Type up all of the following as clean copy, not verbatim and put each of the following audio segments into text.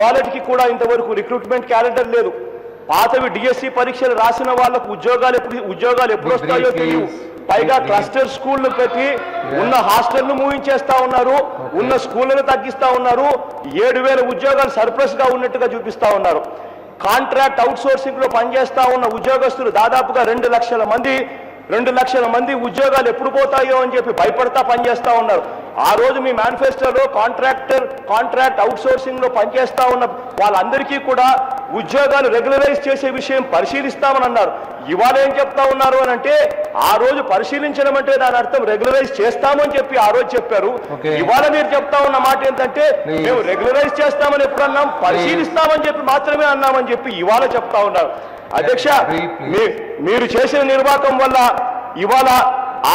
వాళ్ళకి కూడా ఇంతవరకు రిక్రూట్మెంట్ క్యాలెండర్ లేదు. పాతవి డిఎస్సి పరీక్షలు రాసిన వాళ్ళకు ఉద్యోగాలు ఎప్పుడు వస్తాయో తెలియదు. పైగా క్లస్టర్ స్కూళ్లు పెట్టి ఉన్న హాస్టల్ను మూవించేస్తా ఉన్నారు, ఉన్న స్కూళ్లను తగ్గిస్తా ఉన్నారు. 7,000 ఉద్యోగాలు సర్ప్లస్ గా ఉన్నట్టుగా చూపిస్తా ఉన్నారు. కాంట్రాక్ట్ అవుట్ సోర్సింగ్ లో పనిచేస్తా ఉన్న ఉద్యోగస్తులు దాదాపుగా 2 లక్షల మంది ఉద్యోగాలు ఎప్పుడు పోతాయో అని చెప్పి భయపడతా పనిచేస్తా ఉన్నారు. ఆ రోజు మీ మేనిఫెస్టోలో కాంట్రాక్ట్ అవుట్ సోర్సింగ్ లో పనిచేస్తా ఉన్న వాళ్ళందరికీ కూడా ఉద్యోగాలు రెగ్యులరైజ్ చేసే విషయం పరిశీలిస్తామని అన్నారు. ఇవాళ ఏం చెప్తా ఉన్నారు అని అంటే, ఆ రోజు పరిశీలించడం అంటే దాని అర్థం రెగ్యులరైజ్ చేస్తామని చెప్పి ఆ రోజు చెప్పారు. ఇవాళ మీరు చెప్తా ఉన్న మాట ఏంటంటే, మేము రెగ్యులరైజ్ చేస్తామని ఎప్పుడు అన్నాం, పరిశీలిస్తామని చెప్పి మాత్రమే అన్నామని చెప్పి ఇవాళ చెప్తా ఉన్నారు. అధ్యక్ష, మీరు చేసిన నిర్వాహకం వల్ల ఇవాళ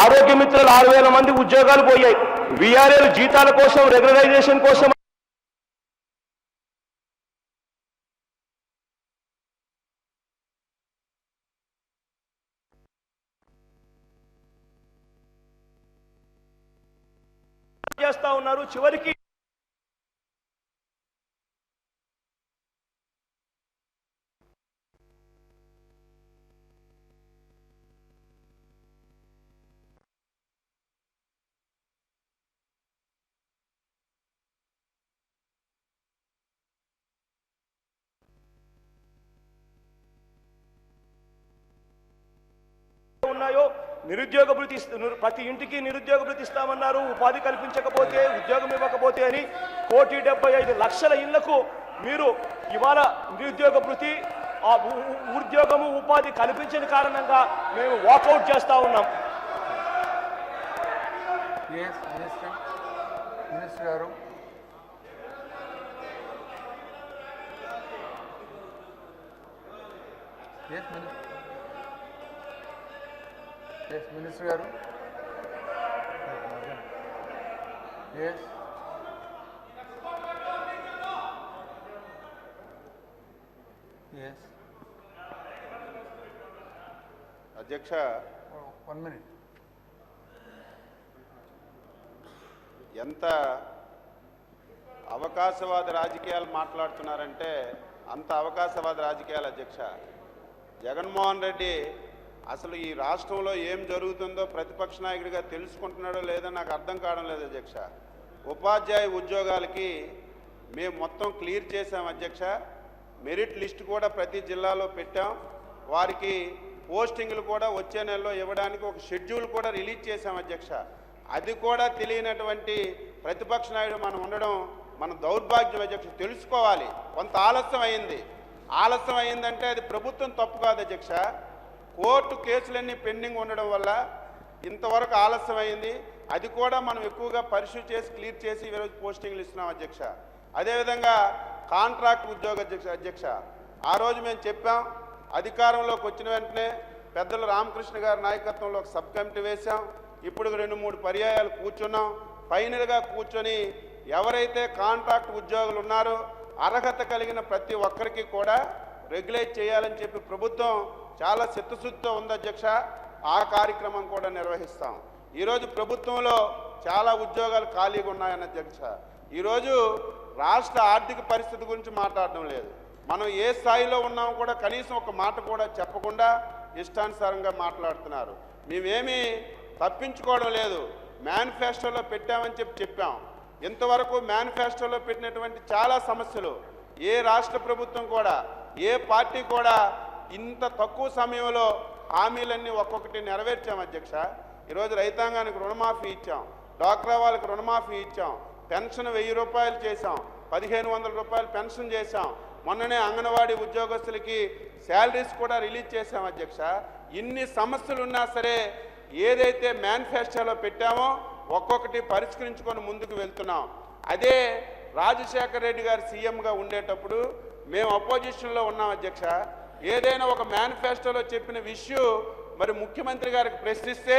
ఆరోగ్య మిత్రులు 6,000 మంది ఉద్యోగాలు పోయాయి. విఆర్ఏలు జీతాల కోసం, రెగ్యులరైజేషన్ కోసం చేస్తా ఉన్నారు. చివరికి ఉన్నాయో నిరుద్యోగ భృతి, ప్రతి ఇంటికి నిరుద్యోగ భృతి ఇస్తామన్నారు. ఉపాధి కల్పించకపోతే, ఉద్యోగం ఇవ్వకపోతే అని 1,75,00,000 ఇళ్లకు మీరు ఇవాళ నిరుద్యోగ భృతి, ఉద్యోగము, ఉపాధి కల్పించిన కారణంగా మేము వాకౌట్ చేస్తా ఉన్నాం. మినిస్టర్ గారు, మినిస్టర్ గారు, అధ్యక్ష, 1 minute. ఎంత అవకాశవాద రాజకీయాలు మాట్లాడుతున్నారంటే అంత అవకాశవాద రాజకీయాలు అధ్యక్ష. జగన్మోహన్ రెడ్డి అసలు ఈ రాష్ట్రంలో ఏం జరుగుతుందో ప్రతిపక్ష నాయకుడిగా తెలుసుకుంటున్నాడో లేదో నాకు అర్థం కావడం లేదు అధ్యక్ష. ఉపాధ్యాయ ఉద్యోగాలకి మేము మొత్తం క్లియర్ చేశాం అధ్యక్ష. మెరిట్ లిస్ట్ కూడా ప్రతి జిల్లాలో పెట్టాం. వారికి పోస్టింగ్లు కూడా వచ్చే నెలలో ఇవ్వడానికి ఒక షెడ్యూల్ కూడా రిలీజ్ చేశాం అధ్యక్ష. అది కూడా తెలియనటువంటి ప్రతిపక్ష నాయుడు మనం ఉండడం మన దౌర్భాగ్యం అధ్యక్ష. తెలుసుకోవాలి. కొంత ఆలస్యం అయిందంటే అది ప్రభుత్వం తప్పు కాదు అధ్యక్ష. కోర్టు కేసులన్నీ పెండింగ్ ఉండడం వల్ల ఇంతవరకు ఆలస్యం అయింది. అది కూడా మనం ఎక్కువగా పరిశీలి చేసి క్లియర్ చేసి ఈరోజు పోస్టింగ్లు ఇస్తున్నాం అధ్యక్ష. అదేవిధంగా కాంట్రాక్ట్ ఉద్యోగ అధ్యక్ష, ఆ రోజు మేము చెప్పాం, అధికారంలోకి వచ్చిన వెంటనే పెద్దలు రామకృష్ణ గారి నాయకత్వంలో ఒక సబ్ కమిటీ వేశాం. ఇప్పుడు 2-3 పర్యాయాలు కూర్చున్నాం. ఫైనల్గా కూర్చొని ఎవరైతే కాంట్రాక్ట్ ఉద్యోగులు ఉన్నారో అర్హత కలిగిన ప్రతి ఒక్కరికి కూడా రెగ్యులేట్ చేయాలని చెప్పి ప్రభుత్వం చాలా చిత్తశుద్ధితో ఉంది అధ్యక్ష. ఆ కార్యక్రమం కూడా నిర్వహిస్తాం. ఈరోజు ప్రభుత్వంలో చాలా ఉద్యోగాలు ఖాళీగా ఉన్నాయని అధ్యక్ష. ఈరోజు రాష్ట్ర ఆర్థిక పరిస్థితి గురించి మాట్లాడడం లేదు. మనం ఏ స్థాయిలో ఉన్నామో కూడా కనీసం ఒక మాట కూడా చెప్పకుండా ఇష్టానుసారంగా మాట్లాడుతున్నారు. మేమేమీ తప్పించుకోవడం లేదు. మేనిఫెస్టోలో పెట్టామని చెప్పాం. ఇంతవరకు మేనిఫెస్టోలో పెట్టినటువంటి చాలా సమస్యలు ఏ రాష్ట్ర ప్రభుత్వం కూడా, ఏ పార్టీ కూడా ఇంత తక్కువ సమయంలో హామీలన్నీ ఒక్కొక్కటి నెరవేర్చాం అధ్యక్ష. ఈరోజు రైతాంగానికి రుణమాఫీ ఇచ్చాం, డ్వాక్రా వాళ్ళకి రుణమాఫీ ఇచ్చాం, పెన్షన్ 1,000 రూపాయలు చేశాం, 1,500 రూపాయలు పెన్షన్ చేశాం. మొన్ననే అంగన్వాడీ ఉద్యోగస్తులకి శాలరీస్ కూడా రిలీజ్ చేశాం అధ్యక్ష. ఇన్ని సమస్యలు ఉన్నా సరే ఏదైతే మేనిఫెస్టోలో పెట్టామో ఒక్కొక్కటి పరిష్కరించుకొని ముందుకు వెళ్తున్నాం. అదే రాజశేఖర రెడ్డి గారు సీఎంగా ఉండేటప్పుడు మేము అపోజిషన్లో ఉన్నాం అధ్యక్ష. ఏదైనా ఒక మేనిఫెస్టోలో చెప్పిన విషయం మరి ముఖ్యమంత్రి గారికి ప్రశ్నిస్తే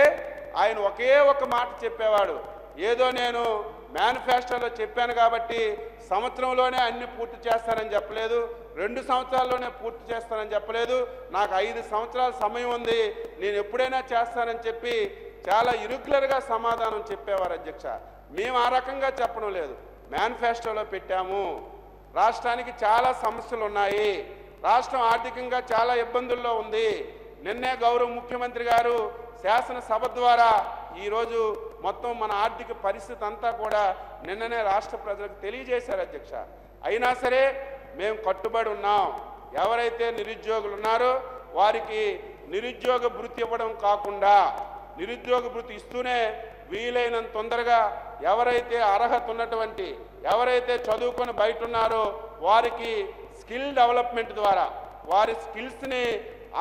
ఆయన ఒకే ఒక మాట చెప్పేవాడు, ఏదో నేను మేనిఫెస్టోలో చెప్పాను కాబట్టి సంవత్సరంలోనే అన్ని పూర్తి చేస్తానని చెప్పలేదు, 2 సంవత్సరాల్లోనే పూర్తి చేస్తానని చెప్పలేదు, నాకు 5 సంవత్సరాల సమయం ఉంది, నేను ఎప్పుడైనా చేస్తానని చెప్పి చాలా ఇరుగ్యులర్గా సమాధానం చెప్పేవారు అధ్యక్ష. మేము ఆ రకంగా చెప్పడం లేదు. మేనిఫెస్టోలో పెట్టాము, రాష్ట్రానికి చాలా సమస్యలు ఉన్నాయి. రాష్ట్రం ఆర్థికంగా చాలా ఇబ్బందుల్లో ఉంది. నిన్నే గౌరవ ముఖ్యమంత్రి గారు శాసనసభ ద్వారా ఈరోజు మొత్తం మన ఆర్థిక పరిస్థితి అంతా కూడా నిన్ననే రాష్ట్ర ప్రజలకు తెలియజేశారు అధ్యక్ష. అయినా సరే మేము కట్టుబడి ఉన్నాం. ఎవరైతే నిరుద్యోగులు ఉన్నారో వారికి నిరుద్యోగ భృతి ఇవ్వడం కాకుండా, నిరుద్యోగ భృతి ఇస్తూనే వీలైనంత తొందరగా ఎవరైతే అర్హత ఉన్నటువంటి, ఎవరైతే చదువుకొని బయట ఉన్నారో వారికి స్కిల్ డెవలప్మెంట్ ద్వారా వారి స్కిల్స్ని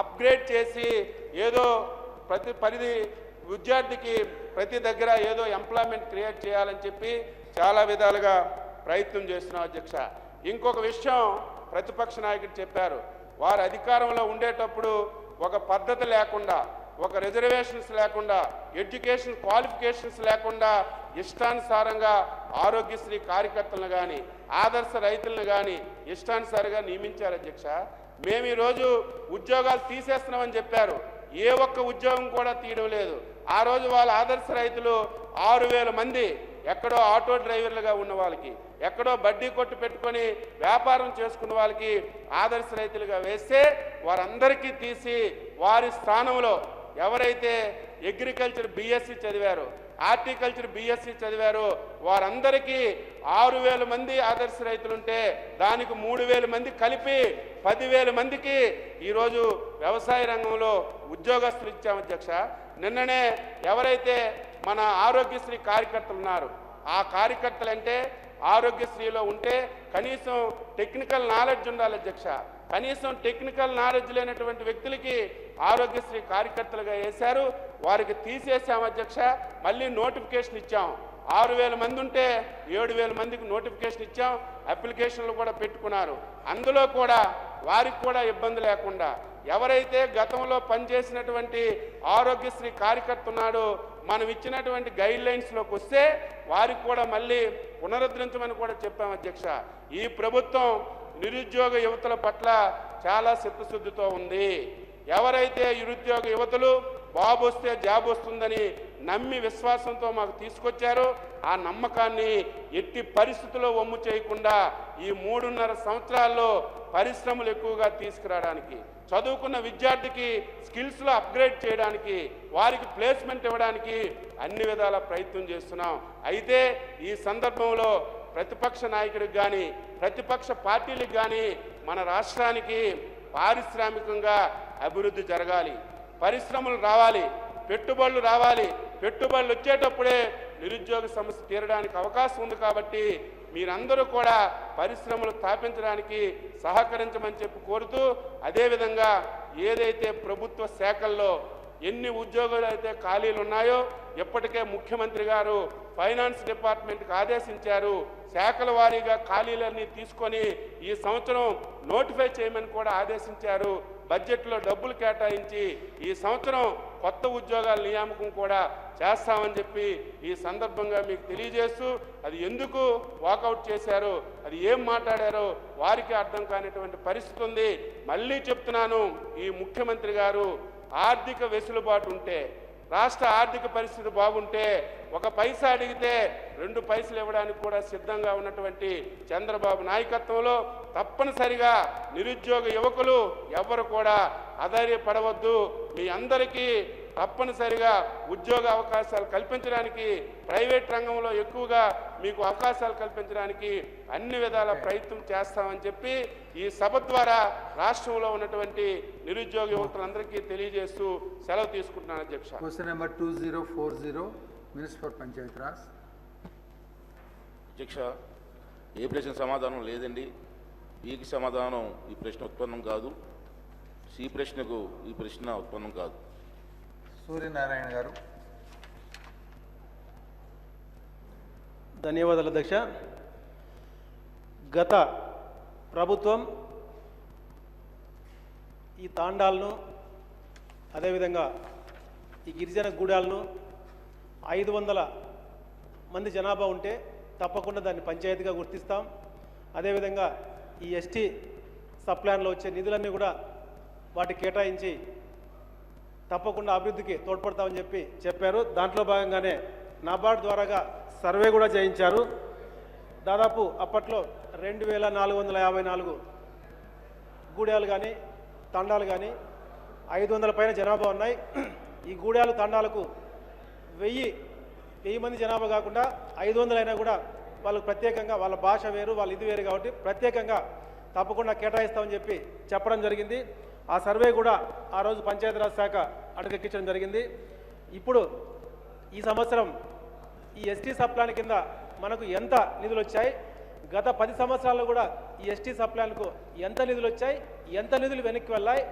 అప్గ్రేడ్ చేసి ఏదో ప్రతి విద్యార్థికి ప్రతి దగ్గర ఏదో ఎంప్లాయ్మెంట్ క్రియేట్ చేయాలని చెప్పి చాలా విధాలుగా ప్రయత్నం చేస్తున్నాం అధ్యక్ష. ఇంకొక విషయం ప్రతిపక్ష నాయకుడు చెప్పారు, వారు అధికారంలో ఉండేటప్పుడు ఒక పద్ధతి లేకుండా, ఒక రిజర్వేషన్స్ లేకుండా, ఎడ్యుకేషన్ క్వాలిఫికేషన్స్ లేకుండా ఇష్టానుసారంగా ఆరోగ్యశ్రీ కార్యకర్తలను కానీ ఆదర్శ రైతులను కానీ ఇష్టానుసారంగా నియమించారు అధ్యక్ష. మేము ఈరోజు ఉద్యోగాలు తీసేస్తున్నామని చెప్పారు. ఏ ఒక్క ఉద్యోగం కూడా తీయడం లేదు. ఆ రోజు వాళ్ళ ఆదర్శ రైతులు 6,000 మంది ఎక్కడో ఆటో డ్రైవర్లుగా ఉన్న వాళ్ళకి, ఎక్కడో బడ్డీ కొట్టు పెట్టుకొని వ్యాపారం చేసుకున్న వాళ్ళకి ఆదర్శ రైతులుగా వేస్తే వారందరికీ తీసి వారి స్థానంలో ఎవరైతే అగ్రికల్చర్ బీఎస్సీ చదివారో, హార్టికల్చర్ బీఎస్సీ చదివారో వారందరికీ 6,000 మంది ఆదర్శ రైతులుంటే దానికి 3,000 మంది కలిపి 10,000 మందికి ఈరోజు వ్యవసాయ రంగంలో ఉద్యోగస్తులు ఇచ్చాం అధ్యక్ష. నిన్ననే ఎవరైతే మన ఆరోగ్యశ్రీ కార్యకర్తలు ఉన్నారు, ఆ కార్యకర్తలు అంటే ఆరోగ్యశ్రీలో ఉంటే కనీసం టెక్నికల్ నాలెడ్జ్ ఉండాలి అధ్యక్ష. కనీసం టెక్నికల్ నాలెడ్జ్ లేనటువంటి వ్యక్తులకి ఆరోగ్యశ్రీ కార్యకర్తలుగా వేశారు, వారికి తీసేసాం అధ్యక్ష. మళ్ళీ నోటిఫికేషన్ ఇచ్చాం. 6,000 మంది ఉంటే 7,000 మందికి నోటిఫికేషన్ ఇచ్చాం, అప్లికేషన్లు కూడా పెట్టుకున్నారు. అందులో కూడా వారికి కూడా ఇబ్బంది లేకుండా ఎవరైతే గతంలో పనిచేసినటువంటి ఆరోగ్యశ్రీ కార్యకర్త ఉన్నాడో మనం ఇచ్చినటువంటి గైడ్ లైన్స్లోకి వస్తే వారికి కూడా మళ్ళీ పునరుద్ధరించమని కూడా చెప్పాం అధ్యక్ష. ఈ ప్రభుత్వం నిరుద్యోగ యువతుల పట్ల చాలా చిత్తశుద్ధితో ఉంది. ఎవరైతే నిరుద్యోగ యువతులు బాబు వస్తే జాబ్ వస్తుందని నమ్మి విశ్వాసంతో మాకు తీసుకొచ్చారో ఆ నమ్మకాన్ని ఎట్టి పరిస్థితుల్లో వమ్ము చేయకుండా ఈ 3.5 సంవత్సరాల్లో పరిశ్రమలు ఎక్కువగా తీసుకురావడానికి, చదువుకున్న విద్యార్థికి స్కిల్స్లో అప్గ్రేడ్ చేయడానికి, వారికి ప్లేస్మెంట్ ఇవ్వడానికి అన్ని విధాల ప్రయత్నం చేస్తున్నాం. అయితే ఈ సందర్భంలో ప్రతిపక్ష నాయకుడికి కానీ ప్రతిపక్ష పార్టీలకు కానీ మన రాష్ట్రానికి పారిశ్రామికంగా అభివృద్ధి జరగాలి, పరిశ్రమలు రావాలి, పెట్టుబడులు రావాలి. పెట్టుబడులు వచ్చేటప్పుడే నిరుద్యోగ సమస్య తీరడానికి అవకాశం ఉంది. కాబట్టి మీరందరూ కూడా పరిశ్రమలు స్థాపించడానికి సహకరించమని చెప్పి కోరుతూ, అదేవిధంగా ఏదైతే ప్రభుత్వ శాఖల్లో ఎన్ని ఉద్యోగాలు అయితే ఖాళీలు ఉన్నాయో ఇప్పటికే ముఖ్యమంత్రి గారు ఫైనాన్స్ డిపార్ట్మెంట్కి ఆదేశించారు. శాఖల వారీగా ఖాళీలన్నీ తీసుకొని ఈ సంవత్సరం నోటిఫై చేయమని కూడా ఆదేశించారు. బడ్జెట్లో డబ్బులు కేటాయించి ఈ సంవత్సరం కొత్త ఉద్యోగాల నియామకం కూడా చేస్తామని చెప్పి ఈ సందర్భంగా మీకు తెలియజేస్తూ, అది ఎందుకు వాకౌట్ చేశారో, అది ఏం మాట్లాడారో వారికి అర్థం కానిటువంటి పరిస్థితి ఉంది. మళ్ళీ చెప్తున్నాను, ఈ ముఖ్యమంత్రి గారు ఆర్థిక వెసులుబాటు ఉంటే, రాష్ట్ర ఆర్థిక పరిస్థితి బాగుంటే 1 పైసా అడిగితే 2 పైసలు ఇవ్వడానికి కూడా సిద్ధంగా ఉన్నటువంటి చంద్రబాబు నాయకత్వంలో తప్పనిసరిగా నిరుద్యోగ యువకులు ఎవరు కూడా అధైర్యపడవద్దు. మీ అందరికీ తప్పనిసరిగా ఉద్యోగ అవకాశాలు కల్పించడానికి, ప్రైవేట్ రంగంలో ఎక్కువగా మీకు అవకాశాలు కల్పించడానికి అన్ని విధాల ప్రయత్నం చేస్తామని చెప్పి ఈ సభ ద్వారా రాష్ట్రంలో ఉన్నటువంటి నిరుద్యోగ యువకులందరికీ తెలియజేస్తూ సెలవు తీసుకుంటున్నాను అధ్యక్ష. Question number 2040 minister for Panchayat Raj. అధ్యక్ష, ఏ ప్రశ్న సమాధానం లేదండి. బికి సమాధానం ఈ ప్రశ్న ఉత్పన్నం కాదు, సి ప్రశ్నకు ఈ ప్రశ్న ఉత్పన్నం కాదు. సూర్యనారాయణ గారు. ధన్యవాదాలు అధ్యక్ష. గత ప్రభుత్వం ఈ తాండాలను, అదేవిధంగా ఈ గిరిజన గూడాలను 500 మంది జనాభా ఉంటే తప్పకుండా దాన్ని పంచాయతీగా గుర్తిస్తాం. అదేవిధంగా ఈ ఎస్టీ సప్లాన్లో వచ్చే నిధులన్నీ కూడా వాటికి కేటాయించి తప్పకుండా అభివృద్ధికి తోడ్పడతామని చెప్పారు. దాంట్లో భాగంగానే నాబార్డ్ ద్వారాగా సర్వే కూడా చేయించారు. దాదాపు అప్పట్లో 2454 గూడాలు కానీ తండాలు కానీ 500 పైన జనాభా ఉన్నాయి. ఈ గూడాలు తండాలకు 1000 మంది జనాభా కాకుండా 500 అయినా కూడా వాళ్ళకు ప్రత్యేకంగా వాళ్ళ భాష వేరు, వాళ్ళ ఇది వేరు కాబట్టి ప్రత్యేకంగా తప్పకుండా కేటాయిస్తామని చెప్పడం జరిగింది. ఆ సర్వే కూడా ఆ రోజు పంచాయతీరాజ్ శాఖ అటకెక్కించడం జరిగింది. ఇప్పుడు ఈ సంవత్సరం ఈ ఎస్టీ సప్లాన్ కింద మనకు ఎంత నిధులు వచ్చాయి, గత 10 సంవత్సరాల్లో కూడా ఈ ఎస్టీ సప్లాన్కు ఎంత నిధులు వచ్చాయి, ఎంత నిధులు వెనక్కి వెళ్ళాయి,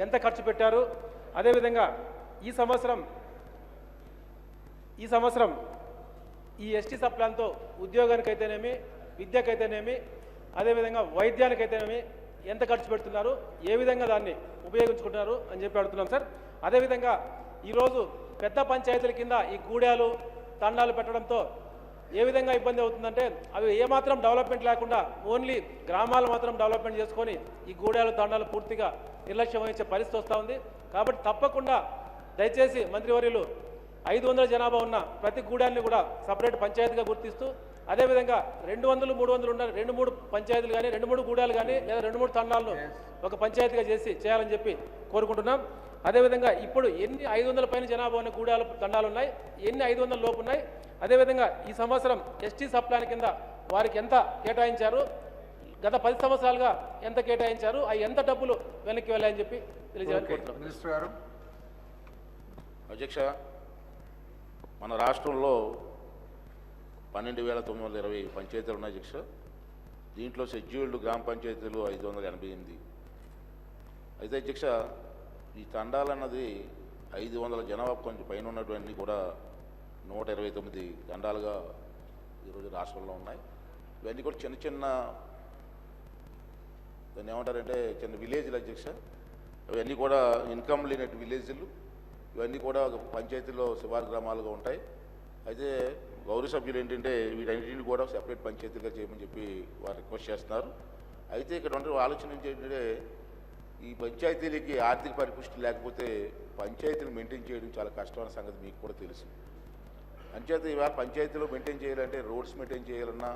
ఎంత ఖర్చు పెట్టారు, అదేవిధంగా ఈ సంవత్సరం ఈ ఎస్టీ సప్లాన్తో ఉద్యోగానికైతేనేమి, విద్యకైతేనేమి, అదేవిధంగా వైద్యానికైతేనేమి ఎంత ఖర్చు పెడుతున్నారు, ఏ విధంగా దాన్ని ఉపయోగించుకుంటున్నారు అని అడుగుతున్నాం సార్. అదేవిధంగా ఈరోజు పెద్ద పంచాయతీల కింద ఈ గూడాలు తండాలు పెట్టడంతో ఏ విధంగా ఇబ్బంది అవుతుందంటే అవి ఏమాత్రం డెవలప్మెంట్ లేకుండా ఓన్లీ గ్రామాలు మాత్రం డెవలప్మెంట్ చేసుకొని ఈ గూడాలు తండాలు పూర్తిగా నిర్లక్ష్యం వహించే పరిస్థితి వస్తూ ఉంది. కాబట్టి తప్పకుండా దయచేసి మంత్రివర్యులు 500 జనాభా ఉన్న ప్రతి గూడాన్ని కూడా సపరేట్ పంచాయతీగా గుర్తిస్తూ అదేవిధంగా 200, 300 ఉన్న 2-3 పంచాయతీలు కానీ 2-3 గూడాలు కానీ లేదా 2-3 తండాలను ఒక పంచాయతీగా చేయాలని కోరుకుంటున్నాం. అదేవిధంగా ఇప్పుడు ఎన్ని 500 పైన జనాభా ఉన్న గూడాలు తండాలు ఉన్నాయి, ఎన్ని 500 లోపు ఉన్నాయి, అదేవిధంగా ఈ సంవత్సరం ఎస్టీ సప్లాన్ కింద వారికి ఎంత కేటాయించారు, గత 10 సంవత్సరాలుగా ఎంత కేటాయించారు, ఆ ఎంత డబ్బులు వెనక్కి వెళ్ళాయని తెలియజేయాలని కోరుతున్నాం. మినిస్టర్ గారు. అధ్యక్ష, మన రాష్ట్రంలో 12,920 పంచాయతీలు ఉన్నాయి అధ్యక్ష. దీంట్లో షెడ్యూల్డ్ గ్రామ పంచాయతీలు 588. అయితే అధ్యక్ష, ఈ తండాలన్నది 500 జనాభా కొంచెం పైన ఉన్నటువంటి కూడా 129 తండాలుగా ఈరోజు రాష్ట్రంలో ఉన్నాయి. ఇవన్నీ కూడా చిన్న చిన్న దాన్ని ఏమంటారంటే చిన్న విలేజ్లు అధ్యక్ష. అవన్నీ కూడా ఇన్కమ్ లేనట్టు విలేజ్లు, ఇవన్నీ కూడా పంచాయతీలో శివారు గ్రామాలుగా ఉంటాయి. అయితే గౌరవ సభ్యులు ఏంటంటే వీటన్నింటినీ కూడా సెపరేట్ పంచాయతీగా చేయమని వారు రిక్వెస్ట్ చేస్తున్నారు. అయితే ఇక్కడ ఉండే ఆలోచన ఏంటంటే ఈ పంచాయతీలకి ఆర్థిక పరిపుష్టి లేకపోతే పంచాయతీలు మెయింటైన్ చేయడం చాలా కష్టమైన సంగతి మీకు కూడా తెలుసు. అంచేత ఇవాళ పంచాయతీలో మెయింటైన్ చేయాలంటే రోడ్స్ మెయింటైన్ చేయాలన్నా,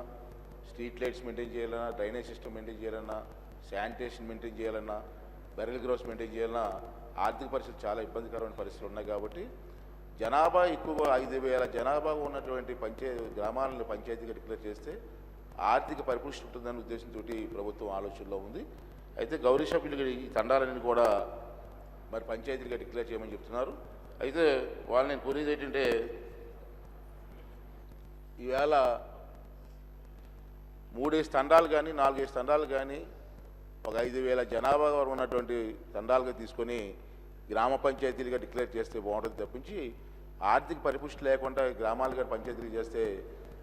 స్ట్రీట్ లైట్స్ మెయింటైన్ చేయాలన్నా, డ్రైనేజ్ సిస్టమ్ మెయింటైన్ చేయాలన్నా, శానిటేషన్ మెయింటైన్ చేయాలన్నా, బెరల్ గ్రోస్ మెయింటైన్ చేయాలన్నా ఆర్థిక పరిస్థితులు చాలా ఇబ్బందికరమైన పరిస్థితులు ఉన్నాయి. కాబట్టి జనాభా ఎక్కువగా 5,000 జనాభా ఉన్నటువంటి గ్రామాలను పంచాయతీగా డిక్లేర్ చేస్తే ఆర్థిక పరిపుష్టి ఉంటుందనే ఉద్దేశంతో ప్రభుత్వం ఆలోచనలో ఉంది. అయితే గౌరవ సభ్యులు ఈ తండాలన్నీ కూడా మరి పంచాయతీలుగా డిక్లేర్ చేయమని చెప్తున్నారు. అయితే వాళ్ళు నేను కోరేది ఏంటంటే ఈవేళ 3 తండాలు కానీ 4 తండాలు కానీ ఒక 5,000 జనాభా ఉన్నటువంటి తండాలుగా తీసుకొని గ్రామ పంచాయతీలుగా డిక్లేర్ చేస్తే బాగుంటుంది తప్పించి ఆర్థిక పరిపుష్టి లేకుండా గ్రామాలుగా పంచాయతీలు చేస్తే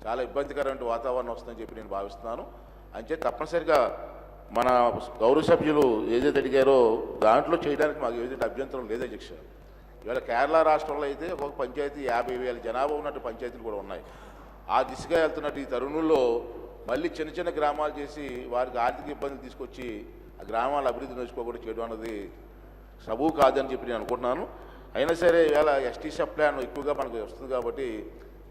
చాలా ఇబ్బందికరమైన వాతావరణం వస్తుందని నేను భావిస్తున్నాను. అంతే తప్పనిసరిగా మన గౌరవ సభ్యులు ఏదైతే అడిగారో దాంట్లో చేయడానికి మాకు ఏదైతే అభ్యంతరం లేదు అధ్యక్ష. ఇవాళ కేరళ రాష్ట్రంలో అయితే ఒక్కొక్క పంచాయతీ 50,000 జనాభా ఉన్నట్టు పంచాయతీలు కూడా ఉన్నాయి. ఆ దిశగా వెళ్తున్నట్టు ఈ తరుణంలో మళ్ళీ చిన్న చిన్న గ్రామాలు చేసి వారికి ఆర్థిక ఇబ్బందులు తీసుకొచ్చి ఆ గ్రామాల అభివృద్ధి నోచుకోకుండా చేయడం అన్నది సబూ కాదని నేను అనుకుంటున్నాను. అయినా సరే ఇవాళ ఎస్టీ సప్లాన్ ఎక్కువగా మనకు వస్తుంది కాబట్టి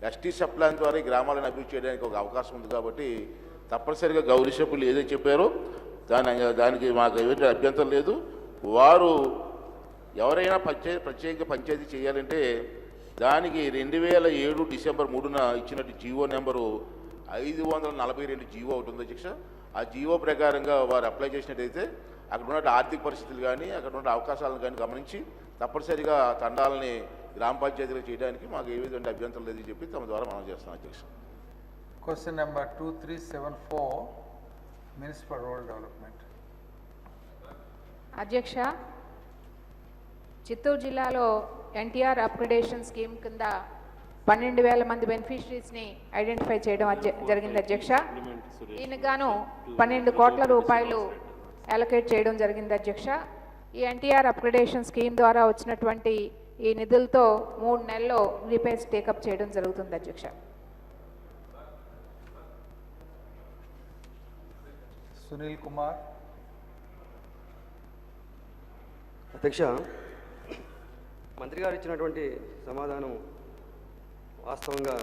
ఎస్టీ సప్లాన్ ద్వారా ఈ గ్రామాలను అభివృద్ధి చేయడానికి ఒక అవకాశం ఉంది. కాబట్టి తప్పనిసరిగా గౌరవ సభ్యులు ఏదైతే చెప్పారో దానికి మాకు ఏదైతే అభ్యంతరం లేదు. వారు ఎవరైనా ప్రత్యేక పంచాయతీ చేయాలంటే దానికి 2007 డిసెంబర్ 3న ఇచ్చినట్టు జీవో నెంబరు 542 జీవో ఒకటి ఉంది అధ్యక్ష. ఆ జీవో ప్రకారంగా వారు అప్లై చేసినట్టయితే అక్కడ ఉన్న ఆర్థిక పరిస్థితులు కానీ అక్కడ ఉన్న అవకాశాలను కానీ గమనించి తప్పనిసరిగా తండాలని గ్రామ పంచాయతీలు చేయడానికి మాకు ఏ విధంగా అభ్యంతరం లేదని చెప్పి తమ ద్వారా మనం చేస్తాం అధ్యక్ష. Question number 2374 minister for rural development. అధ్యక్ష, చిత్తూరు జిల్లాలో ఎన్టీఆర్ అప్గ్రేడేషన్ స్కీమ్ కింద 12,000 మంది బెనిఫిషరీస్ని ఐడెంటిఫై చేయడం జరిగింది అధ్యక్ష. దీనికి గాను 12 కోట్ల రూపాయలు అలొకేట్ చేయడం జరిగింది అధ్యక్ష. ఈ ఎన్టీఆర్ అప్గ్రేడేషన్ స్కీమ్ ద్వారా వచ్చినటువంటి ఈ నిధులతో 3 నెలల్లో రిపేర్స్ టేకప్ చేయడం జరుగుతుంది అధ్యక్ష. సునీల్ కుమార్. అధ్యక్ష, మంత్రి గారు ఇచ్చినటువంటి సమాధానం వాస్తవంగా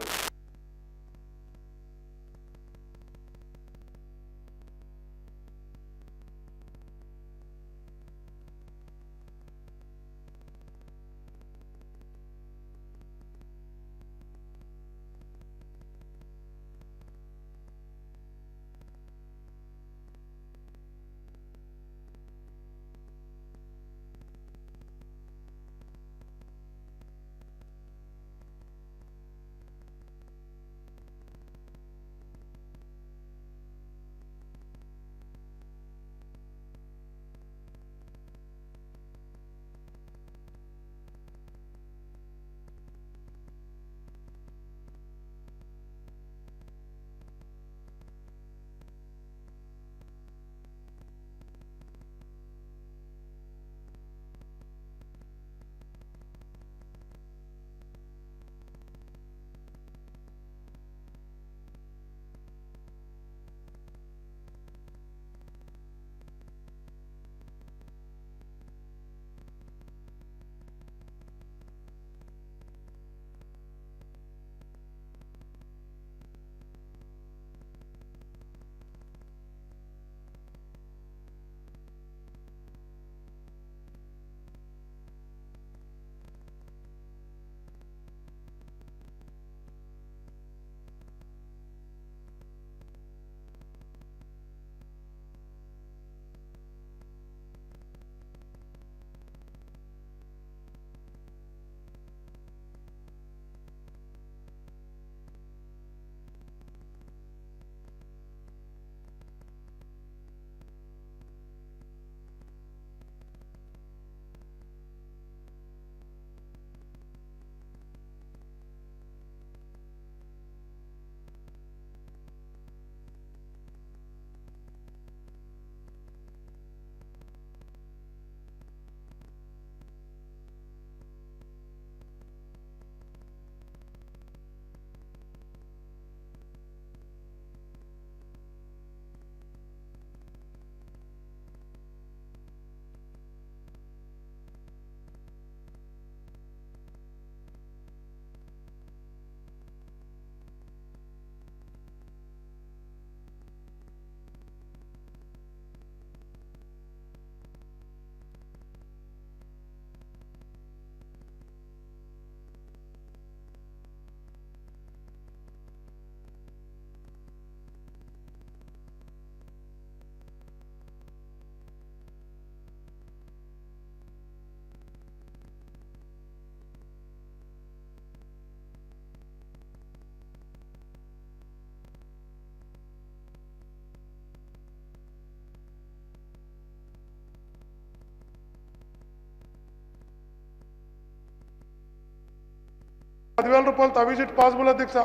10,000 రూపాయలు తవ్విజిట్ పాసిబుల్ అధ్యక్ష.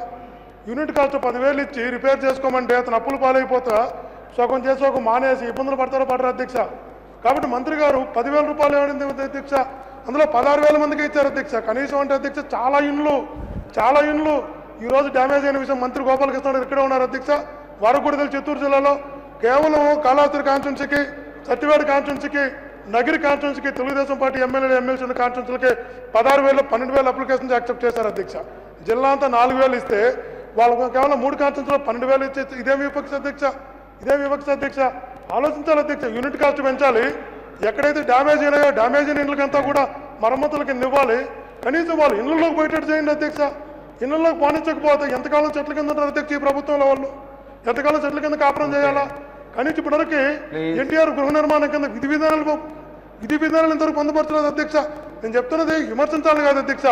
యూనిట్ కాస్ట్ 10,000 ఇచ్చి రిపేర్ చేసుకోమంటే అతను అప్పులు పాలైపోతా సగం చేసి ఒక మానేసి ఇబ్బందులు పడతారో అధ్యక్ష. కాబట్టి మంత్రి గారు 10,000 రూపాయలు ఏమైంది అధ్యక్ష, అందులో 16,000 మందికి ఇచ్చారు అధ్యక్ష. కనీసం అంటే అధ్యక్ష చాలా ఇండ్లు ఈరోజు డ్యామేజ్ అయిన విషయం మంత్రి గోపాలకృష్ణ గారు ఇక్కడే ఉన్నారు అధ్యక్ష. వారికి కూడా తెలుసు చిత్తూరు జిల్లాలో కేవలం కాళహస్తి కాన్స్టిట్యున్సీకి, సత్యవేడు కాన్స్టిట్యున్సీకి, నగిరి కాన్స్టిట్యున్సీకి తెలుగుదేశం పార్టీ ఎమ్మెల్యేలు ఎమ్మెల్సీ ఉన్న కాన్స్టిట్యున్సీలకి 16,000 12,000 అప్లికేషన్స్ యాక్సెప్ట్ చేశారు అధ్యక్ష. జిల్లా అంతా 4,000 ఇస్తే వాళ్ళకు కేవలం 3 కాన్స్టిట్యున్సీలో 12,000 ఇచ్చే ఇదేం వివక్ష అధ్యక్ష. ఆలోచించాలి అధ్యక్ష. యూనిట్ కాస్ట్ పెంచాలి, ఎక్కడైతే డ్యామేజ్ అయినాయో డ్యామేజ్ అయిన ఇండ్లకంతా కూడా మరమ్మతుల కింద ఇవ్వాలి. కనీసం వాళ్ళు ఇళ్లలోకి పోయేటట్టు చేయండి అధ్యక్ష. ఇళ్లలోకి పానించకపోతే ఎంతకాలం చెట్ల కింద ఉంటారు అధ్యక్ష ఈ ప్రభుత్వంలో వాళ్ళు? ఎంతకాలం చెట్ల కింద కాపురం చేయాలా? కనీసం ఇప్పటివరకు ఎన్టీఆర్ గృహ నిర్మాణం కింద విధి విధానాలు ఇంతవరకు పొందుపరచలేదు అధ్యక్ష. నేను చెప్తున్నది విమర్శించాలి కాదు అధ్యక్ష.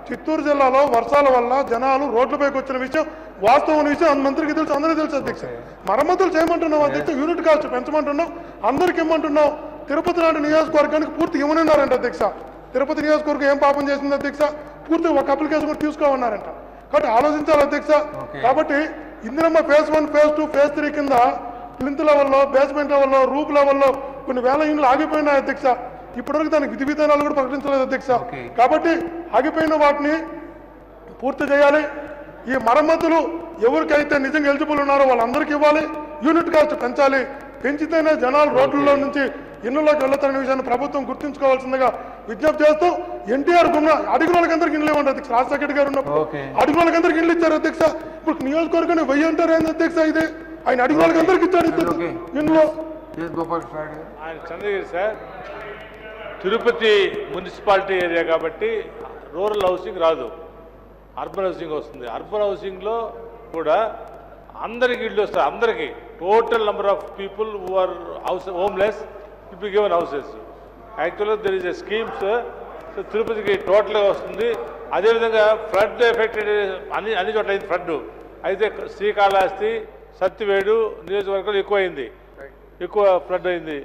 చిత్తూరు జిల్లాలో వర్షాల వల్ల జనాలు రోడ్లపైకి వచ్చిన విషయం వాస్తవం విషయం మంత్రికి తెలుసు, అందరికీ తెలుసు అధ్యక్ష. మరమ్మతులు చేయమంటున్నావు అధ్యక్ష, యూనిట్ కాస్ట్ పెంచమంటున్నావు, అందరికి ఇమ్మంటున్నావు. తిరుపతి లాంటి నియోజకవర్గానికి పూర్తి ఇవ్వనున్నారంట అధ్యక్ష. తిరుపతి నియోజకవర్గం ఏం పాపం చేసింది అధ్యక్ష? పూర్తి ఒక అప్లికేషన్ కూడా తీసుకోమన్నారంట. కాబట్టి ఆలోచించాలి అధ్యక్ష. కాబట్టి ఇందిరమ్మ ఫేజ్ 1, ఫేజ్ 2, ఫేజ్ 3 కింద ప్లింత్ లెవెల్లో, బేస్మెంట్ లెవెల్లో, రూప్ లెవెల్లో కొన్ని వేల ఇండ్లు ఆగిపోయినాయి అధ్యక్ష. ఇప్పటివరకు దానికి విధి విధానాలు కూడా ప్రకటించలేదు అధ్యక్ష. కాబట్టి ఆగిపోయిన వాటిని పూర్తి చేయాలి. ఈ మరమ్మతులు ఎవరికైతే నిజంగా ఎలిజిబుల్ ఉన్నారో వాళ్ళందరికీ ఇవ్వాలి. యూనిట్ కాస్ట్ పెంచాలి. పెంచితేనే జనాలు రోడ్లలో నుంచి ఇళ్లలోకి వెళ్తారనే విషయాన్ని ప్రభుత్వం గుర్తుంచుకోవాల్సిందిగా విజ్ఞప్తి చేస్తూ, ఎన్టీఆర్ అడిగిన వాళ్ళకి అందరికి ఇండ్లు ఇవ్వండి అధ్యక్ష. రాజశేఖర్ గారు ఉన్నప్పుడు అడిగిన వాళ్ళకి అందరికి ఇండ్లు ఇచ్చారు అధ్యక్ష. ఇప్పుడు నియోజకవర్గాన్ని 1000 అంటారు ఏంది అధ్యక్ష? ఇది ఆయన అడిగిన వాళ్ళకి అందరికి ఇచ్చారు ఇండ్లు. ఆయన Chandragiri sir, Tirupati municipality area కాబట్టి రూరల్ హౌసింగ్ రాదు, అర్బన్ హౌసింగ్ వస్తుంది. అర్బన్ హౌసింగ్లో కూడా అందరికి ఇళ్ళు వస్తాయి. అందరికీ total number of people who are homeless will be given houses. యాక్చువల్గా there is a schemes. So తిరుపతికి టోటల్గా వస్తుంది. అదేవిధంగా ఫ్లడ్ ఎఫెక్టెడ్ అన్ని చోట్ల అయింది ఫ్లడ్. అయితే శ్రీకాళహస్తి, సత్యవేడు నియోజకవర్గాలు ఎక్కువ ఫ్లడ్ అయింది.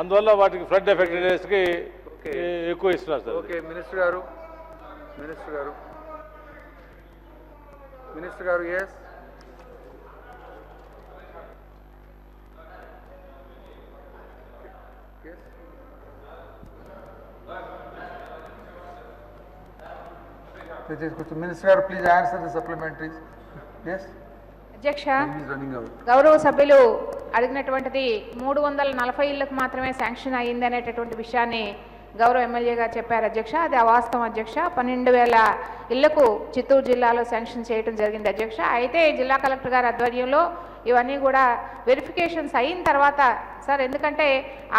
అందువల్ల వాటికి ఫ్లడ్ ఎఫెక్టెడ్స్కి ఎక్కువ ఇస్తున్నారు సార్. ఓకే మినిస్టర్ గారు ఎస్ మినిస్టర్ గారు please answer the supplementaries. Yes అధ్యక్ష, గౌరవ సభ్యులు అడిగినటువంటిది 340 ఇళ్లకు మాత్రమే శాంక్షన్ అయ్యింది అనేటటువంటి విషయాన్ని గౌరవ ఎమ్మెల్యేగా చెప్పారు అధ్యక్ష. అది అవాస్తవం అధ్యక్ష. 12,000 ఇళ్లకు చిత్తూరు జిల్లాలో శాంక్షన్ చేయడం జరిగింది అధ్యక్ష. అయితే జిల్లా కలెక్టర్ గారి ఆధ్వర్యంలో ఇవన్నీ కూడా వెరిఫికేషన్స్ అయిన తర్వాత సార్, ఎందుకంటే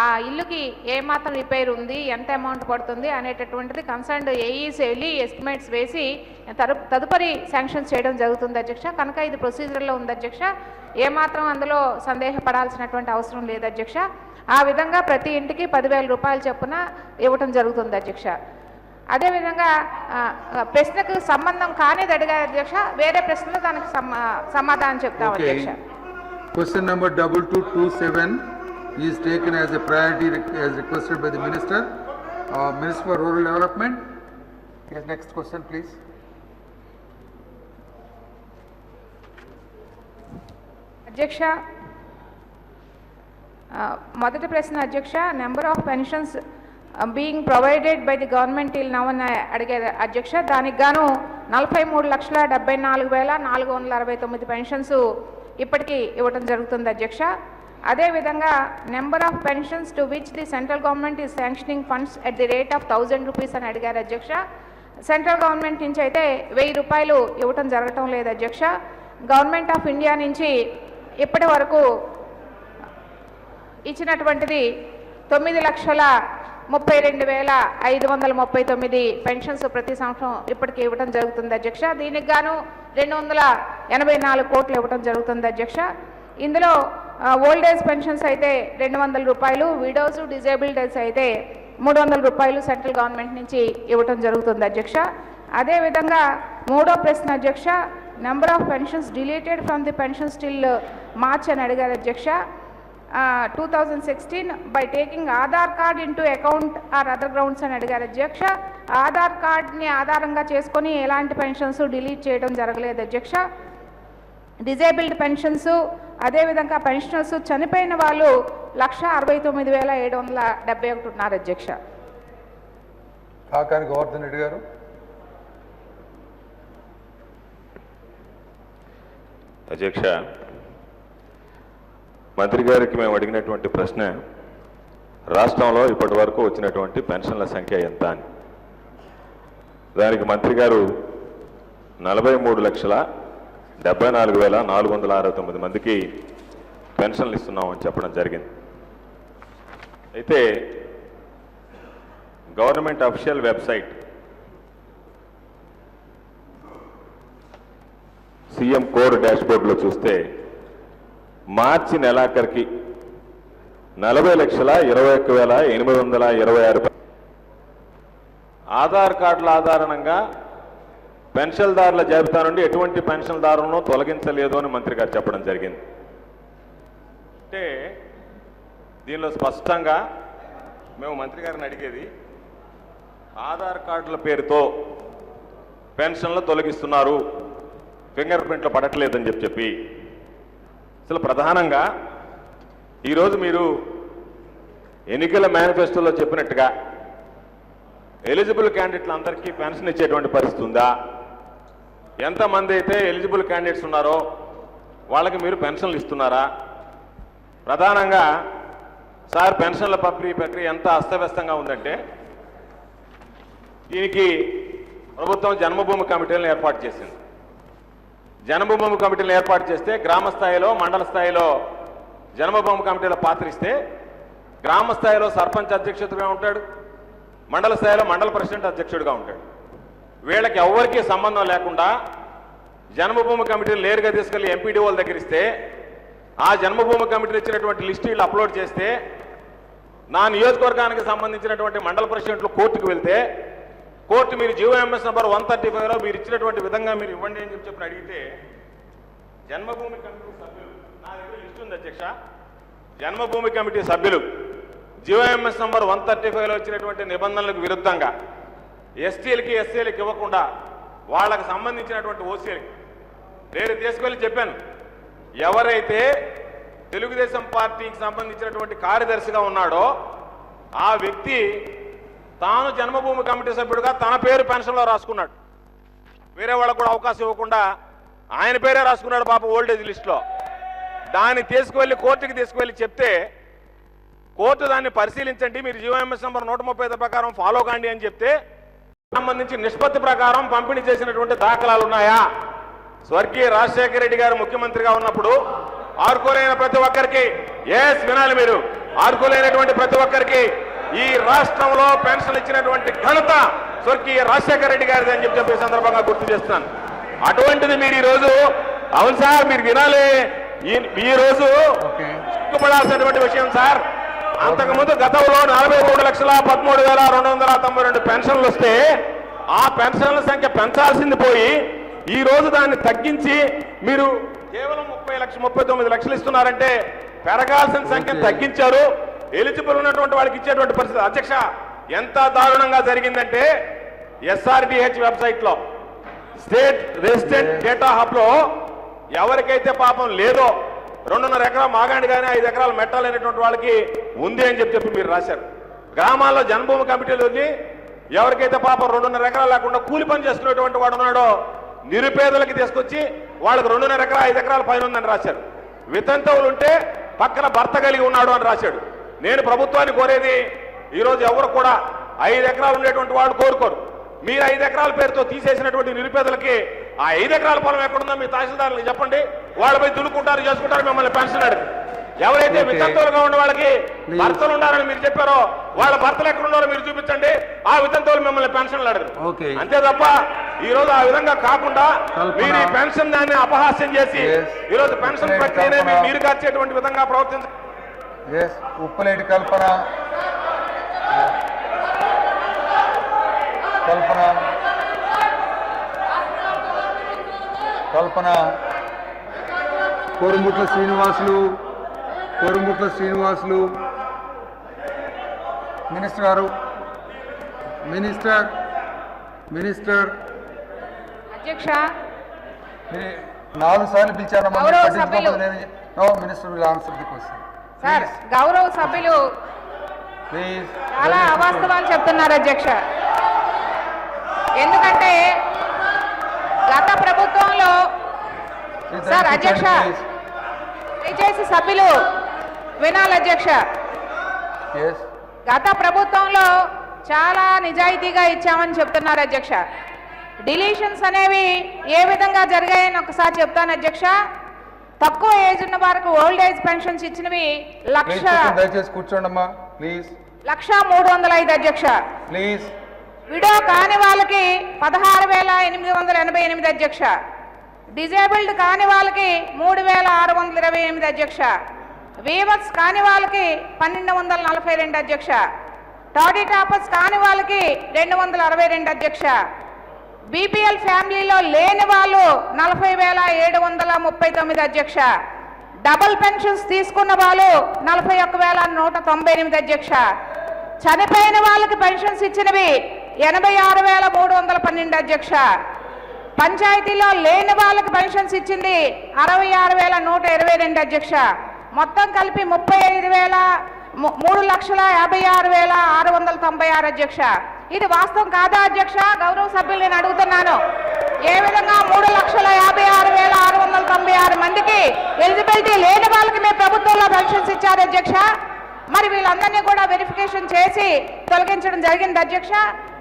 ఆ ఇల్లుకి ఏమాత్రం రిపేర్ ఉంది, ఎంత అమౌంట్ పడుతుంది అనేటటువంటిది కన్సర్న్డ్ ఏఈస్ వెళ్ళి ఎస్టిమేట్స్ వేసి తదుపరి శాంక్షన్ చేయడం జరుగుతుంది అధ్యక్ష. కనుక ఇది ప్రొసీజర్లో ఉంది అధ్యక్ష. ఏమాత్రం అందులో సందేహపడాల్సినటువంటి అవసరం లేదు అధ్యక్ష. ఆ విధంగా ప్రతి ఇంటికి 10,000 రూపాయలు చొప్పున ఇవ్వటం జరుగుతుంది అధ్యక్ష. అదేవిధంగా ప్రశ్నకు సంబంధం కానిది అడిగారు అధ్యక్ష. వేరే ప్రశ్నలు దానికి సమాధానం చెప్తాం అధ్యక్ష. Question number 2227 is taken as a priority as requested by the Minister. Minister for Rural Development. Yes, next question please. అధ్యక్ష, మొదటి ప్రశ్న అధ్యక్ష, number of pensions being provided by the government till now అని అడిగారు అధ్యక్ష. దానికి గాను 43,74,469 పెన్షన్స్ ఇప్పటికీ ఇవ్వడం జరుగుతుంది అధ్యక్ష. అదేవిధంగా number of pensions to which the central government is sanctioning funds at the rate of 1,000 rupees అని అడిగారు అధ్యక్ష. సెంట్రల్ గవర్నమెంట్ నుంచి అయితే 1,000 రూపాయలు ఇవ్వటం జరగటం లేదు అధ్యక్ష. గవర్నమెంట్ ఆఫ్ ఇండియా నుంచి ఇప్పటి వరకు ఇచ్చినటువంటిది 9,32,539 పెన్షన్స్ ప్రతి సంవత్సరం ఇప్పటికీ ఇవ్వడం జరుగుతుంది అధ్యక్ష. దీనికి గాను 284 కోట్లు ఇవ్వడం జరుగుతుంది అధ్యక్ష. ఇందులో ఓల్డ్ ఏజ్ పెన్షన్స్ అయితే 200 రూపాయలు, విడోస్ డిజేబుల్డ్ అయితే 300 రూపాయలు సెంట్రల్ గవర్నమెంట్ నుంచి ఇవ్వడం జరుగుతుంది అధ్యక్ష. అదేవిధంగా మూడో ప్రశ్న అధ్యక్ష, number of pensions deleted from the pensions till March అని అడిగారు అధ్యక్ష. 2016 by taking Aadhaar card into account or other grounds అని అడిగారు అధ్యక్ష. ఆధార్ కార్డ్ని ఆధారంగా చేసుకొని ఎలాంటి పెన్షన్స్ డిలీట్ చేయడం జరగలేదు అధ్యక్ష. డిజేబుల్డ్ పెన్షన్స్ అదేవిధంగా పెన్షనర్స్ చనిపోయిన వాళ్ళు 169,771 ఉన్నారు అధ్యక్ష. కాకాని గోవర్ధన్ రెడ్డి గారు. అధ్యక్ష, మంత్రి గారికి మేము అడిగినటువంటి ప్రశ్న రాష్ట్రంలో ఇప్పటి వరకు వచ్చినటువంటి పెన్షన్ల సంఖ్య ఎంత అని. దానికి మంత్రి గారు 43,74,469 మందికి పెన్షన్లు ఇస్తున్నామని చెప్పడం జరిగింది. అయితే government official website CM core డాష్బోర్డ్లో చూస్తే మార్చి నెలాఖరికి 40,21,826 ఆధార్ కార్డుల ఆధారంగా పెన్షన్దారుల జాబితా నుండి ఎటువంటి పెన్షన్దారులను తొలగించలేదు అని మంత్రి గారు చెప్పడం జరిగింది. అంటే దీనిలో స్పష్టంగా మేము మంత్రి గారిని అడిగేది, ఆధార్ కార్డుల పేరుతో పెన్షన్లు తొలగిస్తున్నారు, ఫింగర్ ప్రింట్లు పడట్లేదని చెప్పి అసలు ప్రధానంగా ఈరోజు మీరు ఎన్నికల మేనిఫెస్టోలో చెప్పినట్టుగా ఎలిజిబుల్ క్యాండిడేట్లు అందరికీ పెన్షన్ ఇచ్చేటువంటి పరిస్థితి ఉందా? ఎంతమంది అయితే ఎలిజిబుల్ క్యాండిడేట్స్ ఉన్నారో వాళ్ళకి మీరు పెన్షన్లు ఇస్తున్నారా? ప్రధానంగా సార్ పెన్షన్ల ప్రక్రియ ఎంత అస్తవ్యస్తంగా ఉందంటే దీనికి ప్రభుత్వం జన్మభూమి కమిటీలను ఏర్పాటు చేసింది. జన్మభూమి కమిటీలను ఏర్పాటు చేస్తే గ్రామ స్థాయిలో మండల స్థాయిలో జన్మభూమి కమిటీల పాత్ర ఇస్తే గ్రామ స్థాయిలో సర్పంచ్ అధ్యక్షుడిగా ఉంటాడు, మండల స్థాయిలో మండల ప్రెసిడెంట్ అధ్యక్షుడిగా ఉంటాడు. వీళ్ళకి ఎవరికీ సంబంధం లేకుండా జన్మభూమి కమిటీలు నేరుగా తీసుకెళ్లి ఎంపీడీఓల దగ్గర ఇస్తే ఆ జన్మభూమి కమిటీలు ఇచ్చినటువంటి లిస్టు వీళ్ళు అప్లోడ్ చేస్తే నా నియోజకవర్గానికి సంబంధించినటువంటి మండల ప్రెసిడెంట్లు కోర్టుకు వెళ్తే కోర్టు మీరు జీవోఎంఎస్ నెంబర్ 135లో మీరు ఇచ్చినటువంటి విధంగా మీరు ఇవ్వండి అని చెప్పి అడిగితే జన్మభూమి కమిటీ సభ్యులు, నా దగ్గర లిస్టు ఉంది అధ్యక్ష, జన్మభూమి కమిటీ సభ్యులు జీవోఎంఎస్ నెంబర్ 135లో ఇచ్చినటువంటి నిబంధనలకు విరుద్ధంగా ఎస్టీలకి ఎస్సీలకి ఇవ్వకుండా వాళ్ళకి సంబంధించినటువంటి ఓసీలకి నేను తీసుకెళ్ళి చెప్పాను, ఎవరైతే తెలుగుదేశం పార్టీకి సంబంధించినటువంటి కార్యదర్శిగా ఉన్నాడో ఆ వ్యక్తి తాను జన్మభూమి కమిటీ సభ్యుడిగా తన పేరు పెన్షన్లో రాసుకున్నాడు, వేరే వాళ్ళకు కూడా అవకాశం ఇవ్వకుండా ఆయన పేరే రాసుకున్నాడు పాప ఓల్డేజ్ లిస్టులో. దాన్ని తీసుకువెళ్ళి కోర్టుకి తీసుకువెళ్ళి చెప్తే కోర్టు దాన్ని పరిశీలించండి, మీరు జీవోఎంఎస్ నెంబర్ 135 ప్రకారం ఫాలో కాండి అని చెప్తే సంబంధించి నిష్పత్తి ప్రకారం పంపిణీ చేసినటువంటి దాఖలాలు ఉన్నాయా? స్వర్గీయ రాజశేఖర రెడ్డి గారు ముఖ్యమంత్రిగా ఉన్నప్పుడు ఆర్కోలైన ప్రతి ఒక్కరికి, ఎస్ వినాలి మీరు, ఆర్కోలైనటువంటి ప్రతి ఒక్కరికి ఈ రాష్ట్రంలో పెన్షన్ ఇచ్చినటువంటి ఘనత స్వర్గీయ రాజశేఖర రెడ్డి గారిది అని చెప్పి సందర్భంగా గుర్తు చేస్తున్నాను. అటువంటిది మీరు ఈరోజు, అవును సార్ మీరు వినాలి, ఈ రోజు సిగ్గుపడాల్సినటువంటి విషయం సార్. అంతకుముందు గతంలో 43,13,292 పెన్షన్లు వస్తే ఆ పెన్షన్ల సంఖ్య పెంచాల్సింది పోయి ఈ రోజు దాన్ని తగ్గించి మీరు కేవలం 30,39 లక్షలు ఇస్తున్నారంటే పెరగాల్సిన సంఖ్యను తగ్గించారు. ఎలిజిబుల్ ఉన్నటువంటి వాళ్ళకి ఇచ్చేటువంటి పరిస్థితి అధ్యక్ష ఎంత దారుణంగా జరిగిందంటే ఎస్ఆర్డిహెచ్ వెబ్సైట్లో స్టేట్ రెసిడెంట్ డేటా హబ్లో ఎవరికైతే పాపం లేదో 2.5 ఎకరాలు మాగాండి కానీ 5 ఎకరాలు మెట్టాలనేటువంటి వాళ్ళకి ఉంది అని చెప్పి మీరు రాశారు. గ్రామాల్లో జన్మభూమి కమిటీలు ఉంది, ఎవరికైతే పాపం 2.5 ఎకరాలు లేకుండా కూలి పని చేసుకునేటువంటి వాడు ఉన్నాడో నిరుపేదలకి తీసుకొచ్చి వాళ్ళకి 2.5 ఎకరాలు 5 ఎకరాల పైన ఉందని రాశారు. వితంతువులు ఉంటే పక్కన భర్త కలిగి ఉన్నాడు అని రాశాడు. నేను ప్రభుత్వాన్ని కోరేది, ఈరోజు ఎవరు కూడా 5 ఎకరాలు ఉండేటువంటి వాళ్ళు కోరుకోరు. మీరు 5 ఎకరాల పేరుతో తీసేసినటువంటి నిరుపేదలకి ఆ 5 ఎకరాల పొలం ఎక్కడుందో మీ తహసీల్దారులకు చెప్పండి, వాళ్ళపై దులుకుంటారు చేసుకుంటారు మిమ్మల్ని పెన్షన్ అడిగి. ఎవరైతే వితంతువులుగా ఉన్న వాళ్ళకి భర్తలు ఉండాలని మీరు చెప్పారో వాళ్ళ భర్తలు ఎక్కడున్నారో మీరు చూపించండి, ఆ వితంతువులు మిమ్మల్ని పెన్షన్లు అడగరు. అంతే తప్ప ఈ రోజు ఆ విధంగా కాకుండా మీరు ఈ పెన్షన్ దాన్ని అపహాస్యం చేసి ఈ రోజు పెన్షన్ ప్రక్రియనే మీరు కార్చేటువంటి విధంగా ప్రవర్తించారు. ఉప్పులేటి కల్పన కోరుముట్ల శ్రీనివాసులు, కోరుముట్ల శ్రీనివాసులు మినిస్టర్ గారు, మినిస్టర్ అధ్యక్ష 4 సార్లు పిలిచారమ్మా. గౌరవ సభ్యులు. Minister will answer the question. Sir గౌరవ సభ్యులు ప్లీజ్. చాలా అవాస్తవాలు చెప్తున్నారు అధ్యక్ష. ఎందుకంటే గత ప్రభుత్వంలో సార్ అధ్యక్ష దయచేసి సభ్యులు వినాలి అధ్యక్ష. గత ప్రభుత్వంలో చాలా నిజాయితీగా ఇచ్చామని చెప్తున్నారు అధ్యక్ష. డిలీషన్స్ అనేవి ఏ విధంగా జరిగాయని ఒకసారి చెప్తాను అధ్యక్ష. తక్కువ ఏజ్ ఉన్న వారికి ఓల్డ్ ఏజ్ పెన్షన్స్ ఇచ్చినవి దయచేసి కూర్చోండమ్మా ప్లీజ్. 1,305 అధ్యక్ష. ప్లీజ్. విడో కాని వాళ్ళకి 16,888 అధ్యక్ష. డిజేబుల్డ్ కాని వాళ్ళకి 3,628 అధ్యక్ష. వీవర్స్ కాని వాళ్ళకి 1,242 అధ్యక్ష. టాడీ టాపర్స్ కాని వాళ్ళకి 262 అధ్యక్ష. బీపీఎల్ ఫ్యామిలీలో లేని వాళ్ళు 40,739 అధ్యక్ష. డబుల్ పెన్షన్స్ తీసుకున్న వాళ్ళు 41,198 అధ్యక్ష. చనిపోయిన వాళ్ళకి పెన్షన్స్ ఇచ్చినవి 86,312 అధ్యక్ష. పంచాయతీలో లేని వాళ్ళకి పెన్షన్స్ ఇచ్చింది 66,122 అధ్యక్ష. మొత్తం కలిపి 3,56,696 అధ్యక్ష. ఇది వాస్తవం కాదా అధ్యక్ష? గౌరవ సభ్యులు నేను అడుగుతున్నాను. ఏ విధంగా 3,56,696 మందికి ఎలిజిబిలిటీ లేని వాళ్ళకి మీ ప్రభుత్వంలో పెన్షన్స్ ఇచ్చారు అధ్యక్ష? మరి వీళ్ళందరినీ కూడా వెరిఫికేషన్ చేసి తొలగించడం జరిగింది అధ్యక్ష.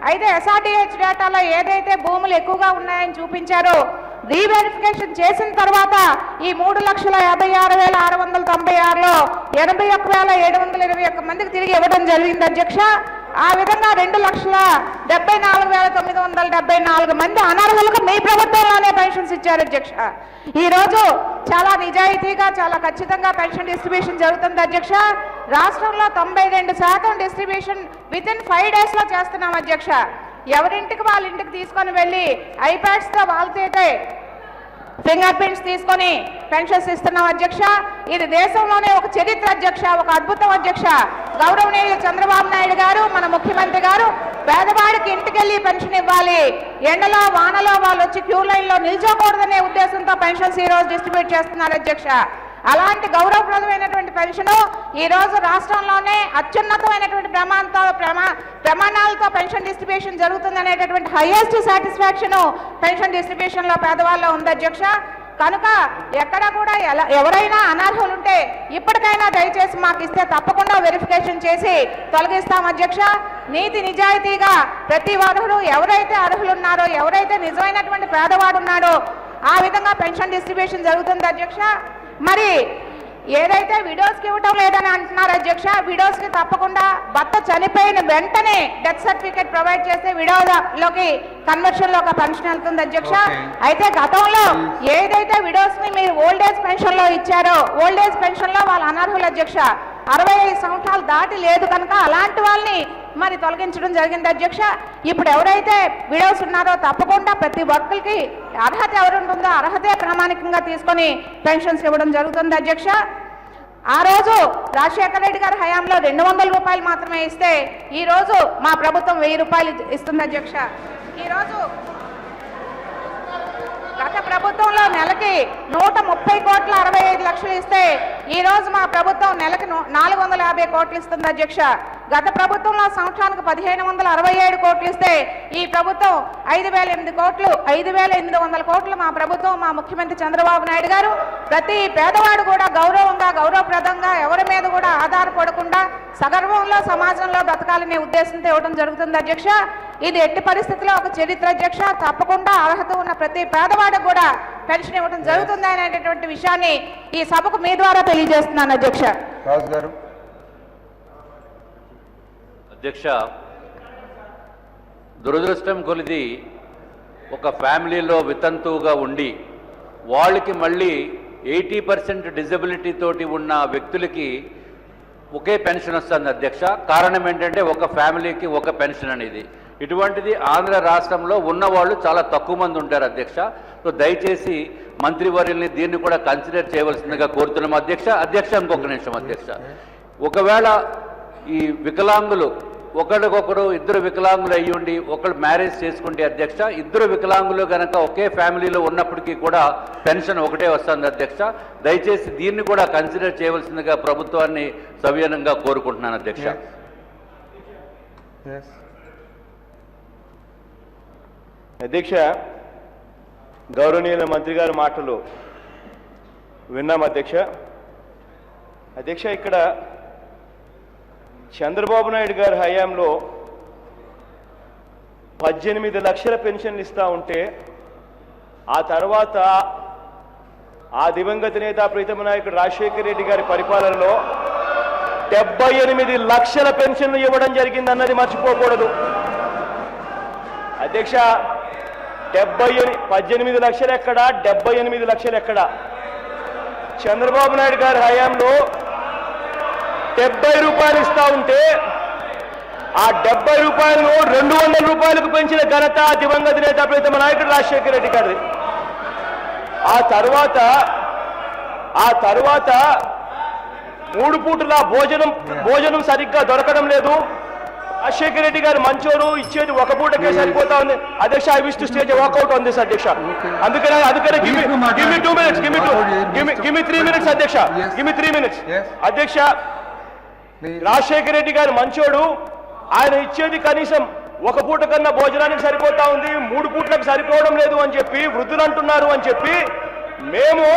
అయితే ఎస్ఆర్టీహెచ్ డేటాలో ఏదైతే భూములు ఎక్కువగా ఉన్నాయని చూపించారో రీవెరిఫికేషన్ చేసిన తర్వాత ఈ 3,56,696లో 81,721 మందికి తిరిగి ఇవ్వడం జరిగింది అధ్యక్ష. ఆ విధంగా 2,74,974 మంది అనర్హులకు మీ ప్రభుత్వంలోనే పెన్షన్స్ ఇచ్చారు అధ్యక్ష. ఈ రోజు చాలా నిజాయితీగా చాలా ఖచ్చితంగా పెన్షన్ డిస్ట్రిబ్యూషన్ జరుగుతుంది అధ్యక్ష. రాష్ట్రంలో 92% డిస్ట్రిబ్యూషన్ వితిన్ 5 days లో చేస్తున్నాం అధ్యక్ష. ఎవరింటికి వాళ్ళ ఇంటికి తీసుకొని వెళ్ళి ఐప్యాడ్స్తో వాళ్ళతో ఫింగర్ ప్రింట్స్ తీసుకొని పెన్షన్స్ ఇస్తున్నాం అధ్యక్ష. ఇది దేశంలోనే ఒక చరిత్ర అధ్యక్ష, ఒక అద్భుతం అధ్యక్ష. గౌరవనీయులు చంద్రబాబు నాయుడు గారు మన ముఖ్యమంత్రి గారు పేదవాడికి ఇంటికెళ్ళి పెన్షన్ ఇవ్వాలి, ఎండలో వానలో వాళ్ళు వచ్చి క్యూ లైన్లో నిల్చోకూడదనే ఉద్దేశంతో పెన్షన్స్ ఈ రోజు డిస్ట్రిబ్యూట్ చేస్తున్నారు అధ్యక్ష. అలాంటి గౌరవప్రదమైనటువంటి పెన్షన్ ఈ రోజు రాష్ట్రంలోనే అత్యున్నతమైనటువంటి ప్రమాణాలతో పెన్షన్ డిస్ట్రిబ్యూషన్ జరుగుతుంది అనేటటువంటి హైయెస్ట్ సాటిస్ఫాక్షన్ పెన్షన్ డిస్ట్రిబ్యూషన్ లో పేదవాళ్ళలో ఉంది అధ్యక్ష. కనుక ఎక్కడ కూడా ఎవరైనా అనర్హులుంటే ఇప్పటికైనా దయచేసి మాకు ఇస్తే తప్పకుండా వెరిఫికేషన్ చేసి తొలగిస్తాం అధ్యక్ష. నీతి నిజాయితీగా ప్రతి వారు ఎవరైతే అర్హులున్నారో ఎవరైతే నిజమైనటువంటి పేదవాడు ఉన్నాడో ఆ విధంగా పెన్షన్ డిస్ట్రిబ్యూషన్ జరుగుతుంది అధ్యక్ష. మరి ఏదైతే విడోస్కి ఇవ్వటం లేదని అంటున్నారు అధ్యక్ష, విడోస్కి తప్పకుండా భర్త చనిపోయిన వెంటనే డెత్ సర్టిఫికేట్ ప్రొవైడ్ చేస్తే విడోలోకి కన్వర్షన్లో ఒక పెన్షన్ వెళ్తుంది అధ్యక్ష. అయితే గతంలో ఏదైతే విడోస్ని మీరు ఓల్డ్ ఏజ్ పెన్షన్లో ఇచ్చారో ఓల్డ్ ఏజ్ పెన్షన్లో వాళ్ళ అనర్హులు అధ్యక్ష. 65 సంవత్సరాలు దాటి లేదు కనుక అలాంటి వాళ్ళని మరి తొలగించడం జరిగింది అధ్యక్ష. ఇప్పుడు ఎవరైతే విడోస్ ఉన్నారో తప్పకుండా ప్రతి ఒక్కరికి అర్హత ఎవరుంటుందో అర్హతే ప్రామాణికంగా తీసుకొని పెన్షన్స్ ఇవ్వడం జరుగుతుంది అధ్యక్ష. ఆ రోజు రాజశేఖర రెడ్డి గారి హయాంలో 200 రూపాయలు మాత్రమే ఇస్తే ఈ రోజు మా ప్రభుత్వం 1000 రూపాయలు ఇస్తుంది అధ్యక్ష. ఈరోజు గత ప్రభుత్వంలో నెలకి 130,65,00,000 ఇస్తే ఈ రోజు మా ప్రభుత్వం నెలకి 450 కోట్లు ఇస్తుంది అధ్యక్ష. గత ప్రభుత్వంలో సంవత్సరానికి 1,567 కోట్లు ఇస్తే ఈ ప్రభుత్వం 5,800 కోట్లు మా ప్రభుత్వం మా ముఖ్యమంత్రి చంద్రబాబు నాయుడు గారు ప్రతి పేదవాడు కూడా గౌరవప్రదంగా ఎవరి మీద కూడా ఆధారపడకుండా సగర్వంలో సమాజంలో బ్రతకాలనే ఉద్దేశంతో ఇవ్వడం జరుగుతుంది అధ్యక్ష. ఇది ఎట్టి పరిస్థితుల్లో ఒక చరిత్ర అధ్యక్ష. తప్పకుండా అర్హత ఉన్న ప్రతి పేదవాడికి కూడా పెన్షన్ ఇవ్వడం జరుగుతుంది అనేటటువంటి విషయాన్ని ఈ సభకు మీ ద్వారా తెలియజేస్తున్నాను అధ్యక్ష. రాజు గారు. అధ్యక్ష, దురదృష్టం కొలిది ఒక ఫ్యామిలీలో వితంతువుగా ఉండి వాళ్ళకి మళ్ళీ 80% డిజబిలిటీ తోటి ఉన్న వ్యక్తులకి ఒకే పెన్షన్ వస్తుంది అధ్యక్ష. కారణం ఏంటంటే ఒక ఫ్యామిలీకి ఒక పెన్షన్ అనేది. ఇటువంటిది ఆంధ్ర రాష్ట్రంలో ఉన్నవాళ్ళు చాలా తక్కువ మంది ఉంటారు అధ్యక్ష. సో దయచేసి మంత్రివర్యుల్ని దీన్ని కూడా కన్సిడర్ చేయవలసిందిగా కోరుతున్నాం అధ్యక్ష. ఇంకొక నిమిషం అధ్యక్ష, ఒకవేళ ఈ వికలాంగులు ఒకరికొకరు ఇద్దరు వికలాంగులు అయ్యుండి ఒకరు మ్యారేజ్ చేసుకుంటే అధ్యక్ష, ఇద్దరు వికలాంగులు కనుక ఒకే ఫ్యామిలీలో ఉన్నప్పటికీ కూడా పెన్షన్ ఒకటే వస్తుంది అధ్యక్ష. దయచేసి దీన్ని కూడా కన్సిడర్ చేయవలసిందిగా ప్రభుత్వాన్ని సవినయంగా కోరుకుంటున్నాను అధ్యక్ష. అధ్యక్ష, గౌరవనీయుల మంత్రి గారి మాటలు విన్నాం అధ్యక్ష. ఇక్కడ చంద్రబాబు నాయుడు గారి హయాంలో 18 లక్షల పెన్షన్లు ఇస్తూ ఉంటే ఆ తర్వాత ఆ దివంగత నేత ప్రీతమ నాయకుడు రాజశేఖర రెడ్డి గారి పరిపాలనలో 78 లక్షల పెన్షన్లు ఇవ్వడం జరిగిందన్నది మర్చిపోకూడదు అధ్యక్ష. 18 లక్షలు ఎక్కడ, 78 లక్షలు ఎక్కడ? చంద్రబాబు నాయుడు గారి హయాంలో 70 రూపాయలు ఇస్తా ఉంటే ఆ 70 రూపాయలను 200 రూపాయలకు పెంచిన ఘనత దివంగత నేత ప్రీతమ నాయకుడు రాజశేఖర రెడ్డి గారిది. ఆ తర్వాత 3 పూటల భోజనం సరిగ్గా దొరకడం లేదు. రాజశేఖర రెడ్డి గారు మంచోరు, ఇచ్చేది ఒక పూటకే సరిపోతా ఉంది అధ్యక్ష. I wish to stage walkout on this అధ్యక్ష. అందుకనే give me 2 minutes, give me 3 minutes అధ్యక్ష, గివ్ మీ 3 minutes అధ్యక్ష. రాజశేఖర రెడ్డి గారు మంచోడు, ఆయన ఇచ్చేది కనీసం ఒక పూట కన్నా భోజనానికి సరిపోతా ఉంది, 3 పూటలకు సరిపోవడం లేదు అని చెప్పి వృద్ధులు అంటున్నారు అని చెప్పి మేము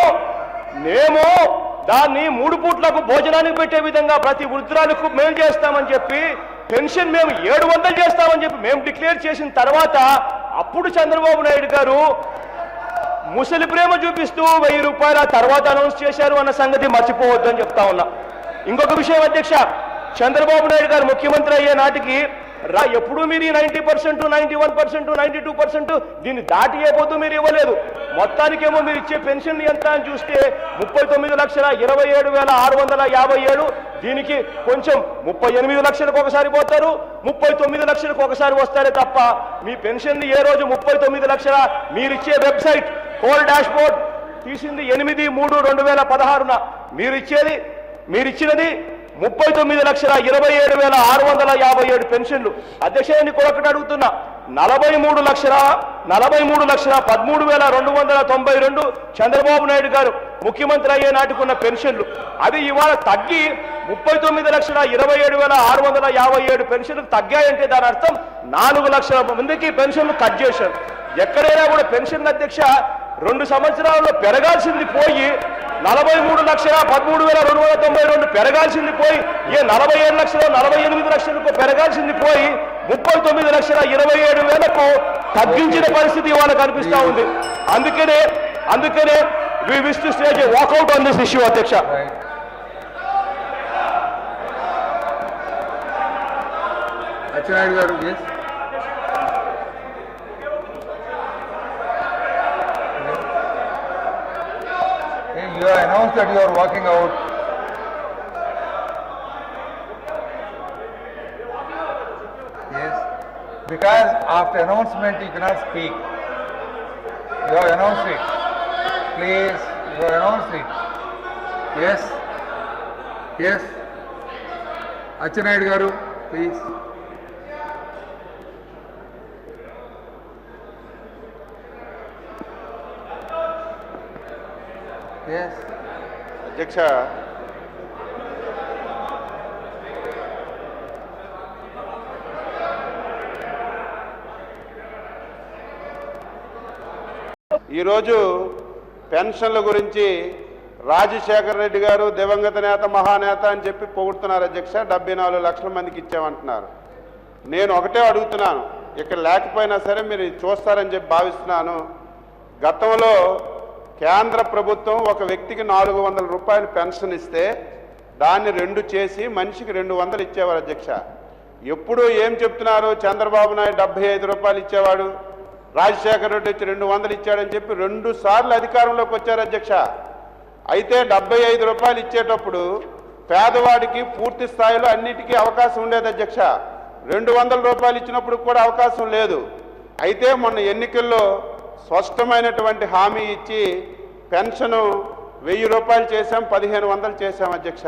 దాన్ని 3 పూటలకు భోజనానికి పెట్టే విధంగా ప్రతి వృద్ధురాలకు మేము చేస్తామని చెప్పి పెన్షన్ మేము 700 చేస్తామని చెప్పి మేము డిక్లేర్ చేసిన తర్వాత అప్పుడు చంద్రబాబు నాయుడు గారు ముసలి ప్రేమ చూపిస్తూ 1000 రూపాయల తర్వాత అనౌన్స్ చేశారు అన్న సంగతి మర్చిపోవద్దని చెప్తా ఉన్నా. ఇంకొక విషయం అధ్యక్ష, చంద్రబాబు నాయుడు గారు ముఖ్యమంత్రి అయ్యే నాటికి ఎప్పుడు మీరు 90%, 91%, 92% దీన్ని దాటి అయిపోతూ మీరు ఇవ్వలేదు. మొత్తానికేమో మీరు ఇచ్చే పెన్షన్ ఎంత అని చూస్తే 39,27,657. దీనికి కొంచెం 38 లక్షలకు ఒకసారి పోతారు, 39 లక్షలకు ఒకసారి వస్తారే తప్ప మీ పెన్షన్ ఏ రోజు 39 లక్షల మీరిచ్చే వెబ్సైట్ కోల్ డాష్ బోర్డ్ తీసింది 8/3/2016. మీరిచ్చినది 39,27,657 పెన్షన్లు. అధ్యక్ష, నేను ఒకటి అడుగుతున్నా, 43,13,292 చంద్రబాబు నాయుడు గారు ముఖ్యమంత్రి అయ్యే నాటికున్న పెన్షన్లు అది ఇవాళ తగ్గి 39,27,657 పెన్షన్లు తగ్గాయంటే దాని అర్థం 4 లక్షల మందికి పెన్షన్లు కట్ చేశారు. ఎక్కడైనా కూడా పెన్షన్ అధ్యక్ష 2 సంవత్సరాల్లో పెరగాల్సింది పోయి 43,13,292 పెరగాల్సింది పోయి 47 లక్షలు 48 లక్షలకు పెరగాల్సింది పోయి 39,27,000కు తగ్గించిన పరిస్థితి ఇవాళ కనిపిస్తా ఉంది. అందుకనే we wish to stage walkout on this issue అధ్యక్ష. అచ్చెన్నాయుడు గారు, you have announced that you are walking out. Yes, because after announcement you cannot speak. You have announced it. Please, you have announced it. Yes. Achanayudu garu, please. Yes. అధ్యక్ష, ఈరోజు పెన్షన్ల గురించి రాజశేఖర రెడ్డి గారు దివంగత నేత, మహానేత అని చెప్పి పొగుడుతున్నారు అధ్యక్ష. 74 లక్షల మందికి ఇచ్చామంటున్నారు. నేను ఒకటే అడుగుతున్నాను, ఇక్కడ లేకపోయినా సరే మీరు చూస్తారని చెప్పి భావిస్తున్నాను. గతంలో కేంద్ర ప్రభుత్వం ఒక వ్యక్తికి 400 రూపాయలు పెన్షన్ ఇస్తే దాన్ని 2 చేసి మనిషికి 200 ఇచ్చేవారు అధ్యక్ష. ఎప్పుడు ఏం చెప్తున్నారు, చంద్రబాబు నాయుడు 75 రూపాయలు ఇచ్చేవాడు, రాజశేఖర రెడ్డి వచ్చి 200 ఇచ్చాడని చెప్పి 2 సార్లు అధికారంలోకి వచ్చారు అధ్యక్ష. అయితే 75 రూపాయలు ఇచ్చేటప్పుడు పేదవాడికి పూర్తి స్థాయిలో అన్నిటికీ అవకాశం ఉండేది అధ్యక్ష. 200 రూపాయలు ఇచ్చినప్పుడు కూడా అవకాశం లేదు. అయితే మొన్న ఎన్నికల్లో స్పష్టమైనటువంటి హామీ ఇచ్చి పెన్షను 1000 రూపాయలు చేశాం, 1500 చేశాం అధ్యక్ష.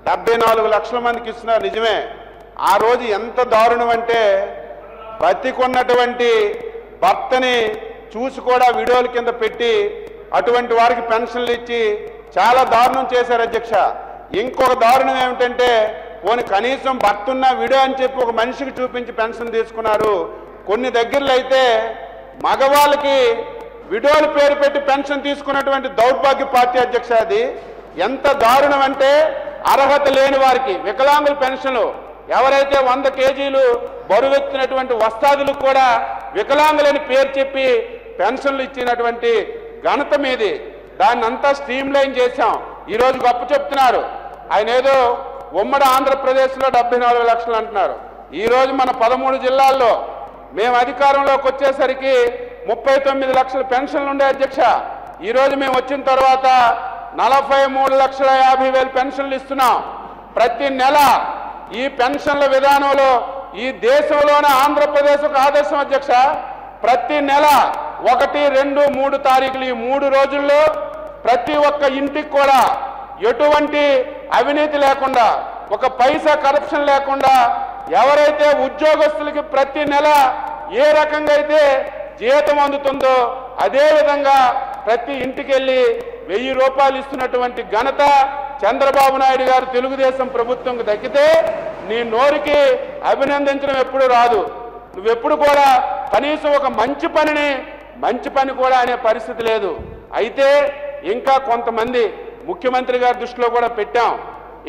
74 లక్షల మందికి ఇస్తున్నారు, నిజమే. ఆ రోజు ఎంత దారుణం అంటే బతికున్నటువంటి భర్తని చూసి కూడా వీడియోల కింద పెట్టి అటువంటి వారికి పెన్షన్లు ఇచ్చి చాలా దారుణం చేశారు అధ్యక్ష. ఇంకొక దారుణం ఏమిటంటే పోనీ కనీసం భర్త ఉన్న వీడియో అని చెప్పి ఒక మనిషికి చూపించి పెన్షన్ తీసుకున్నారు. కొన్ని దగ్గరలో అయితే మగవాళ్ళకి వీడియోల పేరు పెట్టి పెన్షన్ తీసుకున్నటువంటి దౌర్భాగ్య పార్టీ అధ్యక్ష. అది ఎంత దారుణం అంటే అర్హత లేని వారికి వికలాంగుల పెన్షన్లు, ఎవరైతే 100 కేజీలు బరువెత్తినటువంటి వస్తాదులకు కూడా వికలాంగులని పేరు చెప్పి పెన్షన్లు ఇచ్చినటువంటి ఘనత మీది. దాన్ని అంతా స్ట్రీమ్ లైన్ చేశాం. ఈరోజు గొప్ప చెప్తున్నారు ఆయన, ఏదో ఉమ్మడి ఆంధ్రప్రదేశ్లో 74 లక్షలు అంటున్నారు. ఈరోజు మన 13 జిల్లాల్లో మేము అధికారంలోకి వచ్చేసరికి 39 లక్షల పెన్షన్లు ఉండే అధ్యక్ష. ఈరోజు మేము వచ్చిన తర్వాత 43,50,000 పెన్షన్లు ఇస్తున్నాం. ప్రతి నెల ఈ పెన్షన్ల విధానంలో ఈ దేశంలోనే ఆంధ్రప్రదేశ్ ఒక ఆదర్శం అధ్యక్ష. ప్రతి నెల 1, 2, 3 తారీఖులు ఈ 3 రోజుల్లో ప్రతి ఒక్క ఇంటికి కూడా ఎటువంటి అవినీతి లేకుండా, ఒక పైసా కరప్షన్ లేకుండా, ఎవరైతే ఉద్యోగస్తులకి ప్రతి నెల ఏ రకంగా అయితే జీతం అందుతుందో అదే విధంగా ప్రతి ఇంటికి వెళ్ళి 1000 రూపాయలు ఇస్తున్నటువంటి ఘనత చంద్రబాబు నాయుడు గారు తెలుగుదేశం ప్రభుత్వంకి దక్కితే నీ నోరికి అభినందించడం ఎప్పుడు రాదు. నువ్వెప్పుడు కూడా కనీసం ఒక మంచి పని కూడా అనే పరిస్థితి లేదు. అయితే ఇంకా కొంతమంది ముఖ్యమంత్రి గారి దృష్టిలో కూడా పెట్టాం.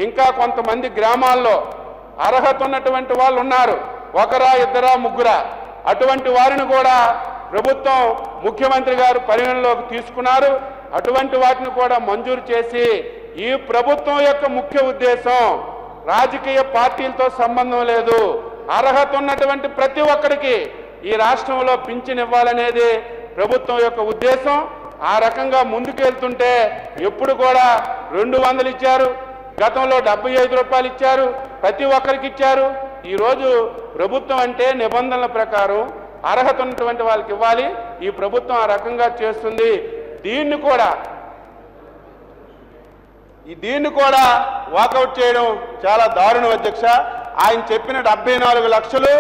ఇంకా కొంతమంది గ్రామాల్లో అర్హత ఉన్నటువంటి వాళ్ళు ఉన్నారు, 1, 2, 3. అటువంటి వారిని కూడా ప్రభుత్వం ముఖ్యమంత్రి గారు పరిగణలోకి తీసుకున్నారు. అటువంటి వాటిని కూడా మంజూరు చేసి ఈ ప్రభుత్వం యొక్క ముఖ్య ఉద్దేశం రాజకీయ పార్టీలతో సంబంధం లేదు, అర్హత ఉన్నటువంటి ప్రతి ఒక్కరికి ఈ రాష్ట్రంలో పింఛన్ ఇవ్వాలనేది ప్రభుత్వం యొక్క ఉద్దేశం. ఆ రకంగా ముందుకెళ్తుంటే ఎప్పుడు కూడా 200 ఇచ్చారు, గతంలో 75 రూపాయలు ఇచ్చారు, ప్రతి ఒక్కరికి ఇచ్చారు. ఈరోజు ప్రభుత్వం అంటే నిబంధనల ప్రకారం అర్హత ఉన్నటువంటి వాళ్ళకి ఇవ్వాలి. ఈ ప్రభుత్వం ఆ రకంగా చేస్తుంది. దీన్ని కూడా వాకౌట్ చేయడం చాలా దారుణం అధ్యక్ష. ఆయన చెప్పిన 74 లక్షలు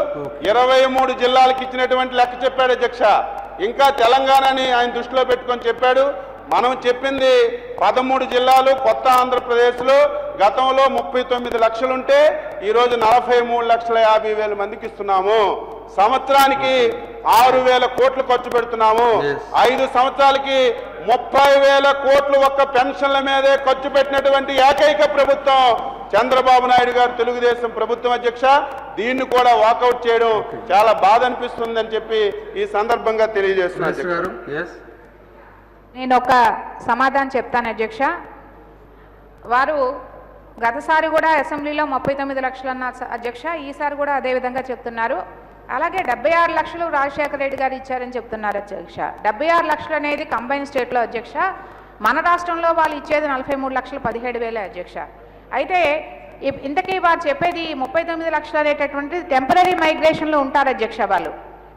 23 జిల్లాలకు ఇచ్చినటువంటి లెక్క చెప్పాడు అధ్యక్ష. ఇంకా తెలంగాణని ఆయన దృష్టిలో పెట్టుకొని చెప్పాడు. మనం చెప్పింది 13 జిల్లాలు కొత్త ఆంధ్రప్రదేశ్లో గతంలో 39 లక్షలుంటే ఈరోజు 43,50,000 మందికి ఇస్తున్నాము. సంవత్సరానికి 6,000 కోట్లు ఖర్చు పెడుతున్నాము. 5 సంవత్సరాలకి 30,000 కోట్లు ఒక్క పెన్షన్ల మీదే ఖర్చు పెట్టినటువంటి ఏకైక ప్రభుత్వం చంద్రబాబు నాయుడు గారు తెలుగుదేశం ప్రభుత్వం అధ్యక్ష. దీన్ని కూడా వాకౌట్ చేయడం చాలా బాధ అనిపిస్తుందని చెప్పి ఈ సందర్భంగా తెలియజేస్తున్నారు. నేను ఒక సమాధానం చెప్తాను అధ్యక్ష. వారు గతసారి కూడా అసెంబ్లీలో 39 లక్షలు అన్న అధ్యక్ష, ఈసారి కూడా అదే విధంగా చెప్తున్నారు. అలాగే 76 లక్షలు రాజశేఖర రెడ్డి గారు ఇచ్చారని చెప్తున్నారు అధ్యక్ష. 76 లక్షలు అనేది కంబైన్ స్టేట్లో అధ్యక్ష. మన రాష్ట్రంలో వాళ్ళు ఇచ్చేది 43,17,000 అధ్యక్ష. అయితే ఇంతకీ వారు చెప్పేది 39 లక్షలు అనేటటువంటి టెంపరీ మైగ్రేషన్లో ఉంటారు అధ్యక్ష. వాళ్ళు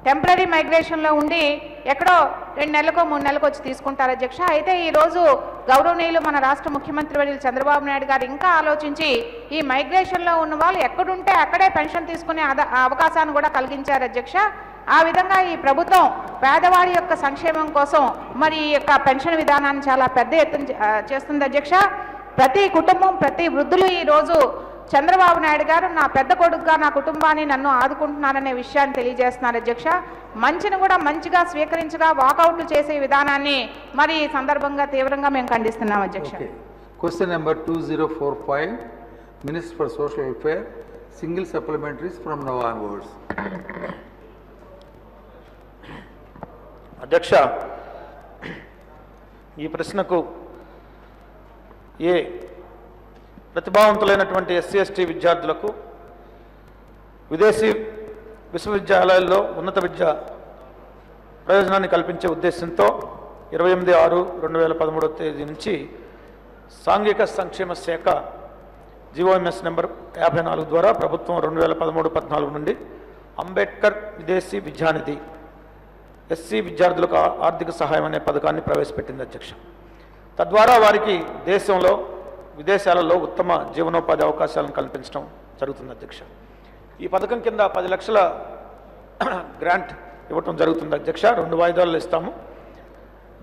టెంపరీ మైగ్రేషన్లో ఉండి ఎక్కడో 2 నెలలకో 3 నెలలకు వచ్చి తీసుకుంటారు అధ్యక్ష. అయితే ఈరోజు గౌరవనీయులు మన రాష్ట్ర ముఖ్యమంత్రి వర్యులు చంద్రబాబు నాయుడు గారు ఇంకా ఆలోచించి ఈ మైగ్రేషన్లో ఉన్న వాళ్ళు ఎక్కడుంటే అక్కడే పెన్షన్ తీసుకునే అవకాశాన్ని కూడా కలిగించారు అధ్యక్ష. ఆ విధంగా ఈ ప్రభుత్వం పేదవాడి యొక్క సంక్షేమం కోసం మరి ఈ యొక్క పెన్షన్ విధానాన్ని చాలా పెద్ద ఎత్తున చేస్తుంది అధ్యక్ష. ప్రతి కుటుంబం, ప్రతి వృద్ధులు ఈరోజు చంద్రబాబు నాయుడు గారు నా పెద్ద కొడుకుగా నా కుటుంబాన్ని నన్ను ఆదుకుంటున్నారనే విషయాన్ని తెలియజేస్తున్నారు అధ్యక్ష. మంచిని కూడా మంచిగా స్వీకరించగా వాకౌట్లు చేసే విధానాన్ని మరి ఈ సందర్భంగా తీవ్రంగా మేము ఖండిస్తున్నాం అధ్యక్ష. Question number 2045, minister for social welfare, single supplementaries from now onwards. అధ్యక్ష, ఈ ప్రశ్నకు ఏ ప్రతిభావంతులైనటువంటి ఎస్సీ ఎస్టీ విద్యార్థులకు విదేశీ విశ్వవిద్యాలయాల్లో ఉన్నత విద్య ప్రయోజనాన్ని కల్పించే ఉద్దేశంతో 28/6/2013 నుంచి సాంఘిక సంక్షేమ శాఖ జీవోఎంఎస్ నెంబర్ 54 ద్వారా ప్రభుత్వం 2013-14 నుండి అంబేద్కర్ విదేశీ విద్యానిధి ఎస్సీ విద్యార్థులకు ఆర్థిక సహాయం అనే పథకాన్ని ప్రవేశపెట్టింది అధ్యక్ష. తద్వారా వారికి దేశంలో విదేశాలలో ఉత్తమ జీవనోపాధి అవకాశాలను కల్పించడం జరుగుతుంది అధ్యక్ష. ఈ పథకం కింద 10 లక్షల గ్రాంట్ ఇవ్వటం జరుగుతుంది అధ్యక్ష. 2 వాయిదాల్లో ఇస్తాము.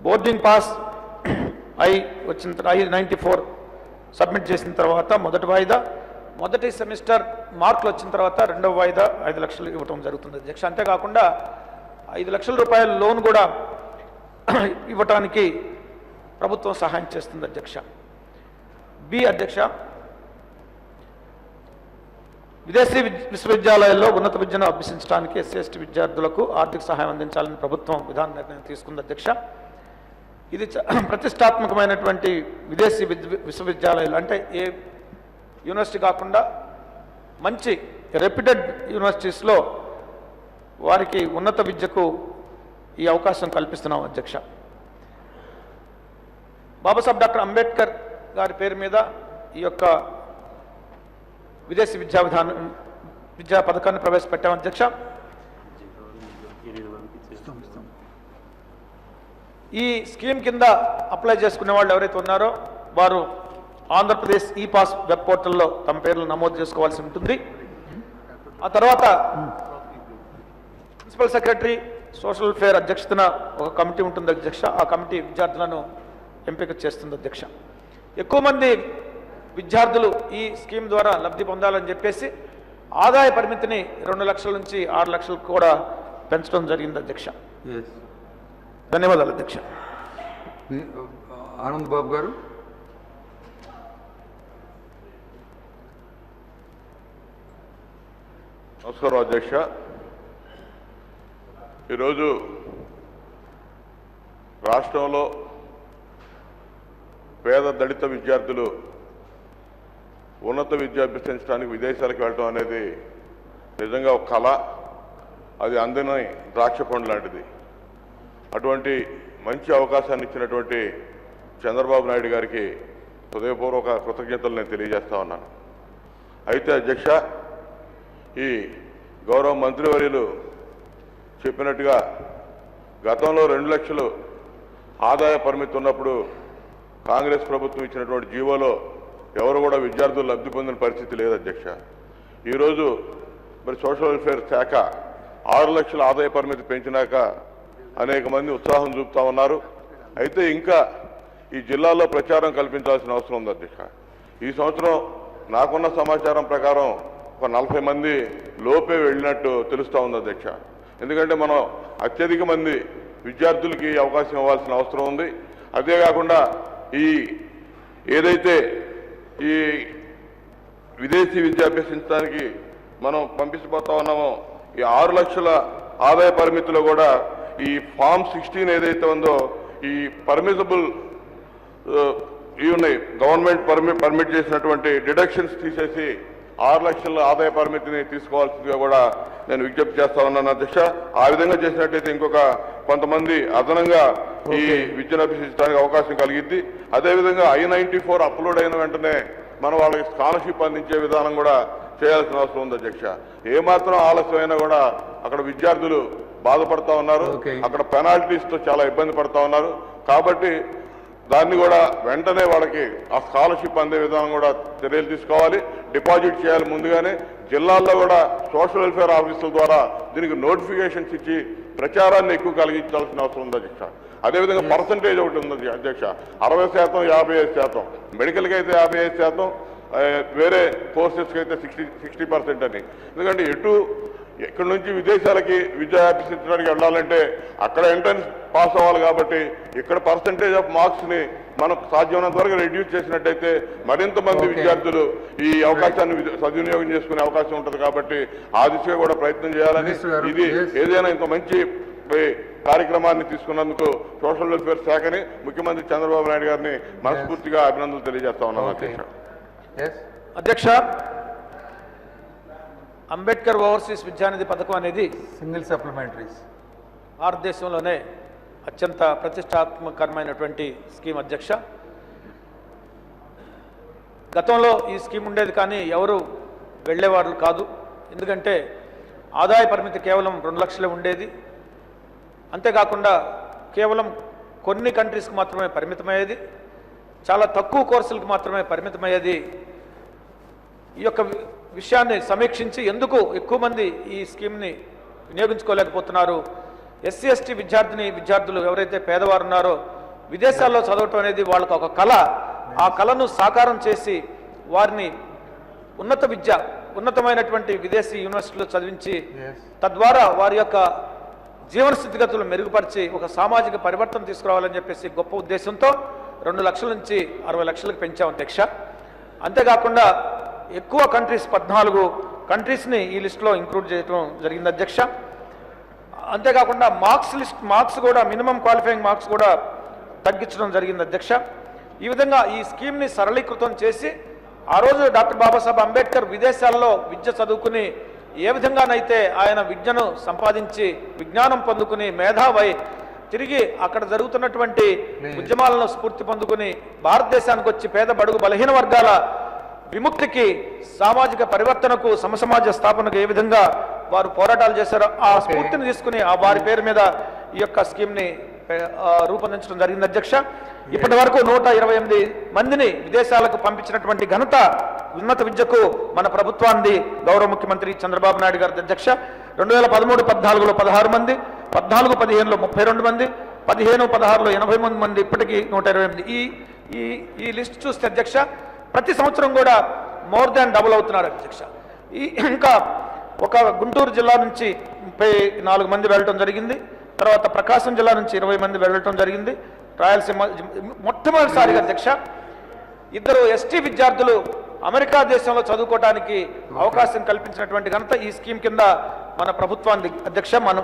బోర్డింగ్ పాస్ వచ్చిన I-94 సబ్మిట్ చేసిన తర్వాత మొదటి వాయిదా, మొదటి సెమిస్టర్ మార్కులు వచ్చిన తర్వాత 2వ వాయిదా 5 లక్షలు ఇవ్వటం జరుగుతుంది అధ్యక్ష. అంతేకాకుండా 5 లక్షల రూపాయల లోన్ కూడా ఇవ్వటానికి ప్రభుత్వం సహాయం చేస్తుంది అధ్యక్ష. బి అధ్యక్ష, విదేశీ విశ్వవిద్యాలయాల్లో ఉన్నత విద్యను అభ్యసించడానికి SC/ST విద్యార్థులకు ఆర్థిక సహాయం అందించాలని ప్రభుత్వం విధాన నిర్ణయం తీసుకుంది అధ్యక్ష. ఇది ప్రతిష్టాత్మకమైనటువంటి విదేశీ విశ్వవిద్యాలయాలు అంటే ఏ యూనివర్సిటీ కాకుండా మంచి రెప్యూటెడ్ యూనివర్సిటీస్లో వారికి ఉన్నత విద్యకు ఈ అవకాశం కల్పిస్తున్నాం అధ్యక్ష. బాబాసాహెబ్ డాక్టర్ అంబేద్కర్ గారి పేరు మీద ఈ యొక్క విదేశీ విద్యా పథకాన్ని ప్రవేశపెట్టాం అధ్యక్ష. ఈ స్కీమ్ కింద అప్లై చేసుకునే వాళ్ళు ఎవరైతే ఉన్నారో వారు ఆంధ్రప్రదేశ్ ఈ-పాస్ వెబ్ పోర్టల్లో తమ పేర్లు నమోదు చేసుకోవాల్సి ఉంటుంది. ఆ తర్వాత ప్రిన్సిపల్ సెక్రటరీ సోషల్ వెల్ఫేర్ అధ్యక్షతన ఒక కమిటీ ఉంటుంది అధ్యక్ష. ఆ కమిటీ విద్యార్థులను ఎంపిక చేస్తుంది అధ్యక్ష. ఎక్కువ మంది విద్యార్థులు ఈ స్కీమ్ ద్వారా లబ్ధి పొందాలని చెప్పేసి ఆదాయ పరిమితిని 2 లక్షల నుంచి 6 లక్షలకు కూడా పెంచడం జరిగింది అధ్యక్ష. ధన్యవాదాలు అధ్యక్ష. ఆనంద్ బాబు గారు. నమస్కారం అధ్యక్ష. ఈరోజు రాష్ట్రంలో పేద దళిత విద్యార్థులు ఉన్నత విద్య అభ్యసించడానికి విదేశాలకు వెళ్ళడం అనేది నిజంగా ఒక కళ. అది అందని ద్రాక్ష పండు లాంటిది. అటువంటి మంచి అవకాశాన్ని ఇచ్చినటువంటి చంద్రబాబు నాయుడు గారికి హృదయపూర్వక కృతజ్ఞతలు నేను తెలియజేస్తా ఉన్నాను. అయితే అధ్యక్ష, ఈ గౌరవ మంత్రివర్యులు చెప్పినట్టుగా గతంలో 2 లక్షలు ఆదాయ పరిమితి ఉన్నప్పుడు కాంగ్రెస్ ప్రభుత్వం ఇచ్చినటువంటి జీవోలో ఎవరు కూడా విద్యార్థులు లబ్ధి పొందిన పరిస్థితి లేదు అధ్యక్ష. ఈరోజు మరి సోషల్ వెల్ఫేర్ శాఖ 6 లక్షల ఆదాయ పరిమితి పెంచినాక అనేక మంది ఉత్సాహం చూపుతా ఉన్నారు. అయితే ఇంకా ఈ జిల్లాలో ప్రచారం కల్పించాల్సిన అవసరం ఉంది అధ్యక్ష. ఈ సంవత్సరం నాకున్న సమాచారం ప్రకారం ఒక 40 మంది లోపే వెళ్ళినట్టు తెలుస్తూ ఉంది అధ్యక్ష. ఎందుకంటే మనం అత్యధిక మంది విద్యార్థులకి అవకాశం ఇవ్వాల్సిన అవసరం ఉంది. అదేకాకుండా ఈ ఏదైతే ఈ విదేశీ విద్య అభ్యసించడానికి మనం పంపించబోతా ఉన్నామో ఈ 6 లక్షల ఆదాయ పరిమితిలో కూడా ఈ ఫామ్ 16 ఏదైతే ఉందో ఈ పర్మిజబుల్ ఇవి ఉన్నాయి, గవర్నమెంట్ పర్మిట్ చేసినటువంటి డిడక్షన్స్ తీసేసి 6 లక్షల ఆదాయ పరిమితిని తీసుకోవాల్సిందిగా కూడా నేను విజ్ఞప్తి చేస్తా ఉన్నాను అధ్యక్ష. ఆ విధంగా చేసినట్టయితే ఇంకొక కొంతమంది అదనంగా ఈ విద్యను అభ్యసించడానికి అవకాశం కలిగిద్ది. అదేవిధంగా I-94 అప్లోడ్ అయిన వెంటనే మనం వాళ్ళకి స్కాలర్షిప్ అందించే విధానం కూడా చేయాల్సిన అవసరం ఉంది అధ్యక్ష. ఏమాత్రం ఆలస్యమైనా కూడా అక్కడ విద్యార్థులు బాధపడతా ఉన్నారు, అక్కడ పెనాల్టీస్తో చాలా ఇబ్బంది పడతా ఉన్నారు. కాబట్టి దాన్ని కూడా వెంటనే వాళ్ళకి ఆ స్కాలర్షిప్ అందే విధానం కూడా చర్యలు తీసుకోవాలి. డిపాజిట్ చేయాలి ముందుగానే. జిల్లాల్లో కూడా సోషల్ వెల్ఫేర్ ఆఫీసుల ద్వారా దీనికి నోటిఫికేషన్స్ ఇచ్చి ప్రచారాన్ని ఎక్కువ కలిగించాల్సిన అవసరం ఉంది అధ్యక్ష. అదేవిధంగా పర్సంటేజ్ ఒకటి ఉంది అధ్యక్ష, 60%, 55%. మెడికల్కి అయితే 55%, వేరే కోర్సెస్కి అయితే 60% అని. ఎందుకంటే ఇక్కడి నుంచి విదేశాలకి విద్య అభ్యసించడానికి వెళ్ళాలంటే అక్కడ ఎంట్రన్స్ పాస్ అవ్వాలి. కాబట్టి ఇక్కడ పర్సంటేజ్ ఆఫ్ మార్క్స్ని మనం సాధ్యమైనంత వరకు రెడ్యూస్ చేసినట్టయితే మరింత మంది విద్యార్థులు ఈ అవకాశాన్ని సద్వినియోగం చేసుకునే అవకాశం ఉంటుంది. కాబట్టి ఆ దిశగా కూడా ప్రయత్నం చేయాలని, ఇది ఏదైనా ఇంత మంచి కార్యక్రమాన్ని తీసుకున్నందుకు సోషల్ వెల్ఫేర్ శాఖని, ముఖ్యమంత్రి చంద్రబాబు నాయుడు గారిని మనస్ఫూర్తిగా అభినందనలు తెలియజేస్తా ఉన్నాను అధ్యక్ష. అధ్యక్ష, అంబేద్కర్ ఓవర్సీస్ విద్యానిధి పథకం అనేది సింగిల్ సప్లిమెంటరీస్ భారతదేశంలోనే అత్యంత ప్రతిష్టాత్మకరమైనటువంటి స్కీమ్ అధ్యక్ష. గతంలో ఈ స్కీమ్ ఉండేది కానీ ఎవరు వెళ్ళేవాళ్ళు కాదు. ఎందుకంటే ఆదాయ పరిమితి కేవలం 2 లక్షలే ఉండేది. అంతేకాకుండా కేవలం కొన్ని కంట్రీస్కి మాత్రమే పరిమితమయ్యేది, చాలా తక్కువ కోర్సులకు మాత్రమే పరిమితమయ్యేది. ఈ యొక్క విషయాన్ని సమీక్షించి ఎందుకు ఎక్కువ మంది ఈ స్కీమ్ని వినియోగించుకోలేకపోతున్నారు, ఎస్సీ ఎస్టీ విద్యార్థులు ఎవరైతే పేదవారు ఉన్నారో విదేశాల్లో చదవటం అనేది వాళ్ళకు ఒక కళ, ఆ కళను సాకారం చేసి వారిని ఉన్నతమైనటువంటి విదేశీ యూనివర్సిటీలో చదివించి తద్వారా వారి యొక్క జీవన స్థితిగతులు మెరుగుపరిచి ఒక సామాజిక పరివర్తన తీసుకురావాలని చెప్పేసి గొప్ప ఉద్దేశంతో 2 లక్షల నుంచి 60 లక్షలకు పెంచాం అధ్యక్ష. అంతేకాకుండా ఎక్కువ కంట్రీస్ 14 కంట్రీస్ని ఈ లిస్టులో ఇంక్లూడ్ చేయడం జరిగింది అధ్యక్ష. అంతేకాకుండా మార్క్స్ కూడా మినిమం క్వాలిఫైయింగ్ మార్క్స్ కూడా తగ్గించడం జరిగింది అధ్యక్ష. ఈ విధంగా ఈ స్కీమ్ని సరళీకృతం చేసి ఆ రోజు డాక్టర్ బాబాసాహెబ్ అంబేద్కర్ విదేశాల్లో విద్య చదువుకుని ఏ విధంగానైతే ఆయన విద్యను సంపాదించి విజ్ఞానం పొందుకుని మేధావై తిరిగి అక్కడ జరుగుతున్నటువంటి ఉద్యమాలను స్ఫూర్తి పొందుకుని భారతదేశానికి వచ్చి పేద బడుగు బలహీన వర్గాల విముక్తికి సామాజిక పరివర్తనకు సమసమాజ స్థాపనకు ఏ విధంగా వారు పోరాటాలు చేశారో ఆ స్ఫూర్తిని తీసుకుని ఆ వారి పేరు మీద ఈ యొక్క స్కీమ్ని రూపొందించడం జరిగింది అధ్యక్ష. ఇప్పటి వరకు 128 మందిని విదేశాలకు పంపించినటువంటి ఘనత ఉన్నత విద్యకు మన ప్రభుత్వాన్ని గౌరవ ముఖ్యమంత్రి చంద్రబాబు నాయుడు గారి అధ్యక్ష. 2013-14లో 16 మంది, 14-15లో 32 మంది, 15-16లో 80 మంది, ఇప్పటికీ 128. ఈ లిస్ట్ చూస్తే అధ్యక్ష ప్రతి సంవత్సరం కూడా మోర్ దాన్ డబుల్ అవుతున్నారు అధ్యక్ష. ఇంకా ఒక గుంటూరు జిల్లా నుంచి 34 మంది వెళ్ళటం జరిగింది, తర్వాత ప్రకాశం జిల్లా నుంచి 20 మంది వెళ్ళటం జరిగింది, రాయలసీమ మొట్టమొదటిసారిగా అధ్యక్ష 2 ఎస్టీ విద్యార్థులు అమెరికా దేశంలో చదువుకోవడానికి అవకాశం కల్పించినటువంటి ఘనత ఈ స్కీమ్ కింద మన ప్రభుత్వాన్ని అధ్యక్ష. మనం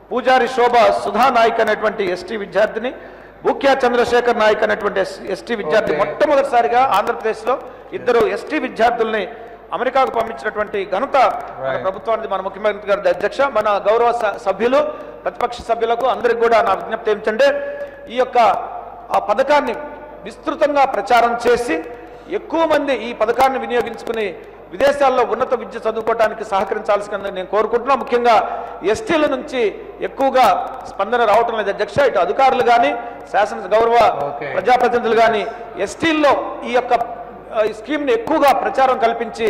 పూజారి శోభ సుధా నాయక్ అనేటువంటి ఎస్టీ విద్యార్థిని, భూక్యా చంద్రశేఖర్ నాయక్ అనేటువంటి ఎస్టీ విద్యార్థి మొట్టమొదటిసారిగా ఆంధ్రప్రదేశ్లో 2 ఎస్టీ విద్యార్థుల్ని అమెరికాకు పంపించినటువంటి ఘనత మన ప్రభుత్వానికి మన ముఖ్యమంత్రి గారి అధ్యక్ష. మన గౌరవ సభ్యులు ప్రతిపక్ష సభ్యులకు అందరికి కూడా నా విజ్ఞప్తి ఏమిటంటే ఈ యొక్క ఆ పథకాన్ని విస్తృతంగా ప్రచారం చేసి ఎక్కువ మంది ఈ పథకాన్ని వినియోగించుకుని విదేశాల్లో ఉన్నత విద్య చదువుకోవడానికి సహకరించాల్సిందని నేను కోరుకుంటున్నా. ముఖ్యంగా ఎస్టీల నుంచి ఎక్కువగా స్పందన రావటం లేదు అధ్యక్ష. ఇటు అధికారులు కానీ గౌరవ ప్రజాప్రతినిధులు కానీ ఎస్టీల్లో ఈ యొక్క స్కీమ్ని ఎక్కువగా ప్రచారం కల్పించి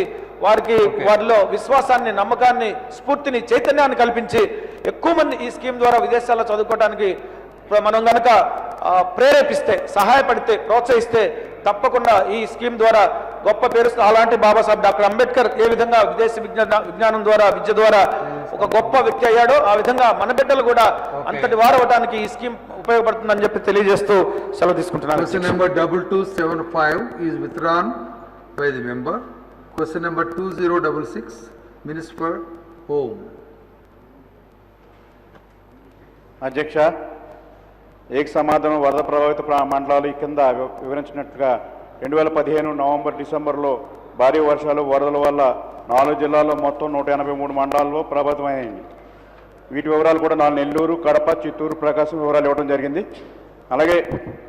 వారిలో విశ్వాసాన్ని, నమ్మకాన్ని, స్ఫూర్తిని, చైతన్యాన్ని కల్పించి ఎక్కువ మంది ఈ స్కీమ్ ద్వారా విదేశాల్లో చదువుకోవడానికి మనం కనుక ప్రేరేపిస్తే, సహాయపడితే, ప్రోత్సహిస్తే తప్పకుండా ఈ స్కీమ్ ద్వారా గొప్ప పేరు అలాంటి బాబాసాహెబ్ డాక్టర్ అంబేద్కర్ ఏ విధంగా విదేశీ విజ్ఞానం ద్వారా విద్య ద్వారా ఒక గొప్ప వ్యక్తి అయ్యాడో ఆ విధంగా మన బిడ్డలు కూడా అంతటి వారు అవడానికి ఈ స్కీమ్ ఉపయోగపడుతుందని చెప్పి తెలియజేస్తూ సెలవు తీసుకుంటున్నాను. Question number 2275 is withdrawn by the member. Question number 2066, Minister for Home. అధ్యక్ష, ఏక సమాధానం వరద ప్రభావిత మండలాలు కింద వివరించినట్టుగా 2015 నవంబర్ డిసెంబర్లో భారీ వర్షాలు వరదల వల్ల 4 జిల్లాల్లో మొత్తం 183 మండలాల్లో ప్రభావితమైంది. వీటి వివరాలు కూడా నెల్లూరు, కడప, చిత్తూరు, ప్రకాశం వివరాలు ఇవ్వడం జరిగింది. అలాగే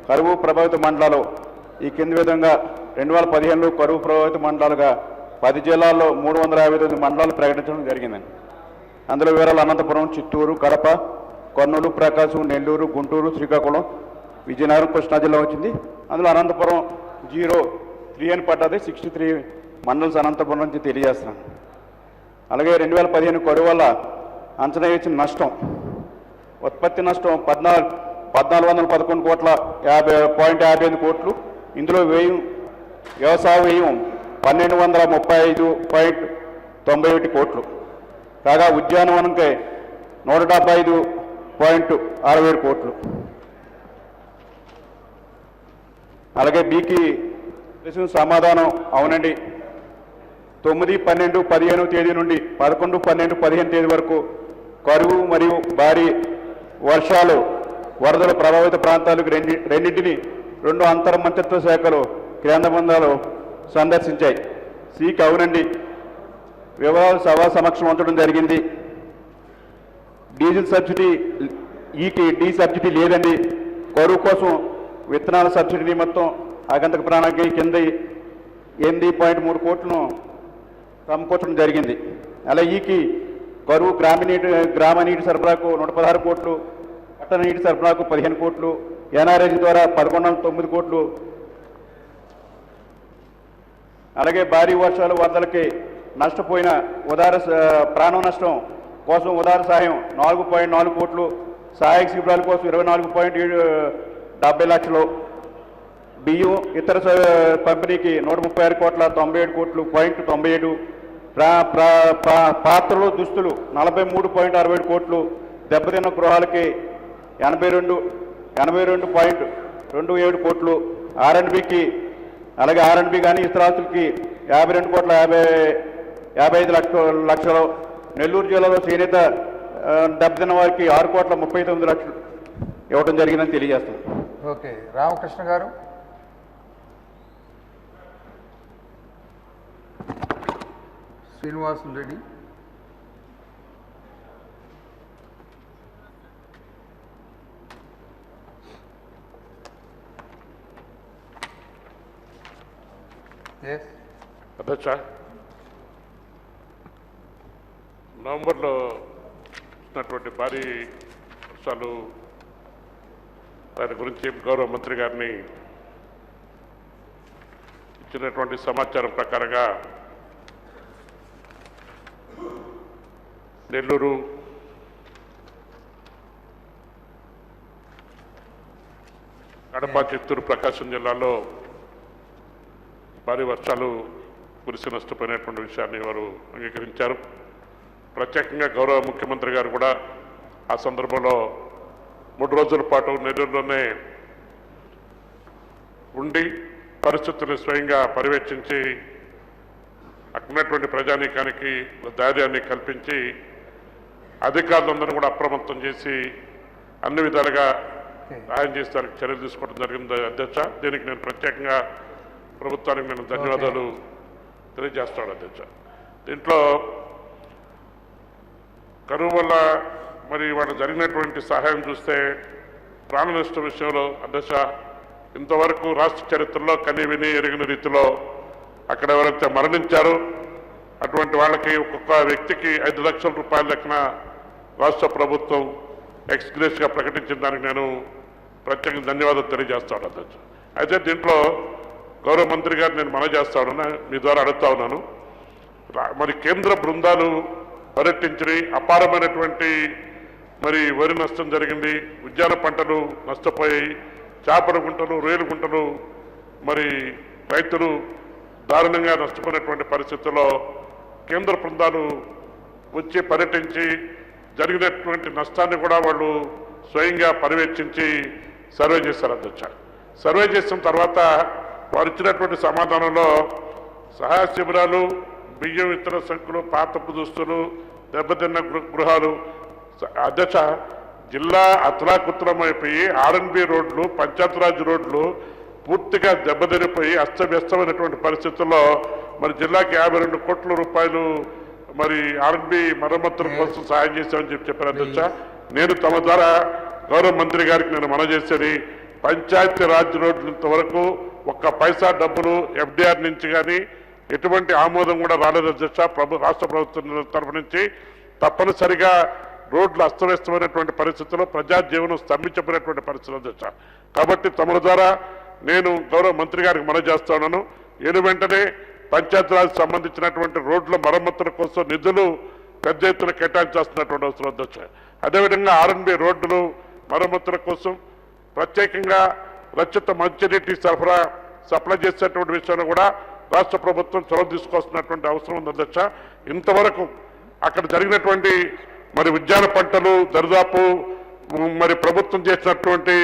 కరువు ప్రభావిత మండలాలు ఈ కింది విధంగా 2015లో కరువు ప్రభావిత మండలాలుగా 10 జిల్లాల్లో 359 మండలాలు ప్రకటించడం జరిగిందండి. అందులో వివరాలు అనంతపురం, చిత్తూరు, కడప, కర్నూలు, ప్రకాశం, నెల్లూరు, గుంటూరు, శ్రీకాకుళం, విజయనగరం, కృష్ణా జిల్లా వచ్చింది. అందులో అనంతపురం 03 అని పడ్డది. 63 మండల్స్ అనంతపురం నుంచి తెలియజేస్తున్నాను. అలాగే 2015 కరువు వల్ల అంచనా వేసిన నష్టం, ఉత్పత్తి నష్టం 1411 కోట్ల 58 కోట్లు. ఇందులో వ్యవసాయ వ్యయం 1235.91 కోట్లు. కాగా ఉద్యానవనంకై 175.67 కోట్లు. అలాగే బీకి సమాధానం అవునండి. 9-12-15 తేదీ నుండి 11-12-15 తేదీ వరకు కరువు మరియు భారీ వర్షాలు వరదలు ప్రభావిత ప్రాంతాలకు రెండింటిని 2 అంతర్ మంత్రిత్వ శాఖలు కేంద్ర బృందాలు సందర్శించాయి. సికి అవునండి. వివరాలు సభా సమక్షం ఉంచడం జరిగింది. డీజిల్ సబ్సిడీ డి సబ్సిడీ లేదండి. కరువు కోసం విత్తనాల సబ్సిడీ మొత్తం ఆగంతక ప్రణాళిక కింద 8.3 కోట్లను సమకూర్చడం జరిగింది. అలాగే కరువు గ్రామ నీటి సరఫరాకు 116 కోట్లు, పట్టణ నీటి సరఫరాకు 15 కోట్లు, ఎన్ఆర్ఎస్ ద్వారా 1109 కోట్లు, అలాగే భారీ వర్షాలు వరదలకి నష్టపోయిన ప్రాణ నష్టం కోసం ఉదార సాయం 4.4 కోట్లు, సహాయక శిబిరాల కోసం 24.70 లక్షలు, బియ్యం ఇతర పంపిణీకి 136 కోట్ల 97 కోట్లు .97, పాత్రలు దుస్తులు 43.67 కోట్లు, దెబ్బతిన్న గృహాలకి 82.27 కోట్లు, ఆర్ఎండ్బికి అలాగే ఆర్ఎండ్బి కానీ ఇతర ఆస్తులకి 52 కోట్ల 55 లక్షలు, నెల్లూరు జిల్లాలో చేనేత దెబ్బతిన్న వారికి 6 కోట్ల 39 లక్షలు ఇవ్వడం జరిగిందని తెలియజేస్తుంది. ఓకే, రామకృష్ణ గారు. శ్రీనివాసులు రెడ్డి. అధ్యక్ష, నవంబర్లో వచ్చినటువంటి భారీ వర్షాలు దాని గురించి గౌరవ మంత్రి గారిని ఇచ్చినటువంటి సమాచారం ప్రకారంగా నెల్లూరు, కడప, చిత్తూరు, ప్రకాశం జిల్లాలో భారీ వర్షాలు కురిసి నష్టపోయినటువంటి విషయాన్ని వారు అంగీకరించారు. ప్రత్యేకంగా గౌరవ ముఖ్యమంత్రి గారు కూడా ఆ సందర్భంలో 3 రోజుల పాటు నెల్లూరులోనే ఉండి పరిస్థితులను స్వయంగా పర్యవేక్షించి అక్కడున్నటువంటి ప్రజానీకానికి ధైర్యాన్ని కల్పించి అధికారులందరూ కూడా అప్రమత్తం చేసి అన్ని విధాలుగా సహాయం చేసేందుకు చర్యలు తీసుకోవడం జరిగింది. అధ్యక్ష, దీనికి నేను ప్రత్యేకంగా ప్రభుత్వానికి నేను ధన్యవాదాలు తెలియజేస్తాను. అధ్యక్ష, దీంట్లో కరువు వల్ల మరి వాళ్ళు జరిగినటువంటి సహాయం చూస్తే ప్రాణ నష్టం విషయంలో అధ్యక్ష ఇంతవరకు రాష్ట్ర చరిత్రలో కనీవిని ఎరిగిన రీతిలో అక్కడ ఎవరైతే మరణించారో అటువంటి వాళ్ళకి ఒక్కొక్క వ్యక్తికి 5 లక్షల రూపాయల లెక్కన రాష్ట్ర ప్రభుత్వం ఎక్స్గ్రేస్గా ప్రకటించిన దానికి నేను ప్రత్యేకంగా ధన్యవాదాలు తెలియజేస్తాను. అధ్యక్ష, అయితే దీంట్లో గౌరవ మంత్రి గారు నేను మనవి చేస్తా ఉన్నాను, మీ ద్వారా అడుగుతా ఉన్నాను. మరి కేంద్ర బృందాలు పర్యటించి అపారమైనటువంటి మరి వరి నష్టం జరిగింది, ఉద్యాన పంటలు నష్టపోయాయి, చేపల గుంటలు, రొయ్యల గుంటలు మరి రైతులు దారుణంగా నష్టపోయినటువంటి పరిస్థితుల్లో కేంద్ర బృందాలు వచ్చి పర్యటించి జరిగినటువంటి నష్టాన్ని కూడా వాళ్ళు స్వయంగా పర్యవేక్షించి సర్వే చేశారు. అధ్యక్ష, సర్వే చేసిన తర్వాత వారు ఇచ్చినటువంటి సమాధానంలో సహాయ శిబిరాలు, బియ్యం, ఇతర సంఖ్యలు, పాతపు దుస్తులు, దెబ్బతిన్న గృహాలు. అధ్యక్ష, జిల్లా అతలాకుతలమైపోయి ఆర్ఎన్బి రోడ్లు, పంచాయతీరాజ్ రోడ్లు పూర్తిగా దెబ్బతినిపోయి అస్తవ్యస్తమైనటువంటి పరిస్థితుల్లో మరి జిల్లాకి 52 కోట్ల రూపాయలు మరి ఆర్ఎన్బి మరమ్మతుల కోసం సహాయం చేశామని చెప్పారు. అధ్యక్ష, నేను తమ ద్వారా గౌరవ మంత్రి గారికి నేను మనవి చేసేది, పంచాయతీ రాజ్ రోడ్లు ఇంతవరకు ఒక్క పైసా డబ్బులు ఎఫ్డిఆర్ నుంచి కానీ ఎటువంటి ఆమోదం కూడా రాలేదు. అధ్యక్ష, రాష్ట్ర ప్రభుత్వం తరఫు నుంచి తప్పనిసరిగా రోడ్లు అస్తవ్యస్తమైనటువంటి పరిస్థితుల్లో ప్రజా జీవనం స్తంభించబడినటువంటి పరిస్థితులు. అధ్యక్ష, కాబట్టి తమ ద్వారా నేను గౌరవ మంత్రి గారికి మనవి చేస్తున్నాను, వెంటనే పంచాయతీరాజ్ సంబంధించినటువంటి రోడ్ల మరమ్మతుల కోసం నిధులు పెద్ద ఎత్తున కేటాయించాల్సినటువంటి అవసరం. అధ్యక్ష, అదేవిధంగా ఆర్ఎన్బి రోడ్లు మరమ్మతుల కోసం ప్రత్యేకంగా రక్షిత మంచినీటి సరఫరా సప్లై చేసేటువంటి విషయంలో కూడా రాష్ట్ర ప్రభుత్వం చొరవ తీసుకోవాల్సినటువంటి అవసరం ఉంది. అధ్యక్ష, ఇంతవరకు అక్కడ జరిగినటువంటి మరి ఉద్యాన పంటలు దరిదాపు మరి ప్రభుత్వం చేసినటువంటి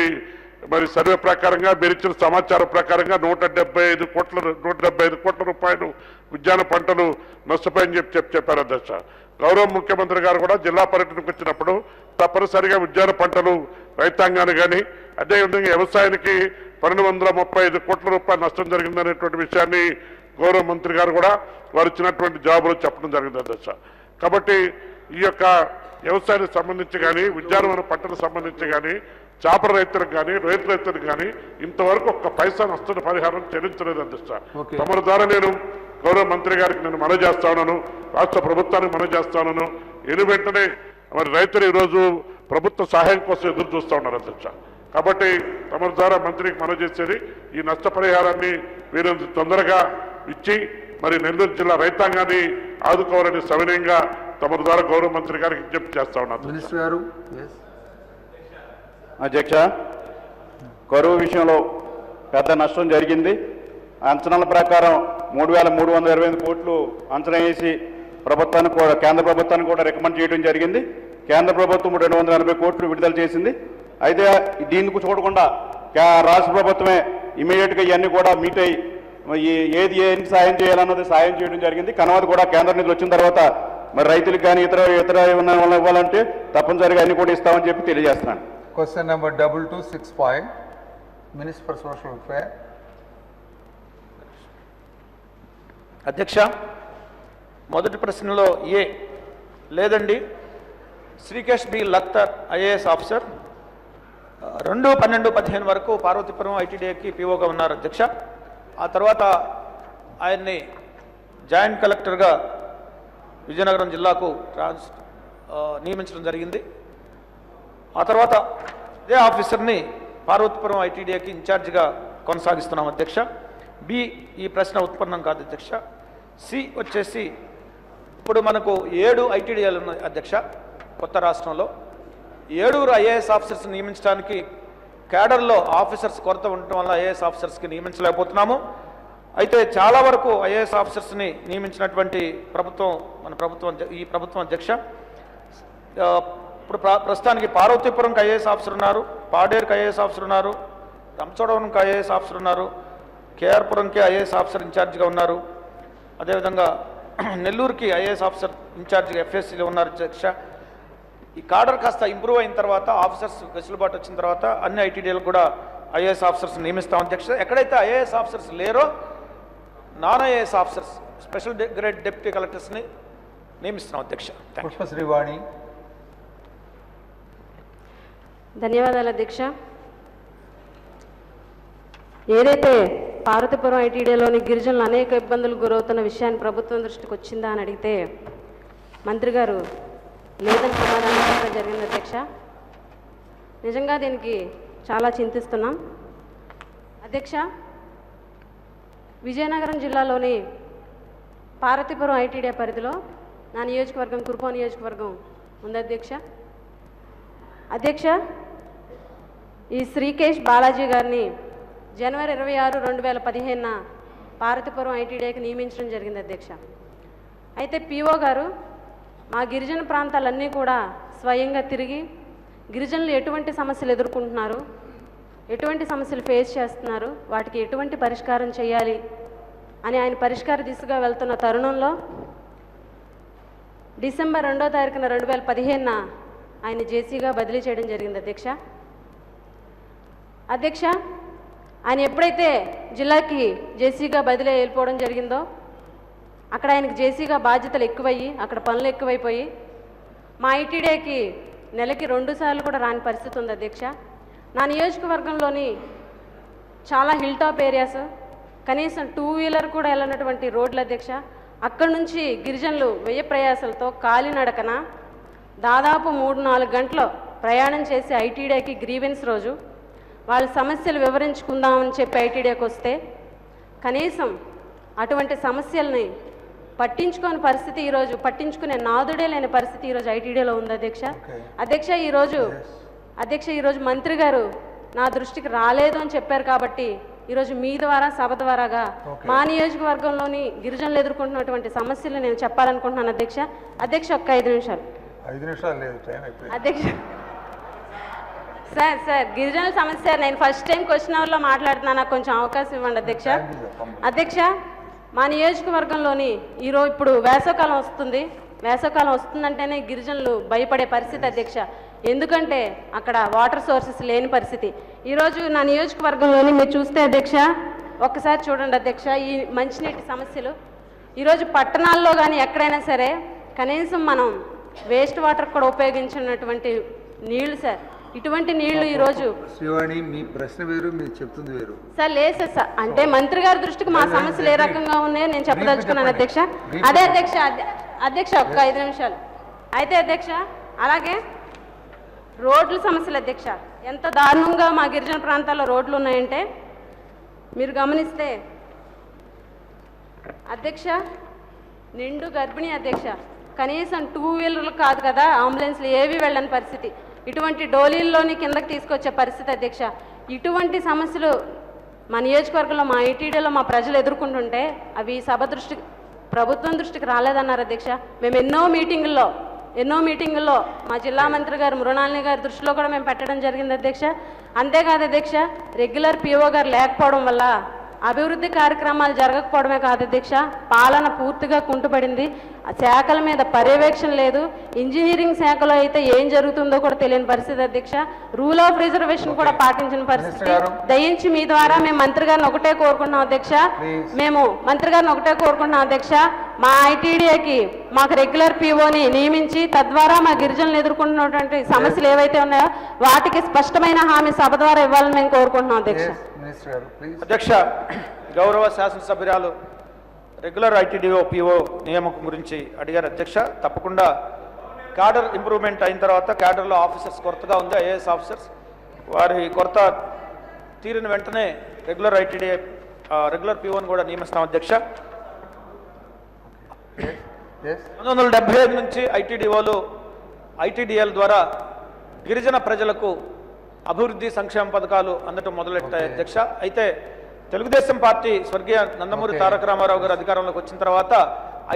మరి సర్వే ప్రకారంగా మీరు ఇచ్చిన సమాచారం ప్రకారంగా 175 కోట్ల రూపాయలు ఉద్యాన పంటలు నష్టపోయని చెప్పారు. అధ్యక్ష, గౌరవ ముఖ్యమంత్రి గారు కూడా జిల్లా పర్యటనకు వచ్చినప్పుడు తప్పనిసరిగా ఉద్యాన పంటలు రైతాంగాన్ని కానీ అదేవిధంగా వ్యవసాయానికి 1235 కోట్ల రూపాయలు నష్టం జరిగిందనేటువంటి విషయాన్ని గౌరవ మంత్రి గారు కూడా వారు ఇచ్చినటువంటి జవాబులు చెప్పడం జరిగింది. అధ్యక్ష, కాబట్టి ఈ యొక్క వ్యవసాయానికి సంబంధించి కానీ ఉద్యానవన పంటలకు సంబంధించి కానీ చేపల రైతులకు కానీ రైతులకు కానీ ఇంతవరకు ఒక్క పైసా నష్ట పరిహారం చెల్లించలేదు అధ్యక్ష. తమరి ద్వారా నేను గౌరవ మంత్రి గారికి నేను మనవి చేస్తా ఉన్నాను, రాష్ట్ర ప్రభుత్వానికి మనవి చేస్తా ఉన్నాను. వెంటనే మరి రైతులు ఈరోజు ప్రభుత్వ సహాయం కోసం ఎదురు చూస్తూ ఉన్నారు అధ్యక్ష. కాబట్టి తమరి ద్వారా మంత్రికి మనవి చేసేది ఈ నష్టపరిహారాన్ని వీరంత తొందరగా ఇచ్చి మరి నెల్లూరు జిల్లా రైతాంగాన్ని ఆదుకోవాలని సవినయంగా తమరి ద్వారా గౌరవ మంత్రి గారికి విజ్ఞప్తి చేస్తా ఉన్నారు. మినిస్టర్ గారు. అధ్యక్ష, కరువు విషయంలో పెద్ద నష్టం జరిగింది. అంచనాల ప్రకారం 3,328 కోట్లు అంచనా వేసి ప్రభుత్వానికి కూడా కేంద్ర ప్రభుత్వానికి కూడా రికమెండ్ చేయడం జరిగింది. కేంద్ర ప్రభుత్వం 280 కోట్లు విడుదల చేసింది. అయితే దీనికి చూడకుండా రాష్ట్ర ప్రభుత్వమే ఇమీడియట్గా ఇవన్నీ కూడా మీట్ అయ్యి ఏం సాయం చేయాలన్నది సాయం చేయడం జరిగింది. కనవది కూడా కేంద్ర నిధులు వచ్చిన తర్వాత మరి రైతులకు కానీ ఇతర ఏమన్నా ఇవ్వాలంటే తప్పనిసరిగా అన్ని కూడా ఇస్తామని చెప్పి తెలియజేస్తున్నాను. Question number 2265 minister for social welfare. అధ్యక్ష, మొదటి ప్రశ్నలో ఏ లేదండి. శ్రీకేష్ బి లత్తర్ ఐఏఎస్ ఆఫీసర్ 2/12/15 వరకు పార్వతీపురం ఐటీడీఏకి పీఓగా ఉన్నారు అధ్యక్ష. ఆ తర్వాత ఆయన్ని జాయింట్ కలెక్టర్గా విజయనగరం జిల్లాకు నియమించడం జరిగింది. ఆ తర్వాత ఇదే ఆఫీసర్ని పార్వతీపురం ఐటీడీఏకి ఇన్ఛార్జిగా కొనసాగిస్తున్నాం అధ్యక్ష. బి ఈ ప్రశ్న ఉత్పన్నం కాదు అధ్యక్ష. సి వచ్చేసి ఇప్పుడు మనకు 7 ఐటీడీఏలు ఉన్నాయి అధ్యక్ష. కొత్త రాష్ట్రంలో 7 ఐఏఎస్ ఆఫీసర్స్ నియమించడానికి క్యాడర్లో ఆఫీసర్స్ కొరత ఉండటం వల్ల ఐఏఎస్ ఆఫీసర్స్కి నియమించలేకపోతున్నాము. అయితే చాలా వరకు ఐఏఎస్ ఆఫీసర్స్ని నియమించినటువంటి ఈ ప్రభుత్వం అధ్యక్ష. ఇప్పుడు ప్రస్తుతానికి పార్వతీపురంకి ఐఏఎస్ ఆఫీసర్ ఉన్నారు, పాడేరుకి ఐఏఎస్ ఆఫీసర్ ఉన్నారు, రంపచోడవరంకి ఐఏఎస్ ఆఫీసర్ ఉన్నారు, కేఆర్పురంకి ఐఏఎస్ ఆఫీసర్ ఇన్ఛార్జిగా ఉన్నారు. అదేవిధంగా నెల్లూరుకి ఐఏఎస్ ఆఫీసర్ ఇన్ఛార్జిగా ఎఫ్ఎస్సీలో ఉన్నారు అధ్యక్ష. ఈ కాడర్ కాస్త ఇంప్రూవ్ అయిన తర్వాత ఆఫీసర్స్ వెసులుబాటు వచ్చిన తర్వాత అన్ని ఐటీడీలకు కూడా ఐఏఎస్ ఆఫీసర్స్ నియమిస్తాం అధ్యక్ష. ఎక్కడైతే ఐఏఎస్ ఆఫీసర్స్ లేరో non IAS officers special grade deputy కలెక్టర్స్ని నియమిస్తున్నాం అధ్యక్ష. పుష్పశ్రీవాణి. ధన్యవాదాలు అధ్యక్ష. ఏదైతే పార్వతీపురం ఐటీడీలోని గిరిజనులు అనేక ఇబ్బందులు గురవుతున్న విషయాన్ని ప్రభుత్వం దృష్టికి వచ్చిందా అని అడిగితే మంత్రి గారు లేదని సమాధానం చెప్పడం జరిగింది అధ్యక్ష. నిజంగా దీనికి చాలా చింతిస్తున్నాం అధ్యక్ష. విజయనగరం జిల్లాలోని పార్వతీపురం ఐటీడీ పరిధిలో నా నియోజకవర్గం కురుపా నియోజకవర్గం ఉంది అధ్యక్ష. అధ్యక్ష, ఈ శ్రీకేష్ బాలాజీ గారిని జనవరి 26, 2015 పార్వతీపురం ఐటీడీకి నియమించడం జరిగింది అధ్యక్ష. అయితే పీఓ గారు మా గిరిజన ప్రాంతాలన్నీ కూడా స్వయంగా తిరిగి గిరిజనులు ఎటువంటి సమస్యలు ఎదుర్కొంటున్నారు, ఎటువంటి సమస్యలు ఫేస్ చేస్తున్నారు, వాటికి ఎటువంటి పరిష్కారం చేయాలి అని ఆయన పరిష్కార దిశగా వెళ్తున్న తరుణంలో డిసెంబర్ 2వ తారీఖున 2015 ఆయన జేసీగా బదిలీ చేయడం జరిగింది అధ్యక్ష. అధ్యక్ష, ఆయన ఎప్పుడైతే జిల్లాకి జేసీగా బదిలీ వెళ్ళిపోవడం జరిగిందో అక్కడ ఆయనకు జేసీగా బాధ్యతలు ఎక్కువయ్యి అక్కడ పనులు ఎక్కువైపోయి మా ఐటీడీకి నెలకి 2 సార్లు కూడా రాని పరిస్థితి ఉంది అధ్యక్ష. నా నియోజకవర్గంలోని చాలా హిల్ టాప్ ఏరియాస్, కనీసం 2 వీలర్ కూడా వెళ్ళినటువంటి రోడ్లు అధ్యక్ష. అక్కడి నుంచి గిరిజనులు వ్యయ ప్రయాసాలతో కాలినడకన దాదాపు 3-4 గంటలు ప్రయాణం చేసి ఐటీడీకి గ్రీవెన్స్ రోజు వాళ్ళ సమస్యలు వివరించుకుందామని చెప్పి ఐటీడీకి వస్తే కనీసం అటువంటి సమస్యల్ని పట్టించుకోని పరిస్థితి ఈరోజు, పట్టించుకునే నాదుడే లేని పరిస్థితి ఈరోజు ఐటీడీలో ఉంది అధ్యక్ష. అధ్యక్ష ఈరోజు మంత్రి గారు నా దృష్టికి రాలేదు అని చెప్పారు కాబట్టి ఈరోజు మీ ద్వారా సభ ద్వారాగా మా నియోజకవర్గంలోని గిరిజనులు ఎదుర్కొంటున్నటువంటి సమస్యలు నేను చెప్పాలనుకుంటున్నాను అధ్యక్ష. ఒక్క 5 నిమిషాలు. 5 నిమిషాలు లేదు, టైం అయిపోయింది అధ్యక్ష. సార్ గిరిజనుల సమస్య నేను ఫస్ట్ టైం క్వశ్చన్ అవర్లో మాట్లాడుతున్నాను, నాకు కొంచెం అవకాశం ఇవ్వండి అధ్యక్ష. అధ్యక్ష, మా నియోజకవర్గంలోని ఈరోజు ఇప్పుడు వేసవకాలం వస్తుంది. వేసవకాలం వస్తుందంటేనే గిరిజనులు భయపడే పరిస్థితి అధ్యక్ష. ఎందుకంటే అక్కడ వాటర్ సోర్సెస్ లేని పరిస్థితి. ఈరోజు నా నియోజకవర్గంలోని మీరు చూస్తే అధ్యక్ష, ఒక్కసారి చూడండి అధ్యక్ష, ఈ మంచినీటి సమస్యలు ఈరోజు పట్టణాల్లో కానీ ఎక్కడైనా సరే కనీసం మనం వేస్ట్ వాటర్ కూడా ఉపయోగించినటువంటి నీళ్లు సార్. ఇటువంటి నీళ్లు ఈరోజు శ్రీవాణి, మీ ప్రశ్న వేరు, మీరు చెప్తుంది వేరు. సార్ లేదు సార్, అంటే మంత్రి గారి దృష్టికి మా సమస్యలు ఏ రకంగా ఉన్నాయో నేను చెప్పదలుచుకున్నాను అధ్యక్ష. అదే అధ్యక్ష, అధ్యక్ష ఒక్క 5 నిమిషాలు. అయితే అధ్యక్ష, అలాగే రోడ్ల సమస్యలు అధ్యక్ష, ఎంత దారుణంగా మా గిరిజన ప్రాంతాల్లో రోడ్లు ఉన్నాయంటే మీరు గమనిస్తే అధ్యక్ష, నిండు గర్భిణీ అధ్యక్ష, కనీసం 2 వీలర్లు కాదు కదా, అంబులెన్స్లు ఏవి వెళ్ళని పరిస్థితి, ఇటువంటి డోలీల్లోని కిందకి తీసుకొచ్చే పరిస్థితి అధ్యక్ష. ఇటువంటి సమస్యలు మా నియోజకవర్గంలో, మా ఐటీడీలో మా ప్రజలు ఎదుర్కొంటుంటే అవి సభ దృష్టికి, ప్రభుత్వం దృష్టికి రాలేదన్నారు అధ్యక్ష. మేము ఎన్నో మీటింగుల్లో మా జిల్లా మంత్రి గారు మృణాలిని గారి దృష్టిలో కూడా మేము పెట్టడం జరిగింది అధ్యక్ష. అంతేకాదు అధ్యక్ష, రెగ్యులర్ పిఓ గారు లేకపోవడం వల్ల అభివృద్ధి కార్యక్రమాలు జరగకపోవడమే కాదు అధ్యక్ష, పాలన పూర్తిగా కుంటుపడింది. శాఖల మీద పర్యవేక్షణ లేదు. ఇంజనీరింగ్ శాఖలో అయితే ఏం జరుగుతుందో కూడా తెలియని పరిస్థితి అధ్యక్ష. రూల్ ఆఫ్ రిజర్వేషన్ కూడా పాటించిన పరిస్థితి. దయించి మీ ద్వారా మేము మంత్రి గారిని ఒకటే కోరుకుంటున్నాం అధ్యక్ష, మా ఐటీడీఏకి మాకు రెగ్యులర్ పీఓని నియమించి తద్వారా మా గిరిజనులు ఎదుర్కొంటున్నటువంటి సమస్యలు ఏవైతే ఉన్నాయో వాటికి స్పష్టమైన హామీ సభ ద్వారా ఇవ్వాలని మేము కోరుకుంటున్నాం అధ్యక్ష. అధ్యక్ష, గౌరవ శాసనసభ్యురాలు రెగ్యులర్ ఐటీడీఓ పీఓ నియామకం గురించి అడిగారు అధ్యక్ష. తప్పకుండా క్యాడర్ ఇంప్రూవ్మెంట్ అయిన తర్వాత క్యాడర్లో ఆఫీసర్స్ కొరతగా ఉంది, ఐఏఎస్ ఆఫీసర్స్, వారి కొరత తీరిన వెంటనే రెగ్యులర్ రెగ్యులర్ పీఓని కూడా నియమిస్తాం అధ్యక్ష. 1975 నుంచి ఐటీడీఎల్ ద్వారా గిరిజన ప్రజలకు అభివృద్ధి సంక్షేమ పథకాలు అందటం మొదలెట్టాయి అధ్యక్ష. అయితే తెలుగుదేశం పార్టీ స్వర్గీయ నందమూరి తారక రామారావు గారు అధికారంలోకి వచ్చిన తర్వాత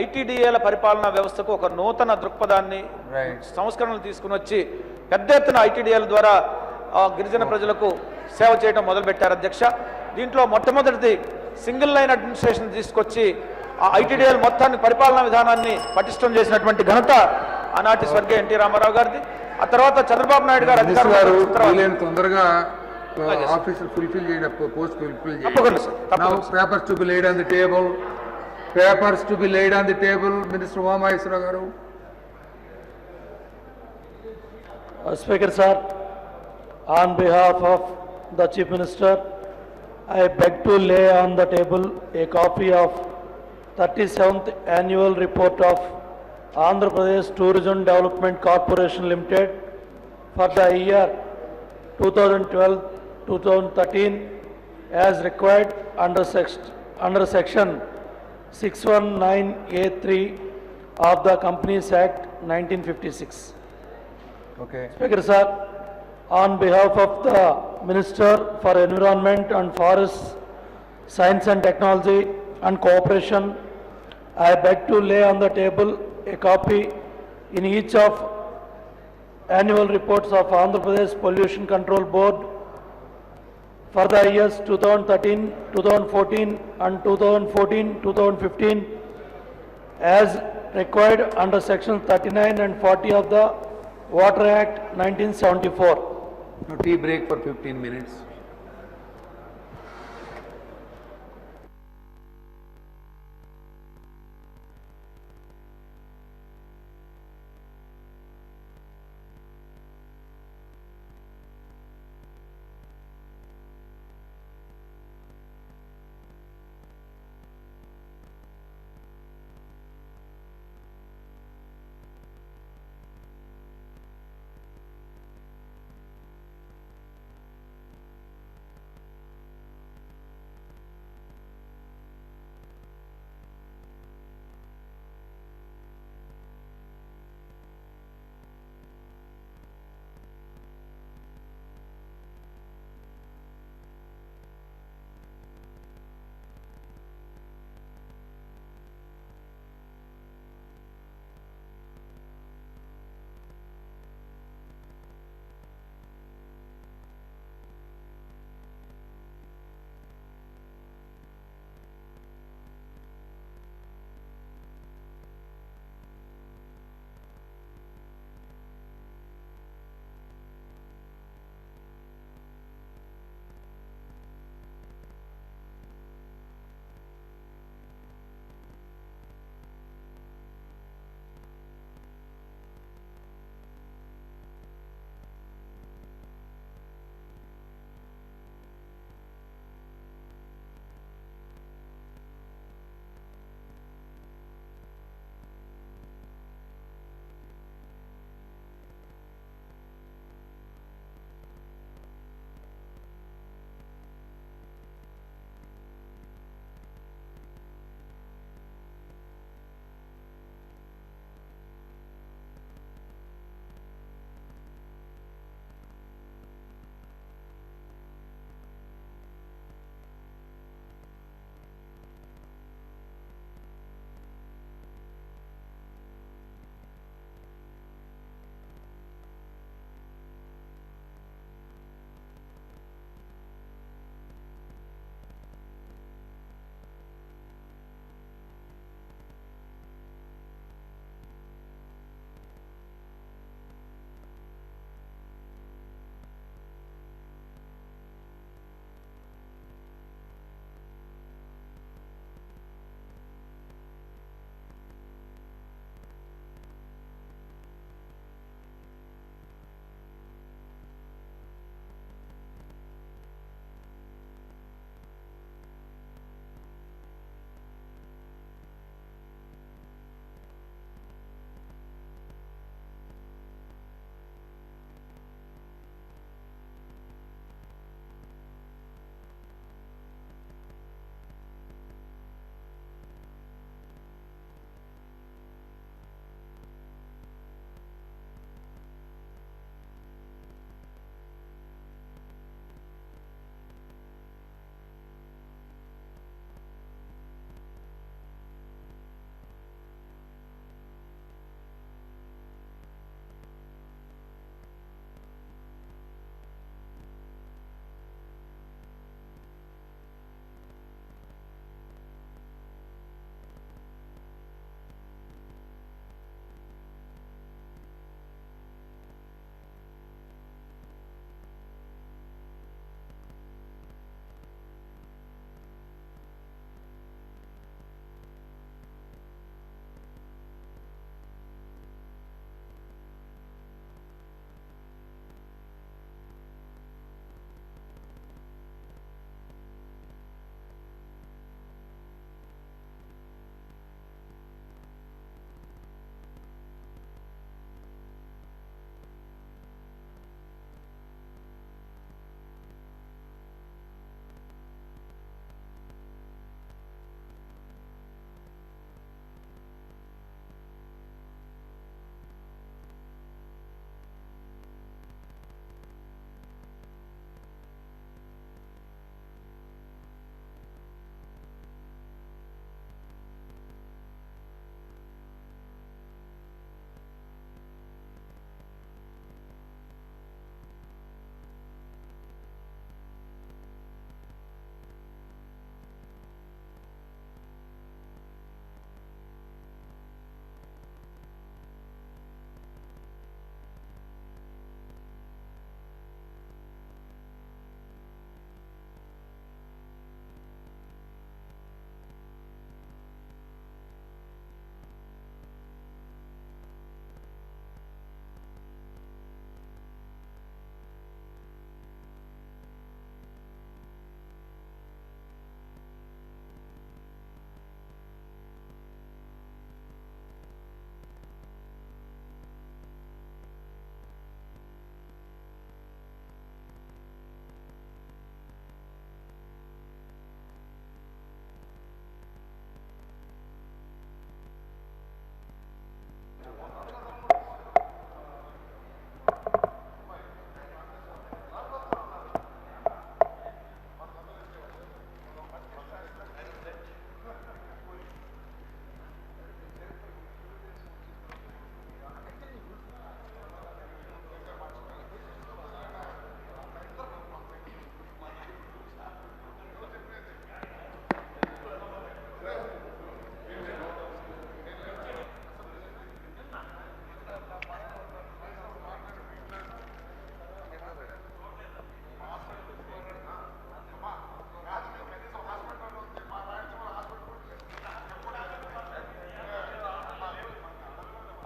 ఐటీడీఏల పరిపాలనా వ్యవస్థకు ఒక నూతన దృక్పథాన్ని, సంస్కరణలు తీసుకుని వచ్చి పెద్ద ఎత్తున ఐటీడీఏల ద్వారా గిరిజన ప్రజలకు సేవ చేయడం మొదలుపెట్టారు అధ్యక్ష. దీంట్లో మొట్టమొదటిది సింగిల్ లైన్ అడ్మినిస్ట్రేషన్ తీసుకొచ్చి ఆ ఐటీడీఎల్ మొత్తాన్ని, పరిపాలనా విధానాన్ని పటిష్టం చేసినటువంటి ఘనత ఆనాటి స్వర్గీయ ఎన్టీ రామారావు గారిది. ఆ తర్వాత చంద్రబాబు నాయుడు గారు అధికారం తొందరగా ఆఫీసర్ ఫుల్ఫిల్ చేయడం, పోస్ట్ ఫుల్ఫిల్ చేయడం. Papers to be laid on the table. Minister Umamaheswararao గారు. Speaker sir, on behalf of the Chief Minister, I beg to lay on the table a copy of 37th annual report of Andhra Pradesh Tourism Development Corporation Limited for the year 2012-2013 as required under section 619A3 of the Companies Act 1956. Okay. Speaker sir, on behalf of the Minister for Environment and Forests, Science and Technology and Cooperation, I beg to lay on the table a copy in each of annual reports of Andhra Pradesh Pollution Control Board for the years 2013, 2014 and 2014-2015 as required under sections 39 and 40 of the Water Act 1974. No, tea break for 15 minutes.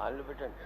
ఆన్లో పెట్టండి.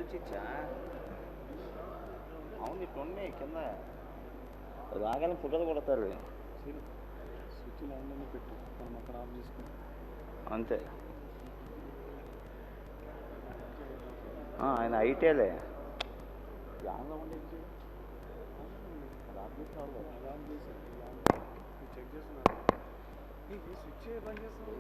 నుంచి ఇచ్చా అవును ఇట్లా ఉన్నాయి కింద రాగానే ఫోటోలు కొడతారు స్విచ్ లైన్లోనే పెట్టు మనం అక్కడ ఆఫ్ చేసుకుని అంతే ఆయన ఐటీలే యాన్లో ఉండేది చెక్ చేస్తున్నారు ఈ స్విచ్ బంద్ చేస్తున్నావు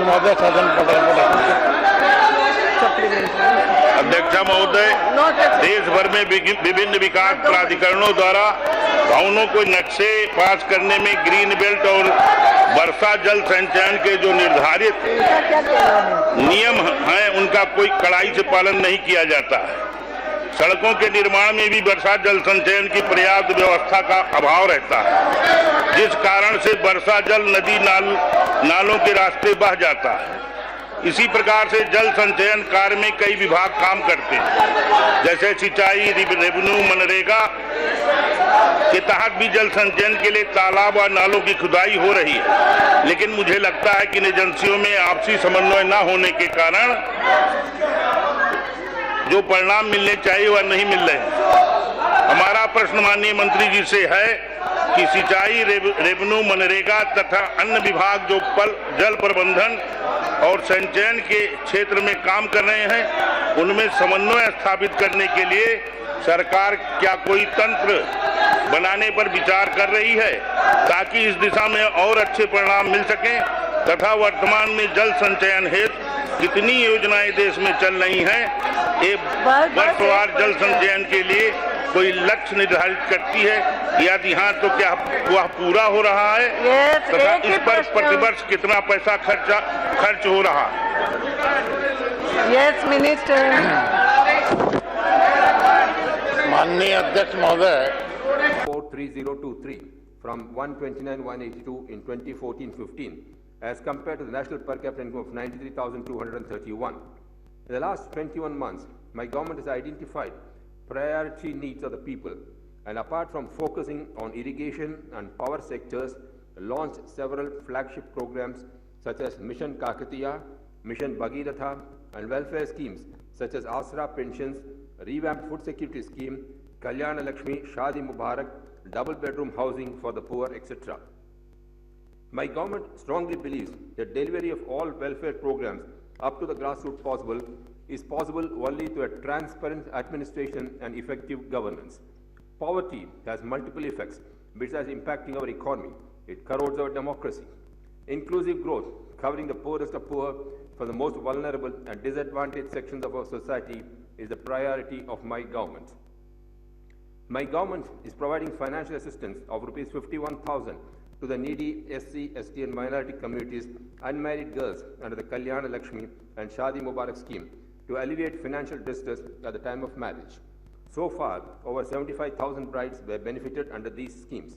महोदय सदन अध्यक्ष महोदय, देश भर में विभिन्न विकास प्राधिकरणों द्वारा भवनों को नक्शे पास करने में ग्रीन बेल्ट और वर्षा जल संचयन के जो निर्धारित नियम हैं उनका कोई कड़ाई से पालन नहीं किया जाता है। सड़कों के निर्माण में भी वर्षा जल संचयन की पर्याप्त व्यवस्था का अभाव रहता है, जिस कारण से वर्षा जल नदी नालों के रास्ते बह जाता है। इसी प्रकार से जल संचयन कार्य में कई विभाग काम करते हैं, जैसे सिंचाई, रेवेन्यू, मनरेगा के तहत भी जल संचयन के लिए तालाब और नालों की खुदाई हो रही है, लेकिन मुझे लगता है कि इन एजेंसियों में आपसी समन्वय न होने के कारण जो परिणाम मिलने चाहिए वह नहीं मिल रहे। हमारा प्रश्न माननीय मंत्री जी से है कि सिंचाई, रेवेन्यू, मनरेगा तथा अन्य विभाग जो जल प्रबंधन और संचयन के क्षेत्र में काम कर रहे हैं, उनमें समन्वय स्थापित करने के लिए सरकार क्या कोई तंत्र बनाने पर विचार कर रही है, ताकि इस दिशा में और अच्छे परिणाम मिल सकें, तथा वर्तमान में जल संचयन हेतु कितनी योजनाएं देश में चल रही हैं, एक वर्षवार जल संचयन के लिए कोई लक्ष्य निर्धारित करती है, यदि हाँ तो क्या वह पूरा हो रहा है, तथा इस पर प्रतिवर्ष कितना पैसा खर्च हो रहा है? Yes minister. माननीय अध्यक्ष महोदय, 43023 from 129,182 in 2014-15 as compared to the national per capita income of 93,231. In the last 21 months, my government has identified priority needs of the people, and apart from focusing on irrigation and power sectors, launched several flagship programs such as Mission Kakatiya, Mission Bhagiratha, and welfare schemes such as Asra pensions, revamped food security scheme, Kalyana Lakshmi, Shadi Mubarak, double bedroom housing for the poor, etc. My government strongly believes that delivery of all welfare programs up to the grassroots is possible only through a transparent administration and effective governance. Poverty has multiple effects besides impacting our economy. It corrodes our democracy. Inclusive growth, covering the poorest of poor for the most vulnerable and disadvantaged sections of our society, is the priority of my government. My government is providing financial assistance of Rs 51,000 to the needy SC, ST and minority communities, unmarried girls under the Kalyana Lakshmi and Shadi Mubarak scheme to alleviate financial distress at the time of marriage. So far, over 75,000 brides were benefited under these schemes.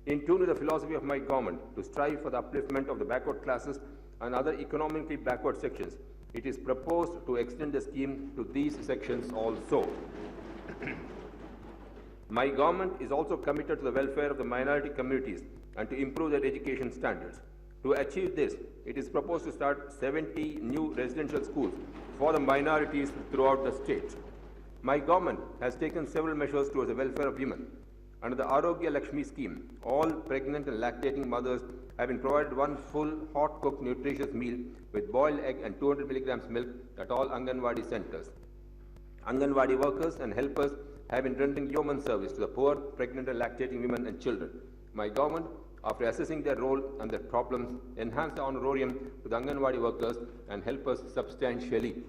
In tune with the philosophy of my government to strive for the upliftment of the backward classes and other economically backward sections, it is proposed to extend the scheme to these sections also. My government is also committed to the welfare of the minority communities and to improve their education standards. To achieve this, it is proposed to start 70 new residential schools for the minorities throughout the state. My government has taken several measures towards the welfare of women. Under the Arogya Lakshmi scheme, all pregnant and lactating mothers have been provided one full hot-cooked nutritious meal with boiled egg and 200 milligrams milk at all Anganwadi centers. Anganwadi workers and helpers have been rendering yeoman service to the poor, pregnant and lactating women and children. My government, after assessing their role and their problems, enhanced the honorarium to the Anganwadi workers and helpers substantially.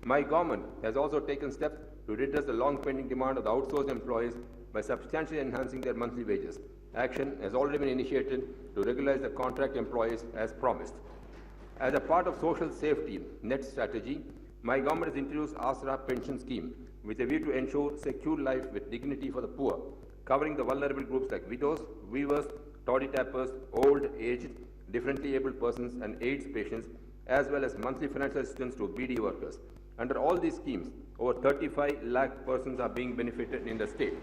My government has also taken steps to redress the long-pending demand of the outsourced employees by substantially enhancing their monthly wages. Action has already been initiated to regularize the contract employees as promised. As a part of social safety net strategy, my government has introduced Asra pension scheme with a view to ensure secure life with dignity for the poor, covering the vulnerable groups like widows, weavers, toddy tappers, old, aged, differently abled persons and AIDS patients, as well as monthly financial assistance to BD workers. Under all these schemes, over 35 lakh persons are being benefited in the state.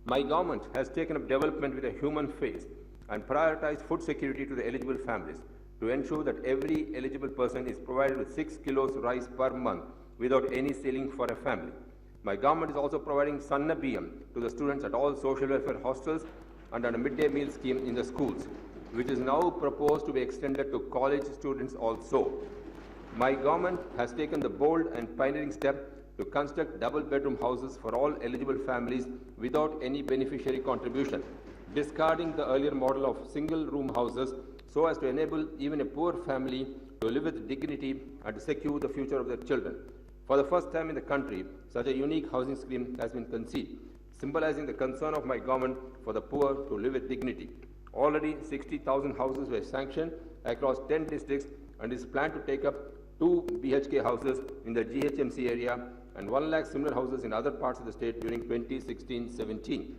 My government has taken up development with a human face and prioritized food security to the eligible families to ensure that every eligible person is provided with 6 kilos rice per month without any ceiling for a family. My government is also providing Sanna Biyam to the students at all social welfare hostels and under a midday meal scheme in the schools, which is now proposed to be extended to college students also. My government has taken the bold and pioneering step to construct double-bedroom houses for all eligible families without any beneficiary contribution, discarding the earlier model of single-room houses so as to enable even a poor family to live with dignity and to secure the future of their children. For the first time in the country, such a unique housing scheme has been conceived, symbolizing the concern of my government for the poor to live with dignity. Already 60,000 houses were sanctioned across 10 districts and is planned to take up 2 BHK houses in the GHMC area and 1 lakh similar houses in other parts of the state during 2016-17.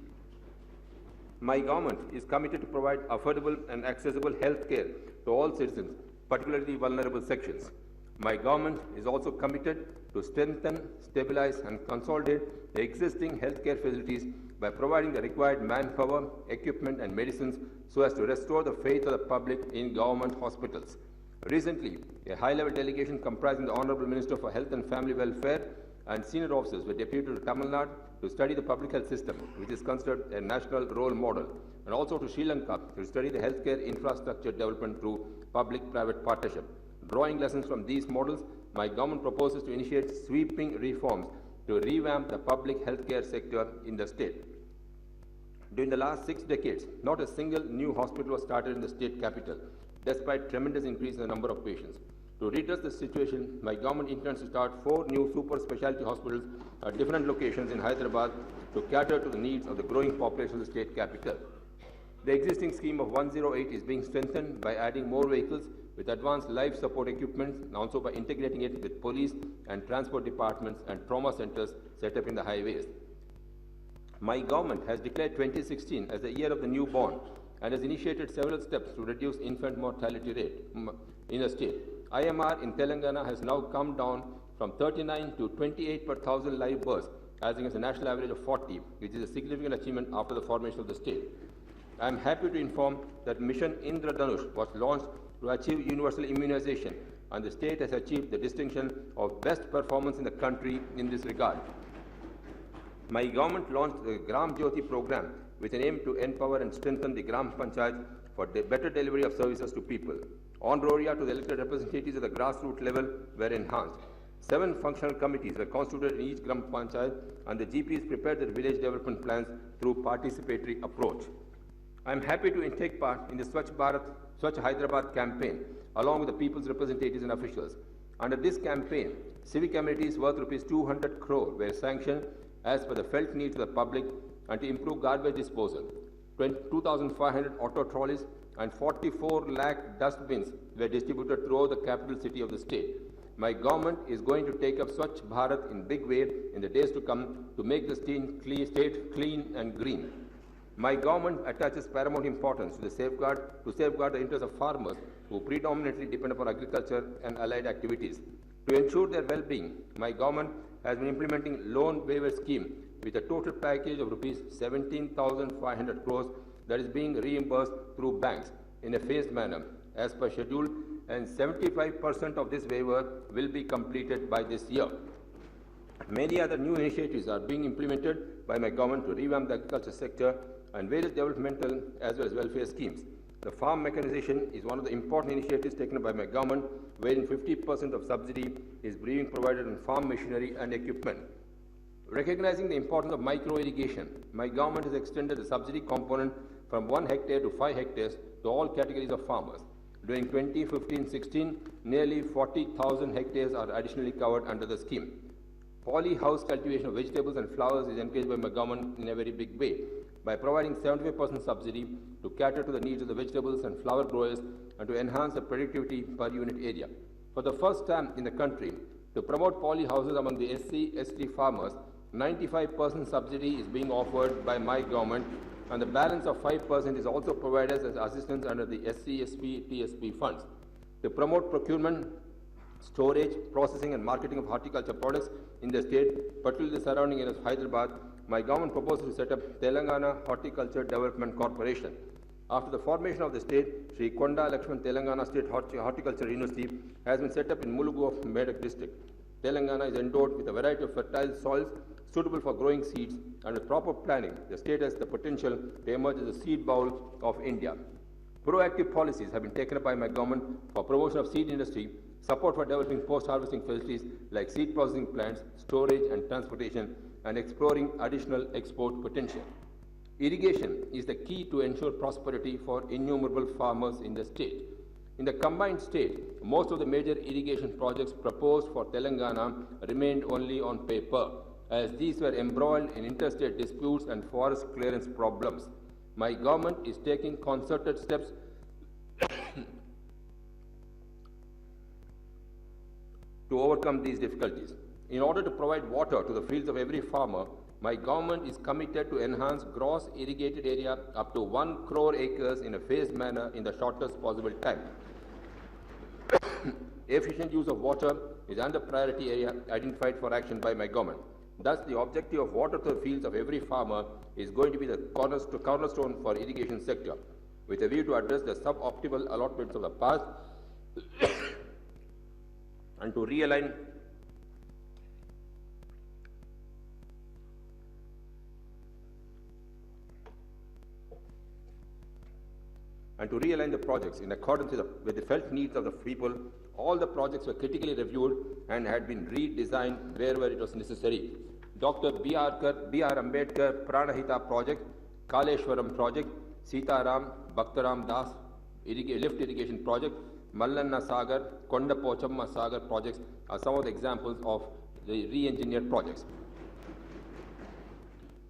My government is committed to provide affordable and accessible health care to all citizens, particularly vulnerable sections. My government is also committed to strengthen, stabilize and consolidate the existing healthcare facilities by providing the required manpower, equipment and medicines so as to restore the faith of the public in government hospitals. Recently, a high-level delegation comprising the Honorable Minister for Health and Family Welfare and senior officers were deputed to Tamil Nadu to study the public health system, which is considered a national role model, and also to Sri Lanka to study the healthcare infrastructure development through public-private partnership. Drawing lessons from these models, my government proposes to initiate sweeping reforms to revamp the public healthcare sector in the state. During the last 6 decades, not a single new hospital was started in the state capital, despite tremendous increase in the number of patients. To redress the situation, my government intends to start 4 new super specialty hospitals at different locations in Hyderabad to cater to the needs of the growing population of the state capital. The existing scheme of 108 is being strengthened by adding more vehicles with advanced life support equipment and also by integrating it with police and transport departments and trauma centers set up in the highways. My government has declared 2016 as the year of the newborn and has initiated several steps to reduce infant mortality rate in the state. IMR in Telangana has now come down from 39 to 28 per thousand live births, as against a national average of 40, which is a significant achievement after the formation of the state. I am happy to inform that Mission Indradhanush was launched to achieve universal immunization, and the state has achieved the distinction of best performance in the country in this regard. My government launched the Gram Jyoti program with an aim to empower and strengthen the Gram Panchayat for the better delivery of services to people. Honoraria to the elected representatives at the grassroots level were enhanced. 7 functional committees were constituted in each Gram Panchayat, and the GPs prepared their village development plans through participatory approach. I am happy to take part in the Swachh Bharat, Swachh Hyderabad campaign along with the people's representatives and officials. Under this campaign, civic amenities worth rupees 200 crore were sanctioned as per the felt needs of the public and to improve garbage disposal. 2,500 auto trolleys and 44 lakh dustbins were distributed throughout the capital city of the state. My government is going to take up Swachh Bharat in big way in the days to come to make the state clean and green. My government attaches paramount importance to safeguard the interests of farmers who predominantly depend upon agriculture and allied activities. To ensure their well-being, my government has been implementing loan waiver scheme with a total package of rupees 17,500 crores that is being reimbursed through banks in a phased manner as per schedule, and 75% of this waiver will be completed by this year. Many other new initiatives are being implemented by my government to revamp the agriculture sector and various developmental as well as welfare schemes. The farm mechanization is one of the important initiatives taken by my government, wherein 50% of subsidy is being provided on farm machinery and equipment. Recognizing the importance of micro-irrigation, my government has extended the subsidy component from 1 hectare to 5 hectares to all categories of farmers. During 2015-16, nearly 40,000 hectares are additionally covered under the scheme. Poly-house cultivation of vegetables and flowers is encouraged by my government in a very big way by providing 75% subsidy to cater to the needs of the vegetables and flower growers and to enhance the productivity per unit area. For the first time in the country, to promote poly-houses among the SC/ST farmers, 95% subsidy is being offered by my government, and the balance of 5% is also provided as assistance under the SC/SP/TSP funds. To promote procurement, storage, processing and marketing of horticulture products in the state, particularly the surrounding areas of Hyderabad, my government proposes to set up Telangana Horticulture Development Corporation. After the formation of the state, Sri Konda Lakshman Telangana State Horticulture University has been set up in Mulugu of Medak district. Telangana is endowed with a variety of fertile soils suitable for growing seeds, and with proper planning, the state has the potential to emerge as a seed bowl of India. Proactive policies have been taken up by my government for promotion of seed industry, support for developing post-harvesting facilities like seed processing plants, storage and transportation, and exploring additional export potential. Irrigation is the key to ensure prosperity for innumerable farmers in the state. In the combined state, most of the major irrigation projects proposed for Telangana remained only on paper, as these were embroiled in interstate disputes and forest clearance problems. My government is taking concerted steps to overcome these difficulties. In order to provide water to the fields of every farmer, my government is committed to enhance gross irrigated area up to 1 crore acres in a phased manner in the shortest possible time. Efficient use of water is another priority area identified for action by my government. Thus, the objective of water to the fields of every farmer is going to be the cornerstone for irrigation sector, with a view to address the suboptimal allotments of the past and to realign the projects in accordance with the felt needs of the people. All the projects were critically reviewed and had been redesigned wherever it was necessary. Dr. B.R. Ambedkar Pranahita project, Kaleshwaram project, Sitaram, Bhaktaram Das lift irrigation project, Mallanna Sagar, Konda Pochamma Sagar projects are some of the examples of the re-engineered projects.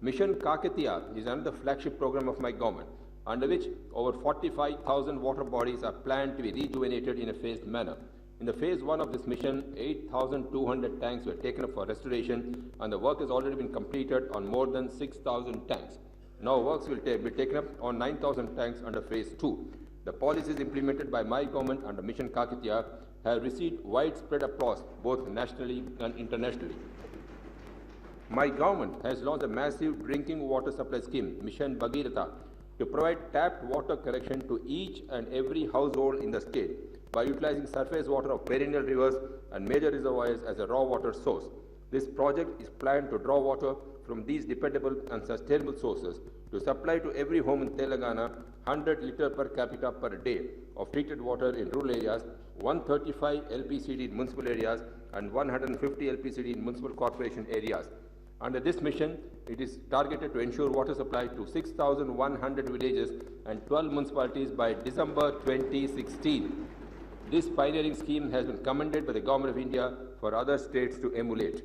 Mission Kakatiya is another flagship program of my government, under which over 45,000 water bodies are planned to be rejuvenated in a phased manner. In the phase 1 of this mission, 8,200 tanks were taken up for restoration, and the work has already been completed on more than 6,000 tanks. Now works will be taken up on 9,000 tanks under phase 2. The policies implemented by my government under Mission Kakatiya have received widespread applause both nationally and internationally. My government has launched a massive drinking water supply scheme, Mission Bhagirath, to provide tapped water connection to each and every household in the state by utilizing surface water of perennial rivers and major reservoirs as a raw water source. This project is planned to draw water from these dependable and sustainable sources to supply to every home in Telangana 100 liters per capita per day of treated water in rural areas, 135 LPCD in municipal areas, and 150 LPCD in municipal corporation areas. Under this mission, it is targeted to ensure water supply to 6,100 villages and 12 municipalities by December 2016. This pioneering scheme has been commended by the Government of India for other states to emulate.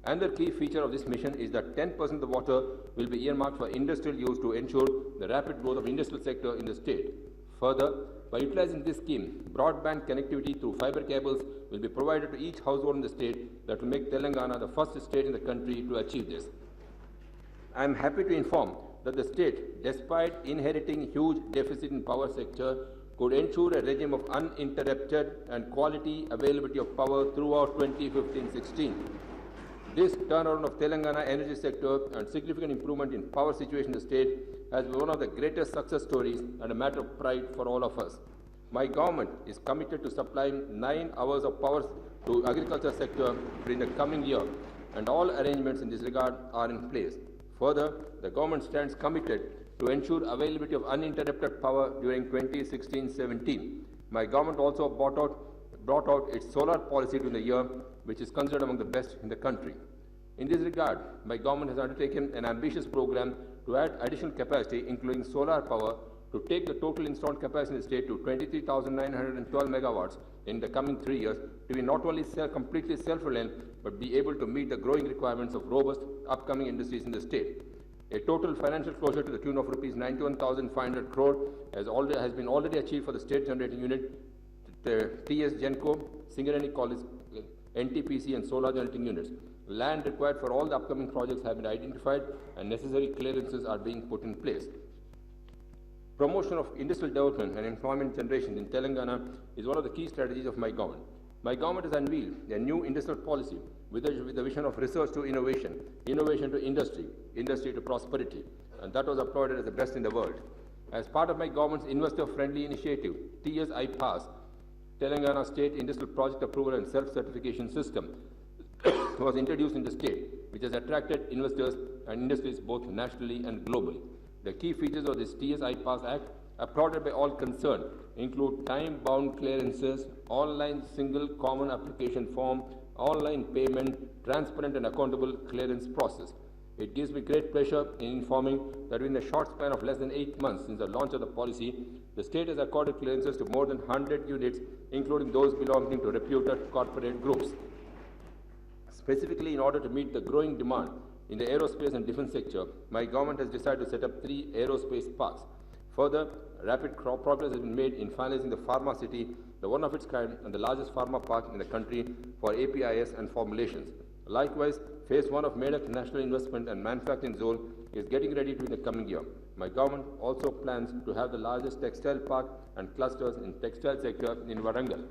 Another key feature of this mission is that 10% of the water will be earmarked for industrial use to ensure the rapid growth of the industrial sector in the state. Further, by utilizing this scheme, broadband connectivity through fiber cables will be provided to each household in the state that will make Telangana the first state in the country to achieve this. I am happy to inform that the state, despite inheriting huge deficit in power sector, could ensure a regime of uninterrupted and quality availability of power throughout 2015-16. This turnaround of Telangana energy sector and significant improvement in power situation in the state has been one of the greatest success stories and a matter of pride for all of us. My government is committed to supplying 9 hours of power to agriculture sector during the coming year, and all arrangements in this regard are in place. Further, the government stands committed to ensure availability of uninterrupted power during 2016-17. My government also brought out its solar policy during the year, which is considered among the best in the country. In this regard, my government has undertaken an ambitious program to add additional capacity, including solar power, to take the total installed capacity in the state to 23,912 megawatts in the coming 3 years, to be not only completely self-reliant, but be able to meet the growing requirements of robust upcoming industries in the state. A total financial closure to the tune of rupees 91,500 crore has been already achieved for the state generating unit, the TS Genco, Singareni College, NTPC and solar generating units. Land required for all the upcoming projects have been identified and necessary clearances are being put in place. Promotion of industrial development and employment generation in Telangana is one of the key strategies of my government. My government has unveiled a new industrial policy with the vision of research to innovation, innovation to industry, industry to prosperity, and that was applauded as the best in the world. As part of my government's investor-friendly initiative, TS iPass, Telangana State Industrial Project Approval and Self-Certification System, was introduced in the state, which has attracted investors and industries both nationally and globally. The key features of this TS iPass Act, applauded by all concerned, include time-bound clearances, online single common application form, online payment, transparent and accountable clearance process. It gives me great pleasure in informing that in a short span of less than 8 months since the launch of the policy, the state has accorded clearances to more than 100 units, including those belonging to reputed corporate groups. Specifically, in order to meet the growing demand in the aerospace and defense sector, my government has decided to set up 3 aerospace parks. Further, rapid progress has been made in finalizing the Pharma City, the one of its kind and the largest pharma park in the country for APIs and formulations. Likewise, Phase 1 of Medak National Investment and Manufacturing Zone is getting ready to in the coming year. My government also plans to have the largest textile park and clusters in textile sector in Warangal.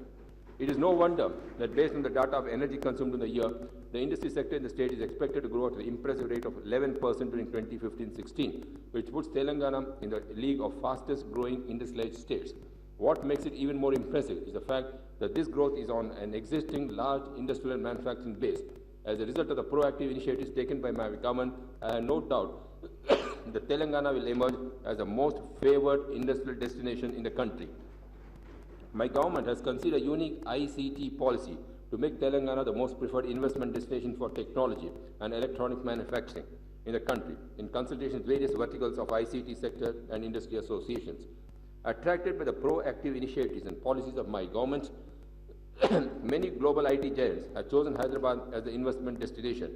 It is no wonder that based on the data of energy consumed in the year, the industry sector in the state is expected to grow at an impressive rate of 11% during 2015-16, which puts Telangana in the league of fastest growing industrialized states. What makes it even more impressive is the fact that this growth is on an existing large industrial and manufacturing base. As a result of the proactive initiatives taken by my government, I have no doubt that Telangana will emerge as the most favored industrial destination in the country. My government has considered a unique ICT policy to make Telangana the most preferred investment destination for technology and electronic manufacturing in the country, in consultation with various verticals of ICT sector and industry associations. Attracted by the proactive initiatives and policies of my government, many global IT giants have chosen Hyderabad as the investment destination.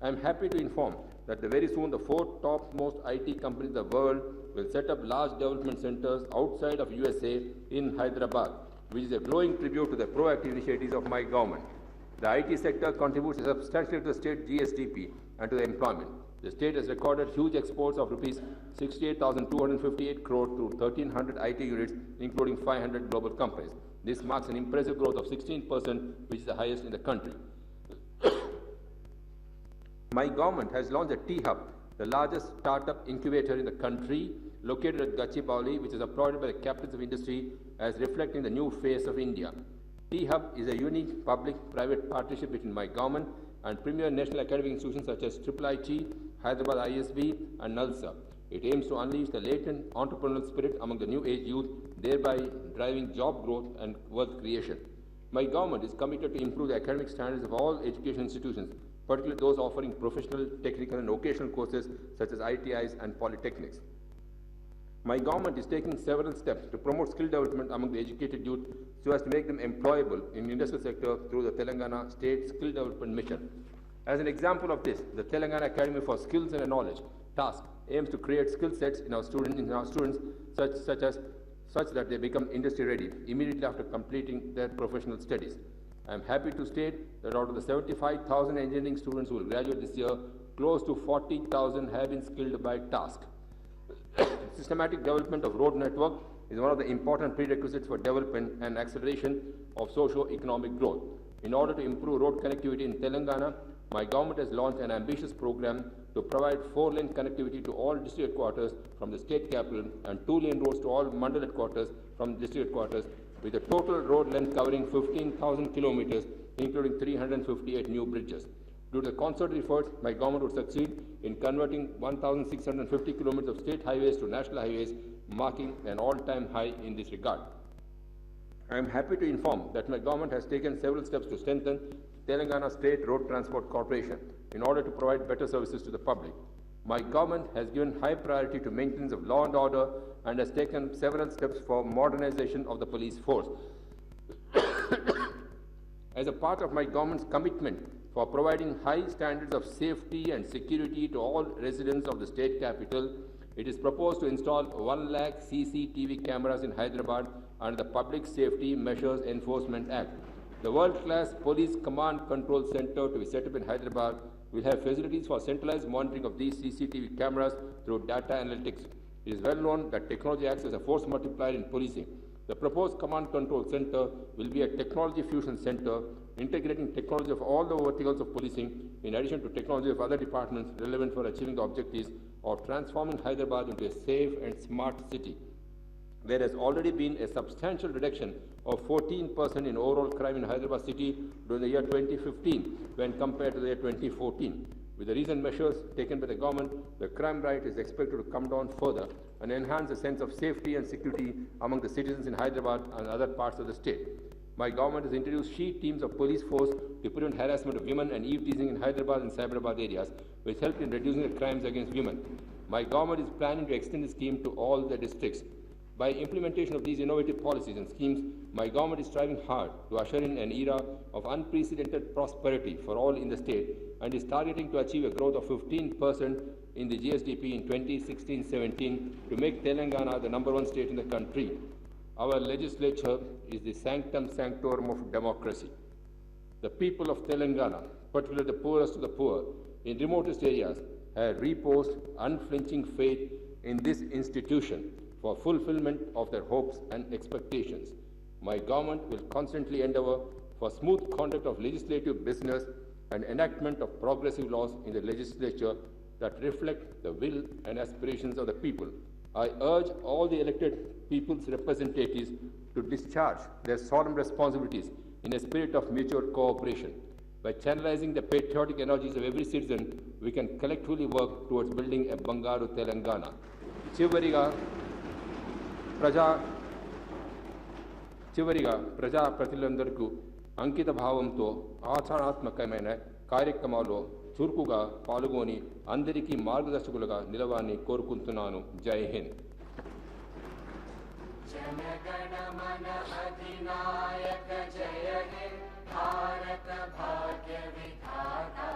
I am happy to inform that very soon the 4 topmost IT companies in the world will set up large development centers outside of USA in Hyderabad, which is a glowing tribute to the proactive initiatives of my government. The IT sector contributes substantially to the state GSDP and to the employment. The state has recorded huge exports of rupees 68,258 crore to 1,300 IT units, including 500 global companies. This marks an impressive growth of 16%, which is the highest in the country. My government has launched a T-Hub, the largest startup incubator in the country, located at Gachibowli, which is applauded by the captains of industry as reflecting the new face of India. T-Hub is a unique public-private partnership between my government and premier national academic institutions such as IIIT, Hyderabad ISB, and NALSA. It aims to unleash the latent entrepreneurial spirit among the new age youth, thereby driving job growth and wealth creation. My government is committed to improve the academic standards of all education institutions, particularly those offering professional, technical, and vocational courses such as ITIs and polytechnics. My government is taking several steps to promote skill development among the educated youth so as to make them employable in the industrial sector through the Telangana State Skill Development Mission. As an example of this, the Telangana Academy for Skills and Knowledge, TASK, aims to create skill sets in our students such that they become industry ready immediately after completing their professional studies. I am happy to state that out of the 75,000 engineering students who will graduate this year, close to 40,000 have been skilled by TASK. Systematic development of road network is one of the important prerequisites for development and acceleration of socio-economic growth. In order to improve road connectivity in Telangana, my government has launched an ambitious program to provide 4-lane connectivity to all district headquarters from the state capital and 2-lane roads to all mandal headquarters from the district headquarters, with a total road length covering 15,000 kilometers, including 358 new bridges. Due to the concerted efforts, my government would succeed in converting 1,650 kilometers of state highways to national highways, marking an all-time high in this regard. I am happy to inform that my government has taken several steps to strengthen Telangana State Road Transport Corporation in order to provide better services to the public. My government has given high priority to maintenance of law and order and has taken several steps for modernization of the police force. As a part of my government's commitment for providing high standards of safety and security to all residents of the state capital, it is proposed to install 1 lakh CCTV cameras in Hyderabad under the Public Safety Measures Enforcement Act. The world-class Police Command Control Center to be set up in Hyderabad will have facilities for centralized monitoring of these CCTV cameras through data analytics. It is well known that technology acts as a force multiplier in policing. The proposed Command Control Center will be a technology fusion center, integrating technology of all the verticals of policing, in addition to technology of other departments relevant for achieving the objectives of transforming Hyderabad into a safe and smart city. There has already been a substantial reduction of 14% in overall crime in Hyderabad city during the year 2015 when compared to the year 2014. With the recent measures taken by the government, the crime rate is expected to come down further and enhance the sense of safety and security among the citizens in Hyderabad and other parts of the state. My government has introduced sheet teams of police force to prevent harassment of women and eve-teasing in Hyderabad and Cyberabad areas, which helped in reducing the crimes against women. My government is planning to extend the scheme to all the districts. By implementation of these innovative policies and schemes, my government is striving hard to usher in an era of unprecedented prosperity for all in the state and is targeting to achieve a growth of 15% in the GSDP in 2016-17 to make Telangana the #1 state in the country. Our legislature is the sanctum sanctorum of democracy. The people of Telangana, particularly the poorest of the poor in remotest areas, have reposed unflinching faith in this institution for fulfillment of their hopes and expectations. My government will constantly endeavor for smooth conduct of legislative business and enactment of progressive laws in the legislature that reflect the will and aspirations of the people. I urge all the elected people's representatives to discharge their solemn responsibilities in a spirit of mutual cooperation. By channelizing the patriotic energies of every citizen, we can collectively work towards building a Bangaru Telangana. చివరిగా ప్రజాప్రతినిధులందరికీ అంకిత భావంతో ఆచరణాత్మకమైన కార్యక్రమాల్లో చురుకుగా పాల్గొని అందరికీ మార్గదర్శకులుగా నిలవాలని కోరుకుంటున్నాను. జై హింద్. जनगण मन अधिनायक जय हे भारत भाग्य विधाता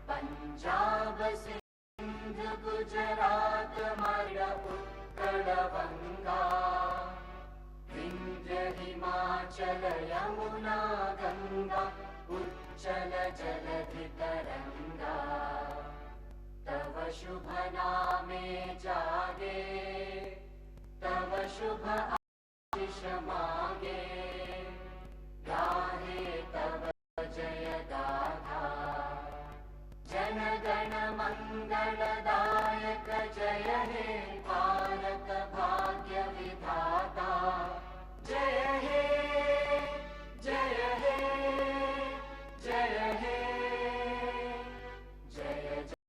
पंजाब सिंध गुजरात मध्य उत्कल बंगा विंध्य हिमाचल यमुना गंगा उच्चल जलधि तरंगा तव शुभ नामे जागे तव शुभ आशीष मांगे गाहे तव जय गाथा जनगण मंगलदायक जय हे भारत भाग्य विधाता जय हे जय हे जय हे जय जय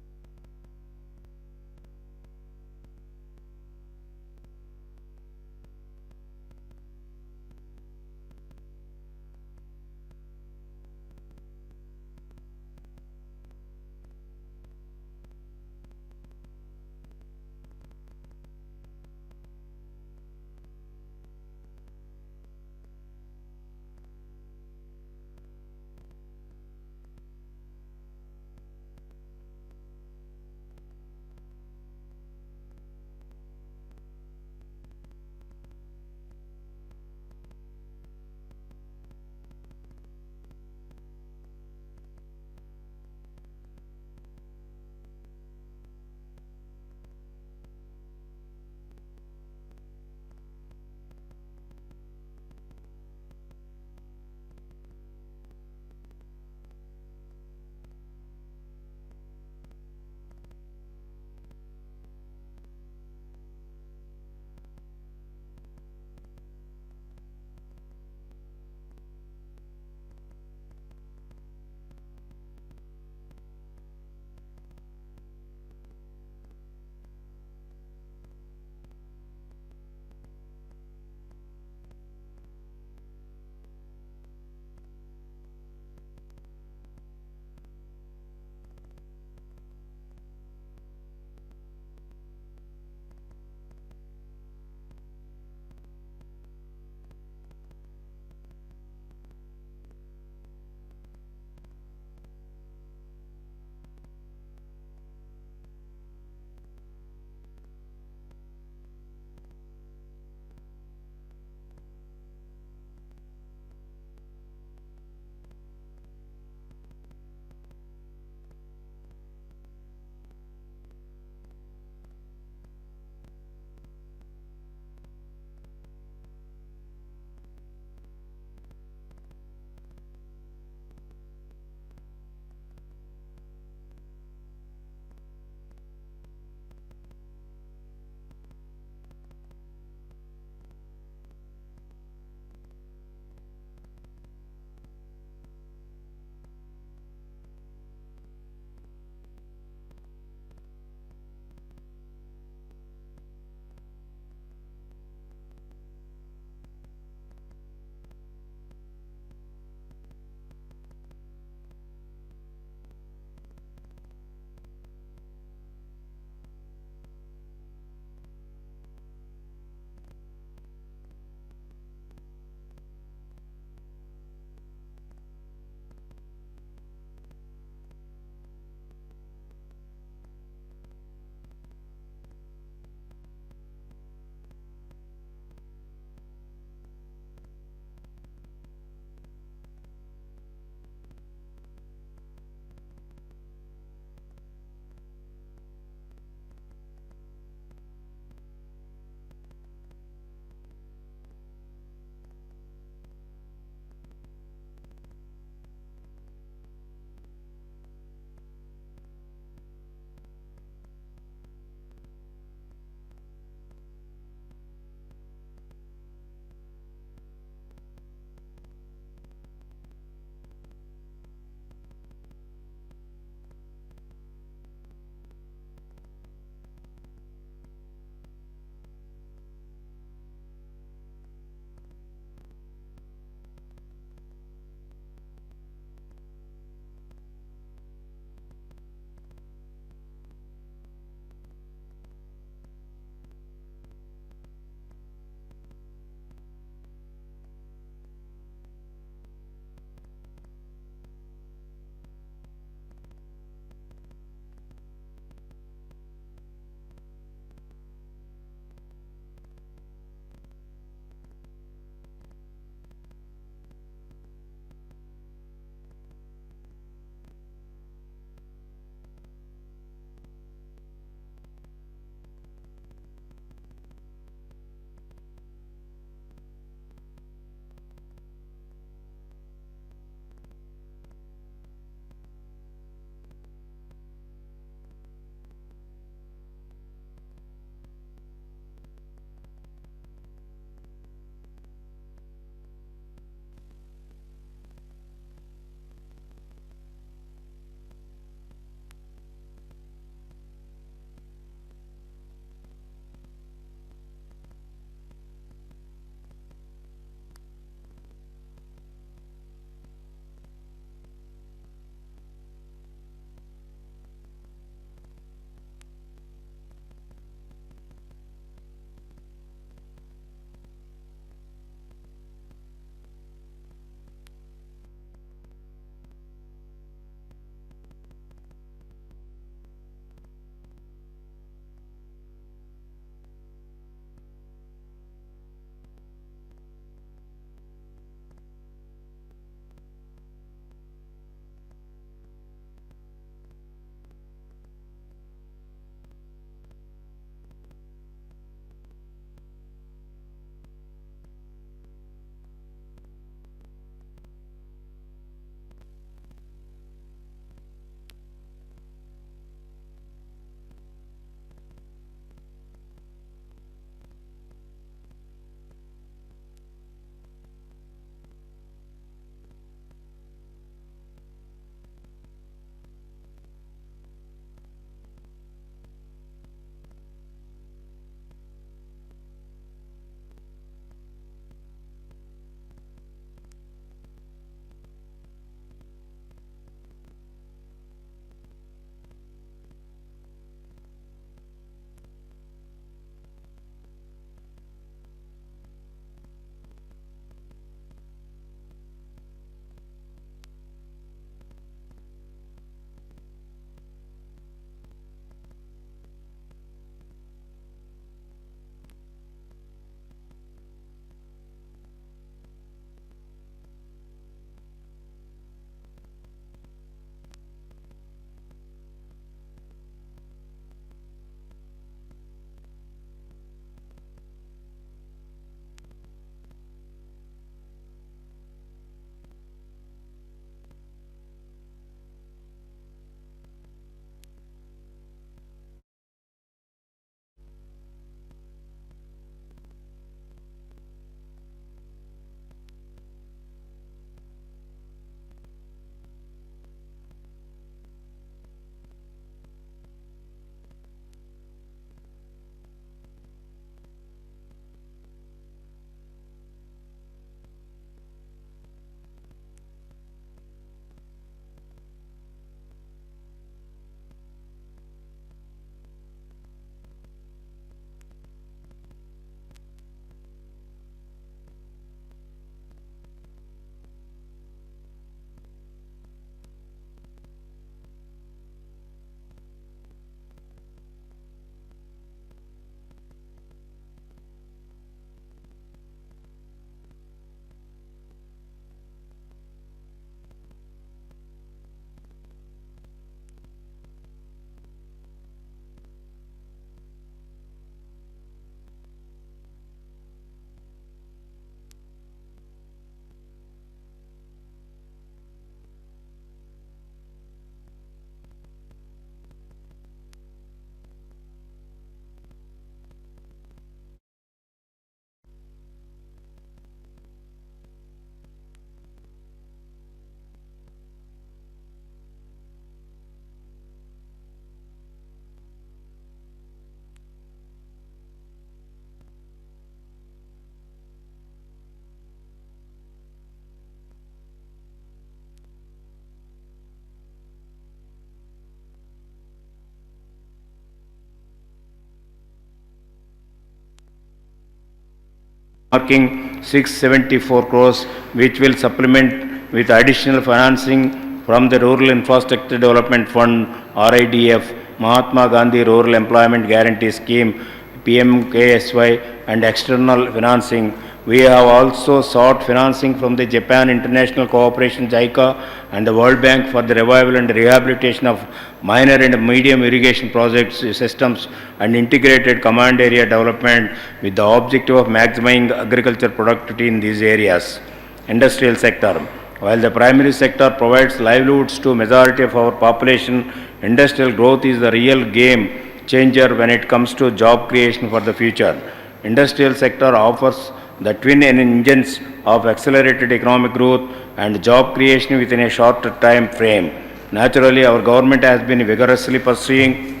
marking 674 crores, which will supplement with additional financing from the Rural Infrastructure Development Fund (RIDF), Mahatma Gandhi Rural Employment Guarantee Scheme (PMKSY), and external financing. We have also sought financing from the Japan International Cooperation (JICA) and the World Bank for the revival and rehabilitation of minor and medium irrigation projects, systems, and integrated command area development with the objective of maximizing agriculture productivity in these areas. Industrial sector. While the primary sector provides livelihoods to majority of our population, industrial growth is the real game changer when it comes to job creation for the future. Industrial sector offers the twin engines of accelerated economic growth and job creation within a shorter time frame. Naturally, our government has been vigorously pursuing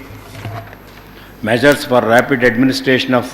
measures for rapid industrialization of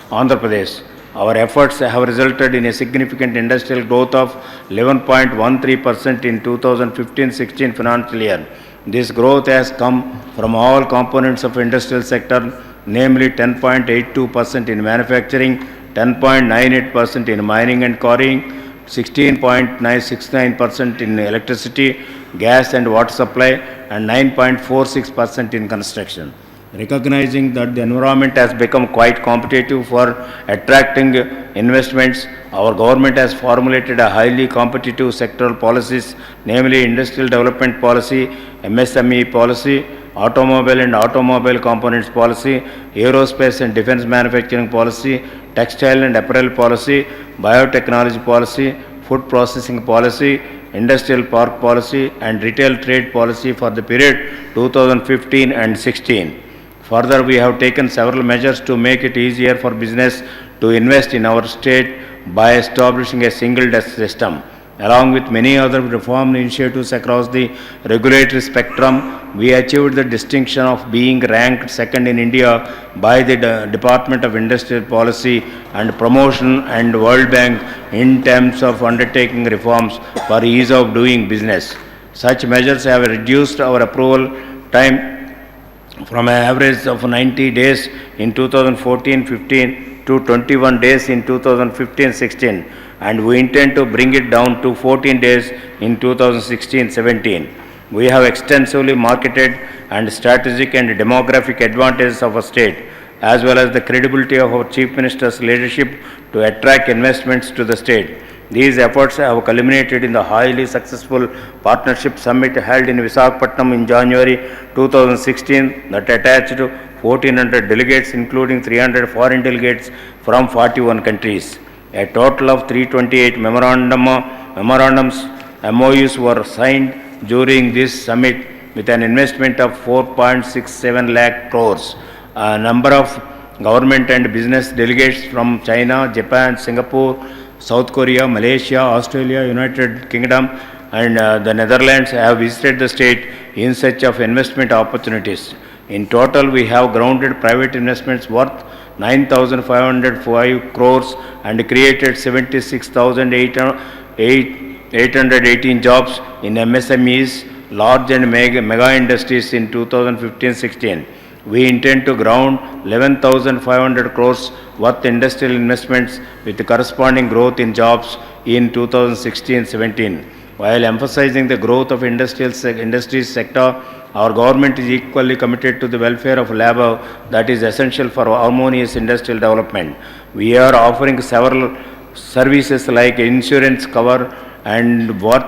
Andhra Pradesh. Our efforts have resulted in a significant industrial growth of 11.13% in 2015-16 financial year. This growth has come from all components of industrial sector, namely 10.82% in manufacturing, 10.98% in mining and quarrying, 16.969% in electricity, gas and water supply, and 9.46% in construction. Recognizing that the environment has become quite competitive for attracting investments, our government has formulated a highly competitive sectoral policies, namely Industrial Development Policy, MSME Policy, Automobile and Automobile Components Policy, Aerospace and Defense Manufacturing Policy, Textile and Apparel Policy, Biotechnology Policy, Food Processing Policy, Industrial Park Policy, and Retail Trade Policy for the period 2015 and 16. Further, we have taken several measures to make it easier for business to invest in our state by establishing a single desk system. Along with many other reform initiatives across the regulatory spectrum, we achieved the distinction of being ranked second in India by the Department of Industrial Policy and Promotion and World Bank in terms of undertaking reforms for ease of doing business. Such measures have reduced our approval time from an average of 90 days in 2014-15 to 21 days in 2015-16, and we intend to bring it down to 14 days in 2016-17. We have extensively marketed and strategic and demographic advantages of our state, as well as the credibility of our Chief Minister's leadership to attract investments to the state. These efforts have culminated in the highly successful partnership summit held in Visakhapatnam in January 2016 that attached 1,400 delegates, including 300 foreign delegates from 41 countries. A total of 328 memorandums MOUs were signed during this summit with an investment of 4.67 lakh crores. A number of government and business delegates from China, Japan, Singapore, South Korea, Malaysia, Australia, United Kingdom, and the Netherlands have visited the state in search of investment opportunities. In total, we have grounded private investments worth 9,505 crores and created 76,818 jobs in MSMEs, large and mega industries in 2015-16. We intend to ground 11,500 crores worth industrial investments with corresponding growth in jobs in 2016-17. While emphasizing the growth of industries sector, our government is equally committed to the welfare of labor that is essential for harmonious industrial development. We are offering several services like insurance cover and work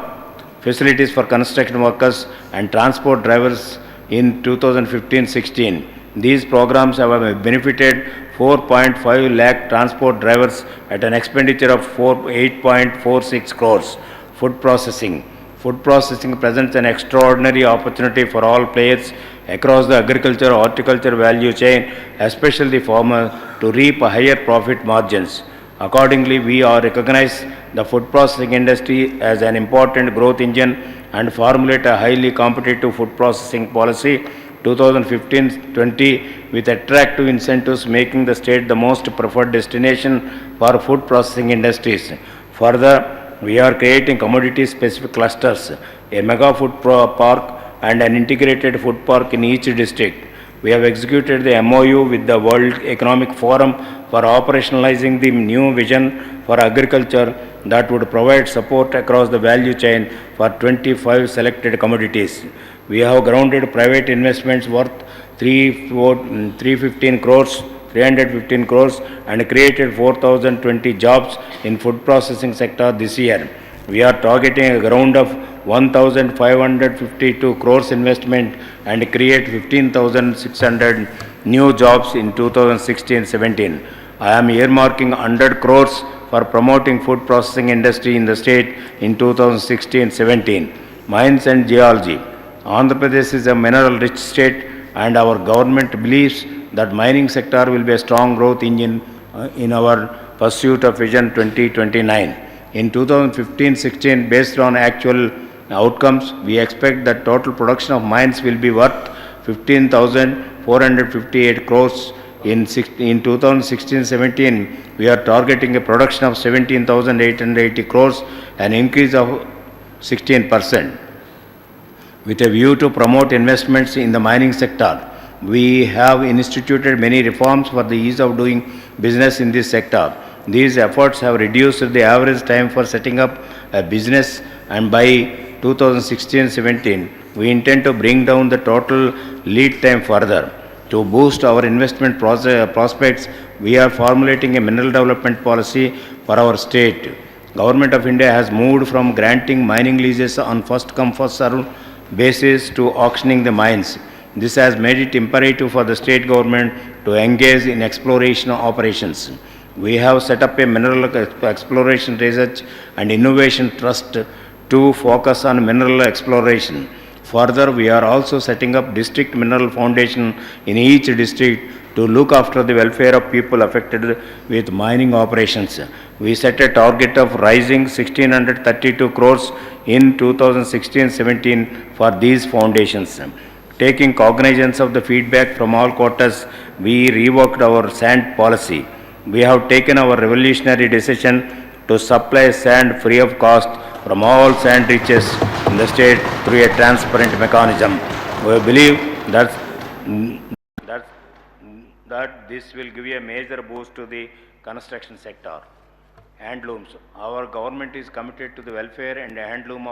facilities for construction workers and transport drivers in 2015-16. These programs have benefited 4.5 lakh transport drivers at an expenditure of 8.46 crores. Food processing. Food processing presents an extraordinary opportunity for all players across the agriculture, horticulture value chain, especially the farmer, to reap higher profit margins. Accordingly, we are recognize the food processing industry as an important growth engine and formulate a highly competitive food processing policy 2015-20 with attractive incentives, making the state the most preferred destination for food processing industries. Further, we are creating commodity-specific clusters, a mega food park and an integrated food park in each district. We have executed the MOU with the World Economic Forum for operationalizing the new vision for agriculture that would provide support across the value chain for 25 selected commodities. We have grounded private investments worth 315 crores 315 crores and created 4,020 jobs in food processing sector this year. We are targeting a ground of 1,552 crores investment and create 15,600 new jobs in 2016-17. I am earmarking 100 crores for promoting food processing industry in the state in 2016-17. Mines and geology. Andhra Pradesh is a mineral-rich state, and our government believes that mining sector will be a strong growth engine in our pursuit of Vision 2029. In 2015-16, based on actual outcomes, we expect that total production of mines will be worth 15,458 crores. In 2016-17, we are targeting a production of 17,880 crores, an increase of 16%. With a view to promote investments in the mining sector, we have instituted many reforms for the ease of doing business in this sector. These efforts have reduced the average time for setting up a business, and by 2016-17, we intend to bring down the total lead time further. To boost our investment prospects, we are formulating a mineral development policy for our state. Government of India has moved from granting mining leases on first come first served basis to auctioning the mines. This has made it imperative for the state government to engage in exploration operations. We have set up a mineral exploration research and innovation trust to focus on mineral exploration. Further, we are also setting up district mineral foundation in each district to look after the welfare of people affected with mining operations. We set a target of rising 1,632 crores in 2016-17 for these foundations. Taking cognizance of the feedback from all quarters, we reworked our sand policy. We have taken our revolutionary decision to supply sand free of cost from all sand reaches in the state through a transparent mechanism. We believe that this will give a major boost to the construction sector. Handlooms. Our government is committed to the welfare and handloom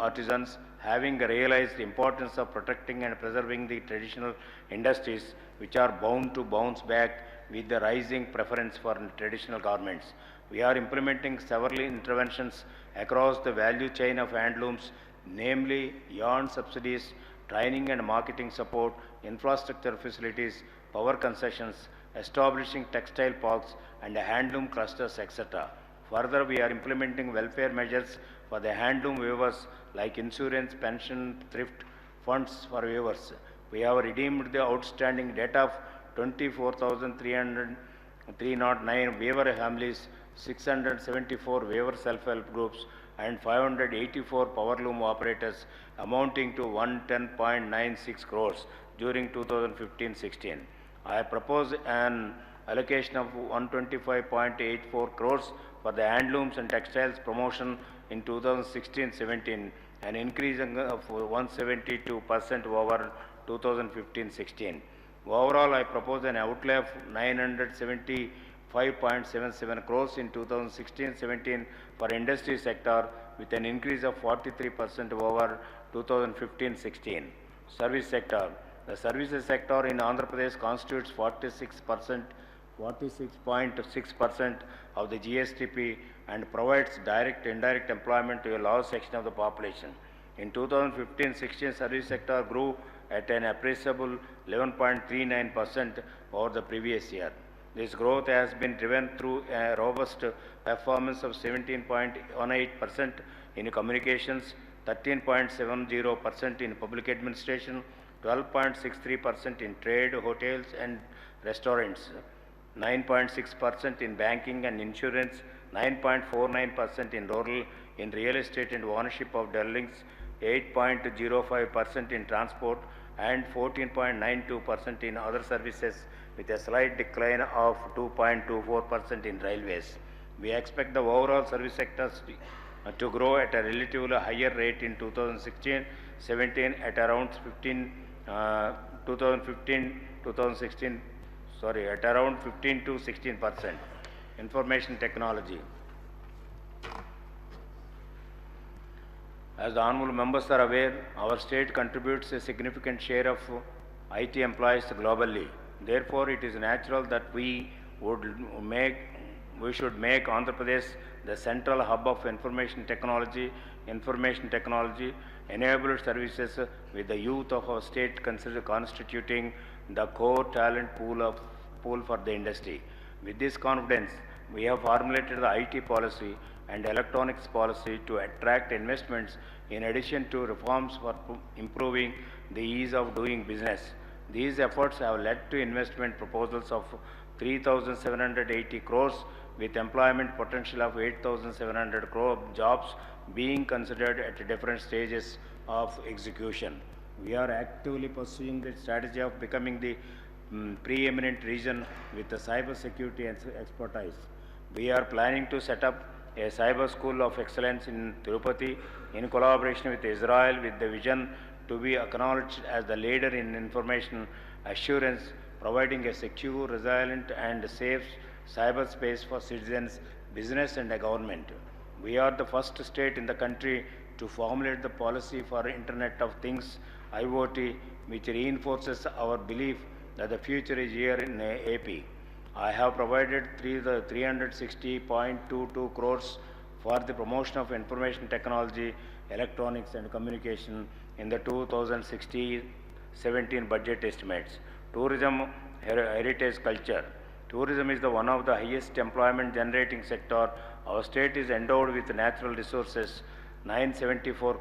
artisans, having realized the importance of protecting and preserving the traditional industries which are bound to bounce back with the rising preference for traditional garments. We are implementing several interventions across the value chain of handlooms, namely yarn subsidies, training and marketing support, infrastructure facilities, power concessions, establishing textile parks and handloom clusters, etc. Further, we are implementing welfare measures for the handloom weavers like insurance, pension, thrift funds for weavers. We have redeemed the outstanding debt of 24,309 weaver families, 674 weaver self-help groups and 584 powerloom operators, amounting to 110.96 crores during 2015-16. I propose an allocation of 125.84 crores for the handlooms and textiles promotion in 2016-17, an increase of 172% over 2015-16. Overall, I propose an outlay of 975.77 crores in 2016-17 for industry sector, with an increase of 43% over 2015-16. Service sector. The services sector in Andhra Pradesh constitutes 46.6% of the GSTP and provides direct and indirect employment to a large section of the population. In 2015-16, service sector grew at an appreciable 11.39% over the previous year. This growth has been driven through a robust performance of 17.18% in communications, 13.70% in public administration, 12.63% in trade, hotels and restaurants, 9.6% in banking and insurance, 9.49% in rural, in real estate and ownership of dwellings, 8.05% in transport and 14.92% in other services, with a slight decline of 2.24% in railways. We expect the overall service sectors to grow at a relatively higher rate in 2016-17 at around 2015-2016 at around 15 to 16%. Information technology. As the honorable members are aware, our state contributes a significant share of IT employees globally. Therefore, it is natural that we should make Andhra Pradesh the central hub of information technology enabled services with the youth of our state constituting the core talent pool for the industry. With this confidence, we have formulated the IT policy and electronics policy to attract investments in addition to reforms for improving the ease of doing business. These efforts have led to investment proposals of 3,780 crores with employment potential of 8,700 crore jobs being considered at different stages of execution. We are actively pursuing the strategy of becoming the preeminent region with the cyber security expertise. We are planning to set up a cyber school of excellence in Tirupati in collaboration with Israel with the vision to be acknowledged as the leader in information assurance, providing a secure, resilient and safe cyberspace for citizens, business and the government. We are the first state in the country to formulate the policy for Internet of Things, IoT, which reinforces our belief that the future is here in AP. I have provided 360.22 crores for the promotion of information technology, electronics and communication in the 2016-17 budget estimates. Tourism, heritage culture. Tourism is one of the highest employment generating sector. Our state is endowed with natural resources, 974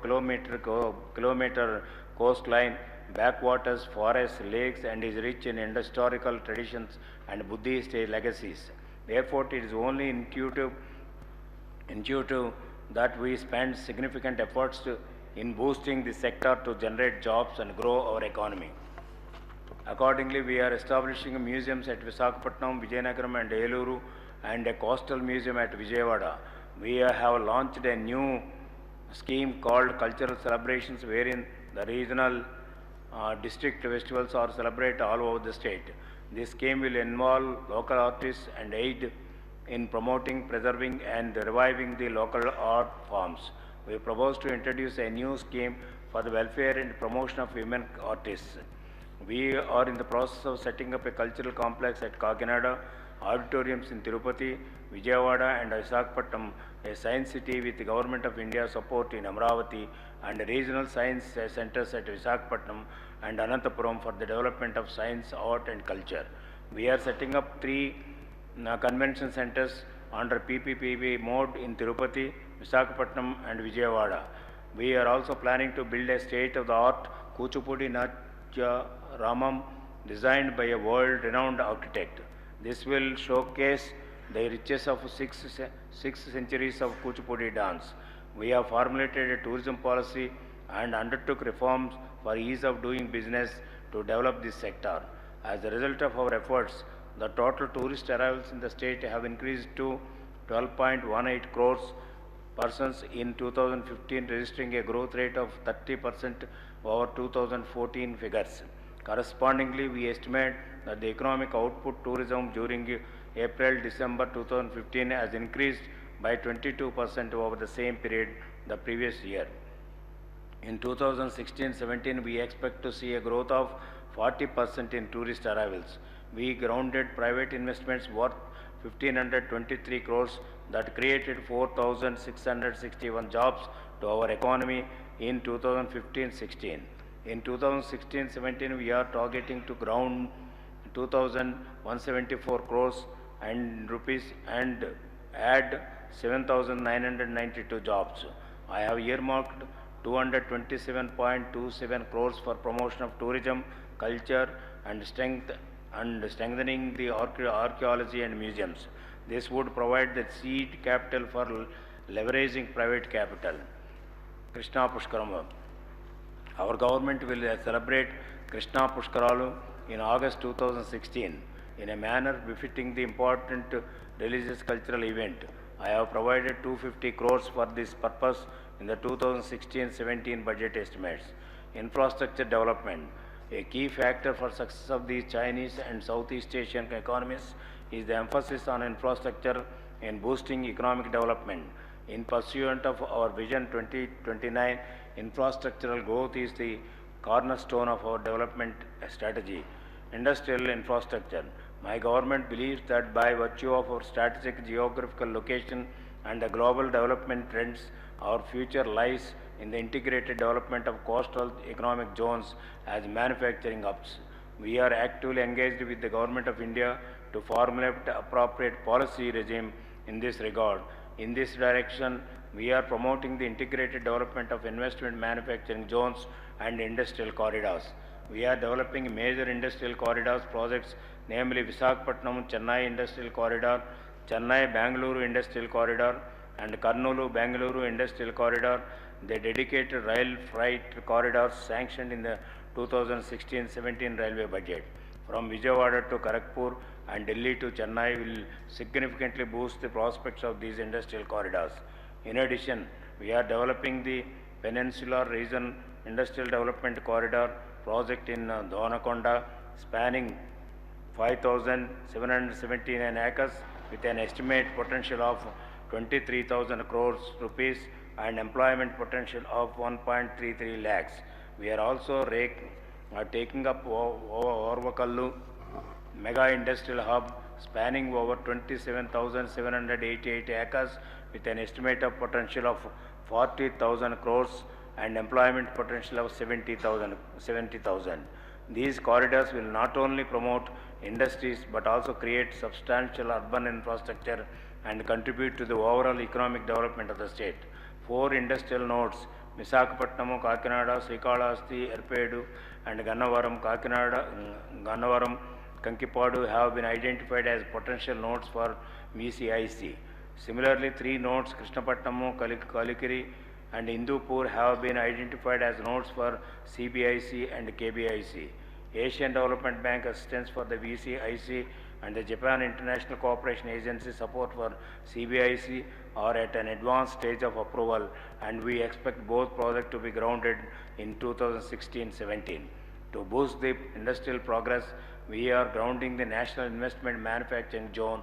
kilometer coastline, backwaters, forests, lakes and is rich in historical traditions and Buddhist legacies. Therefore, it is only intuitive that we spend significant efforts in boosting the sector to generate jobs and grow our economy. Accordingly, we are establishing museums at Visakhapatnam, Vijayanagaram and Eluru and a coastal museum at Vijayawada. We have launched a new scheme called Cultural Celebrations wherein the regional district festivals are celebrated all over the state. This scheme will involve local artists and aid in promoting, preserving and reviving the local art forms. We propose to introduce a new scheme for the welfare and promotion of women artists. We are in the process of setting up a cultural complex at Kakinada, auditoriums in Tirupati, Vijayawada and Visakhapatnam, a science city with the Government of India support in Amravati and regional science centers at Visakhapatnam and Anantapuram for the development of science, art and culture. We are setting up 3 convention centers under PPP mode in Tirupati, Visakhapatnam and Vijayawada. We are also planning to build a state-of-the-art Kuchipudi Natya Ramam designed by a world-renowned architect. This will showcase the riches of six centuries of Kuchipudi dance. We have formulated a tourism policy and undertook reforms for ease of doing business to develop this sector. As a result of our efforts, the total tourist arrivals in the state have increased to 12.18 crores persons in 2015, registering a growth rate of 30% over 2014 figures. Correspondingly, we estimate that the economic output tourism during April-December 2015 has increased by 22% over the same period the previous year. In 2016-17, we expect to see a growth of 40% in tourist arrivals. We grounded private investments worth 1,523 crores that created 4,661 jobs to our economy in 2015-16. In 2016-17, we are targeting to ground 2,174 crores and rupees and add 7,992 jobs. I have earmarked 227.27 crores for promotion of tourism, culture and strengthening the archaeology and museums. This would provide the seed capital for leveraging private capital. Krishna Pushkaram. Our government will celebrate Krishna Pushkaralu in August 2016 in a manner befitting the important religious cultural event. I have provided 250 crores for this purpose in the 2016-17 budget estimates. Infrastructure development. A key factor for success of these Chinese and Southeast Asian economies is the emphasis on infrastructure in boosting economic development. In pursuit of our Vision 2029, infrastructural growth is the cornerstone of our development strategy. Industrial infrastructure. My government believes that by virtue of our strategic geographical location and the global development trends, our future lies in the integrated development of coastal economic zones as manufacturing hubs. We are actively engaged with the Government of India to formulate appropriate policy regime in this regard. In this direction, we are promoting the integrated development of investment manufacturing zones and industrial corridors. We are developing major industrial corridors projects, namely Visakhapatnam Chennai Industrial Corridor, Chennai Bangalore Industrial Corridor, and Karnulu Bangalore Industrial Corridor. The dedicated rail freight corridors sanctioned in the 2016-17 railway budget from Vijayawada to Kharagpur and Delhi to Chennai will significantly boost the prospects of these industrial corridors. In addition, we are developing the Peninsular Region Industrial Development Corridor project in Donakonda, spanning 5,779 acres with an estimated potential of 23,000 crores rupees and employment potential of 1.33 lakhs. We are also taking up Orvakallu Mega Industrial Hub spanning over 27,788 acres with an estimated potential of 40,000 crores and employment potential of 70,000. These corridors will not only promote industries but also create substantial urban infrastructure and contribute to the overall economic development of the state. 4 industrial nodes, Visakhapatnam, Kakinada, Srikalahasti, Erpedu, and Gannavaram, Kankipadu have been identified as potential nodes for VCIC. Similarly, 3 nodes, Krishnapatnam, Kalikiri, and Indupur have been identified as nodes for CBIC and KBIC. Asian Development Bank assistance for the VCIC and the Japan International Cooperation Agency support for CBIC are at an advanced stage of approval, and we expect both projects to be grounded in 2016-17. To boost the industrial progress, we are grounding the National Investment Manufacturing Zone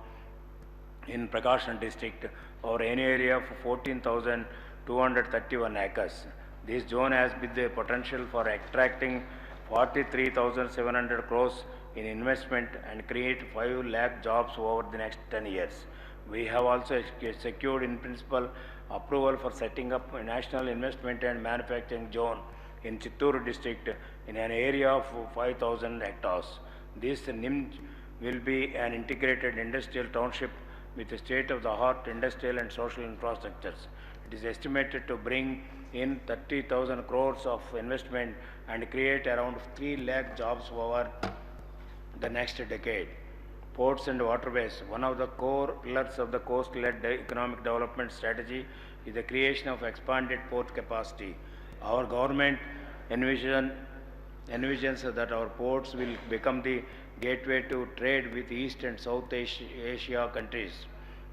in Prakasam district over an area of 14,231 acres. This zone has the potential for attracting 43,700 crores in investment and create 5 lakh jobs over the next 10 years. We have also secured in principle approval for setting up a National Investment and Manufacturing Zone in Chittoor district in an area of 5,000 hectares. This NIM will be an integrated industrial township with state-of-the-art industrial and social infrastructures. It is estimated to bring in 30,000 crores of investment and create around 3 lakh jobs over the next decade. Ports and waterways. One of the core pillars of the coast-led economic development strategy is the creation of expanded port capacity. Our government envisions that our ports will become the gateway to trade with East and South Asia countries.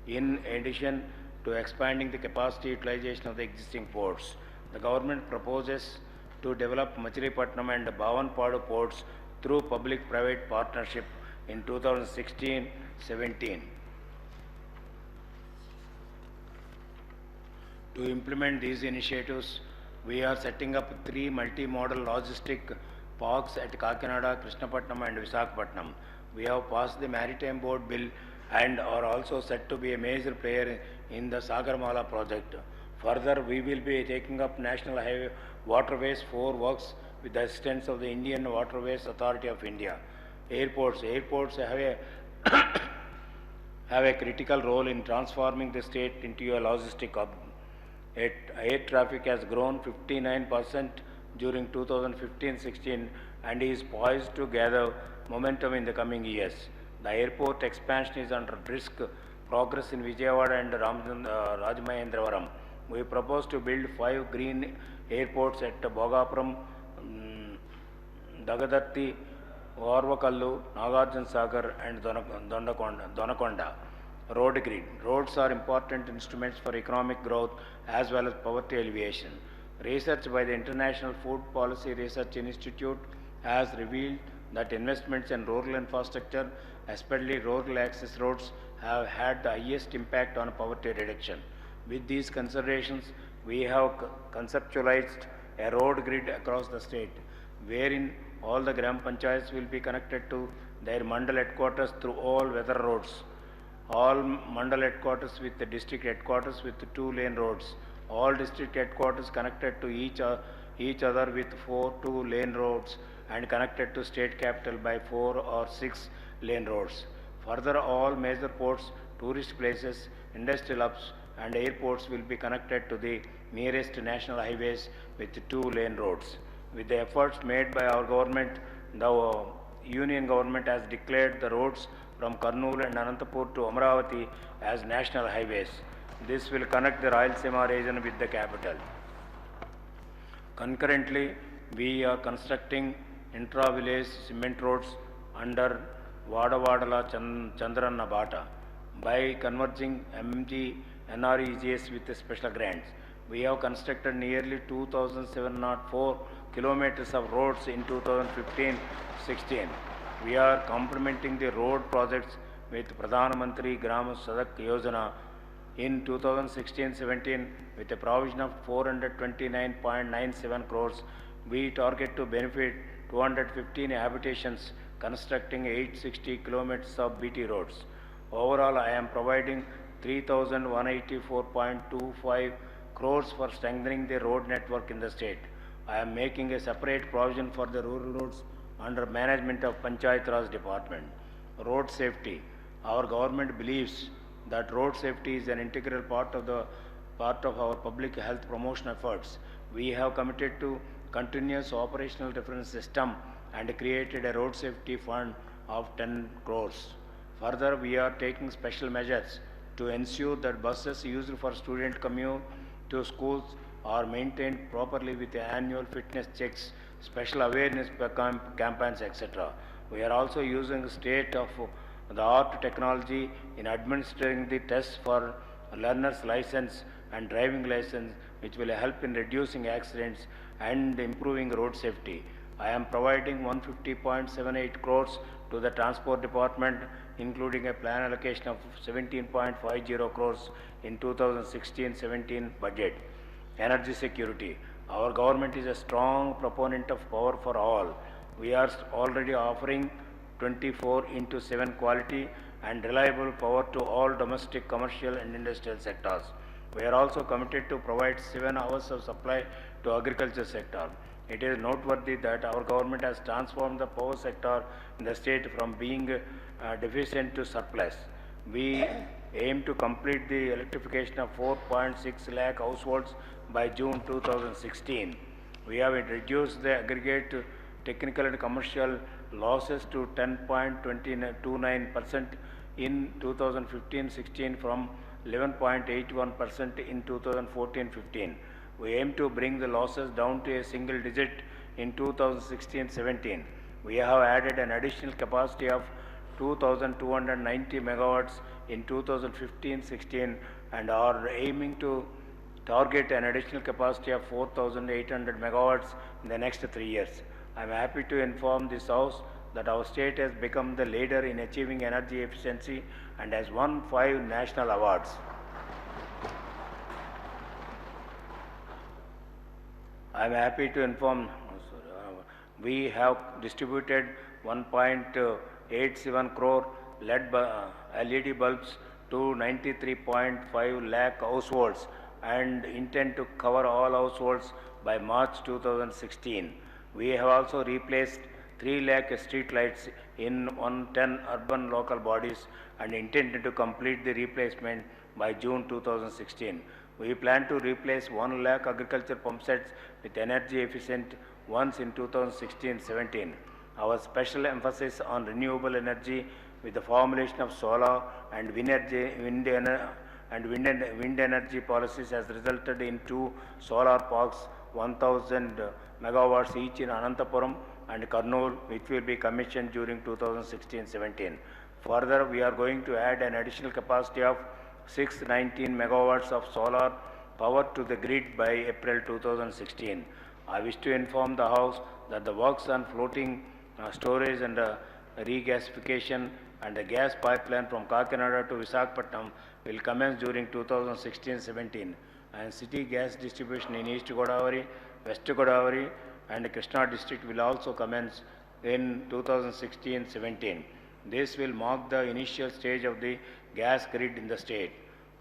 In addition to expanding the capacity utilization of the existing ports, the government proposes to develop Machilipatnam and Bhavanpadu ports through public-private partnership in 2016-17. To implement these initiatives, we are setting up 3 multi-modal logistic parks at Kakinada, Krishnapatnam and Visakhapatnam. We have passed the Maritime Board Bill and are also set to be a major player in the Sagarmala project. Further, we will be taking up National Highway Waterways 4 works with the assistance of the Indian Waterways Authority of India. Airports have a critical role in transforming the state into a logistic hub. Air traffic has grown 59% during 2015-16 and is poised to gather momentum in the coming years. The airport expansion is under brisk progress in Vijayawada and Rajamahendravaram. We propose to build 5 green airports at Bhogapuram, Dagadatti, Orvakallu, Nagarjuna Sagar and Donakonda. Road grid. Roads are important instruments for economic growth as well as poverty alleviation. Research by the International Food Policy Research Institute has revealed that investments in rural infrastructure, especially rural access roads, have had the highest impact on poverty reduction. With these considerations, we have conceptualized a road grid across the state, wherein all the Gram Panchayats will be connected to their mandal headquarters through all weather roads. All mandal headquarters with the district headquarters with 2-lane roads. All district headquarters connected to each other with 4 2-lane roads and connected to state capital by 4 or 6-lane roads. Further, all major ports, tourist places, industrial hubs and airports will be connected to the nearest national highways with 2-lane roads. With the efforts made by our government, the Union government has declared the roads from Kurnool and Anantapur to Amravati as national highways. This will connect the Rayalaseema region with the capital. Concurrently, we are constructing intra-village cement roads under Vadavadala Chandranna Bata by converging MG NREGS with special grants. We have constructed nearly 2,704 kilometers of roads in 2015-16. We are complementing the road projects with Pradhan Mantri Gram Sadak Yojana in 2016-17 with a provision of 429.97 crores. We target to benefit 215 habitations, constructing 860 kilometers of BT roads. Overall, I am providing 3,184.25 crores for strengthening the road network in the state. I am making a separate provision for the rural roads under management of Panchayat Raj Department. Road safety. Our government believes that road safety is an integral part of our public health promotion efforts. We have committed to continuous operational reference system and created a road safety fund of 10 crores. Further, we are taking special measures to ensure that buses used for student commute to schools are maintained properly with annual fitness checks, special awareness campaigns, etc. We are also using state-of-the-art technology in administering the tests for learner's license and driving license, which will help in reducing accidents and improving road safety. I am providing 150.78 crores to the Transport Department, including a plan allocation of 17.50 crores in 2016-17 budget. Energy security. Our government is a strong proponent of power for all. We are already offering 24/7 quality and reliable power to all domestic, commercial and industrial sectors. We are also committed to provide 7 hours of supply to agriculture sector. It is noteworthy that our government has transformed the power sector in the state from being deficient to surplus. We aim to complete the electrification of 4.6 lakh households by June 2016. We have reduced the aggregate technical and commercial losses to 10.29% in 2015-16 from 11.81% in 2014-15. We aim to bring the losses down to a single digit in 2016-17. We have added an additional capacity of 2,290 megawatts in 2015-16 and are aiming to target an additional capacity of 4,800 megawatts in the next 3 years. I am happy to inform this House that our state has become the leader in achieving energy efficiency and has won 5 national awards. I am happy to inform we have distributed 1.87 crore LED bulbs to 93.5 lakh households and intend to cover all households by March 2016. We have also replaced 3 lakh street lights in 110 urban local bodies and intended to complete the replacement by June 2016. We plan to replace 1 lakh agriculture pump sets with energy efficient ones in 2016-17. Our special emphasis on renewable energy with the formulation of solar and wind energy policies has resulted in 2 solar parks, 1,000 megawatts each in Anantapuram and Kurnool, which will be commissioned during 2016-17. Further, we are going to add an additional capacity of 619 megawatts of solar power to the grid by April 2016. I wish to inform the House that the works on floating storage and regasification and the gas pipeline from Kakinada to Visakhapatnam will commence during 2016-17, and city gas distribution in East Godavari, West Godavari and Krishna district will also commence in 2016-17. This will mark the initial stage of the gas grid in the state.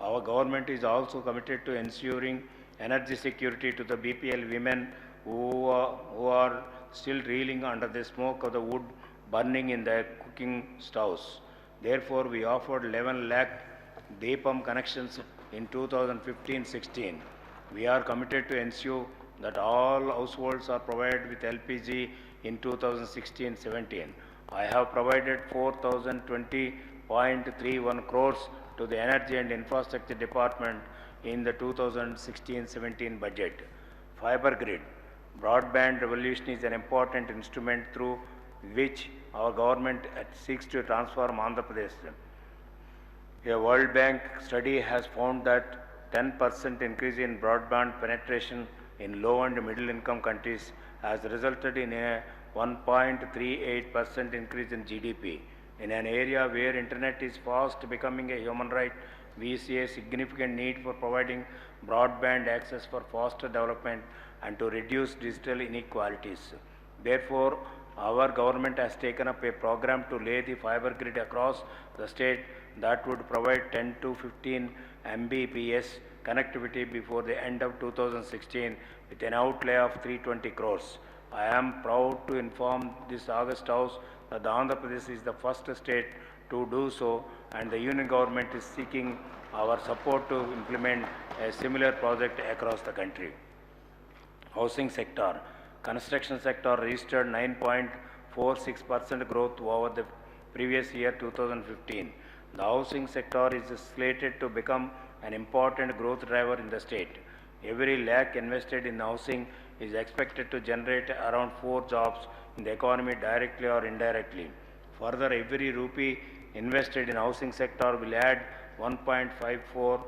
Our government is also committed to ensuring energy security to the BPL women who are still reeling under the smoke of the wood burning in their cooking stoves. Therefore, we offered 11 lakh Deepam connections in 2015-16. We are committed to ensure that all households are provided with LPG in 2016-17. I have provided 4,020.31 crores to the Energy and Infrastructure Department in the 2016-17 budget. Fiber grid. Broadband revolution is an important instrument through which our government seeks to transform Andhra Pradesh. A World Bank study has found that 10% increase in broadband penetration in low and middle income countries has resulted in a 1.38% increase in GDP. In an area where internet is fast becoming a human right, we see a significant need for providing broadband access for faster development and to reduce digital inequalities. Therefore, our government has taken up a program to lay the fiber grid across the state that would provide 10 to 15 Mbps connectivity before the end of 2016 with an outlay of 320 crores. I am proud to inform this August House that Andhra Pradesh is the first state to do so, and the union government is seeking our support to implement a similar project across the country. Housing sector. Construction sector registered 9.46% growth over the previous year 2015. The housing sector is slated to become an important growth driver in the state. Every lakh invested in housing is expected to generate around 4 jobs in the economy directly or indirectly. Further, every rupee invested in housing sector will add 1.54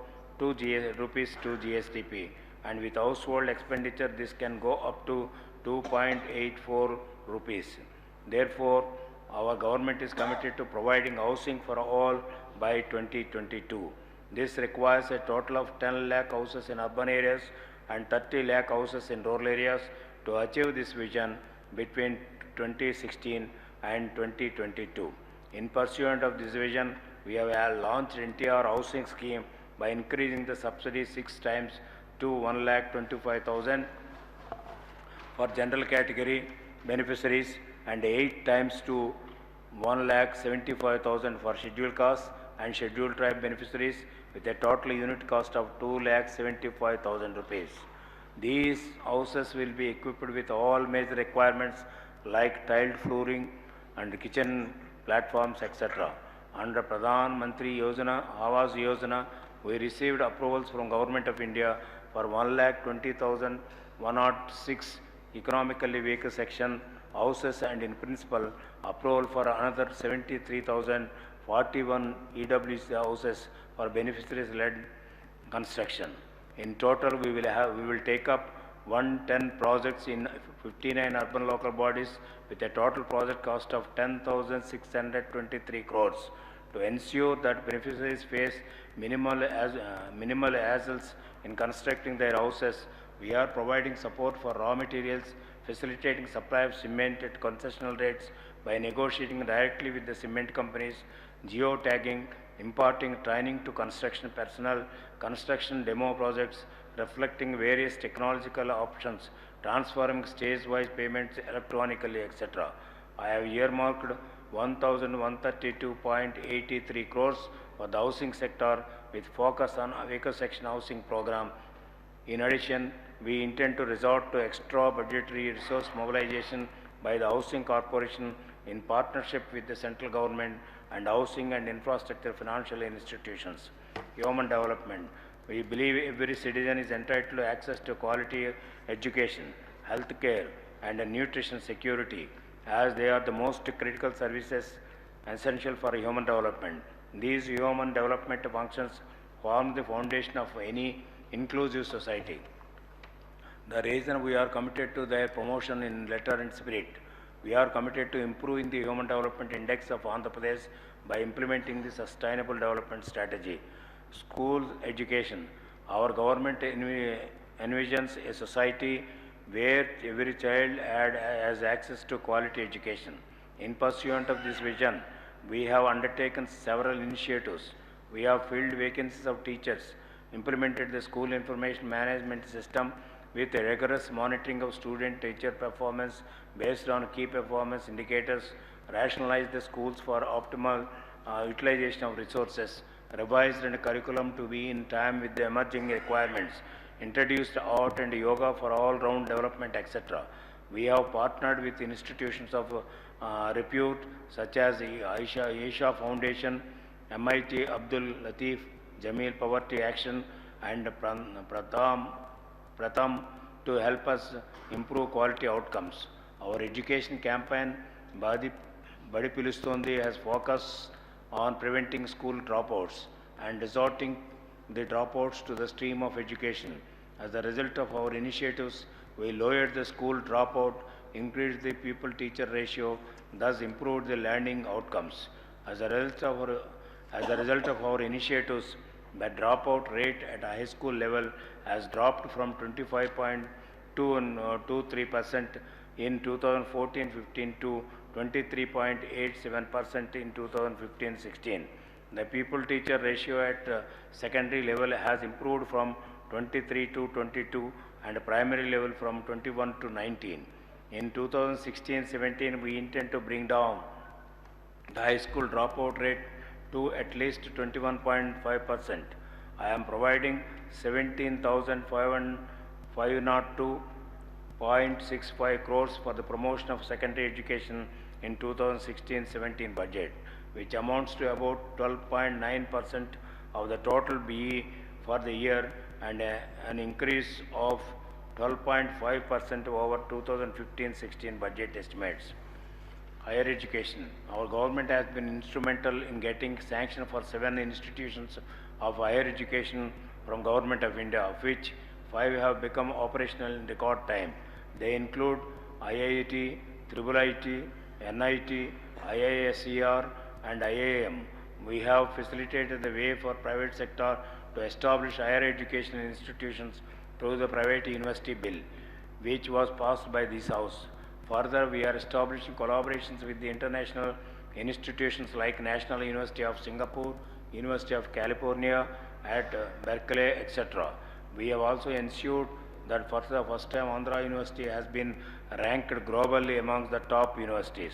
rupees to GSDP, and with household expenditure this can go up to 2.84 rupees. Therefore, our government is committed to providing housing for all by 2022. This requires a total of 10 lakh houses in urban areas and 30 lakh houses in rural areas. To achieve this vision between 2016 and 2022. In pursuant of this vision, we have launched NTR housing scheme by increasing the subsidy 6 times to 1,25,000 for general category beneficiaries and 8 times to 1,75,000 for scheduled caste and scheduled tribe beneficiaries with a total unit cost of 2,75,000 rupees. These houses will be equipped with all major requirements like tiled flooring and kitchen platforms, etc. Under Pradhan Mantri Yojana, Awas Yojana, we received approvals from Government of India for 1,20,106 economically weaker section houses and in principle approval for another 73,041 EWC houses for beneficiaries-led construction. In total, we will take up 110 projects in 59 urban local bodies with a total project cost of 10,623 crores. To ensure that beneficiaries face minimal hassles in constructing their houses, we are providing support for raw materials, facilitating supply of cement at concessional rates by negotiating directly with the cement companies, geo-tagging, imparting training to construction personnel, construction demo projects, reflecting various technological options, transferring stage-wise payments electronically, etc. I have earmarked 1,132.83 crores for the housing sector with focus on weaker section housing program. In addition, we intend to resort to extra budgetary resource mobilization by the Housing Corporation in partnership with the central government and housing and infrastructure financial institutions. Human development. We believe every citizen is entitled to access to quality education, health care and nutrition security, as they are the most critical services essential for human development. These human development functions form the foundation of any inclusive society. The reason we are committed to their promotion in letter and spirit. We are committed to improving the Human Development Index of Andhra Pradesh by implementing the Sustainable Development Strategy. School education. Our government envisions a society where every child has access to quality education. In pursuant of this vision, we have undertaken several initiatives. We have filled vacancies of teachers, implemented the school information management system with a rigorous monitoring of student-teacher performance based on key performance indicators, rationalized the schools for optimal utilization of resources, revised the curriculum to be in time with the emerging requirements, introduced art and yoga for all-round development, etc. We have partnered with institutions of repute such as the Aisha Foundation, MIT Abdul Latif Jameel Poverty Action, and Pratham to help us improve quality outcomes. Our education campaign, Badi Pilustondi, has focused on preventing school dropouts and resorting the dropouts to the stream of education. As a result of our initiatives, we lowered the school dropout, increased the pupil-teacher ratio, thus improved the learning outcomes. As a result of our initiatives, the dropout rate at a high school level has dropped from 25.23% in 2014-15 to 23.87% in 2015-16. The pupil-teacher ratio at secondary level has improved from 23 to 22 and primary level from 21 to 19. In 2016-17, we intend to bring down the high school dropout rate to at least 21.5%. I am providing 17,502.65 crores for the promotion of secondary education in 2016-17 budget, which amounts to about 12.9% of the total BE for the year and an increase of 12.5% over 2015-16 budget estimates. Higher education. Our government has been instrumental in getting sanction for 7 institutions of higher education from Government of India, of which 5 have become operational in record time. They include IIT, IIIT, NIT, IISER and IIM. We have facilitated the way for private sector to establish higher education institutions through the Private University Bill, which was passed by this House. Further, we are establishing collaborations with the international institutions like National University of Singapore, University of California at Berkeley, etc. We have also ensured that for the first time Andhra University has been ranked globally amongst the top universities.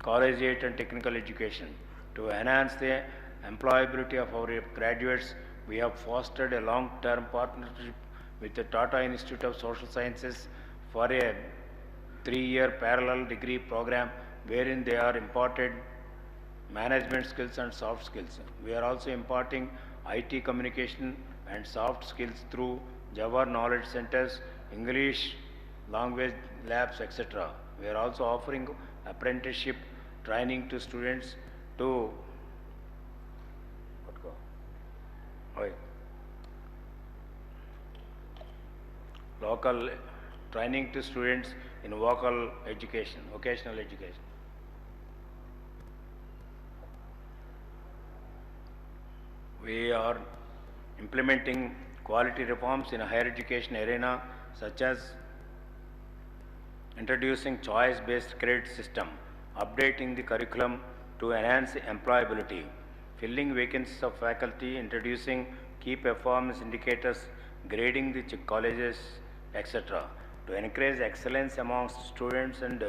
Collegiate and technical education. To enhance the employability of our graduates, we have fostered a long-term partnership with the Tata Institute of Social Sciences for a 3-year parallel degree program wherein they are imparted management skills and soft skills. We are also imparting IT communication and soft skills through Java Knowledge Centers, English language labs, etc. We are also offering apprenticeship training to students to local training to students in vocational education. We are implementing quality reforms in a higher education arena, such as introducing choice-based credit system, updating the curriculum to enhance employability, filling vacancies of faculty, introducing key performance indicators, grading the colleges, etc. To encourage excellence amongst students and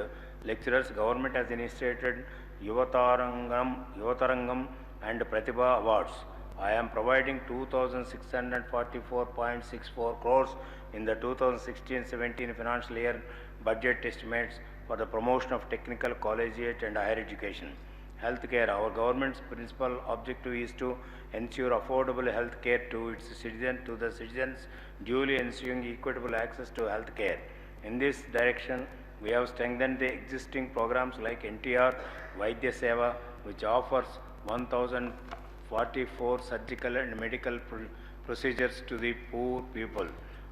lecturers, government has initiated Yuvatarangam and Pratibha Awards. I am providing 2,644.64 crores in the 2016-17 financial year budget estimates for the promotion of technical, collegiate and higher education. Healthcare. Our government's principal objective is to ensure affordable health care to the citizens, duly ensuring equitable access to health care. In this direction, we have strengthened the existing programs like NTR Vaidya Seva, which offers 1,044 surgical and medical procedures to the poor people.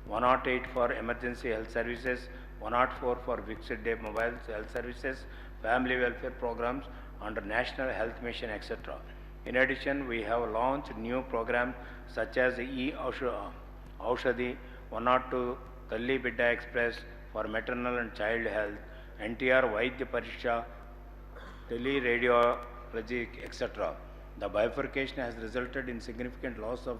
108 for emergency health services, 104 for fixed day mobile health services, family welfare programs under National Health Mission, etc. In addition, we have launched new programs such as E-Aushadhi, 102 Talli Bidda Express for maternal and child health, NTR Vaidya Parisha, tele-radiology, etc. The bifurcation has resulted in significant loss of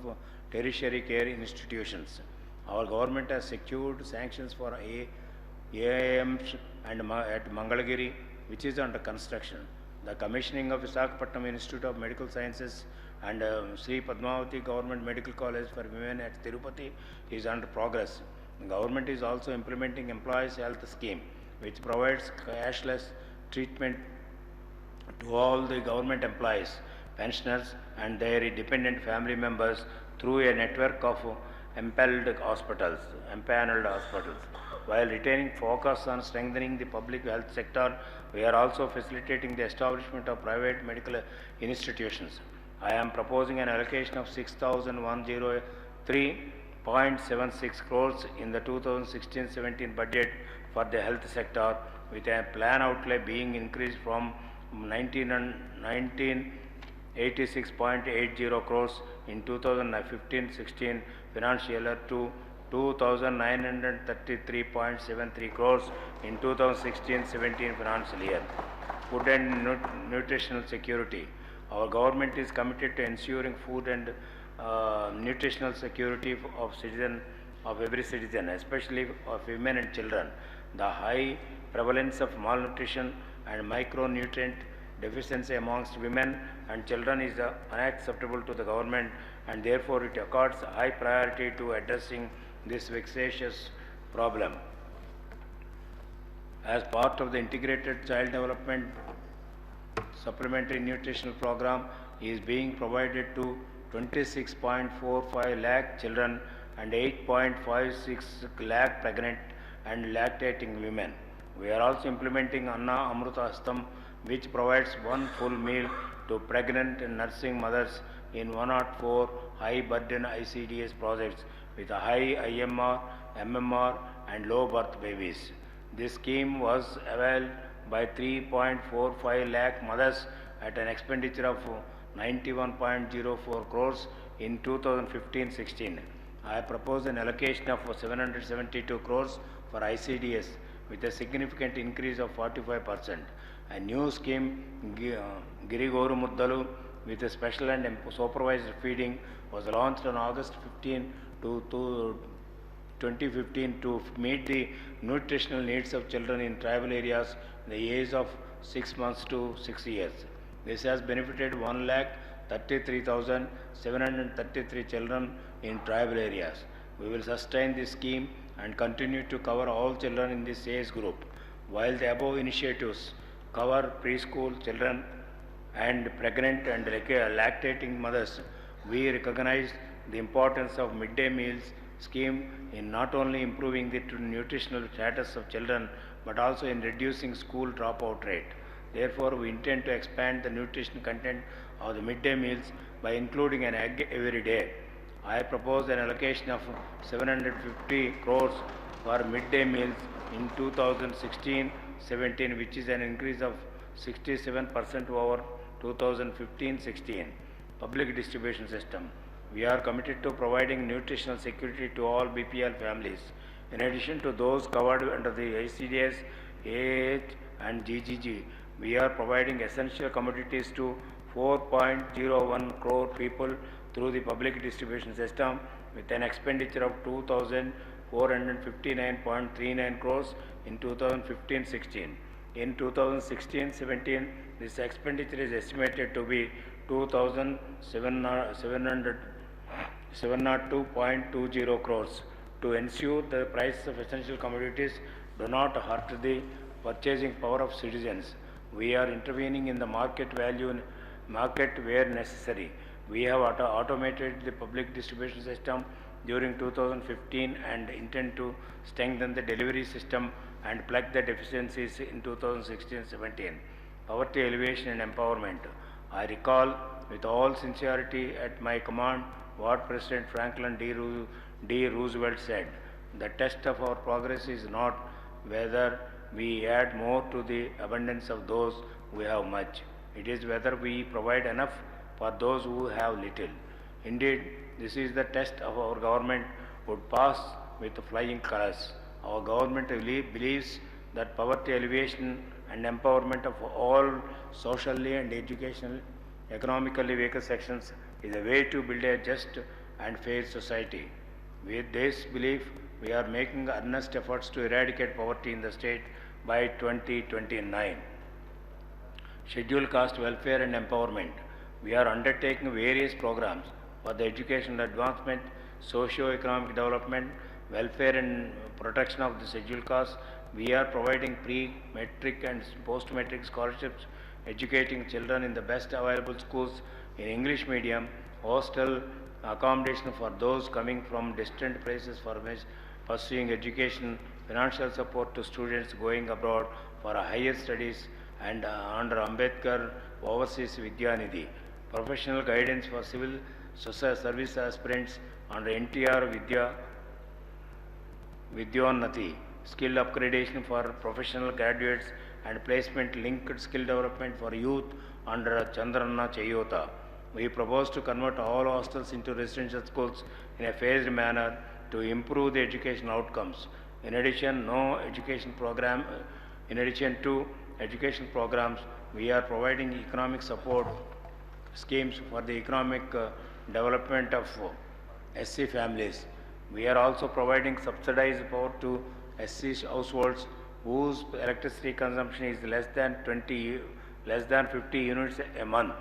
tertiary care institutions. Our government has secured sanctions for AIMs and at Mangalagiri, which is under construction. The commissioning of Visakhapatnam Institute of Medical Sciences and Sri Padmavati Government Medical College for Women at Tirupati is under progress. The government is also implementing Employees Health Scheme, which provides cashless treatment to all the government employees, pensioners and their dependent family members through a network of empaneled hospitals. While retaining focus on strengthening the public health sector, we are also facilitating the establishment of private medical institutions. I am proposing an allocation of 6,103.76 crores in the 2016-17 budget for the health sector, with a plan outlay being increased from 1986.80 crores in 2015-16 financial year to 2,933.73 crores in 2016-17 financial year. Food and nutritional security. Our government is committed to ensuring food and nutritional security of every citizen, especially of women and children. The high prevalence of malnutrition and micronutrient deficiency amongst women and children is unacceptable to the government, and therefore it accords high priority to addressing this vexatious problem. As part of the integrated child development supplementary nutritional program is being provided to 26.45 lakh children and 8.56 lakh pregnant and lactating women. We are also implementing Anna Amruta Hastam, which provides one full meal to pregnant and nursing mothers in 104 high burden ICDS projects with a high IMR, MMR and low birth babies. This scheme was availed by 3.45 lakh mothers at an expenditure of 91.04 crores in 2015-16. I propose an allocation of 772 crores for ICDS with a significant increase of 45%. A new scheme, Girigoru Muddalu, with a special and supervised feeding was launched on August 15 to 2015 to meet the nutritional needs of children in tribal areas in the age of 6 months to 6 years. This has benefited 1,33,733 children in tribal areas. We will sustain this scheme and continue to cover all children in this age group. While the above initiatives cover preschool children and pregnant and lactating mothers, we recognize the importance of midday meals scheme in not only improving the nutritional status of children but also in reducing school dropout rate. Therefore, we intend to expand the nutrition content of the midday meals by including an egg every day. I propose an allocation of 750 crores for midday meals in 2016-17, which is an increase of 67% over 2015-16. Public distribution system. We are committed to providing nutritional security to all BPL families. In addition to those covered under the ICDS, AAH and GGG, we are providing essential commodities to 4.01 crore people through the public distribution system with an expenditure of 2,459.39 crores in 2015-16. In 2016-17, this expenditure is estimated to be 2,702.20 crores. To ensure the price of essential commodities do not hurt the purchasing power of citizens, we are intervening in the market where necessary. We have automated the public distribution system during 2015 and intend to strengthen the delivery system and plug the deficiencies in 2016-17. Poverty alleviation and empowerment. I recall with all sincerity at my command what President Franklin D. Roosevelt said, The test of our progress is not whether we add more to the abundance of those who have much. It is whether we provide enough for those who have little. Indeed, this is the test of our government would pass with flying colors. Our government believes that poverty alleviation and empowerment of all socially and educationally, economically weaker sections is a way to build a just and fair society. With this belief, we are making earnest efforts to eradicate poverty in the state by 2029. Scheduled caste welfare and empowerment. We are undertaking various programs for the educational advancement, socio-economic development, welfare and protection of the scheduled caste. We are providing pre-metric and post-metric scholarships, educating children in the best available schools in English medium, hostel accommodation for those coming from distant places for pursuing education, financial support to students going abroad for higher studies, and under Ambedkar Overseas Vidyanidhi, professional guidance for civil service aspirants under NTR Vidyonnati, skill upgradation for professional graduates and placement linked skill development for youth under Chandranna Chayota. We propose to convert all hostels into residential schools in a phased manner to improve the education outcomes. In addition to education programs, we are providing economic support schemes for the economic development of SC families. We are also providing subsidized power to SC households whose electricity consumption is less than 50 units a month.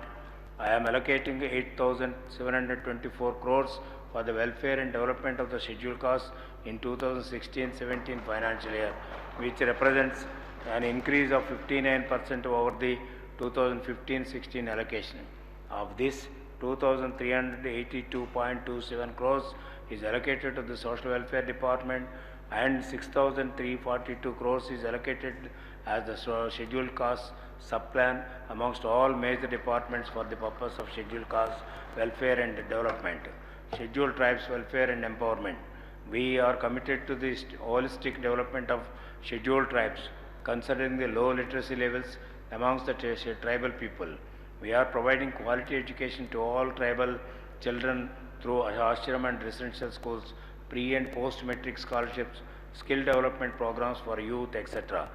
I am allocating 8,724 crores for the welfare and development of the scheduled caste in 2016-17 financial year, which represents an increase of 59% over the 2015-16 allocation. Of this, 2,382.27 crores is allocated to the Social Welfare Department and 6,342 crores is allocated as the scheduled caste subplan amongst all major departments for the purpose of scheduled caste welfare and development. Scheduled tribes welfare and empowerment. We are committed to the holistic development of scheduled tribes, considering the low literacy levels amongst the tribal people. We are providing quality education to all tribal children through ashram and residential schools, pre and post metric scholarships, skill development programs for youth, etc.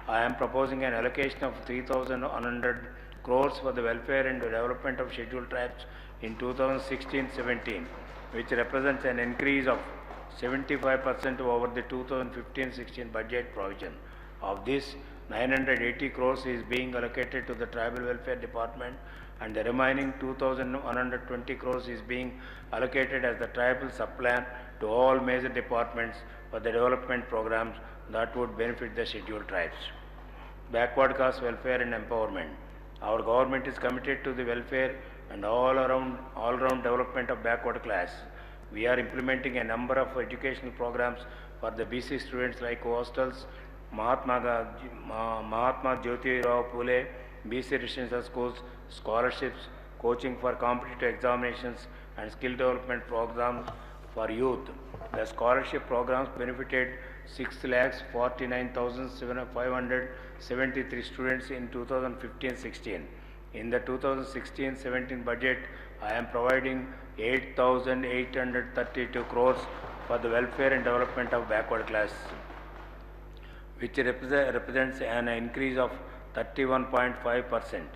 I am proposing an allocation of 3,100 crores for the welfare and development of scheduled tribes in 2016-17, which represents an increase of 75% over the 2015-16 budget provision. Of this, 980 crores is being allocated to the Tribal Welfare Department and the remaining 2,120 crores is being allocated as the tribal subplan to all major departments for the development programs that would benefit the scheduled tribes. Backward caste welfare and empowerment. Our government is committed to the welfare and all-round development of backward class. We are implementing a number of educational programs for the BC students like hostels, Mahatma Jyoti Rao Phule, BC residential schools, scholarships, coaching for competitive examinations and skill development programs for youth. The scholarship programs benefited 6,49,573 students in 2015-16. In the 2016-17 budget, I am providing 8,832 crores for the welfare and development of backward class, which represents an increase of 31.5%.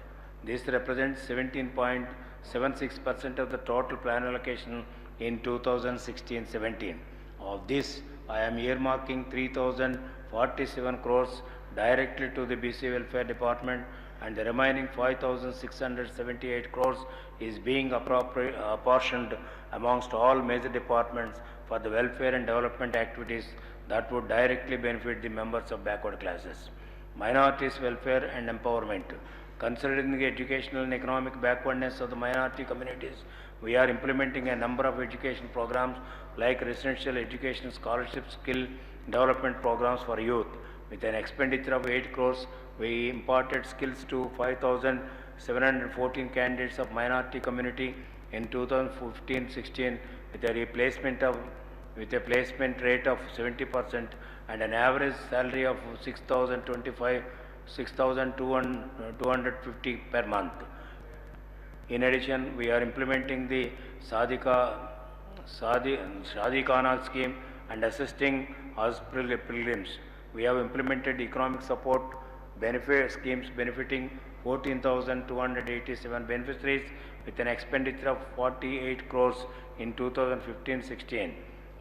This represents 17.76% of the total plan allocation in 2016-17. Of this, I am earmarking 3,047 crores directly to the BC Welfare Department and the remaining 5,678 crores is being apportioned amongst all major departments for the welfare and development activities that would directly benefit the members of backward classes. Minorities welfare and empowerment. Considering the educational and economic backwardness of the minority communities, we are implementing a number of education programs like residential education scholarship skill development programs for youth. With an expenditure of 8 crores, we imparted skills to 5,714 candidates of minority community in 2015-16 with a with a placement rate of 70% and an average salary of 6,250 per month. In addition, we are implementing the Shadikana scheme and assisting hospital pilgrims. We have implemented economic support benefit schemes benefiting 14,287 beneficiaries with an expenditure of 48 crores in 2015-16.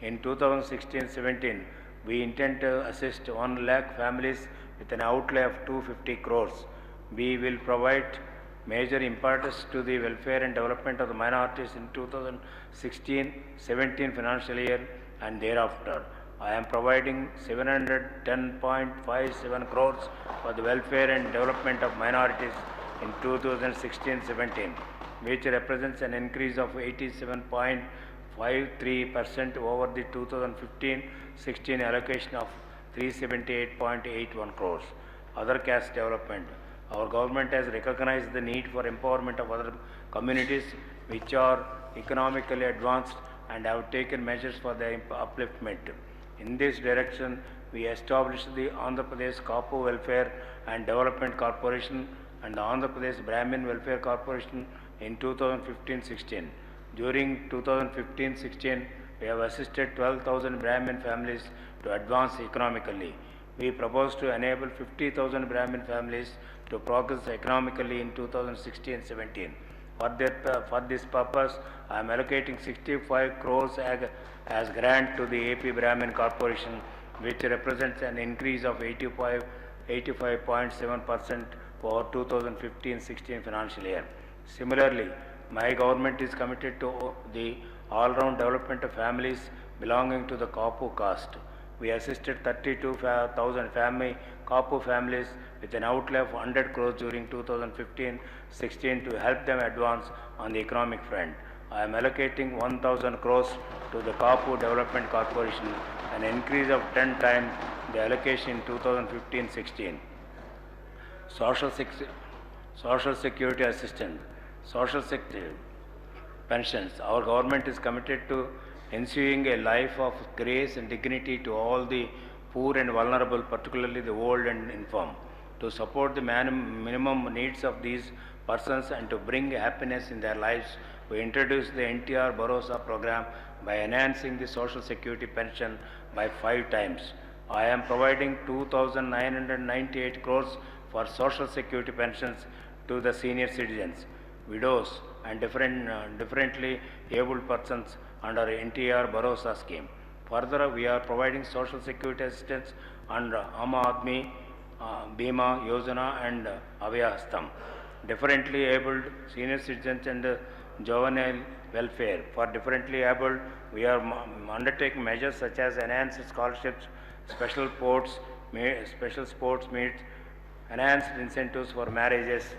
In 2016-17, we intend to assist 1 lakh families with an outlay of 250 crores. We will provide major impetus to the welfare and development of the minorities in 2016-17 financial year and thereafter. I am providing 710.57 crores for the welfare and development of minorities in 2016-17, which represents an increase of 87.53% over the 2015-16 allocation of 378.81 crores. Other caste development. Our government has recognized the need for empowerment of other communities which are economically advanced and have taken measures for their upliftment. In this direction, we established the Andhra Pradesh Kapu Welfare and Development Corporation and the Andhra Pradesh Brahmin Welfare Corporation in 2015-16. During 2015-16, we have assisted 12,000 Brahmin families to advance economically. We propose to enable 50,000 Brahmin families to progress economically in 2016-17. For this purpose, I am allocating 65 crores as grant to the AP Brahmin Corporation, which represents an increase of 85.7% for 2015-16 financial year. Similarly, my government is committed to the all-round development of families belonging to the Kapu caste. We assisted 32,000 Kapu families with an outlay of 100 crores during 2015-16 to help them advance on the economic front. I am allocating 1,000 crores to the Kapu Development Corporation, an increase of 10 times the allocation in 2015-16. Social Security Assistance, Social Security Pensions. Our government is committed to ensuring a life of grace and dignity to all the poor and vulnerable, particularly the old and infirm. To support the minimum needs of these persons and to bring happiness in their lives, we introduced the NTR Bharosa program by enhancing the Social Security pension by 5 times. I am providing 2,998 crores for Social Security pensions to the senior citizens, widows and differently abled persons under NTR Bharosa scheme. Further, we are providing Social Security assistance under Aam Aadmi Bima Yojana and Abhyastam. Differently abled senior citizens and juvenile welfare. For differently abled, we are undertaking measures such as enhanced scholarships, special sports meets, enhanced incentives for marriages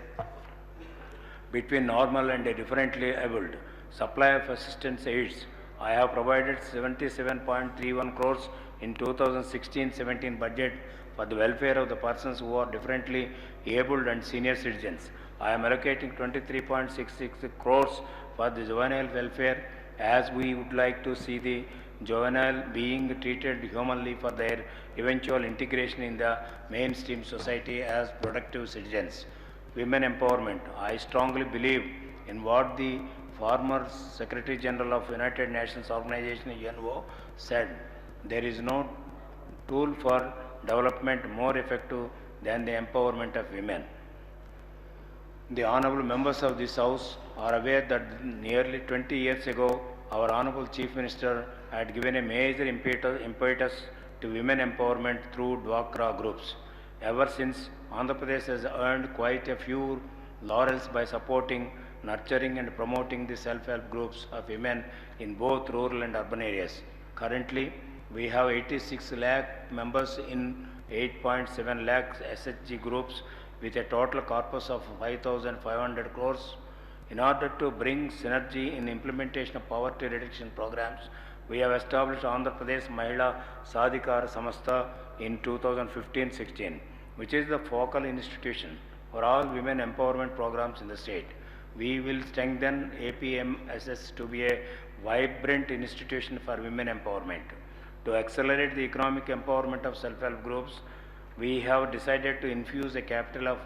between normal and differently abled, supply of assistance aids. I have provided 77.31 crores in 2016-17 budget for the welfare of the persons who are differently abled and senior citizens. I am allocating 23.66 crores for the juvenile welfare, as we would like to see the juvenile being treated humanly for their eventual integration in the mainstream society as productive citizens. Women empowerment. I strongly believe in what the former Secretary General of United Nations Organization UNO said. There is no tool for development more effective than the empowerment of women. The honorable members of this House are aware that nearly 20 years ago, our honorable Chief Minister had given a major impetus to women empowerment through Dwakra groups. Ever since, Andhra Pradesh has earned quite a few laurels by supporting, nurturing and promoting the self-help groups of women in both rural and urban areas. Currently, we have 86 lakh members in 8.7 lakh SHG groups with a total corpus of 5,500 crores. In order to bring synergy in implementation of poverty reduction programs, we have established Andhra Pradesh Mahila Sadhikara Samastha in 2015-16, which is the focal institution for all women empowerment programs in the state. We will strengthen APMSS to be a vibrant institution for women empowerment. To accelerate the economic empowerment of self-help groups, we have decided to infuse a capital of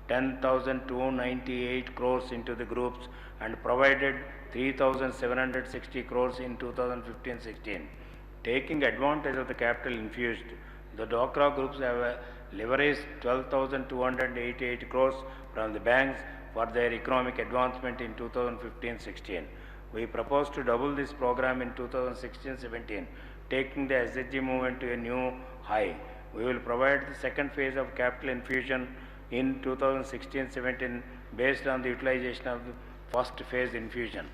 10,298 crores into the groups and provided 3,760 crores in 2015-16. Taking advantage of the capital infused, the Dwakra groups have leveraged 12,288 crores from the banks for their economic advancement in 2015-16. We propose to double this program in 2016-17, taking the SHG movement to a new high. We will provide the second phase of capital infusion in 2016-17 based on the utilization of the first phase infusion.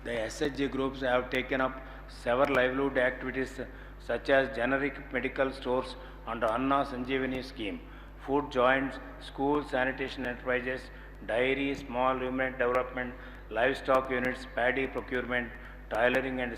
The SHG groups have taken up several livelihood activities such as generic medical stores under Anna Sanjeevani scheme, food joints, school sanitation enterprises, dairy, small ruminant development, livestock units, paddy procurement, tailoring and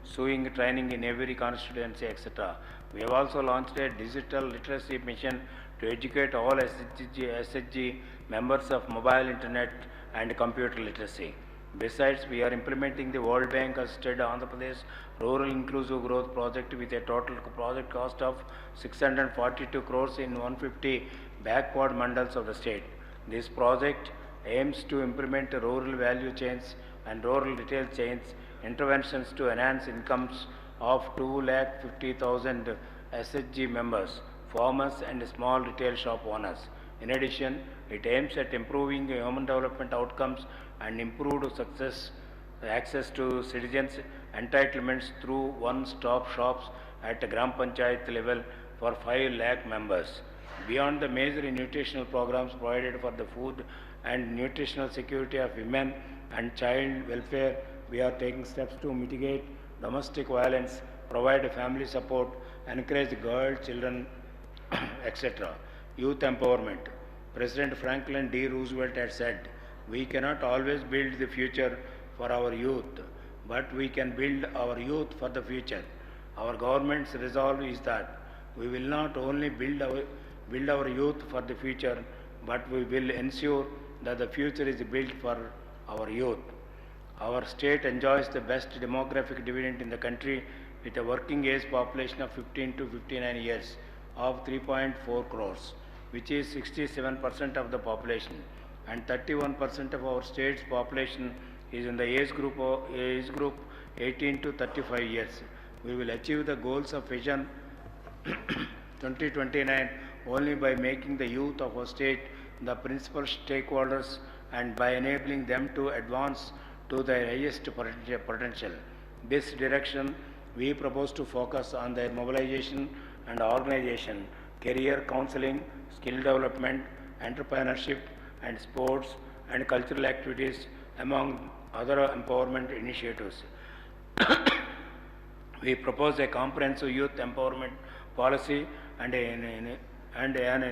sewing training in every constituency, etc. We have also launched a digital literacy mission to educate all SHG members of mobile internet and computer literacy. Besides, we are implementing the World Bank assisted Andhra Pradesh Rural Inclusive Growth Project with a total project cost of 642 crores in 150 backward mandals of the state. This project aims to implement rural value chains and rural retail chains interventions to enhance incomes of 250,000 SHG members, farmers and small retail shop owners. In addition, it aims at improving human development outcomes and improved access to citizens' entitlements through one-stop shops at Gram Panchayat level for 5 lakh members. Beyond the major nutritional programs provided for the food and nutritional security of women and child welfare, we are taking steps to mitigate domestic violence, provide family support, encourage girls, children, etc. Youth empowerment. President Franklin D. Roosevelt had said, "We cannot always build the future for our youth, but we can build our youth for the future." Our government's resolve is that we will not only build our youth for the future, but we will ensure that the future is built for our youth. Our state enjoys the best demographic dividend in the country with a working age population of 15 to 59 years of 3.4 crores, which is 67% of the population, and 31% of our state's population is in the age group 18 to 35 years. We will achieve the goals of Vision 2029 only by making the youth of our state the principal stakeholders and by enabling them to advance to their highest potential. This direction, we propose to focus on their mobilization and organization, career counseling, skill development, entrepreneurship, and sports and cultural activities, among other empowerment initiatives. We propose a comprehensive youth empowerment policy and an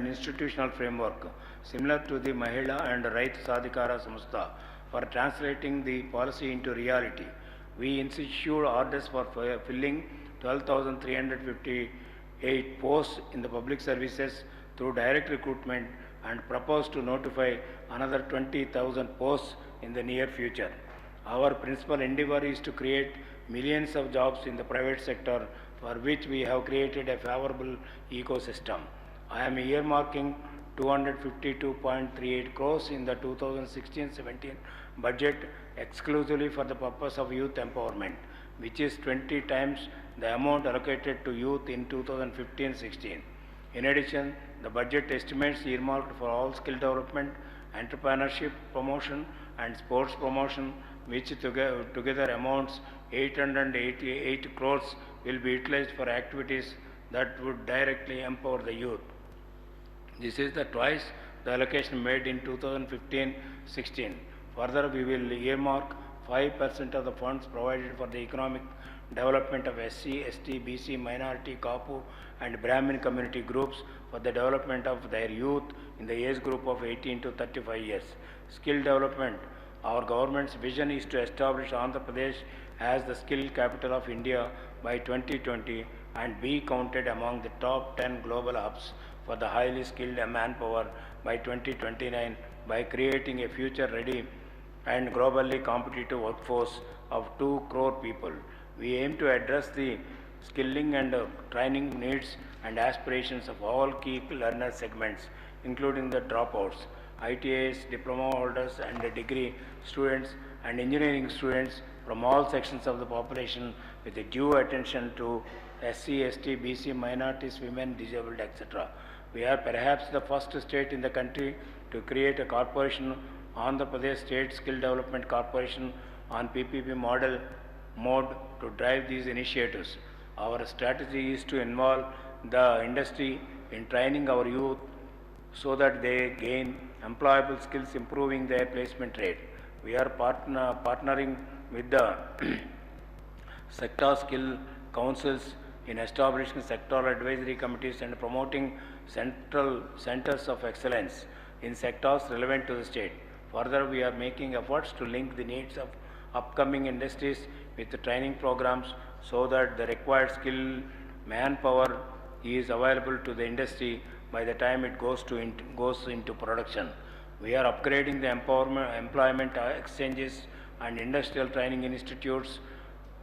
institutional framework similar to the Mahila and Right Sadhikara Samstha for translating the policy into reality. We issued orders for filling 12,358 posts in the public services through direct recruitment and propose to notify another 20,000 posts in the near future. Our principal endeavor is to create millions of jobs in the private sector, for which we have created a favorable ecosystem. I am earmarking 252.38 crores in the 2016-17 budget exclusively for the purpose of youth empowerment, which is 20 times the amount allocated to youth in 2015-16. In addition, the budget estimates earmarked for all skill development, entrepreneurship promotion and sports promotion, which together amounts 888 crores, will be utilized for activities that would directly empower the youth. This is the twice the allocation made in 2015-16. Further, we will earmark 5% of the funds provided for the economic development of SC, ST, BC, minority, Kapu and Brahmin community groups for the development of their youth in the age group of 18 to 35 years. Skill development. Our government's vision is to establish Andhra Pradesh as the skill capital of India by 2020 and be counted among the top 10 global hubs for the highly skilled manpower by 2029 by creating a future-ready and globally competitive workforce of 2 crore people. We aim to address the skilling and training needs and aspirations of all key learner segments, including the dropouts, ITAs, diploma holders and degree students and engineering students from all sections of the population with a due attention to SC, ST, BC, minorities, women, disabled, etc. We are perhaps the first state in the country to create a corporation, Andhra Pradesh State Skill Development Corporation, on PPP mode to drive these initiatives. Our strategy is to involve the industry in training our youth so that they gain employable skills, improving their placement rate. We are partnering with the sector skill councils in establishing sectoral advisory committees and promoting central centers of excellence in sectors relevant to the state. Further, we are making efforts to link the needs of upcoming industries with the training programs so that the required skilled manpower is available to the industry by the time it goes into production. We are upgrading the employment exchanges and industrial training institutes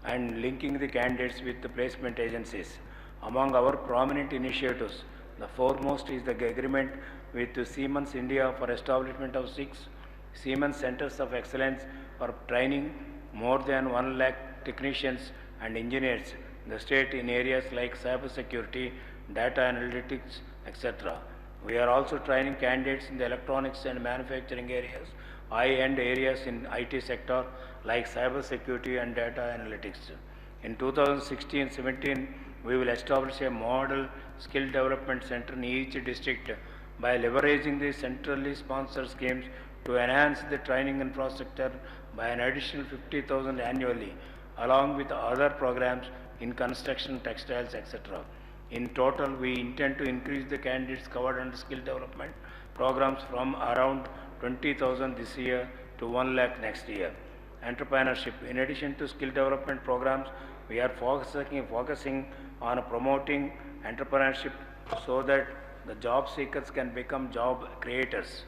and linking the candidates with the placement agencies. Among our prominent initiatives, the foremost is the agreement with Siemens India for establishment of 6 Siemens Centers of Excellence for training more than 1 lakh technicians and engineers in the state in areas like cyber security, data analytics, etc. We are also training candidates in the electronics and manufacturing areas, high-end areas in IT sector like cyber security and data analytics. In 2016-17, we will establish a model skill development center in each district by leveraging the centrally sponsored schemes to enhance the training infrastructure by an additional 50,000 annually, along with other programs in construction, textiles, etc. In total, we intend to increase the candidates covered under skill development programs from around 20,000 this year to 1 lakh next year. Entrepreneurship. In addition to skill development programs, we are focusing on promoting entrepreneurship so that the job seekers can become job creators.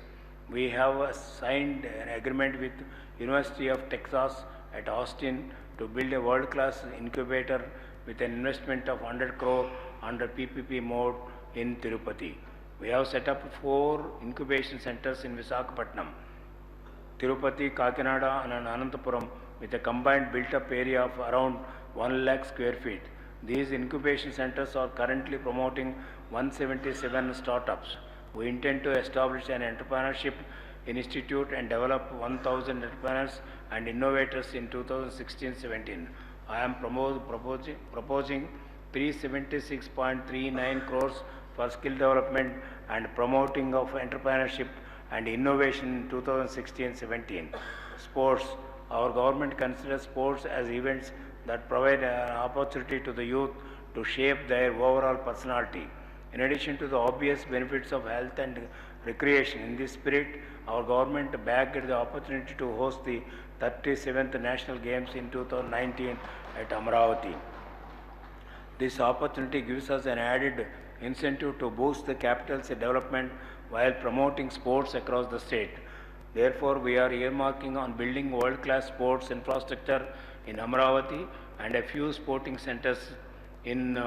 We have signed an agreement with University of Texas at Austin to build a world-class incubator with an investment of 100 crore under PPP mode in Tirupati. We have set up 4 incubation centers in Visakhapatnam, Tirupati, Kakinada and Anantapuram with a combined built-up area of around 1 lakh square feet. These incubation centers are currently promoting 177 startups. We intend to establish an entrepreneurship institute and develop 1,000 entrepreneurs and innovators in 2016-17. I am proposing 376.39 crores for skill development and promoting of entrepreneurship and innovation in 2016-17. Sports. Our government considers sports as events that provide an opportunity to the youth to shape their overall personality. In addition to the obvious benefits of health and recreation, in this spirit, our government bagged the opportunity to host the 37th National Games in 2019 at Amravati. This opportunity gives us an added incentive to boost the capital's development while promoting sports across the state. Therefore, we are earmarking on building world-class sports infrastructure in Amravati and a few sporting centers in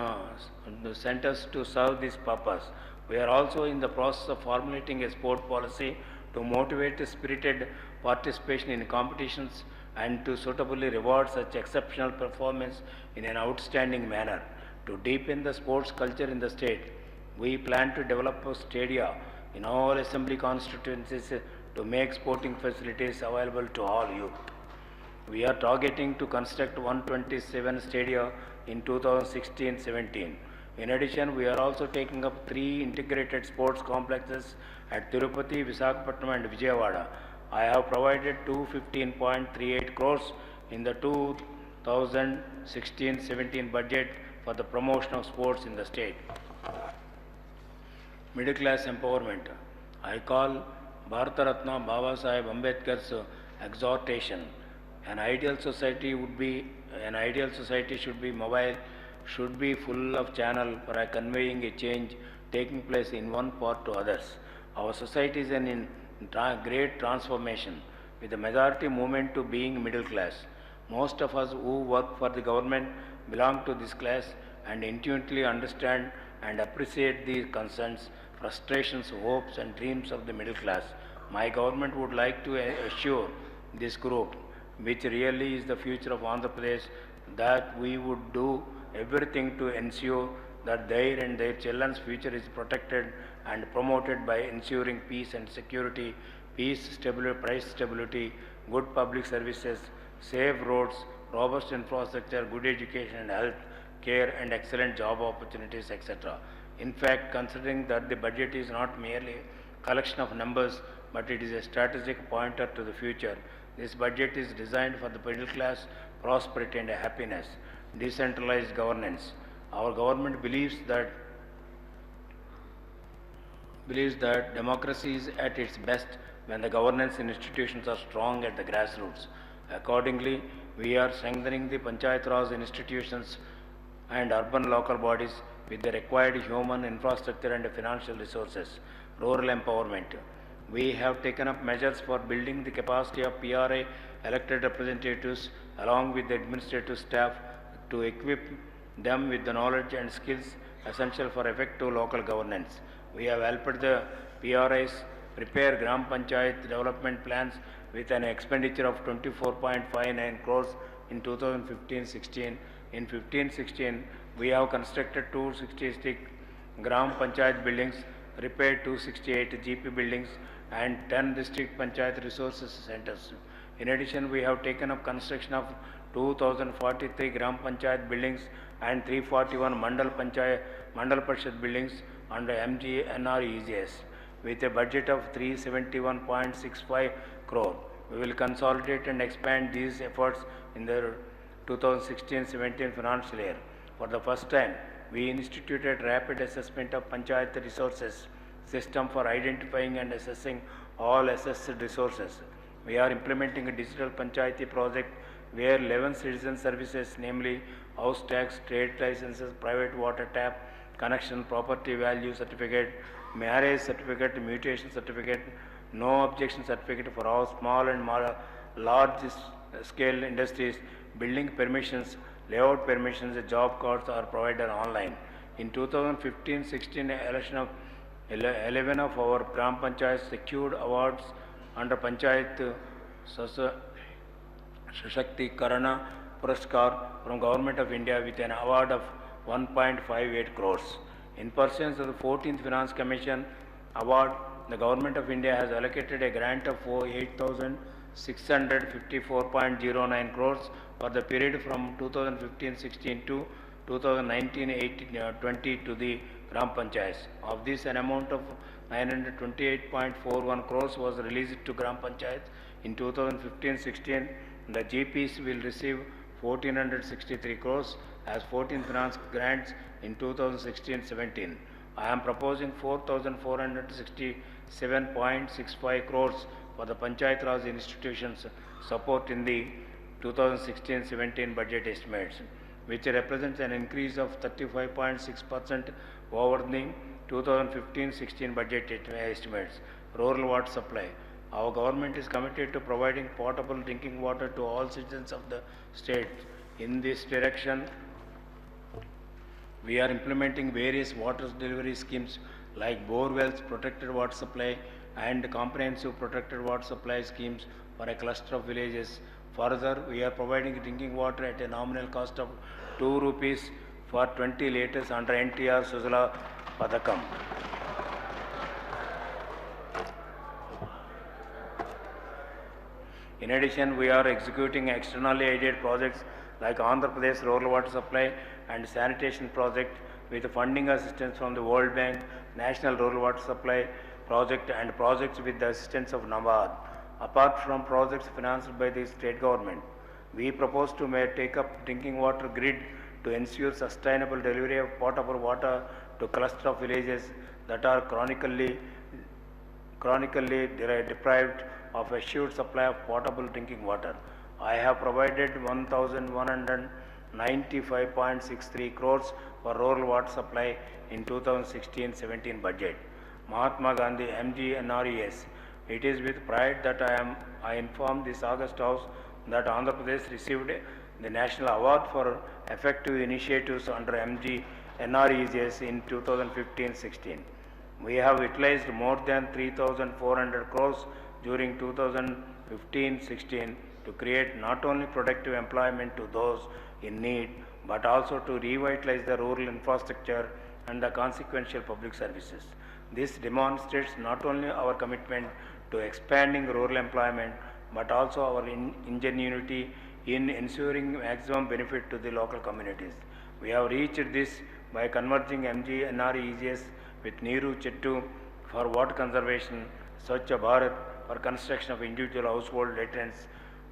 centers to serve this purpose. We are also in the process of formulating a sport policy to motivate spirited participation in competitions and to suitably reward such exceptional performance in an outstanding manner. To deepen the sports culture in the state, we plan to develop a stadia in all assembly constituencies to make sporting facilities available to all youth. We are targeting to construct 127 stadia in 2016-17. In addition, we are also taking up 3 integrated sports complexes at Tirupati, Visakhapatnam and Vijayawada. I have provided 215.38 crores in the 2016-17 budget for the promotion of sports in the state. Middle class empowerment. I call Bharata Ratna Baba Saheb Ambedkar's exhortation. An ideal society should be mobile, should be full of channel for conveying a change taking place in one part to others. Our society is in great transformation. with the majority movement to being middle class. Most of us who work for the government belong to this class and intuitively understand and appreciate the concerns, frustrations, hopes and dreams of the middle class. My government would like to assure this group, which really is the future of Andhra Pradesh, that we would do everything to ensure that their and their children's future is protected and promoted by ensuring peace and security, peace, stability, price stability, good public services, safe roads, robust infrastructure, good education and health care and excellent job opportunities, etc. In fact, considering that the budget is not merely a collection of numbers, but it is a strategic pointer to the future, this budget is designed for the middle class prosperity and happiness, decentralized governance. Our government believes that democracy is at its best when the governance institutions are strong at the grassroots. Accordingly, we are strengthening the Panchayat Raj institutions and urban local bodies with the required human infrastructure and financial resources. Rural empowerment. We have taken up measures for building the capacity of PRA elected representatives along with the administrative staff to equip them with the knowledge and skills essential for effective local governance. We have helped the PRAs prepare Gram Panchayat development plans with an expenditure of 24.59 crores in 2015-16. In 15-16, we have constructed 266 Gram Panchayat buildings, repaired 268 GP buildings and 10 district Panchayat resources centers. In addition, we have taken up construction of 2043 Gram Panchayat buildings and 341 Mandal Parishad buildings under MGNREGS with a budget of 371.65 crore. We will consolidate and expand these efforts in the 2016-17 financial year. For the first time, we instituted rapid assessment of Panchayat resources system for identifying and assessing all assessed resources. We are implementing a digital Panchayati project where 11 citizen services, namely house tax, trade licenses, private water tap, connection, property value certificate, marriage certificate, mutation certificate, no objection certificate for all small and large scale industries, building permissions, layout permissions, job cards are provided online. In 2015-16 election of 11 of our Gram Panchayats secured awards under Panchayat Sashakti Karana Puraskar from Government of India with an award of 1.58 crores. In pursuance of the 14th Finance Commission award, the Government of India has allocated a grant of 8,654.09 crores for the period from 2015-16 to 2019-20 to the Gram Panchayats. Of this, an amount of 928.41 crores was released to Gram Panchayats. In 2015-16, the GPs will receive 1,463 crores as 14 finance grants in 2016-17. I am proposing 4,467.65 crores for the Panchayat Raj institutions support in the 2016-17 budget estimates, which represents an increase of 35.6% over the 2015-16 budget estimates. Rural water supply. Our government is committed to providing potable drinking water to all citizens of the state. In this direction, we are implementing various water delivery schemes like bore wells, protected water supply and comprehensive protected water supply schemes for a cluster of villages. Further, we are providing drinking water at a nominal cost of 2 rupees for 20 liters under NTR Suzala Padakam. In addition, we are executing externally aided projects like Andhra Pradesh Rural Water Supply and Sanitation Project with funding assistance from the World Bank, National Rural Water Supply Project and projects with the assistance of NABARD. Apart from projects financed by the state government, we propose to take up drinking water grid to ensure sustainable delivery of potable water to cluster of villages that are chronically deprived of assured supply of potable drinking water. I have provided 1,195.63 crores for rural water supply in 2016-17 budget. Mahatma Gandhi MGNRES It is with pride that I inform this August House that Andhra Pradesh received the National Award for Effective Initiatives under MG NREGS in 2015-16. We have utilized more than 3,400 crores during 2015-16 to create not only productive employment to those in need, but also to revitalize the rural infrastructure and the consequential public services. This demonstrates not only our commitment to expanding rural employment, but also our ingenuity in ensuring maximum benefit to the local communities. We have reached this by converging MG NREGS with Neeru Chettu for water conservation, Swachh Bharat for construction of individual household latrines,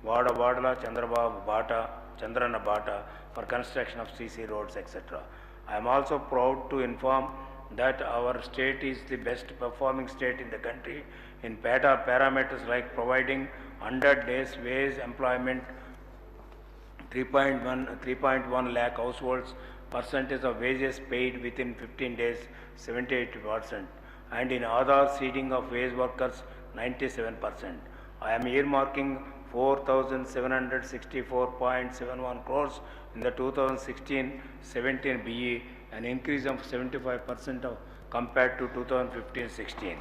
Vada Vadala Chandrababu Bata, Chandrana Bata for construction of CC roads, etc. I am also proud to inform that our state is the best performing state in the country in parameters like providing 100 days wage employment, 3.1 lakh households, percentage of wages paid within 15 days 78%, and in Aadhaar seeding of wage workers 97%. I am earmarking 4,764.71 crores in the 2016-17 BE, an increase of 75% compared to 2015-16.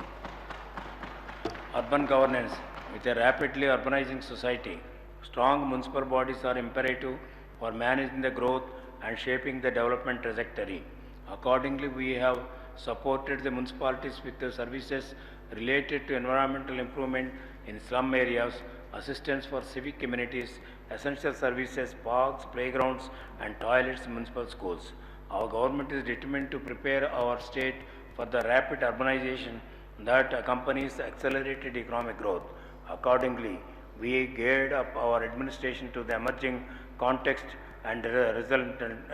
Urban governance. With a rapidly urbanizing society, strong municipal bodies are imperative for managing the growth and shaping the development trajectory. Accordingly, we have supported the municipalities with the services related to environmental improvement in slum areas, assistance for civic communities, essential services, parks, playgrounds, and toilets in municipal schools. Our government is determined to prepare our state for the rapid urbanization that accompanies accelerated economic growth. Accordingly, we geared up our administration to the emerging context and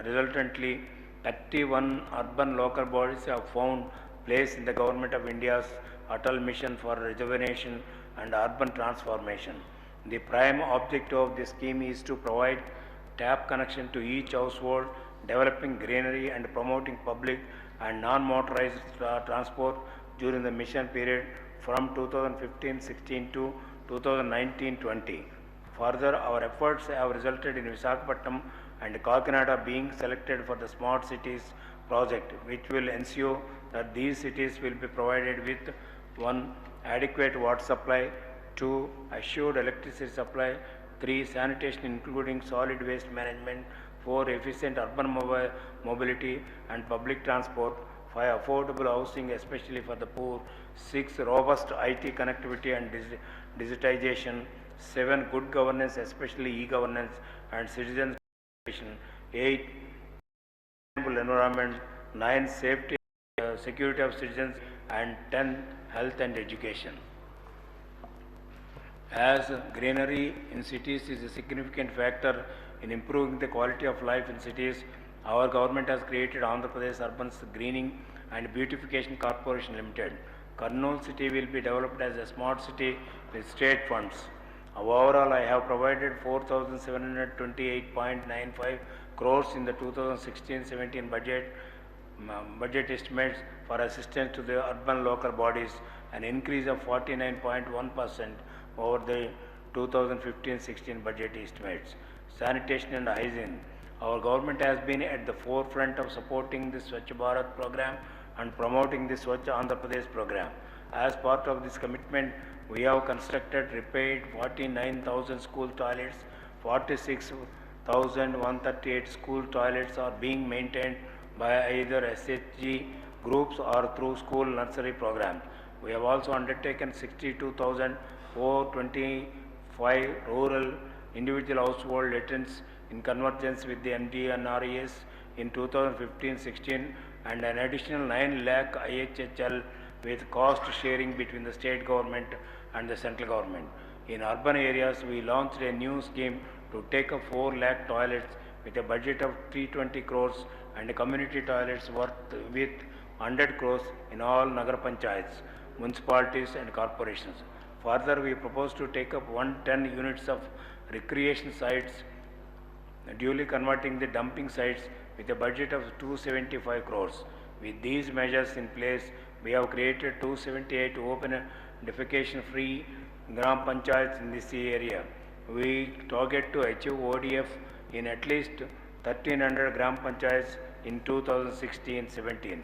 resultantly 31 urban local bodies have found place in the Government of India's Atal Mission for Rejuvenation and Urban Transformation. The prime objective of this scheme is to provide tap connection to each household, developing greenery and promoting public and non-motorized transport during the mission period from 2015-16 to 2019-20. Further, our efforts have resulted in Visakhapatnam and Kakinada being selected for the Smart Cities project, which will ensure that these cities will be provided with 1. Adequate water supply, 2. Assured electricity supply, 3. Sanitation including solid waste management, 4. Efficient urban mobility and public transport, 5. Affordable housing especially for the poor, 6. Robust IT connectivity and digitization, 7. Good governance especially e-governance and citizen participation, 8. Sustainable environment, 9. Safety security of citizens, and 10. Health and education. As greenery in cities is a significant factor in improving the quality of life in cities, our government has created Andhra Pradesh Urban Greening and Beautification Corporation Limited. Kurnool city will be developed as a smart city with state funds. Overall, I have provided 4,728.95 crores in the 2016-17 budget estimates for assistance to the urban local bodies, an increase of 49.1% over the 2015-16 budget estimates. Sanitation and hygiene. Our government has been at the forefront of supporting the Swachh Bharat program and promoting the Swachh Andhra Pradesh program. As part of this commitment, we have constructed, repaired 49,000 school toilets, 46,138 school toilets are being maintained by either SHG groups or through school nursery programs. We have also undertaken 62,425 rural individual household latrines in convergence with the MGNRES in 2015-16 and an additional 9 lakh IHHL with cost sharing between the state government and the central government. In urban areas, we launched a new scheme to take up 4 lakh toilets with a budget of 320 crores and community toilets worth with 100 crores in all Nagar Panchayats, municipalities and corporations. Further, we propose to take up 110 units of recreation sites, duly converting the dumping sites with a budget of 275 crores. With these measures in place, we have created 278 open defecation-free Gram Panchayats in this area. We target to achieve ODF in at least 1300 Gram Panchayats in 2016-17.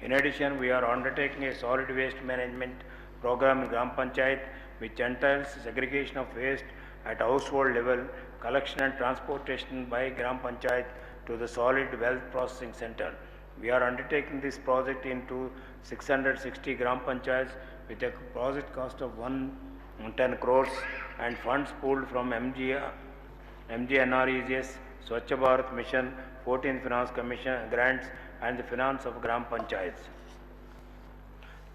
In addition, we are undertaking a solid waste management program in Gram Panchayat which entails segregation of waste at household level, collection and transportation by Gram Panchayat to the solid wealth processing center. We are undertaking this project into 660 Gram Panchayats with a project cost of 110 crores and funds pooled from MGNREGS, Swachh Bharat Mission, 14th Finance Commission grants and the finance of Gram Panchayats.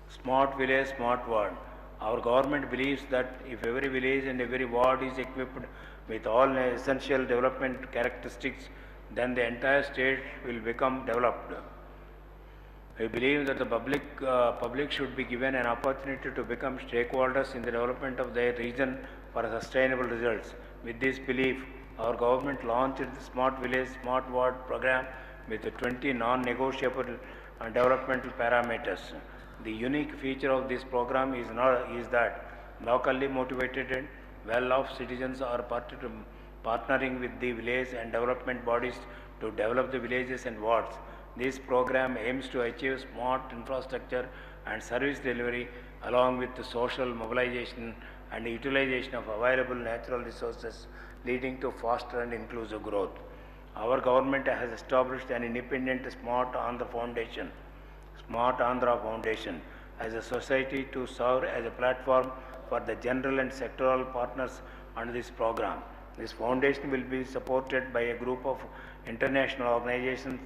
Smart village, smart ward. Our government believes that if every village and every ward is equipped with all essential development characteristics, then the entire state will become developed. We believe that the public should be given an opportunity to become stakeholders in the development of their region for sustainable results. With this belief, our government launched the Smart Village, Smart Ward program with 20 non-negotiable developmental parameters. The unique feature of this program is that locally motivated and well-off citizens are partnering with the village and development bodies to develop the villages and wards. This program aims to achieve smart infrastructure and service delivery along with the social mobilization and utilization of available natural resources, leading to faster and inclusive growth. Our government has established an independent Smart Andhra Foundation, as a society to serve as a platform for the general and sectoral partners under this program. This foundation will be supported by a group of international organizations,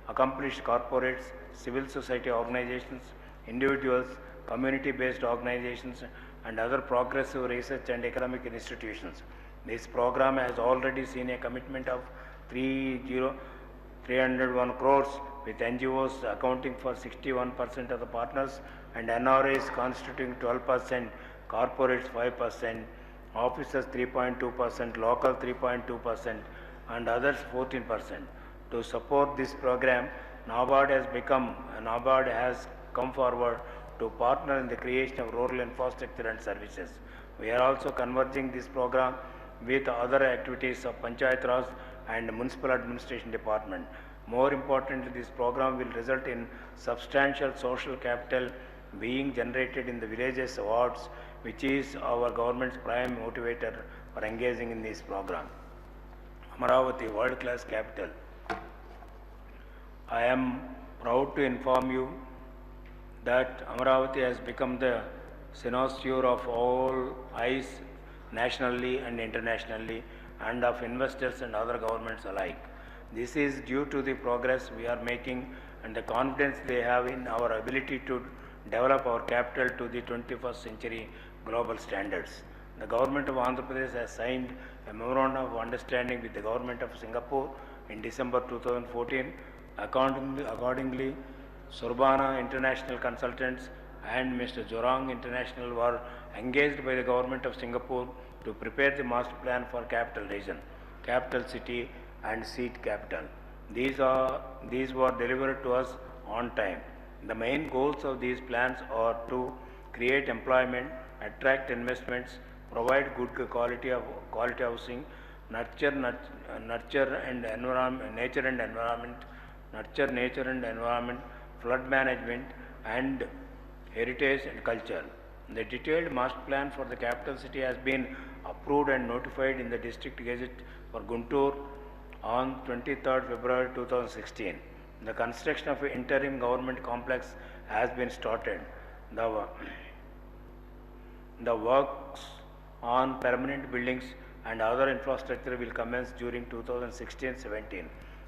accomplished corporates, civil society organizations, individuals, community-based organizations, and other progressive research and academic institutions. This program has already seen a commitment of 301 crores, with NGOs accounting for 61% of the partners and NRAs constituting 12%, corporates 5%, officers 3.2%, local 3.2%, and others 14%. To support this program, NABARD has come forward to partner in the creation of rural infrastructure and services. We are also converging this program with other activities of Panchayat Raj and Municipal Administration Department. More importantly, this program will result in substantial social capital being generated in the villages wards, which is our government's prime motivator for engaging in this program. Amaravati, world-class capital. I am proud to inform you that Amaravati has become the cynosure of all eyes nationally and internationally, and of investors and other governments alike. This is due to the progress we are making and the confidence they have in our ability to develop our capital to the 21st century global standards. The government of Andhra Pradesh has signed a memorandum of understanding with the government of Singapore in December 2014. Accordingly, Surbana International Consultants and Mr. Jorang International were engaged by the government of Singapore to prepare the master plan for capital region, capital city and seat capital. These were delivered to us on time. The main goals of these plans are to create employment, attract investments, provide good quality housing, nurture nature and environment, flood management, and heritage and culture. The detailed master plan for the capital city has been approved and notified in the district gazette for Guntur on 23rd February 2016. The construction of an interim government complex has been started. The works on permanent buildings and other infrastructure will commence during 2016-17.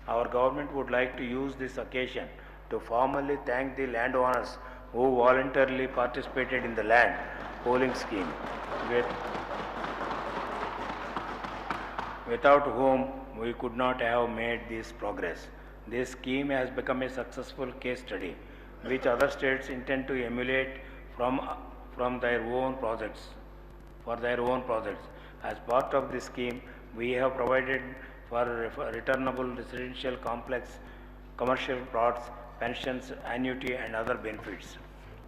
Our government would like to use this occasion to formally thank the landowners who voluntarily participated in the land pooling scheme, without whom we could not have made this progress. This scheme has become a successful case study, which other states intend to emulate from their own projects. As part of this scheme, we have provided for returnable residential complex, commercial plots, pensions, annuity, and other benefits.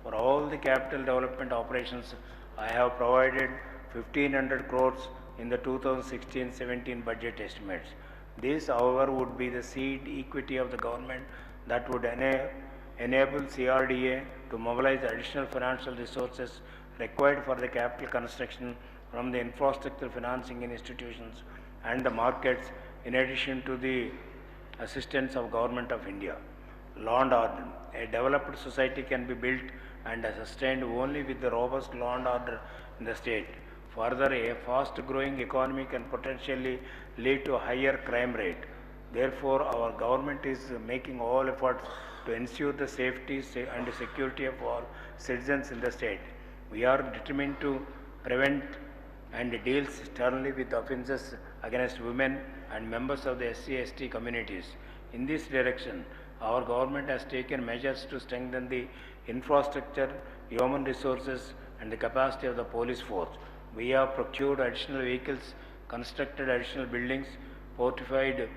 For all the capital development operations I have provided 1500 crores in the 2016-17 budget estimates. This, however, would be the seed equity of the government that would enable CRDA to mobilize additional financial resources required for the capital construction from the infrastructure financing institutions and the markets, in addition to the assistance of Government of India. Law and order. A developed society can be built and sustained only with the robust law and order in the state. Further, a fast-growing economy can potentially lead to a higher crime rate. Therefore, our government is making all efforts to ensure the safety and security of all citizens in the state. We are determined to prevent and deal sternly with offences against women and members of the SC/ST communities. In this direction, our government has taken measures to strengthen the infrastructure, human resources, and the capacity of the police force. We have procured additional vehicles, constructed additional buildings, fortified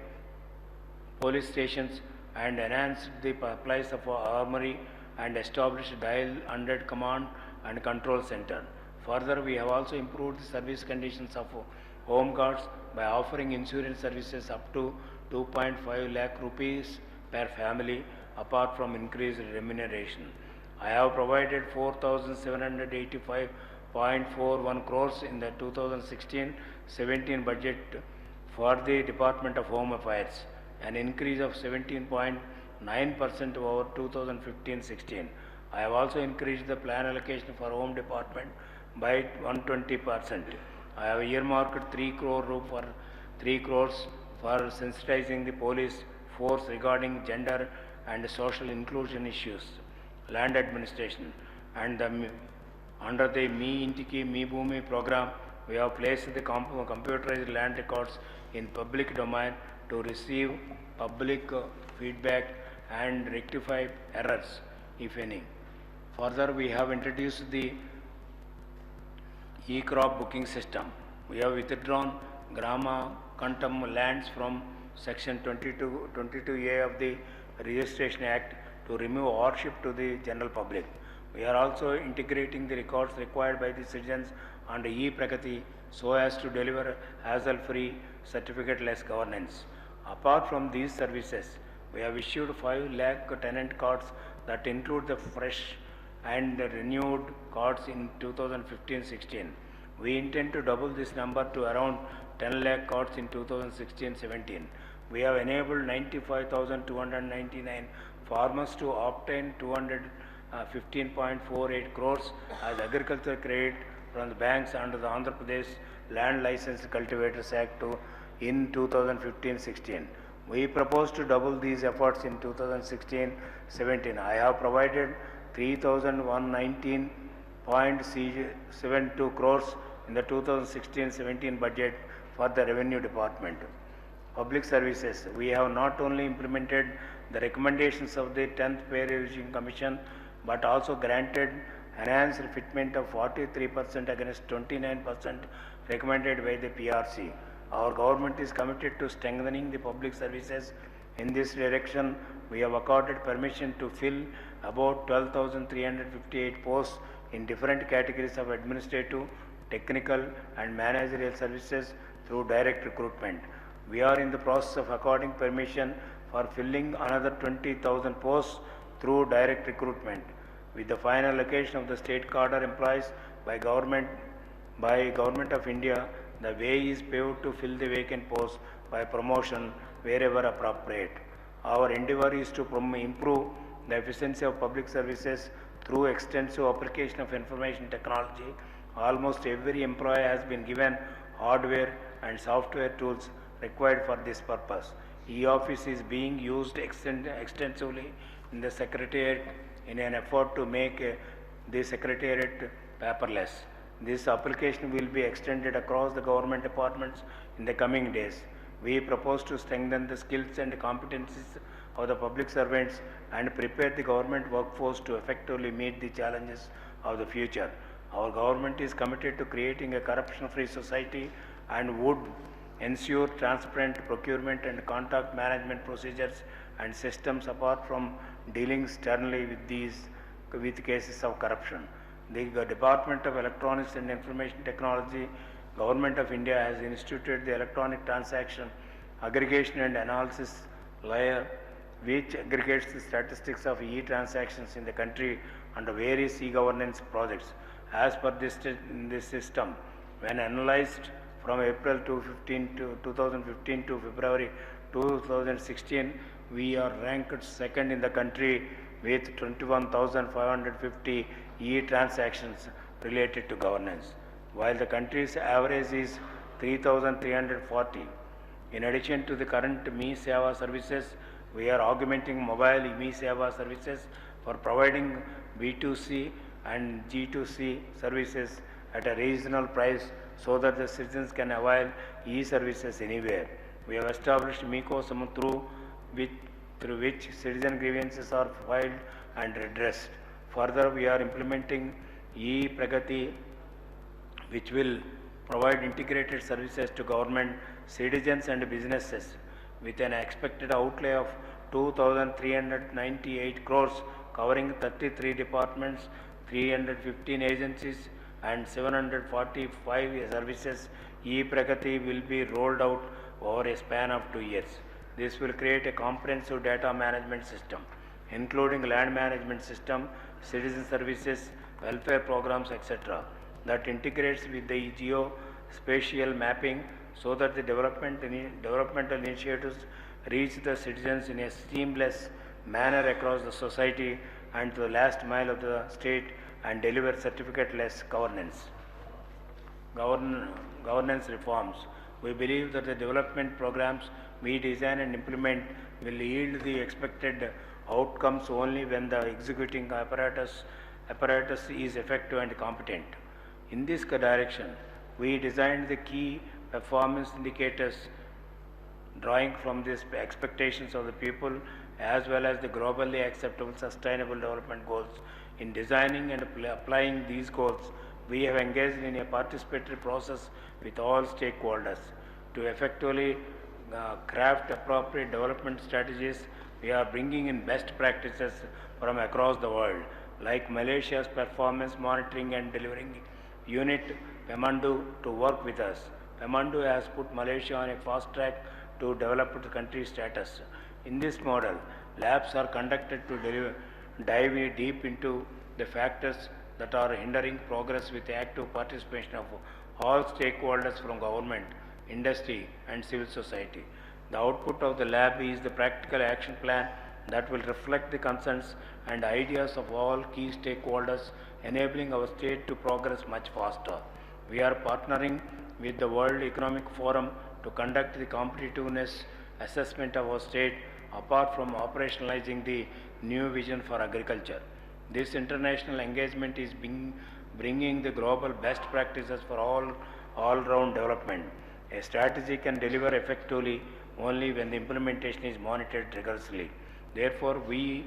police stations, and enhanced the supplies of our armory and established Dial 100 Command and Control Center. Further, we have also improved the service conditions of home guards by offering insurance services up to 2.5 lakh rupees per family, apart from increased remuneration. I have provided 4,785.41 crores in the 2016-17 budget for the Department of Home Affairs, an increase of 17.9% over 2015-16. I have also increased the plan allocation for Home Department by 120%. I have earmarked 3 crores for sensitizing the police force regarding gender and social inclusion issues, land administration, and under the Me Intiki Me Bhumi program, we have placed the computerized land records in public domain to receive public feedback and rectify errors, if any. Further, we have introduced the e-crop booking system. We have withdrawn Grama Kantam lands from Section 22A of the Registration Act to remove hardship to the general public. We are also integrating the records required by the citizens under e-Pragati so as to deliver hassle-free, certificate-less governance. Apart from these services, we have issued 5 lakh tenant cards that include the fresh and renewed cards in 2015-16. We intend to double this number to around 10 lakh cards in 2016-17. We have enabled 95,299 farmers to obtain 215.48 crores as agricultural credit from the banks under the Andhra Pradesh Land License Cultivators Act in 2015-16. We propose to double these efforts in 2016-17. I have provided 3,119.72 crores in the 2016-17 budget for the Revenue Department. Public services. We have not only implemented the recommendations of the 10th Pay Revision Commission, but also granted enhanced fitment of 43% against 29% recommended by the PRC. Our government is committed to strengthening the public services. In this direction, we have accorded permission to fill about 12,358 posts in different categories of administrative, technical, and managerial services through direct recruitment. We are in the process of according permission for filling another 20,000 posts through direct recruitment. With the final allocation of the state cadre employees by Government of India, the way is paved to fill the vacant posts by promotion wherever appropriate. Our endeavor is to improve the efficiency of public services through extensive application of information technology. Almost every employee has been given hardware and software tools required for this purpose. E-office is being used extensively in the Secretariat in an effort to make the Secretariat paperless. This application will be extended across the government departments in the coming days. We propose to strengthen the skills and competencies of the public servants and prepare the government workforce to effectively meet the challenges of the future. Our government is committed to creating a corruption-free society and would ensure transparent procurement and contract management procedures and systems apart from dealing sternly with cases of corruption. The Department of Electronics and Information Technology, Government of India has instituted the Electronic Transaction Aggregation and Analysis Layer, which aggregates the statistics of e-transactions in the country under various e-governance projects. As per this system, when analyzed from April 2015 to February 2016, we are ranked second in the country with 21,550 e-transactions related to governance, while the country's average is 3,340. In addition to the current Me Seva services, we are augmenting mobile Me Seva services for providing B2C and G2C services at a reasonable price so that the citizens can avail e-services anywhere. We have established MECOSM through which citizen grievances are filed and redressed. Further, we are implementing e-Pragati, which will provide integrated services to government, citizens and businesses with an expected outlay of 2,398 crores covering 33 departments, 315 agencies and 745 services. E-Pragati will be rolled out over a span of 2 years. This will create a comprehensive data management system, including land management system, citizen services, welfare programs, etc., that integrates with the geospatial mapping so that the developmental initiatives reach the citizens in a seamless manner across the society and to the last mile of the state and deliver certificate-less governance. Governance reforms. We believe that the development programs we design and implement will yield the expected outcomes only when the executing apparatus is effective and competent. In this direction, we designed the key performance indicators drawing from these expectations of the people as well as the globally acceptable sustainable development goals. In designing and applying these goals, we have engaged in a participatory process with all stakeholders. To effectively craft appropriate development strategies, we are bringing in best practices from across the world, like Malaysia's performance monitoring and delivering unit, PEMANDU, to work with us. PEMANDU has put Malaysia on a fast track to develop the country's status. In this model, labs are conducted to dive deep into the factors that are hindering progress with the active participation of all stakeholders from government, industry and civil society. The output of the lab is the practical action plan that will reflect the concerns and ideas of all key stakeholders, enabling our state to progress much faster. We are partnering with the World Economic Forum to conduct the competitiveness assessment of our state apart from operationalizing the new vision for agriculture. This international engagement is bringing the global best practices for all-round development. A strategy can deliver effectively only when the implementation is monitored rigorously. Therefore, we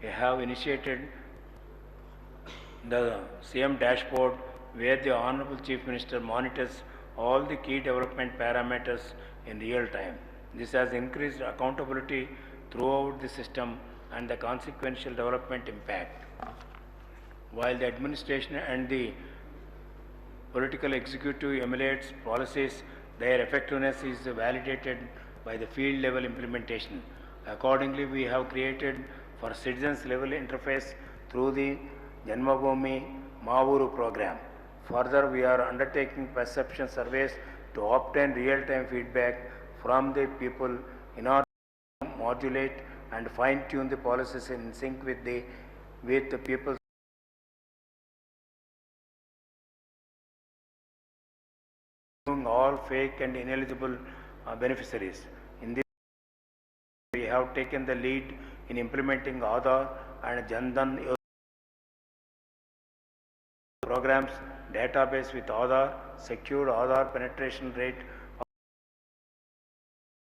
have initiated the CM dashboard where the Honorable Chief Minister monitors all the key development parameters in real time. This has increased accountability throughout the system and the consequential development impact. While the administration and the political executive emulates policies, their effectiveness is validated by the field level implementation. Accordingly, we have created for citizens level interface through the Janmabhoomi Mavuru program. Further, we are undertaking perception surveys to obtain real-time feedback from the people in order to modulate and fine-tune the policies in sync with the people's all fake and ineligible beneficiaries. In this, we have taken the lead in implementing Aadhaar and Jandan programs, database with Aadhaar, secured Aadhaar penetration rate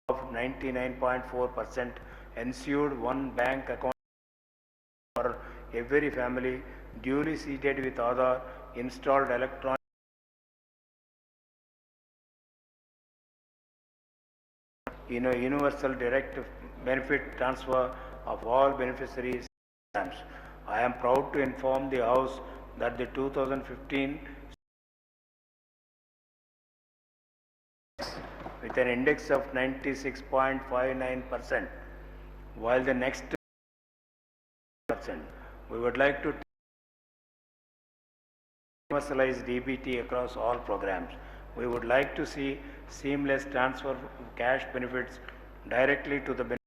of 99.4%, ensured one bank account for every family, duly seated with Aadhaar, installed electronic universal direct benefit transfer of all beneficiaries. I am proud to inform the House that the 2015 with an index of 96.59%, while the next percent. We would like to universalize DBT across all programs. We would like to see seamless transfer of cash benefits directly to the beneficiary.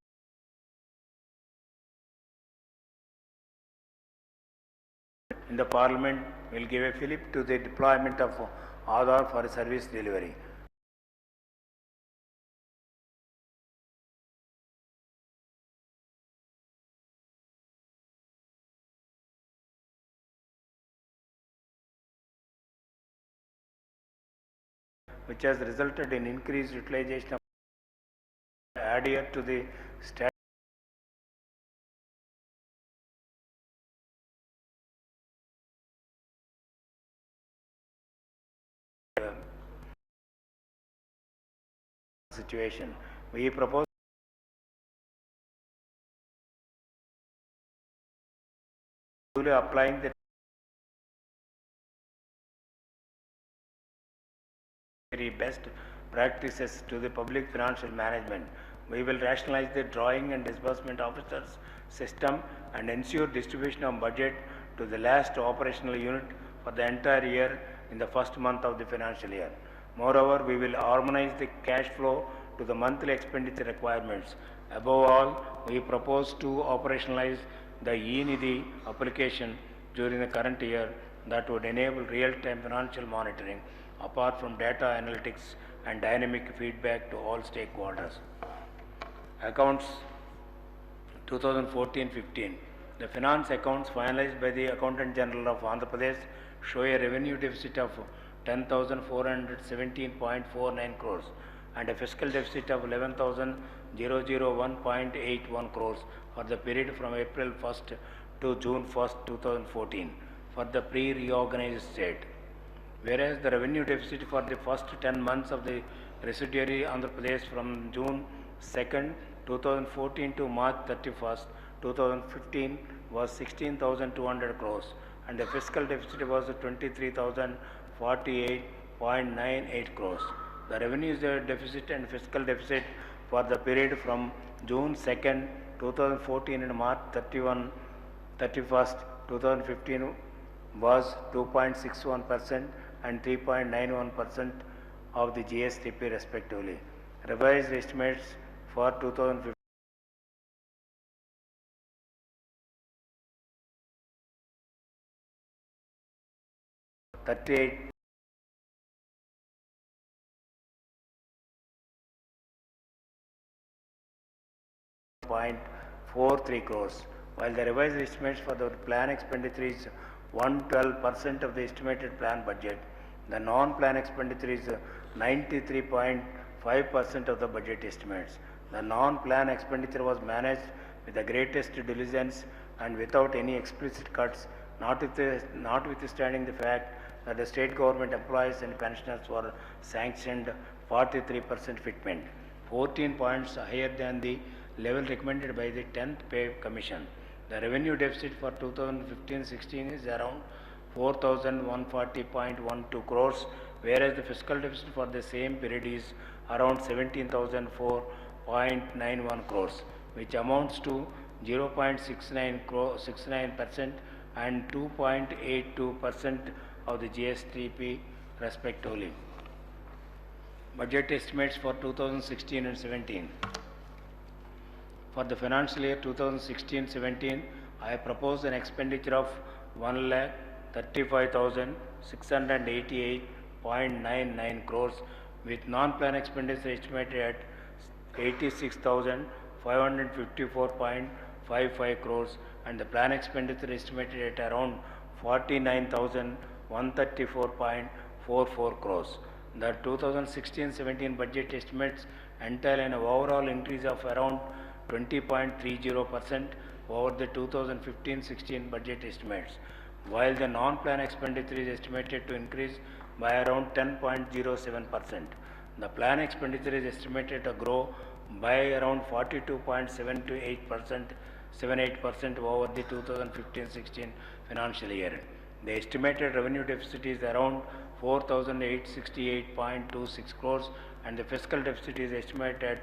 In the Parliament, will give a fillip to the deployment of Aadhaar for service delivery. Which has resulted in increased utilization of adhere to the situation. We propose applying the best practices to the public financial management. We will rationalize the drawing and disbursement officers system and ensure distribution of budget to the last operational unit for the entire year in the first month of the financial year. Moreover, we will harmonize the cash flow to the monthly expenditure requirements. Above all, we propose to operationalize the e-Nidhi application during the current year that would enable real-time financial monitoring apart from data analytics and dynamic feedback to all stakeholders. Accounts 2014-15. The finance accounts finalized by the Accountant General of Andhra Pradesh show a revenue deficit of 10,417.49 crores and a fiscal deficit of 11,001.81 crores for the period from April 1st to June 1st, 2014 for the pre-reorganized state. Whereas the revenue deficit for the first 10 months of the residuary Andhra Pradesh from June 2nd, 2014 to March 31st, 2015 was 16,200 crores and the fiscal deficit was 23,048.98 crores. The revenue deficit and fiscal deficit for the period from June 2nd, 2014 and March 31st, 2015 was 2.61% and 3.91% of the GSTP respectively. Revised estimates for 2015 38.43 crores, while the revised estimates for the plan expenditure is 112% of the estimated plan budget. The non-plan expenditure is 93.5% of the budget estimates. The non-plan expenditure was managed with the greatest diligence and without any explicit cuts, notwithstanding the fact that the state government employees and pensioners were sanctioned 43% fitment, 14 points higher than the level recommended by the 10th Pay Commission. The revenue deficit for 2015-16 is around 4,140.12 crores, whereas the fiscal deficit for the same period is around 17,004.91 crores, which amounts to 0.69% and 2.82% of the GSTP respectively. Budget estimates for 2016 and 17. For the financial year 2016-17, I propose an expenditure of 1,35,688.99 crores with non-plan expenditure estimated at 86,554.55 crores and the plan expenditure estimated at around 49,134.44 crores. The 2016-17 budget estimates entail an overall increase of around 20.30% over the 2015-16 budget estimates, while the non-plan expenditure is estimated to increase by around 10.07%. The plan expenditure is estimated to grow by around 42.78% over the 2015-16 financial year. The estimated revenue deficit is around 4,868.26 crores and the fiscal deficit is estimated at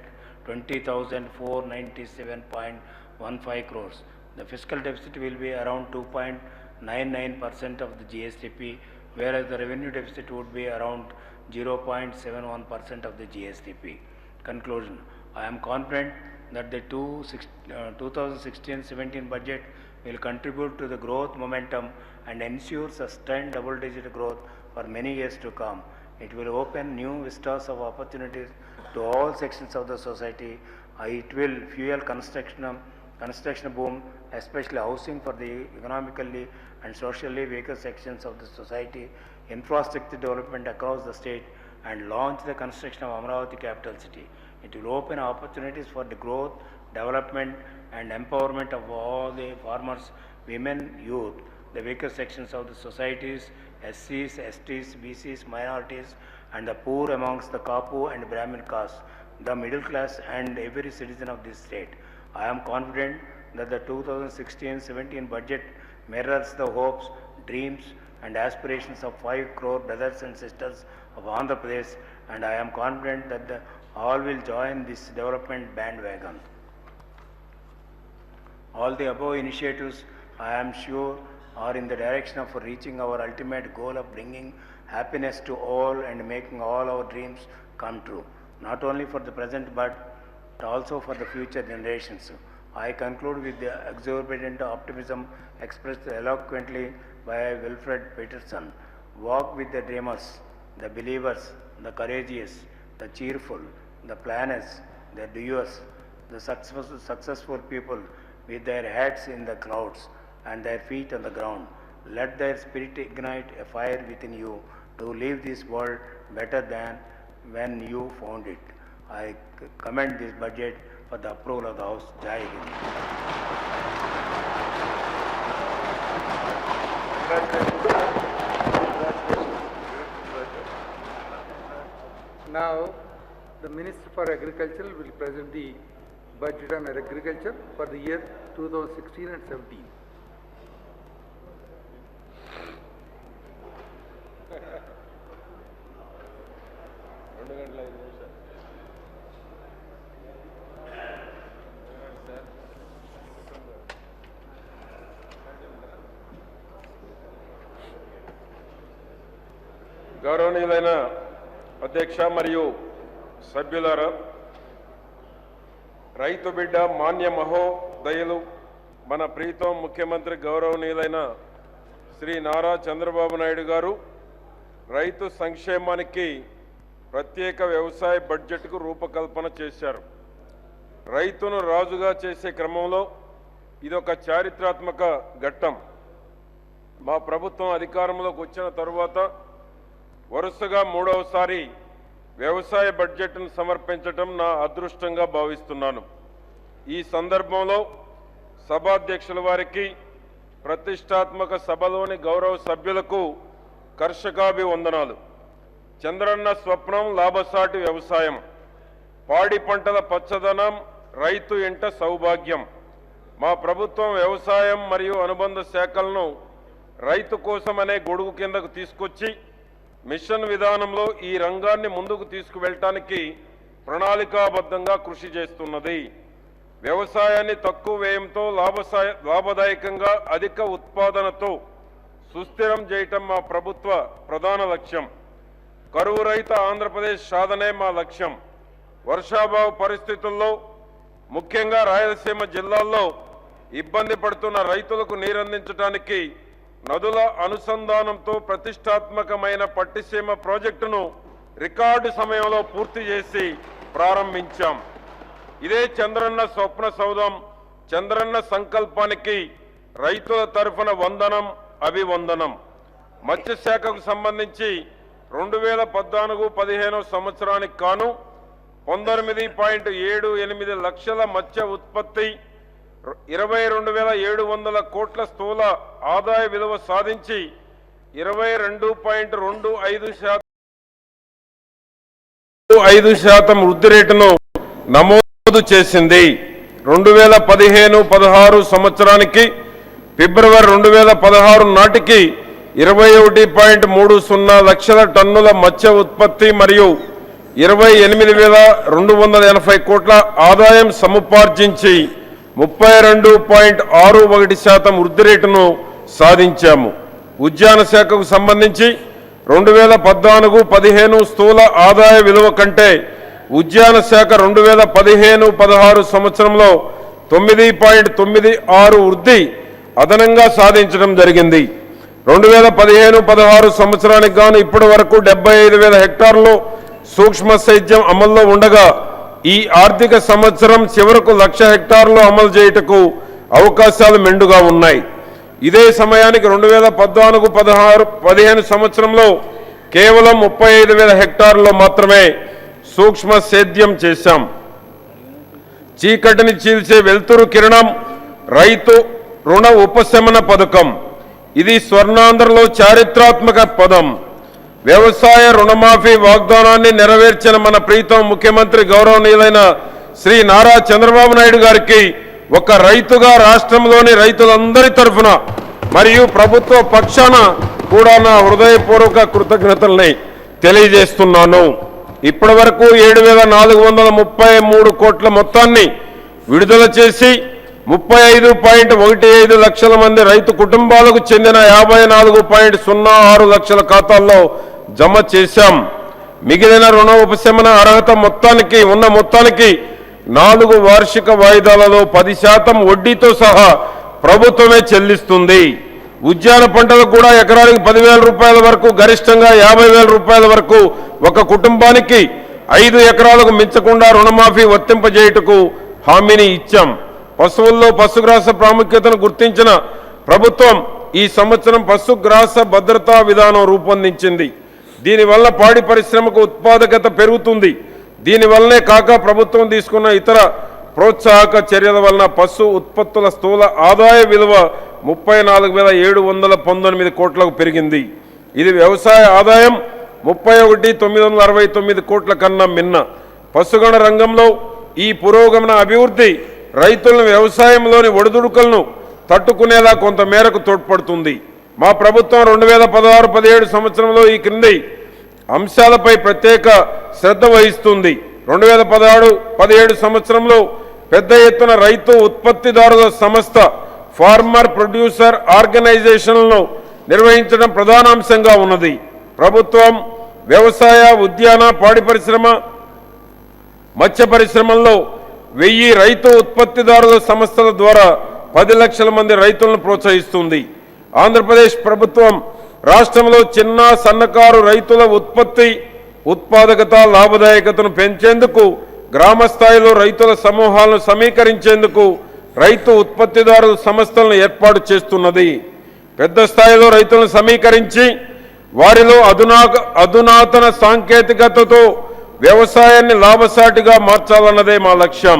20,497.15 crores. The fiscal deficit will be around 2.99% of the GSDP, whereas the revenue deficit would be around 0.71% of the GSDP. Conclusion: I am confident that the 2016-17 budget will contribute to the growth momentum and ensure sustained double-digit growth for many years to come. It will open new vistas of opportunities to all sections of the society. It will fuel construction boom, especially housing for the economically and socially weaker sections of the society, infrastructure development across the state, and launch the construction of Amravati capital city. It will open opportunities for the growth, development and empowerment of all the farmers, women, youth, the weaker sections of the societies, SCs, STs, BCs, minorities and the poor amongst the Kapu and Brahmin castes, the middle class and every citizen of this state. I am confident that the 2016-17 budget mirrors the hopes, dreams and aspirations of 5 crore brothers and sisters of Andhra Pradesh, and I am confident that all will join this development bandwagon. All the above initiatives, I am sure, are in the direction of reaching our ultimate goal of bringing happiness to all and making all our dreams come true, not only for the present but also for the future generations. I conclude with the exorbitant optimism expressed eloquently by Wilfred Peterson. Walk with the dreamers, the believers, the courageous, the cheerful, the planners, the doers, the successful people with their heads in the clouds and their feet on the ground. Let their spirit ignite a fire within you to leave this world better than when you found it. I commend this budget for the approval of the House. Jai Hind. Now, the Minister for Agriculture will present the budget on agriculture for the year 2016 and 17. గౌరవనీయులైన అధ్యక్ష మరియు సభ్యులారా, రైతు బిడ్డ మాన్య మహోదయులు మన ప్రీతం ముఖ్యమంత్రి గౌరవనీయులైన శ్రీ నారా చంద్రబాబు నాయుడు గారు రైతు సంక్షేమానికి ప్రత్యేక వ్యవసాయ బడ్జెట్కు రూపకల్పన చేశారు. రైతును రాజుగా చేసే క్రమంలో ఇదొక చారిత్రాత్మక ఘట్టం. మా ప్రభుత్వం అధికారంలోకి వచ్చిన తరువాత వరుసగా మూడవసారి వ్యవసాయ బడ్జెట్ను సమర్పించడం నా అదృష్టంగా భావిస్తున్నాను. ఈ సందర్భంలో సభాధ్యక్షుల వారికి, ప్రతిష్టాత్మక సభలోని గౌరవ సభ్యులకు కర్షకాభివందనాలు. చంద్రన్న స్వప్నం లాభసాటి వ్యవసాయం, పాడి పంటల పచ్చదనం, రైతు ఇంట సౌభాగ్యం. మా ప్రభుత్వం వ్యవసాయం మరియు అనుబంధ శాఖలను రైతు కోసమనే గొడుగు కిందకు తీసుకొచ్చి మిషన్ విధానంలో ఈ రంగాన్ని ముందుకు తీసుకువెళ్ళటానికి ప్రణాళికాబద్ధంగా కృషి చేస్తున్నది. వ్యవసాయాన్ని తక్కువ వ్యయంతో లాభదాయకంగా అధిక ఉత్పాదనతో సుస్థిరం చేయటం మా ప్రభుత్వ ప్రధాన లక్ష్యం. కరువు రహిత ఆంధ్రప్రదేశ్ సాధనే మా లక్ష్యం. వర్షాభావ పరిస్థితుల్లో ముఖ్యంగా రాయలసీమ జిల్లాల్లో ఇబ్బంది పడుతున్న రైతులకు నీరందించడానికి నదుల అనుసంధానంతో ప్రతిష్టాత్మకమైన పట్టిసీమ ప్రాజెక్టును రికార్డు సమయంలో పూర్తి చేసి ప్రారంభించాం. ఇదే చంద్రన్న స్వప్న సౌధం. చంద్రన్న సంకల్పానికి రైతుల తరఫున వందనం, అభివందనం. మత్స్యశాఖకు సంబంధించి 2014-15 సంవత్సరానికి కాను 19.78 లక్షల మత్స్య ఉత్పత్తి, 22,700 కోట్ల స్థూల ఆదాయ విలువ సాధించి 22.25% వృద్ధి రేటును నమోదు చేసింది. 2015-16 సంవత్సరానికి ఫిబ్రవరి 2016 నాటికి 21.30 లక్షల టన్నుల మత్స్య ఉత్పత్తి మరియు 28,280 కోట్ల ఆదాయం సముపార్జించి 32.61% వృద్ధి రేటును సాధించాము. ఉద్యాన శాఖకు సంబంధించి 2014-15 స్థూల ఆదాయ విలువ కంటే ఉద్యాన శాఖ 2015-16 సంవత్సరంలో 9.96 వృద్ధి అదనంగా సాధించడం జరిగింది. 2015-16 సంవత్సరానికి గాను ఇప్పటి వరకు 75,000 హెక్టార్లు సూక్ష్మ సేద్యం అమల్లో ఉండగా ఈ ఆర్థిక సంవత్సరం చివరకు 1,00,000 హెక్టార్లు అమలు చేయుటకు అవకాశాలు మెండుగా ఉన్నాయి. ఇదే సమయానికి 2014-15 సంవత్సరంలో కేవలం 35,000 హెక్టార్లలో మాత్రమే సూక్ష్మ సేద్యం చేశాం. చీకటిని చీల్చే వెలుతురు కిరణం రైతు రుణ ఉపశమన పథకం. ఇది స్వర్ణాంధ్రలో చారిత్రాత్మక పదం. వ్యవసాయ రుణమాఫీ వాగ్దానాన్ని నెరవేర్చిన మన ప్రీతం ముఖ్యమంత్రి గౌరవనీయులైన శ్రీ నారా చంద్రబాబు నాయుడు గారికి ఒక రైతుగా రాష్ట్రంలోని రైతులందరి తరఫున మరియు ప్రభుత్వ పక్షాన కూడా నా హృదయపూర్వక కృతజ్ఞతల్ని తెలియజేస్తున్నాను. ఇప్పటి వరకు 7,433 కోట్ల మొత్తాన్ని విడుదల చేసి 35.15 లక్షల మంది రైతు కుటుంబాలకు చెందిన 54.06 లక్షల ఖాతాల్లో జమ చేశాం. మిగిలిన రుణ ఉపశమన అర్హత మొత్తానికి 4 వార్షిక వాయిదాలలో 10% వడ్డీతో సహా ప్రభుత్వమే చెల్లిస్తుంది. ఉద్యాన పంటలకు కూడా ఎకరానికి 10,000 రూపాయల వరకు, గరిష్టంగా 50,000 రూపాయల వరకు ఒక కుటుంబానికి 5 ఎకరాలకు మించకుండా రుణమాఫీ వర్తింపజేయుటకు హామీని ఇచ్చాం. పశువుల్లో పశుగ్రాస ప్రాముఖ్యతను గుర్తించిన ప్రభుత్వం ఈ సంవత్సరం పశుగ్రాస భద్రతా విధానం రూపొందించింది. దీనివల్ల పాడి పరిశ్రమకు ఉత్పాదకత పెరుగుతుంది. దీనివల్లనే కాక ప్రభుత్వం తీసుకున్న ఇతర ప్రోత్సాహక చర్యల వలన పశు ఉత్పత్తుల స్థూల ఆదాయ విలువ 34,719 కోట్లకు పెరిగింది. ఇది వ్యవసాయ ఆదాయం 31,969 కోట్ల కన్నా మిన్న. పశుగణ రంగంలో ఈ పురోగమన అభివృద్ధి రైతులను వ్యవసాయంలోని ఒడిదుడుకులను తట్టుకునేలా కొంత మేరకు తోడ్పడుతుంది. మా ప్రభుత్వం 2016-17 సంవత్సరంలో ఈ క్రింది అంశాలపై ప్రత్యేక శ్రద్ధ వహిస్తుంది. 2016-17 సంవత్సరంలో పెద్ద ఎత్తున రైతు ఉత్పత్తిదారుల సంస్థ ఫార్మర్ ప్రొడ్యూసర్ ఆర్గనైజేషన్లను నిర్వహించడం ప్రధాన అంశంగా ఉన్నది. ప్రభుత్వం వ్యవసాయ, ఉద్యాన, పాడి పరిశ్రమ, మత్స్య పరిశ్రమల్లో 1000 రైతు ఉత్పత్తిదారుల సంస్థల ద్వారా 10 లక్షల మంది రైతులను ప్రోత్సహిస్తుంది. ఆంధ్రప్రదేశ్ ప్రభుత్వం రాష్ట్రంలో చిన్న సన్నకారు రైతుల ఉత్పాదకత, లాభదాయకతను పెంచేందుకు గ్రామ స్థాయిలో రైతుల సమూహాలను సమీకరించేందుకు రైతు ఉత్పత్తిదారుల సంస్థలను ఏర్పాటు చేస్తున్నది. పెద్ద స్థాయిలో రైతులను సమీకరించి వారిలో అధునాతన సాంకేతికతతో వ్యవసాయాన్ని లాభసాటిగా మార్చాలన్నదే మా లక్ష్యం.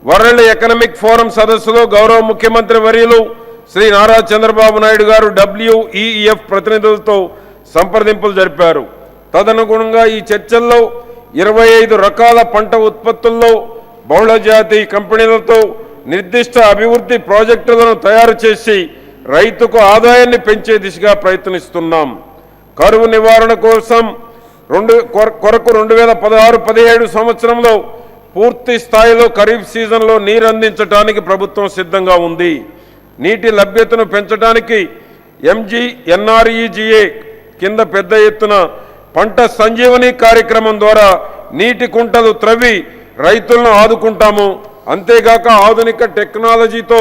వరల్డ్ ఎకనామిక్ ఫోరం సదస్సులో గౌరవ ముఖ్యమంత్రి వర్యులు శ్రీ నారా చంద్రబాబు నాయుడు గారు WEF ప్రతినిధులతో సంప్రదింపులు జరిపారు. తదనుగుణంగా ఈ చర్చల్లో 25 రకాల పంట ఉత్పత్తుల్లో బహుళజాతి కంపెనీలతో నిర్దిష్ట అభివృద్ధి ప్రాజెక్టులను తయారు చేసి రైతుకు ఆదాయాన్ని పెంచే దిశగా ప్రయత్నిస్తున్నాం. కరువు నివారణ కోసం కొరకు 2016-17 సంవత్సరంలో పూర్తి స్థాయిలో ఖరీఫ్ సీజన్లో నీరు అందించడానికి ప్రభుత్వం సిద్ధంగా ఉంది. నీటి లభ్యతను పెంచడానికి MGNREGA కింద పెద్ద ఎత్తున పంట సంజీవని కార్యక్రమం ద్వారా నీటి కుంటలు త్రవ్వి రైతులను ఆదుకుంటాము. అంతేగాక ఆధునిక టెక్నాలజీతో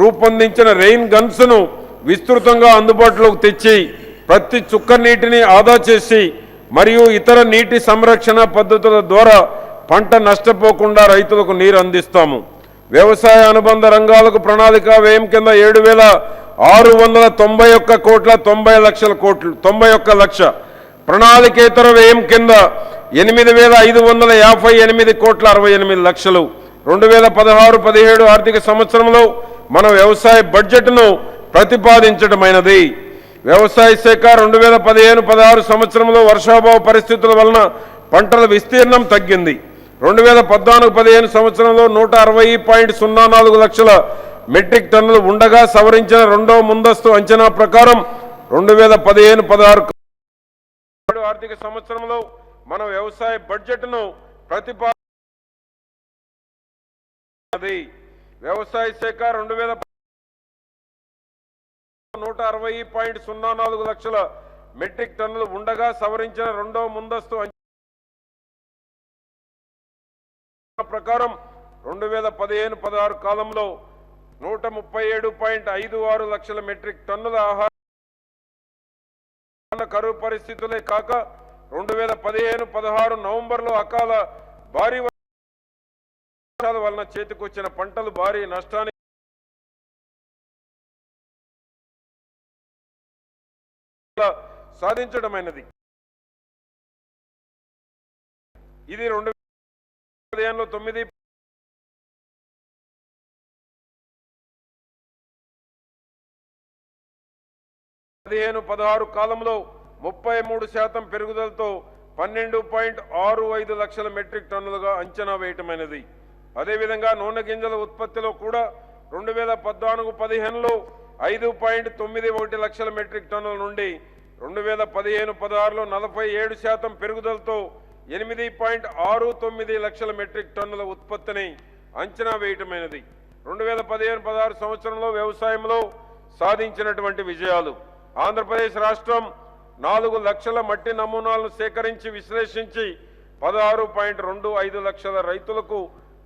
రూపొందించిన రెయిన్ గన్స్ను విస్తృతంగా అందుబాటులోకి తెచ్చి ప్రతి చుక్క నీటిని ఆదా చేసి మరియు ఇతర నీటి సంరక్షణ పద్ధతుల ద్వారా పంట నష్టపోకుండా రైతులకు నీరు అందిస్తాము. వ్యవసాయ అనుబంధ రంగాలకు ప్రణాళిక వ్యయం కింద 7,691 కోట్ల 91 లక్ష, ప్రణాళికేతర వ్యయం కింద 8,558 కోట్ల 68 లక్షలు. 2016-17 ఆర్థిక సంవత్సరంలో మన వ్యవసాయ బడ్జెట్ను ప్రతిపాదించడమైనది. వ్యవసాయ శాఖ 2015-16 సంవత్సరంలో వర్షాభావ పరిస్థితుల వలన పంటల విస్తీర్ణం తగ్గింది. 2014-15 సంవత్సరంలో 160.04 లక్షల మెట్రిక్ టన్నులు ఉండగా సవరించిన రెండవ ముందస్తు అంచనా ప్రకారం 2015-16 ఆర్థిక సంవత్సరంలో మన వ్యవసాయ బడ్జెట్ను ప్రతిపాదించినది. వ్యవసాయ శాఖ 160.04 లక్షల మెట్రిక్ టన్నులు ఉండగా సవరించిన రెండవ ముందస్తు అంచనా ప్రకారం 2015-16 కాలంలో 137.56 లక్షల మెట్రిక్ టన్నుల ఆహార కరువు పరిస్థితులే కాక 2015-16 నవంబర్లో అకాల భారీ వర్షాల వలన చేతికొచ్చిన పంటలు భారీ నష్టానికి సాధించడమైనది. ఇది 2015-9 15-16 కాలంలో 33% పెరుగుదలతో 12.65 లక్షల మెట్రిక్ టన్నులుగా అంచనా వేయటమైనది. అదేవిధంగా నూనె గింజల ఉత్పత్తిలో కూడా 2014-15లో 5.91 లక్షల మెట్రిక్ టన్నుల నుండి 2015-16లో 47% పెరుగుదలతో 8.69 లక్షల మెట్రిక్ టన్నుల ఉత్పత్తిని అంచనా వేయటమైనది. 2015-16 సంవత్సరంలో వ్యవసాయంలో సాధించినటువంటి విజయాలు: ఆంధ్రప్రదేశ్ రాష్ట్రం 4 లక్షల మట్టి నమూనాలను సేకరించి విశ్లేషించి 16.25 లక్షల రైతులకు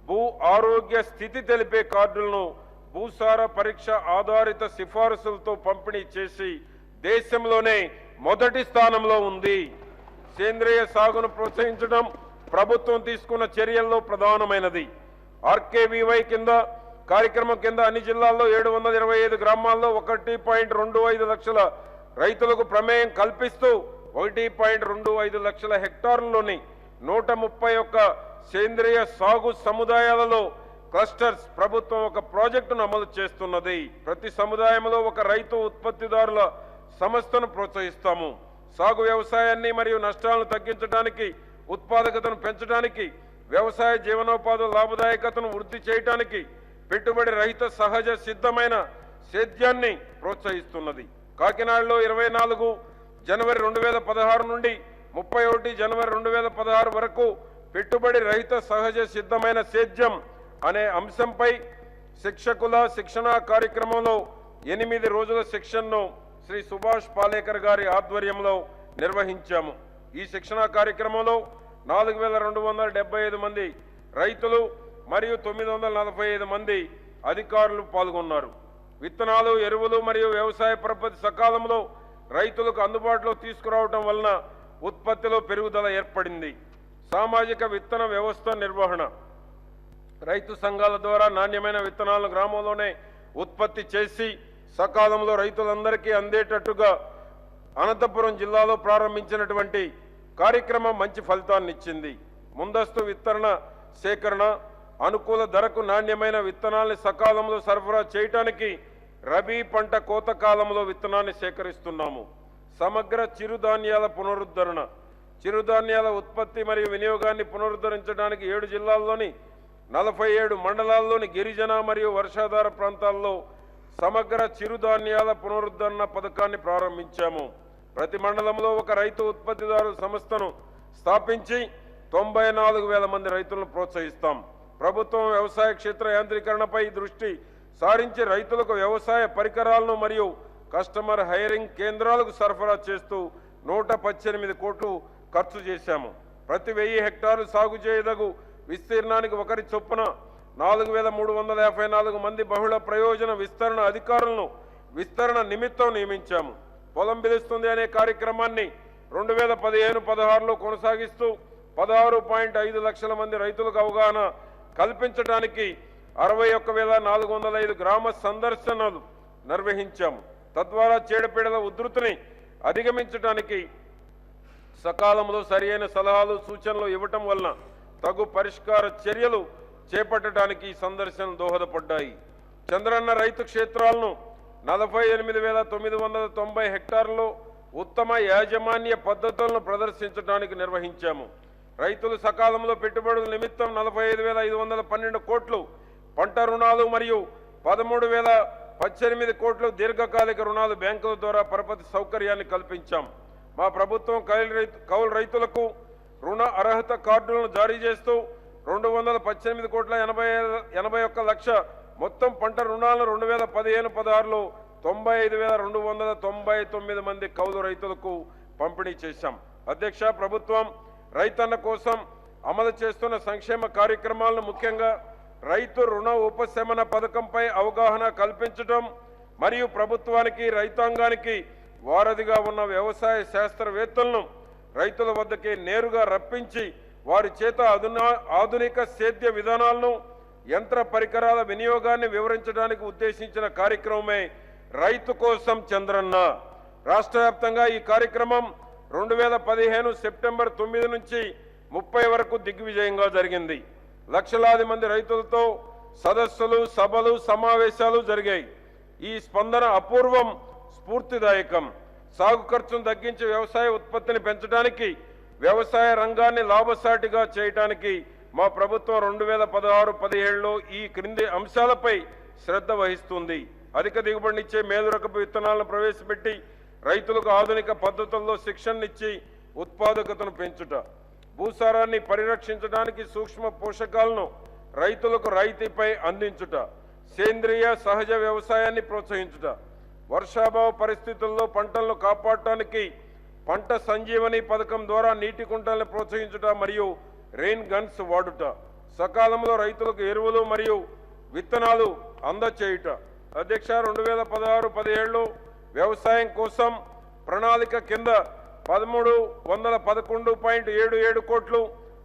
భూ ఆరోగ్య స్థితి తెలిపే కార్డులను భూసార పరీక్ష ఆధారిత సిఫారసులతో పంపిణీ చేసి దేశంలోనే మొదటి స్థానంలో ఉంది. సేంద్రియ సాగును ప్రోత్సహించడం ప్రభుత్వం తీసుకున్న చర్యల్లో ప్రధానమైనది. ఆర్కేవీవై కార్యక్రమం కింద అన్ని జిల్లాల్లో 725 గ్రామాల్లో 1.25 లక్షల రైతులకు ప్రమేయం కల్పిస్తూ 1.25 లక్షల హెక్టార్లలోని 131 సేంద్రియ సాగు సముదాయాలలో క్లస్టర్స్ ప్రభుత్వం ఒక ప్రాజెక్టును అమలు చేస్తున్నది. ప్రతి సముదాయంలో ఒక రైతు ఉత్పత్తిదారుల సంస్థను ప్రోత్సహిస్తాము. సాగు వ్యవసాయాన్ని మరియు నష్టాలను తగ్గించడానికి, ఉత్పాదకతను పెంచడానికి, వ్యవసాయ జీవనోపాధి లాభదాయకతను వృద్ధి చేయడానికి పెట్టుబడి రహిత సహజ సిద్ధమైన సేద్యాన్ని ప్రోత్సహిస్తున్నది. కాకినాడలో 24 జనవరి 2016 నుండి 31 జనవరి 2016 వరకు పెట్టుబడి రహిత సహజ సిద్ధమైన సేద్యం అనే అంశంపై శిక్షకుల శిక్షణా కార్యక్రమంలో 8 రోజుల శిక్షణను శ్రీ సుభాష్ పాలేకర్ గారి ఆధ్వర్యంలో నిర్వహించాము. ఈ శిక్షణా కార్యక్రమంలో 4275 మంది రైతులు మరియు 945 మంది అధికారులు పాల్గొన్నారు. విత్తనాలు, ఎరువులు మరియు వ్యవసాయ పరపతి సకాలంలో రైతులకు అందుబాటులో తీసుకురావడం వలన ఉత్పత్తిలో పెరుగుదల ఏర్పడింది. సామాజిక విత్తన వ్యవస్థ నిర్వహణ: రైతు సంఘాల ద్వారా నాణ్యమైన విత్తనాలను గ్రామంలోనే ఉత్పత్తి చేసి సకాలంలో రైతులందరికీ అందేటట్టుగా అనంతపురం జిల్లాలో ప్రారంభించినటువంటి కార్యక్రమం మంచి ఫలితాన్ని ఇచ్చింది. ముందస్తు విత్తన సేకరణ, అనుకూల ధరకు నాణ్యమైన విత్తనాల్ని సకాలంలో సరఫరా చేయటానికి రబీ పంట కోత కాలంలో విత్తనాన్ని సేకరిస్తున్నాము. సమగ్ర చిరుధాన్యాల పునరుద్ధరణ: చిరుధాన్యాల ఉత్పత్తి మరియు వినియోగాన్ని పునరుద్ధరించడానికి 7 జిల్లాల్లోని 47 మండలాల్లోని గిరిజన మరియు వర్షాధార ప్రాంతాల్లో సమగ్ర చిరుధాన్యాల పునరుద్ధరణ పథకాన్ని ప్రారంభించాము. ప్రతి మండలంలో ఒక రైతు ఉత్పత్తిదారు సంస్థను స్థాపించి 94,000 మంది రైతులను ప్రోత్సహిస్తాం. ప్రభుత్వం వ్యవసాయ క్షేత్ర యాంత్రీకరణపై దృష్టి సారించి రైతులకు వ్యవసాయ పరికరాలను మరియు కస్టమర్ హైరింగ్ కేంద్రాలకు సరఫరా చేస్తూ 118 కోట్లు ఖర్చు చేశాము. ప్రతి 1000 హెక్టార్లు సాగు చేయదగు విస్తీర్ణానికి ఒకరి చొప్పున 4,354 మంది బహుళ ప్రయోజన విస్తరణ అధికారులను విస్తరణ నిమిత్తం నియమించాము. పొలం పిలుస్తుంది అనే కార్యక్రమాన్ని 2015-16లో కొనసాగిస్తూ 16.5 లక్షల మంది రైతులకు అవగాహన కల్పించడానికి 61,405 గ్రామ సందర్శనలు నిర్వహించాము. తద్వారా చీడపీడల ఉధృతిని అధిగమించడానికి సకాలంలో సరియైన సలహాలు, సూచనలు ఇవ్వటం వలన తగు పరిష్కార చర్యలు చేపట్టడానికి ఈ సందర్శనలు దోహదపడ్డాయి. చంద్రన్న రైతు క్షేత్రాలను 48,990 హెక్టార్లలో ఉత్తమ యాజమాన్య పద్ధతులను ప్రదర్శించడానికి నిర్వహించాము. రైతులు సకాలంలో పెట్టుబడుల నిమిత్తం 45,512 కోట్లు, పంట రుణాలు మరియు 18 కోట్ల దీర్ఘకాలిక రుణాలు బ్యాంకుల ద్వారా పరపతి సౌకర్యాన్ని కల్పించాం. మా ప్రభుత్వం కౌలు రైతులకు రుణ అర్హత కార్డులను జారీ చేస్తూ 218 కోట్ల 81 లక్ష మొత్తం పంట రుణాలను 2015-16లో 95,299 మంది కౌలు రైతులకు పంపిణీ చేశాం. అధ్యక్ష, ప్రభుత్వం రైతన్న కోసం అమలు చేస్తున్న సంక్షేమ కార్యక్రమాలను ముఖ్యంగా రైతు రుణ ఉపశమన పథకంపై అవగాహన కల్పించడం మరియు ప్రభుత్వానికి రైతాంగానికి వారధిగా ఉన్న వ్యవసాయ శాస్త్రవేత్తలను రైతుల వద్దకే నేరుగా రప్పించి వారి చేత ఆధునిక సేద్య విధానాలను యంత్ర పరికరాల వినియోగాన్ని వివరించడానికి ఉద్దేశించిన కార్యక్రమమే రైతు కోసం చంద్రన్న. రాష్ట్ర వ్యాప్తంగా ఈ కార్యక్రమం 2015 సెప్టెంబర్ 9 నుంచి 30 వరకు దిగ్విజయంగా జరిగింది. లక్షలాది మంది రైతులతో సదస్సులు, సభలు, సమావేశాలు జరిగాయి. ఈ స్పందన అపూర్వం, స్ఫూర్తిదాయకం. సాగు ఖర్చును తగ్గించి వ్యవసాయ ఉత్పత్తిని పెంచడానికి, వ్యవసాయ రంగాన్ని లాభసాటిగా చేయడానికి మా ప్రభుత్వం 2016-17లో ఈ క్రింది అంశాలపై శ్రద్ధ వహిస్తుంది. అధిక దిగుబడినిచ్చే మేలురకపు విత్తనాలను ప్రవేశపెట్టి రైతులకు ఆధునిక పద్ధతుల్లో శిక్షణనిచ్చి ఉత్పాదకతను పెంచుట, భూసారాన్ని పరిరక్షించడానికి సూక్ష్మ పోషకాలను రైతులకు రాయితీపై అందించుట, సేంద్రియ సహజ వ్యవసాయాన్ని ప్రోత్సహించుట, వర్షాభావ పరిస్థితుల్లో పంటలను కాపాడటానికి పంట సంజీవని పథకం ద్వారా నీటి కుంటలను ప్రోత్సహించుట మరియు రెయిన్ గన్స్ వాడుట, సకాలంలో రైతులకు ఎరువులు మరియు విత్తనాలు అందచేయుట. అధ్యక్ష, 2016-17లో వ్యవసాయం కోసం ప్రణాళిక కింద 1,311.77 కోట్లు,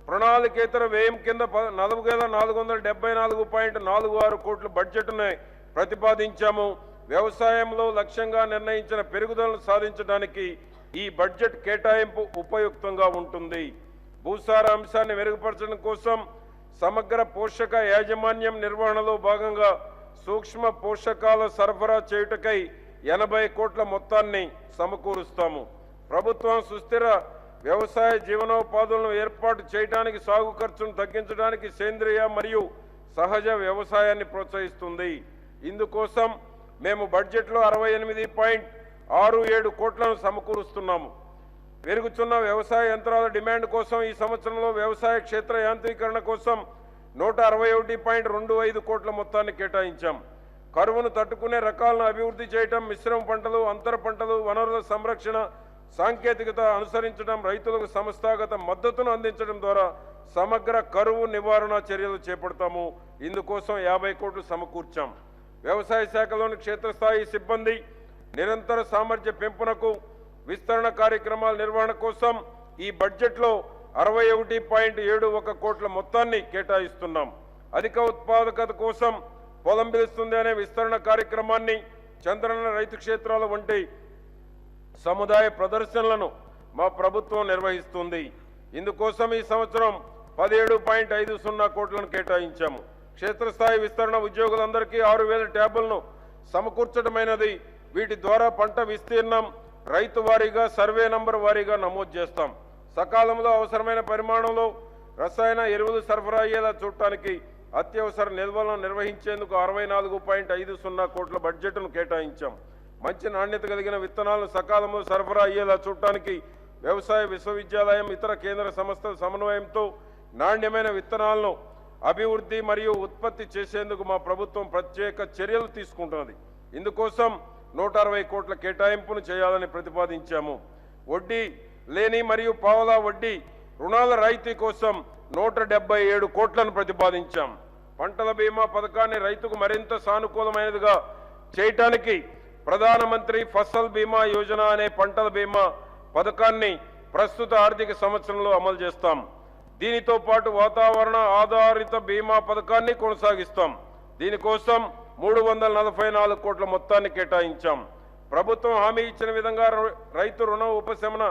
ప్రణాళికేతర వ్యయం కింద 4,474.46 కోట్లు బడ్జెట్ను ప్రతిపాదించాము. వ్యవసాయంలో లక్ష్యంగా నిర్ణయించిన పెరుగుదలను సాధించడానికి ఈ బడ్జెట్ కేటాయింపు ఉపయుక్తంగా ఉంటుంది. భూసార అంశాన్ని మెరుగుపరచడం కోసం సమగ్ర పోషక యాజమాన్యం నిర్వహణలో భాగంగా సూక్ష్మ పోషకాల సరఫరా చేయుటకై 80 కోట్ల మొత్తాన్ని సమకూరుస్తాము. ప్రభుత్వం సుస్థిర వ్యవసాయ జీవనోపాధులను ఏర్పాటు చేయడానికి, సాగు ఖర్చును తగ్గించడానికి సేంద్రియ మరియు సహజ వ్యవసాయాన్ని ప్రోత్సహిస్తుంది. ఇందుకోసం మేము బడ్జెట్లో 68.67 కోట్లను సమకూరుస్తున్నాము. పెరుగుతున్న వ్యవసాయ యంత్రాల డిమాండ్ కోసం ఈ సంవత్సరంలో వ్యవసాయ క్షేత్ర యాంత్రీకరణ కోసం 161.25 కోట్ల మొత్తాన్ని కేటాయించాం. కరువును తట్టుకునే రకాలను అభివృద్ధి చేయటం, మిశ్రమ పంటలు, అంతర పంటలు, వనరుల సంరక్షణ, సాంకేతికత అనుసరించడం, రైతులకు సంస్థాగత మద్దతును అందించడం ద్వారా సమగ్ర కరువు నివారణ చర్యలు చేపడతాము. ఇందుకోసం 50 కోట్లు సమకూర్చాం. వ్యవసాయ శాఖలోని క్షేత్రస్థాయి సిబ్బంది నిరంతర సామర్థ్య పెంపునకు, విస్తరణ కార్యక్రమాల నిర్వహణ కోసం ఈ బడ్జెట్లో 61.71 కోట్ల మొత్తాన్ని కేటాయిస్తున్నాం. అధిక ఉత్పాదకత కోసం పొలం పిలుస్తుంది అనే విస్తరణ కార్యక్రమాన్ని, చంద్రన్న రైతు క్షేత్రాల వంటి సముదాయ ప్రదర్శనలను మా ప్రభుత్వం నిర్వహిస్తుంది. ఇందుకోసం ఈ సంవత్సరం 17.50 కోట్లను కేటాయించాము. క్షేత్రస్థాయి విస్తరణ ఉద్యోగులందరికీ 6,000 ట్యాబులను సమకూర్చడమైనది. వీటి ద్వారా పంట విస్తీర్ణం రైతు వారీగా, సర్వే నంబర్ వారీగా నమోదు చేస్తాం. సకాలంలో అవసరమైన పరిమాణంలో రసాయన ఎరువులు సరఫరా అయ్యేలా చూడటానికి అత్యవసర నిల్వలను నిర్వహించేందుకు 64.50 కోట్ల బడ్జెట్ను కేటాయించాం. మంచి నాణ్యత కలిగిన విత్తనాలను సకాలంలో సరఫరా అయ్యేలా చూడటానికి వ్యవసాయ విశ్వవిద్యాలయం, ఇతర కేంద్ర సంస్థల సమన్వయంతో నాణ్యమైన విత్తనాలను అభివృద్ధి మరియు ఉత్పత్తి చేసేందుకు మా ప్రభుత్వం ప్రత్యేక చర్యలు తీసుకుంటున్నది. ఇందుకోసం 160 కోట్ల కేటాయింపును చేయాలని ప్రతిపాదించాము. వడ్డీ లేని మరియు పావలా వడ్డీ రుణాల రాయితీ కోసం 177 కోట్లను ప్రతిపాదించాం. పంటల బీమా పథకాన్ని రైతుకు మరింత సానుకూలమైనదిగా చేయటానికి ప్రధానమంత్రి ఫసల్ బీమా యోజన అనే పంటల బీమా పథకాన్ని ప్రస్తుత ఆర్థిక సంవత్సరంలో అమలు చేస్తాం. దీనితో పాటు వాతావరణ ఆధారిత బీమా పథకాన్ని కొనసాగిస్తాం. దీనికోసం 344 కోట్ల మొత్తాన్ని కేటాయించాం. ప్రభుత్వం హామీ ఇచ్చిన విధంగా రైతు రుణ ఉపశమన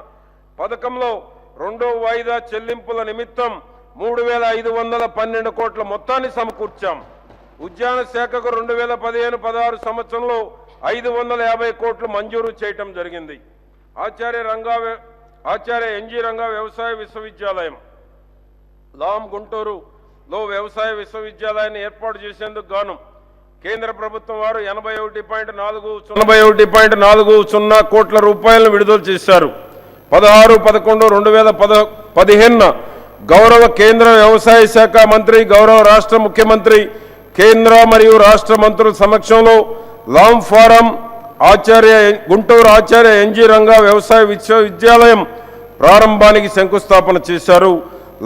పథకంలో 2వ వాయిదా చెల్లింపుల నిమిత్తం 3,512 కోట్ల మొత్తాన్ని సమకూర్చాం. ఉద్యాన శాఖకు 2015-16 సంవత్సరంలో 550 కోట్లు మంజూరు చేయటం జరిగింది. ఆచార్య ఎన్జీ రంగా వ్యవసాయ విశ్వవిద్యాలయం, లాం గుంటూరులో వ్యవసాయ విశ్వవిద్యాలయాన్ని ఏర్పాటు చేసేందుకు గాను కేంద్ర ప్రభుత్వం వారు 81.40 కోట్ల రూపాయలను విడుదల చేశారు. 16/11/2015 గౌరవ కేంద్ర వ్యవసాయ శాఖ మంత్రి, గౌరవ రాష్ట్ర ముఖ్యమంత్రి, కేంద్ర మరియు రాష్ట్ర మంత్రుల సమక్షంలో లామ్ ఫారం గుంటూరు ఆచార్య ఎన్జీ రంగా వ్యవసాయ విశ్వవిద్యాలయం ప్రారంభానికి శంకుస్థాపన చేశారు.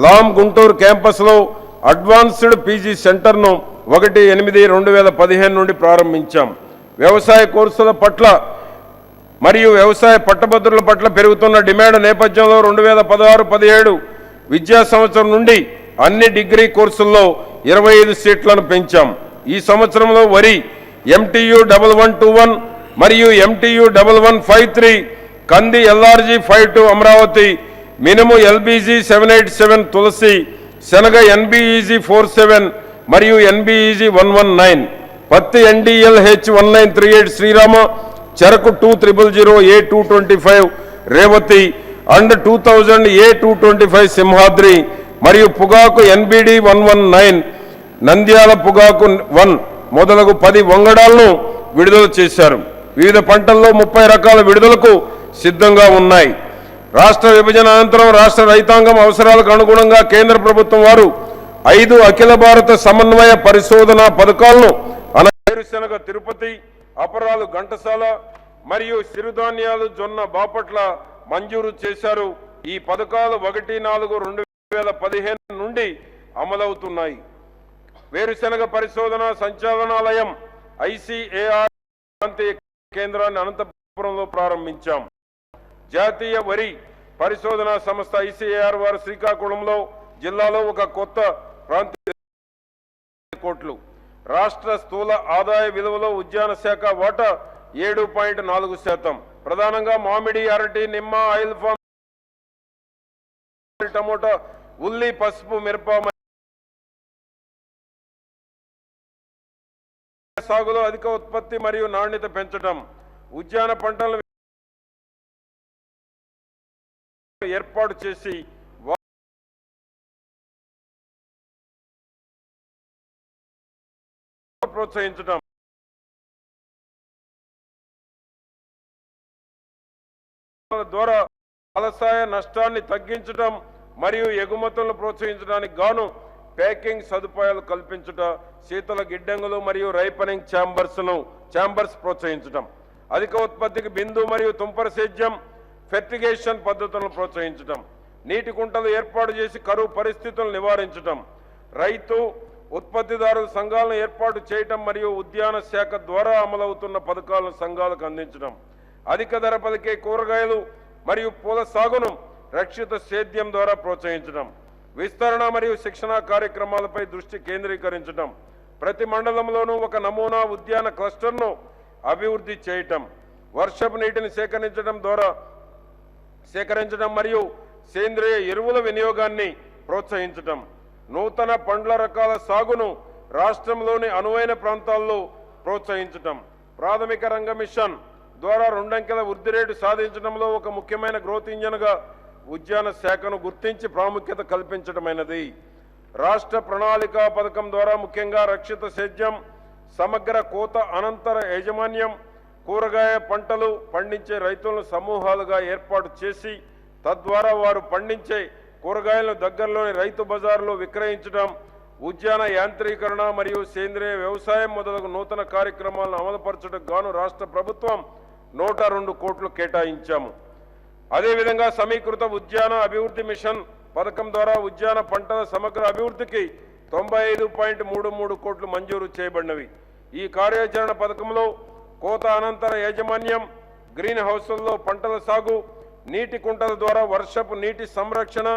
లామ్ గుంటూరు క్యాంపస్లో అడ్వాన్స్డ్ పీజీ సెంటర్ను 1/8/2015 నుండి ప్రారంభించాం. వ్యవసాయ కోర్సుల పట్ల మరియు వ్యవసాయ పట్టభద్రుల పట్ల పెరుగుతున్న డిమాండ్ నేపథ్యంలో 2016-17 విద్యా సంవత్సరం నుండి అన్ని డిగ్రీ కోర్సుల్లో 25 సీట్లను పెంచాం. ఈ సంవత్సరంలో వరి MTU 1121 మరియు MTU 1153, కంది LRG 52 అమరావతి, మినుము LBG 787 తులసి, శనగ NBEG 47 మరియు NBEG 119, పత్తి NDLH 1938 శ్రీరామ, చెరకు 2000 A225 Revathi and 2000 A225 Simhadri మరియు పొగాకు NBD 119 నంద్యాల పొగాకు 1 మొదలగు 10 వంగడాలను విడుదల చేశారు. వివిధ పంటల్లో 30 రకాల విడుదలకు సిద్ధంగా ఉన్నాయి. రాష్ట్ర విభజన అనంతరం రాష్ట్ర రైతాంగం అవసరాలకు అనుగుణంగా కేంద్ర ప్రభుత్వం వారు 5 అఖిల భారత సమన్వయ పరిశోధనా పథకాలను వేరుశెనగ తిరుపతి, అపరాలు ఘంటసాల మరియు సిరుధాన్యాలు జొన్న బాపట్ల మంజూరు చేశారు. ఈ పథకాలు 1/4/2015 నుండి అమలవుతున్నాయి. వేరుశెనగ పరిశోధన సంచాలనాలయం ICAR ప్రాంతీయ కేంద్రాన్ని అనంతపురంలో ప్రారంభించాం. జాతీయ వరి పరిశోధనా సంస్థ ICAR వారు శ్రీకాకుళంలో జిల్లాలో ఒక కొత్త ప్రాంతీయ కోట్లు. రాష్ట్ర స్థూల ఆదాయ విలువలో ఉద్యాన శాఖ వాటా 7.4%. ప్రధానంగా మామిడి, అరటి, నిమ్మ, ఆయిల్ ఫామ్, టమోటా, ఉల్లి, పసుపు, మిరప సాగులో అధిక ఉత్పత్తి మరియు నాణ్యత పెంచడం, ఉద్యాన పంటలను ఏర్పాటు చేసి ప్రోత్సహించడం, ద్వారా ఫలసాయ నష్టాన్ని తగ్గించడం మరియు ఎగుమతులను ప్రోత్సహించడానికి గాను ప్యాకింగ్ సదుపాయాలు కల్పించట, శీతల గిడ్డంగులు మరియు రైపనింగ్ ఛాంబర్స్ ప్రోత్సహించడం, అధిక ఉత్పత్తికి బిందు మరియు తుంపర సేద్యం ఫెర్టిగేషన్ పద్ధతులను ప్రోత్సహించడం, నీటి కుంటలు ఏర్పాటు చేసి కరువు పరిస్థితులను నివారించడం, రైతు ఉత్పత్తిదారుల సంఘాలను ఏర్పాటు చేయటం మరియు ఉద్యాన శాఖ ద్వారా అమలవుతున్న పథకాలను సంఘాలకు అందించడం, అధిక ధర పలికే కూరగాయలు మరియు పూల సాగును రక్షిత సేద్యం ద్వారా ప్రోత్సహించడం, విస్తరణ మరియు శిక్షణ కార్యక్రమాలపై దృష్టి కేంద్రీకరించడం, ప్రతి మండలంలోనూ ఒక నమూనా ఉద్యాన క్లస్టర్ను అభివృద్ధి చేయటం, వర్షపు నీటిని సేకరించడం మరియు సేంద్రియ ఎరువుల వినియోగాన్ని ప్రోత్సహించటం, నూతన పండ్ల రకాల సాగును రాష్ట్రంలోని అనువైన ప్రాంతాల్లో ప్రోత్సహించటం, ప్రాథమిక రంగ మిషన్ ద్వారా 2 అంకెల వృద్ధి రేటు సాధించడంలో ఒక ముఖ్యమైన గ్రోత్ ఇంజన్గా ఉద్యాన శాఖను గుర్తించి ప్రాముఖ్యత కల్పించడమైనది. రాష్ట్ర ప్రణాళికా పథకం ద్వారా ముఖ్యంగా రక్షిత సేద్యం, సమగ్ర కోత అనంతర యాజమాన్యం, కూరగాయ పంటలు పండించే రైతులను సమూహాలుగా ఏర్పాటు చేసి తద్వారా వారు పండించే కూరగాయలను దగ్గరలోని రైతు బజారులో విక్రయించడం, ఉద్యాన యాంత్రీకరణ మరియు సేంద్రియ వ్యవసాయం మొదలగు నూతన కార్యక్రమాలను అమలుపరచడానికి గాను రాష్ట్ర ప్రభుత్వం 102 కోట్లు కేటాయించాము. అదేవిధంగా సమీకృత ఉద్యాన అభివృద్ధి మిషన్ పథకం ద్వారా ఉద్యాన పంటల సమగ్ర అభివృద్ధికి 95.33 కోట్లు మంజూరు చేయబడినవి. ఈ కార్యాచరణ పథకంలో కోత అనంతర యాజమాన్యం, గ్రీన్ హౌస్ల్లో పంటల సాగు, నీటి కుంటల ద్వారా వర్షపు నీటి సంరక్షణ,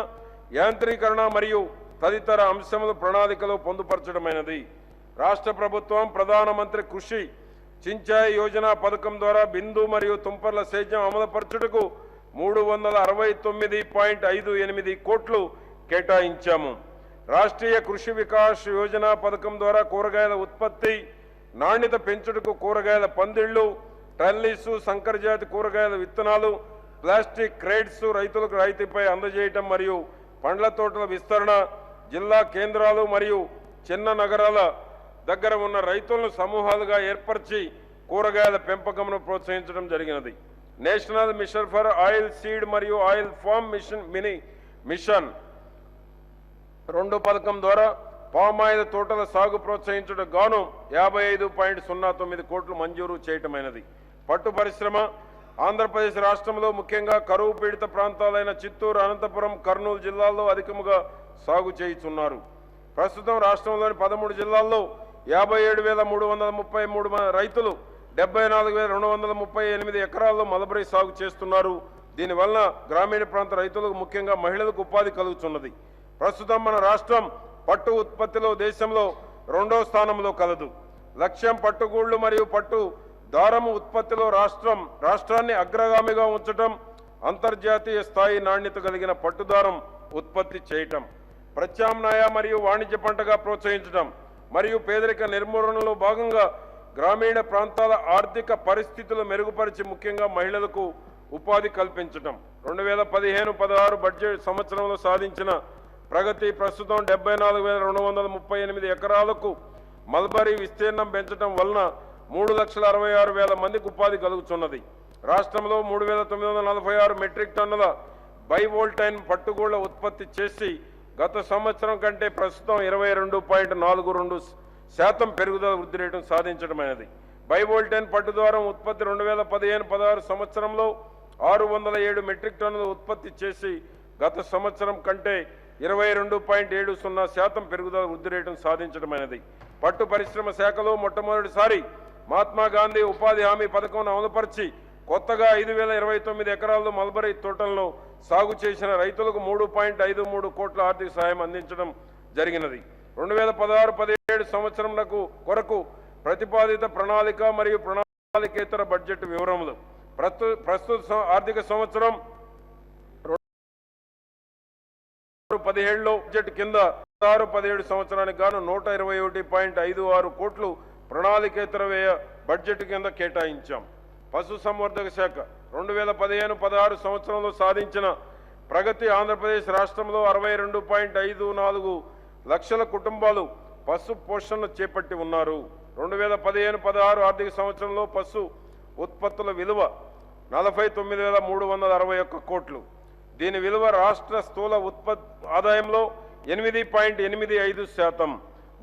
యాంత్రీకరణ మరియు తదితర అంశముల ప్రణాళికలో పొందుపరచడమైనది. రాష్ట్ర ప్రభుత్వం ప్రధానమంత్రి కృషి సించాయి యోజన పథకం ద్వారా బిందు మరియు తుంపర్ల సేద్యం అమలుపరచుటకు 369.58 కోట్లు కేటాయించాము. రాష్ట్రీయ కృషి వికాస్ యోజన పథకం ద్వారా కూరగాయల ఉత్పత్తి నాణ్యత పెంచుటకు కూరగాయల పందిళ్లు, ట్రల్లీసు, సంకరజాతి కూరగాయల విత్తనాలు, ప్లాస్టిక్ క్రేట్స్ రైతులకు రాయితీపై అందజేయటం మరియు పండ్ల తోటల విస్తరణ, జిల్లా కేంద్రాలు మరియు చిన్న నగరాల దగ్గర ఉన్న రైతులను సమూహాలుగా ఏర్పరిచి కూరగాయల పెంపకంను ప్రోత్సహించడం జరిగినది. National mission for oil seed మరియు ఆయిల్ ఫామ్ మిషన్ 2 పథకం ద్వారా పామాయిల్ తోటల సాగు ప్రోత్సహించడం గాను 55.09 కోట్లు మంజూరు చేయటమైనది. పట్టు పరిశ్రమ ఆంధ్రప్రదేశ్ రాష్ట్రంలో ముఖ్యంగా కరువు పీడిత ప్రాంతాలైన చిత్తూరు, అనంతపురం, కర్నూలు జిల్లాల్లో అధికముగా సాగు చేయుచున్నారు. ప్రస్తుతం రాష్ట్రంలోని 13 జిల్లాల్లో 57,333 రైతులు 74,238 ఎకరాల్లో మలబరీ సాగు చేస్తున్నారు. దీనివల్ల గ్రామీణ ప్రాంత రైతులకు ముఖ్యంగా మహిళలకు ఉపాధి కలుగుతున్నది. ప్రస్తుతం మన రాష్ట్రం పట్టు ఉత్పత్తిలో దేశంలో 2వ స్థానంలో కలదు. లక్ష్యం పట్టుగూళ్లు మరియు పట్టు దారము ఉత్పత్తిలో రాష్ట్రాన్ని అగ్రగామిగా ఉంచటం, అంతర్జాతీయ స్థాయి నాణ్యత కలిగిన పట్టుదారం ఉత్పత్తి చేయటం, ప్రత్యామ్నాయ మరియు వాణిజ్య పంటగా ప్రోత్సహించడం మరియు పేదరిక నిర్మూలనలో భాగంగా గ్రామీణ ప్రాంతాల ఆర్థిక పరిస్థితులు మెరుగుపరిచి ముఖ్యంగా మహిళలకు ఉపాధి కల్పించడం. 2015-16 బడ్జెట్ సంవత్సరంలో సాధించిన ప్రగతి ప్రస్తుతం 74,238 ఎకరాలకు మల్బరీ విస్తీర్ణం పెంచడం వలన 3,66,000 మందికి ఉపాధి కలుగుతున్నది. రాష్ట్రంలో 3,946 మెట్రిక్ టన్నుల బైవోల్టైన్ పట్టుగూళ్ల ఉత్పత్తి చేసి గత సంవత్సరం కంటే ప్రస్తుతం 22.42% పెరుగుదల వృద్ధి రేటును సాధించడమైనది. బైవోల్టైన్ పట్టుదారం ఉత్పత్తి 2015-16 సంవత్సరంలో 607 మెట్రిక్ టన్నుల ఉత్పత్తి చేసి గత సంవత్సరం కంటే 22.70% పెరుగుదల వృద్ధి రేటును సాధించడమైనది. పట్టు పరిశ్రమ శాఖలో మొట్టమొదటిసారి మహాత్మా గాంధీ ఉపాధి హామీ పథకం అమలుపరిచి కొత్తగా 5,029 ఎకరాల్లో మల్బరీ తోటలను సాగు చేసిన రైతులకు 3.53 కోట్ల ఆర్థిక సాయం అందించడం జరిగినది. 2016-17 సంవత్సరంలకు కొరకు ప్రతిపాదిత ప్రణాళిక మరియు ప్రణాళికేతర బడ్జెట్ వివరములు ప్రస్తుత ఆర్థిక సంవత్సరం 2017లో బడ్జెట్ కింద 16-17 సంవత్సరానికి గాను 121.56 కోట్లు ప్రణాళికేతర వ్యయ బడ్జెట్ కింద కేటాయించాం. పశు సంవర్ధక శాఖ 2015-16 సంవత్సరంలో సాధించిన ప్రగతి ఆంధ్రప్రదేశ్ రాష్ట్రంలో 62.54 లక్షల కుటుంబాలు పశు పోషణను చేపట్టి ఉన్నారు. 2015-16 ఆర్థిక సంవత్సరంలో పశు ఉత్పత్తుల విలువ 49,361 కోట్లు. దీని విలువ రాష్ట్ర స్థూల ఆదాయంలో 8.85%.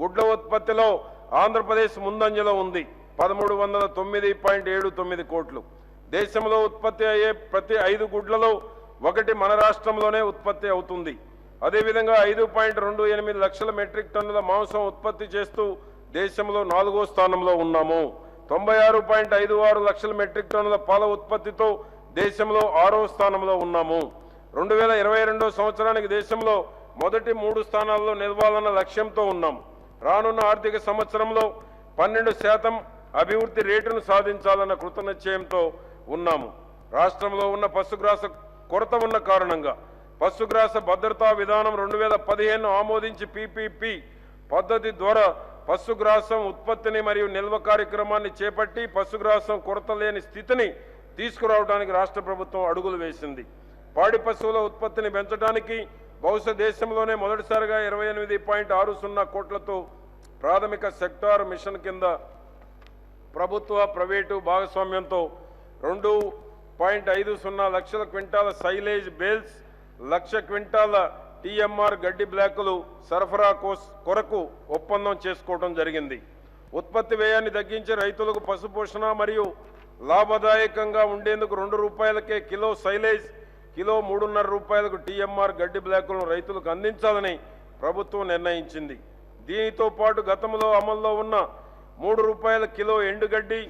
గుడ్ల ఉత్పత్తిలో ఆంధ్రప్రదేశ్ ముందంజలో ఉంది, 1,309.79 కోట్లు. దేశంలో ఉత్పత్తి అయ్యే ప్రతి 5 గుడ్లలో 1 మన రాష్ట్రంలోనే ఉత్పత్తి అవుతుంది. అదేవిధంగా 5.28 లక్షల మెట్రిక్ టన్నుల మాంసం ఉత్పత్తి చేస్తూ దేశంలో 4వ స్థానంలో ఉన్నాము. 96.56 లక్షల మెట్రిక్ టన్నుల పాల ఉత్పత్తితో దేశంలో 6వ స్థానంలో ఉన్నాము. 2022 సంవత్సరానికి దేశంలో మొదటి 3 స్థానాల్లో నిలవాలన్న లక్ష్యంతో ఉన్నాము. రానున్న ఆర్థిక సంవత్సరంలో 12% అభివృద్ధి రేటును సాధించాలన్న కృతనిశ్చయంతో ఉన్నాము. రాష్ట్రంలో ఉన్న పశుగ్రాస కొరత ఉన్న కారణంగా పశుగ్రాస భద్రతా విధానం 2015 ఆమోదించి PPP పద్ధతి ద్వారా పశుగ్రాసం ఉత్పత్తిని మరియు నిల్వ కార్యక్రమాన్ని చేపట్టి పశుగ్రాసం కొరత లేని స్థితిని తీసుకురావడానికి రాష్ట్ర ప్రభుత్వం అడుగులు వేసింది. పాడి పశువుల ఉత్పత్తిని పెంచడానికి బహుశా దేశంలోనే మొదటిసారిగా 28.60 కోట్లతో ప్రాథమిక సెక్టార్ మిషన్ కింద ప్రభుత్వ ప్రైవేటు భాగస్వామ్యంతో 2.50 లక్షల క్వింటాల సైలేజ్ బేల్స్, 1,00,000 క్వింటాల TMR గడ్డి బ్లాకులు సరఫరా కొరకు ఒప్పందం చేసుకోవడం జరిగింది. ఉత్పత్తి వ్యయాన్ని తగ్గించి రైతులకు పశుపోషణ మరియు లాభదాయకంగా ఉండేందుకు ₹2కే కిలో సైలేజ్, కిలో ₹3.50 TMR గడ్డి బ్లాకులను రైతులకు అందించాలని ప్రభుత్వం నిర్ణయించింది. దీనితో పాటు గతంలో అమల్లో ఉన్న ₹3 కిలో ఎండుగడ్డి,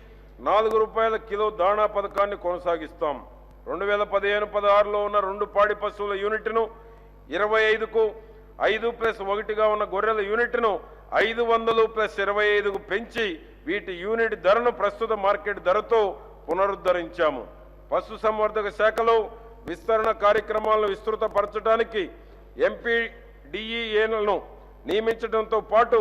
₹4 కిలో దాణా పథకాన్ని కొనసాగిస్తాం. 2015-16లో ఉన్న 2 పాడి పశువుల యూనిట్ను 25కు 5+1గా ఉన్న గొర్రెల యూనిట్ను 500+25కు పెంచి వీటి యూనిట్ ధరను ప్రస్తుత మార్కెట్ ధరతో పునరుద్ధరించాము. పశు సంవర్ధక శాఖలో విస్తరణ కార్యక్రమాలను విస్తృతపరచడానికి MPDEలను నియమించడంతో పాటు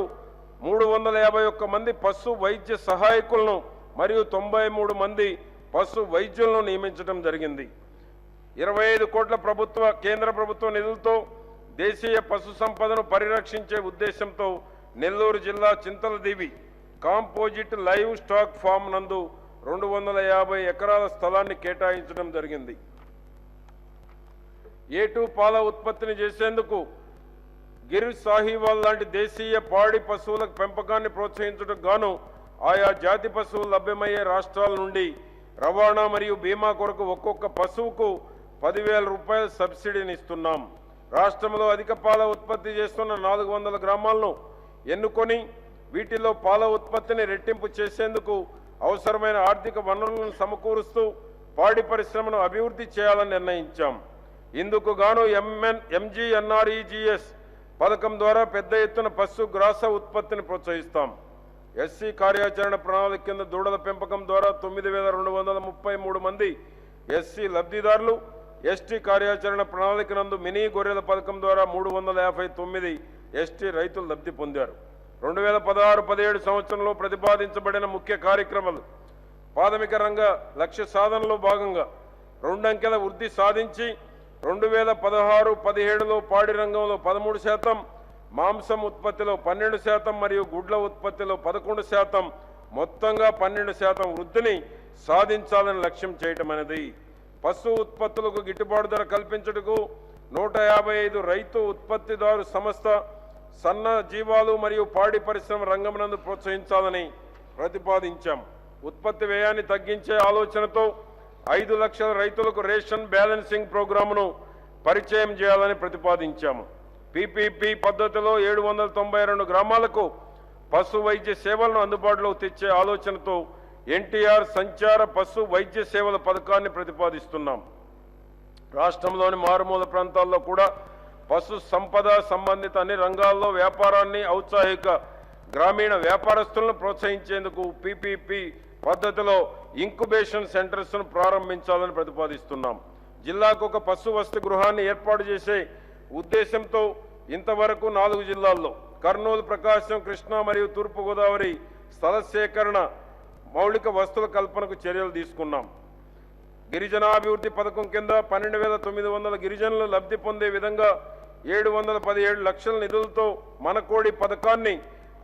351 మంది పశు వైద్య సహాయకులను మరియు 93 మంది పశు వైద్యులను నియమించడం జరిగింది. 25 కోట్ల కేంద్ర ప్రభుత్వ నిధులతో దేశీయ పశు సంపదను పరిరక్షించే ఉద్దేశంతో నెల్లూరు జిల్లా Chinthaladevi composite live stock form నందు 250 ఎకరాల స్థలాన్ని కేటాయించడం జరిగింది. A2 పాల ఉత్పత్తిని చేసేందుకు గిర్ సాహివాల్ లాంటి దేశీయ పాడి పశువుల పెంపకాన్ని ప్రోత్సహించడానికి గాను ఆయా జాతి పశువులు లభ్యమయ్యే రాష్ట్రాల నుండి రవాణా మరియు బీమా కొరకు ఒక్కొక్క పశువుకు 10,000 రూపాయల సబ్సిడీని ఇస్తున్నాం. రాష్ట్రంలో అధిక పాల ఉత్పత్తి చేస్తున్న 400 గ్రామాలను ఎన్నుకొని వీటిలో పాల ఉత్పత్తిని రెట్టింపు చేసేందుకు అవసరమైన ఆర్థిక వనరులను సమకూరుస్తూ పాడి పరిశ్రమను అభివృద్ధి చేయాలని నిర్ణయించాం. ఇందుకు గాను MGNREGS పథకం ద్వారా పెద్ద ఎత్తున పశు గ్రాస ఉత్పత్తిని ప్రోత్సహిస్తాం. ఎస్సీ కార్యాచరణ ప్రణాళిక కింద దూడల పెంపకం ద్వారా 9,233 మంది ఎస్సీ లబ్ధిదారులు, ఎస్టీ కార్యాచరణ ప్రణాళిక నందు మినీ గొర్రెల పథకం ద్వారా 359 ఎస్టీ రైతులు లబ్ధి పొందారు. 2016-17 సంవత్సరంలో ప్రతిపాదించబడిన ముఖ్య కార్యక్రమాలు ప్రాథమిక రంగ లక్ష్య సాధనలో భాగంగా 2 అంకెల వృద్ధి సాధించి 2016-17లో పాడి రంగంలో 13%, మాంసం ఉత్పత్తిలో 12% మరియు గుడ్ల ఉత్పత్తిలో 11%, మొత్తంగా 12% వృద్ధిని సాధించాలని లక్ష్యం చేయటం అనేది. పశు ఉత్పత్తులకు గిట్టుబాటు ధర కల్పించుటకు 155 రైతు ఉత్పత్తిదారు సంస్థ సన్న జీవాలు మరియు పాడి పరిశ్రమ రంగమునందు ప్రోత్సహించాలని ప్రతిపాదించాం. ఉత్పత్తి వ్యయాన్ని తగ్గించే ఆలోచనతో 5 లక్షల రైతులకు రేషన్ బ్యాలెన్సింగ్ ప్రోగ్రామును పరిచయం చేయాలని ప్రతిపాదించాము. PPP పద్ధతిలో 792 గ్రామాలకు పశు వైద్య సేవలను అందుబాటులోకి తెచ్చే ఆలోచనతో NTR సంచార పశు వైద్య సేవల పథకాన్ని ప్రతిపాదిస్తున్నాం. రాష్ట్రంలోని మారుమూల ప్రాంతాల్లో కూడా పశు సంపద సంబంధిత అన్ని రంగాల్లో వ్యాపారాన్ని ఔత్సాహిక గ్రామీణ వ్యాపారస్తులను ప్రోత్సహించేందుకు PPP పద్ధతిలో ఇంక్యుబేషన్ సెంటర్స్ను ప్రారంభించాలని ప్రతిపాదిస్తున్నాం. జిల్లాకు ఒక పశు వసతి గృహాన్ని ఏర్పాటు చేసే ఉద్దేశంతో ఇంతవరకు 4 జిల్లాల్లో కర్నూలు, ప్రకాశం, కృష్ణా మరియు తూర్పుగోదావరి స్థల సేకరణ మౌలిక వస్తువుల కల్పనకు చర్యలు తీసుకున్నాం. గిరిజనాభివృద్ధి పథకం కింద 12,900 గిరిజనులు లబ్ధి పొందే విధంగా 717 లక్షల నిధులతో మనకోడి పథకాన్ని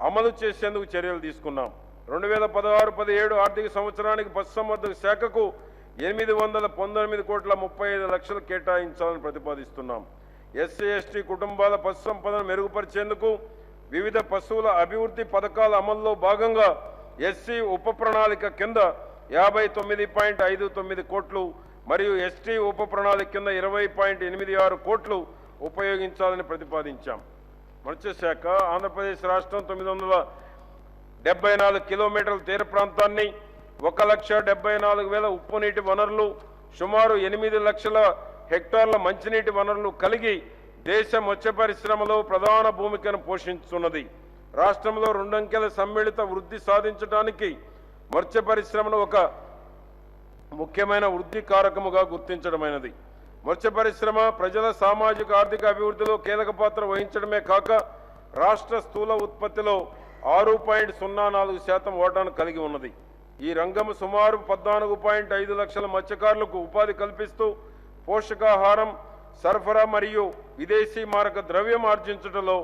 అమలు చేసేందుకు చర్యలు తీసుకున్నాం. 2016-17 ఆర్థిక సంవత్సరానికి పశుసంవర్ధక శాఖకు 819,35 లక్షలు కేటాయించాలని ప్రతిపాదిస్తున్నాం. SC/ST కుటుంబాల పశు సంపదను మెరుగుపరిచేందుకు వివిధ పశువుల అభివృద్ధి పథకాల అమల్లో భాగంగా SC ఉప ప్రణాళిక కింద 59.59 కోట్లు మరియు ST ఉప ప్రణాళిక కింద 20.86 కోట్లు ఉపయోగించాలని ప్రతిపాదించాం. మత్స్యశాఖ ఆంధ్రప్రదేశ్ రాష్ట్రం 974 కిలోమీటర్ల తీర ప్రాంతాన్ని 1,74,000 ఉప్పు నీటి వనరులు, సుమారు 8 లక్షల హెక్టార్ల మంచినీటి వనరులు కలిగి దేశ మత్స్య పరిశ్రమలో ప్రధాన భూమికను పోషిస్తున్నది. రాష్ట్రంలో 2 అంకెల సమ్మిళిత వృద్ధి సాధించడానికి మత్స్య పరిశ్రమను ఒక ముఖ్యమైన వృద్ధి కారకముగా గుర్తించడమైనది. మత్స్య పరిశ్రమ ప్రజల సామాజిక ఆర్థిక అభివృద్ధిలో కీలక పాత్ర వహించడమే కాక రాష్ట్ర స్థూల ఉత్పత్తిలో 6.04% వాటాను కలిగి ఉన్నది. ఈ రంగం సుమారు 14.5 లక్షల మత్స్యకారులకు ఉపాధి కల్పిస్తూ పోషకాహారం సరఫరా మరియు విదేశీ మారక ద్రవ్యం ఆర్జించడంలో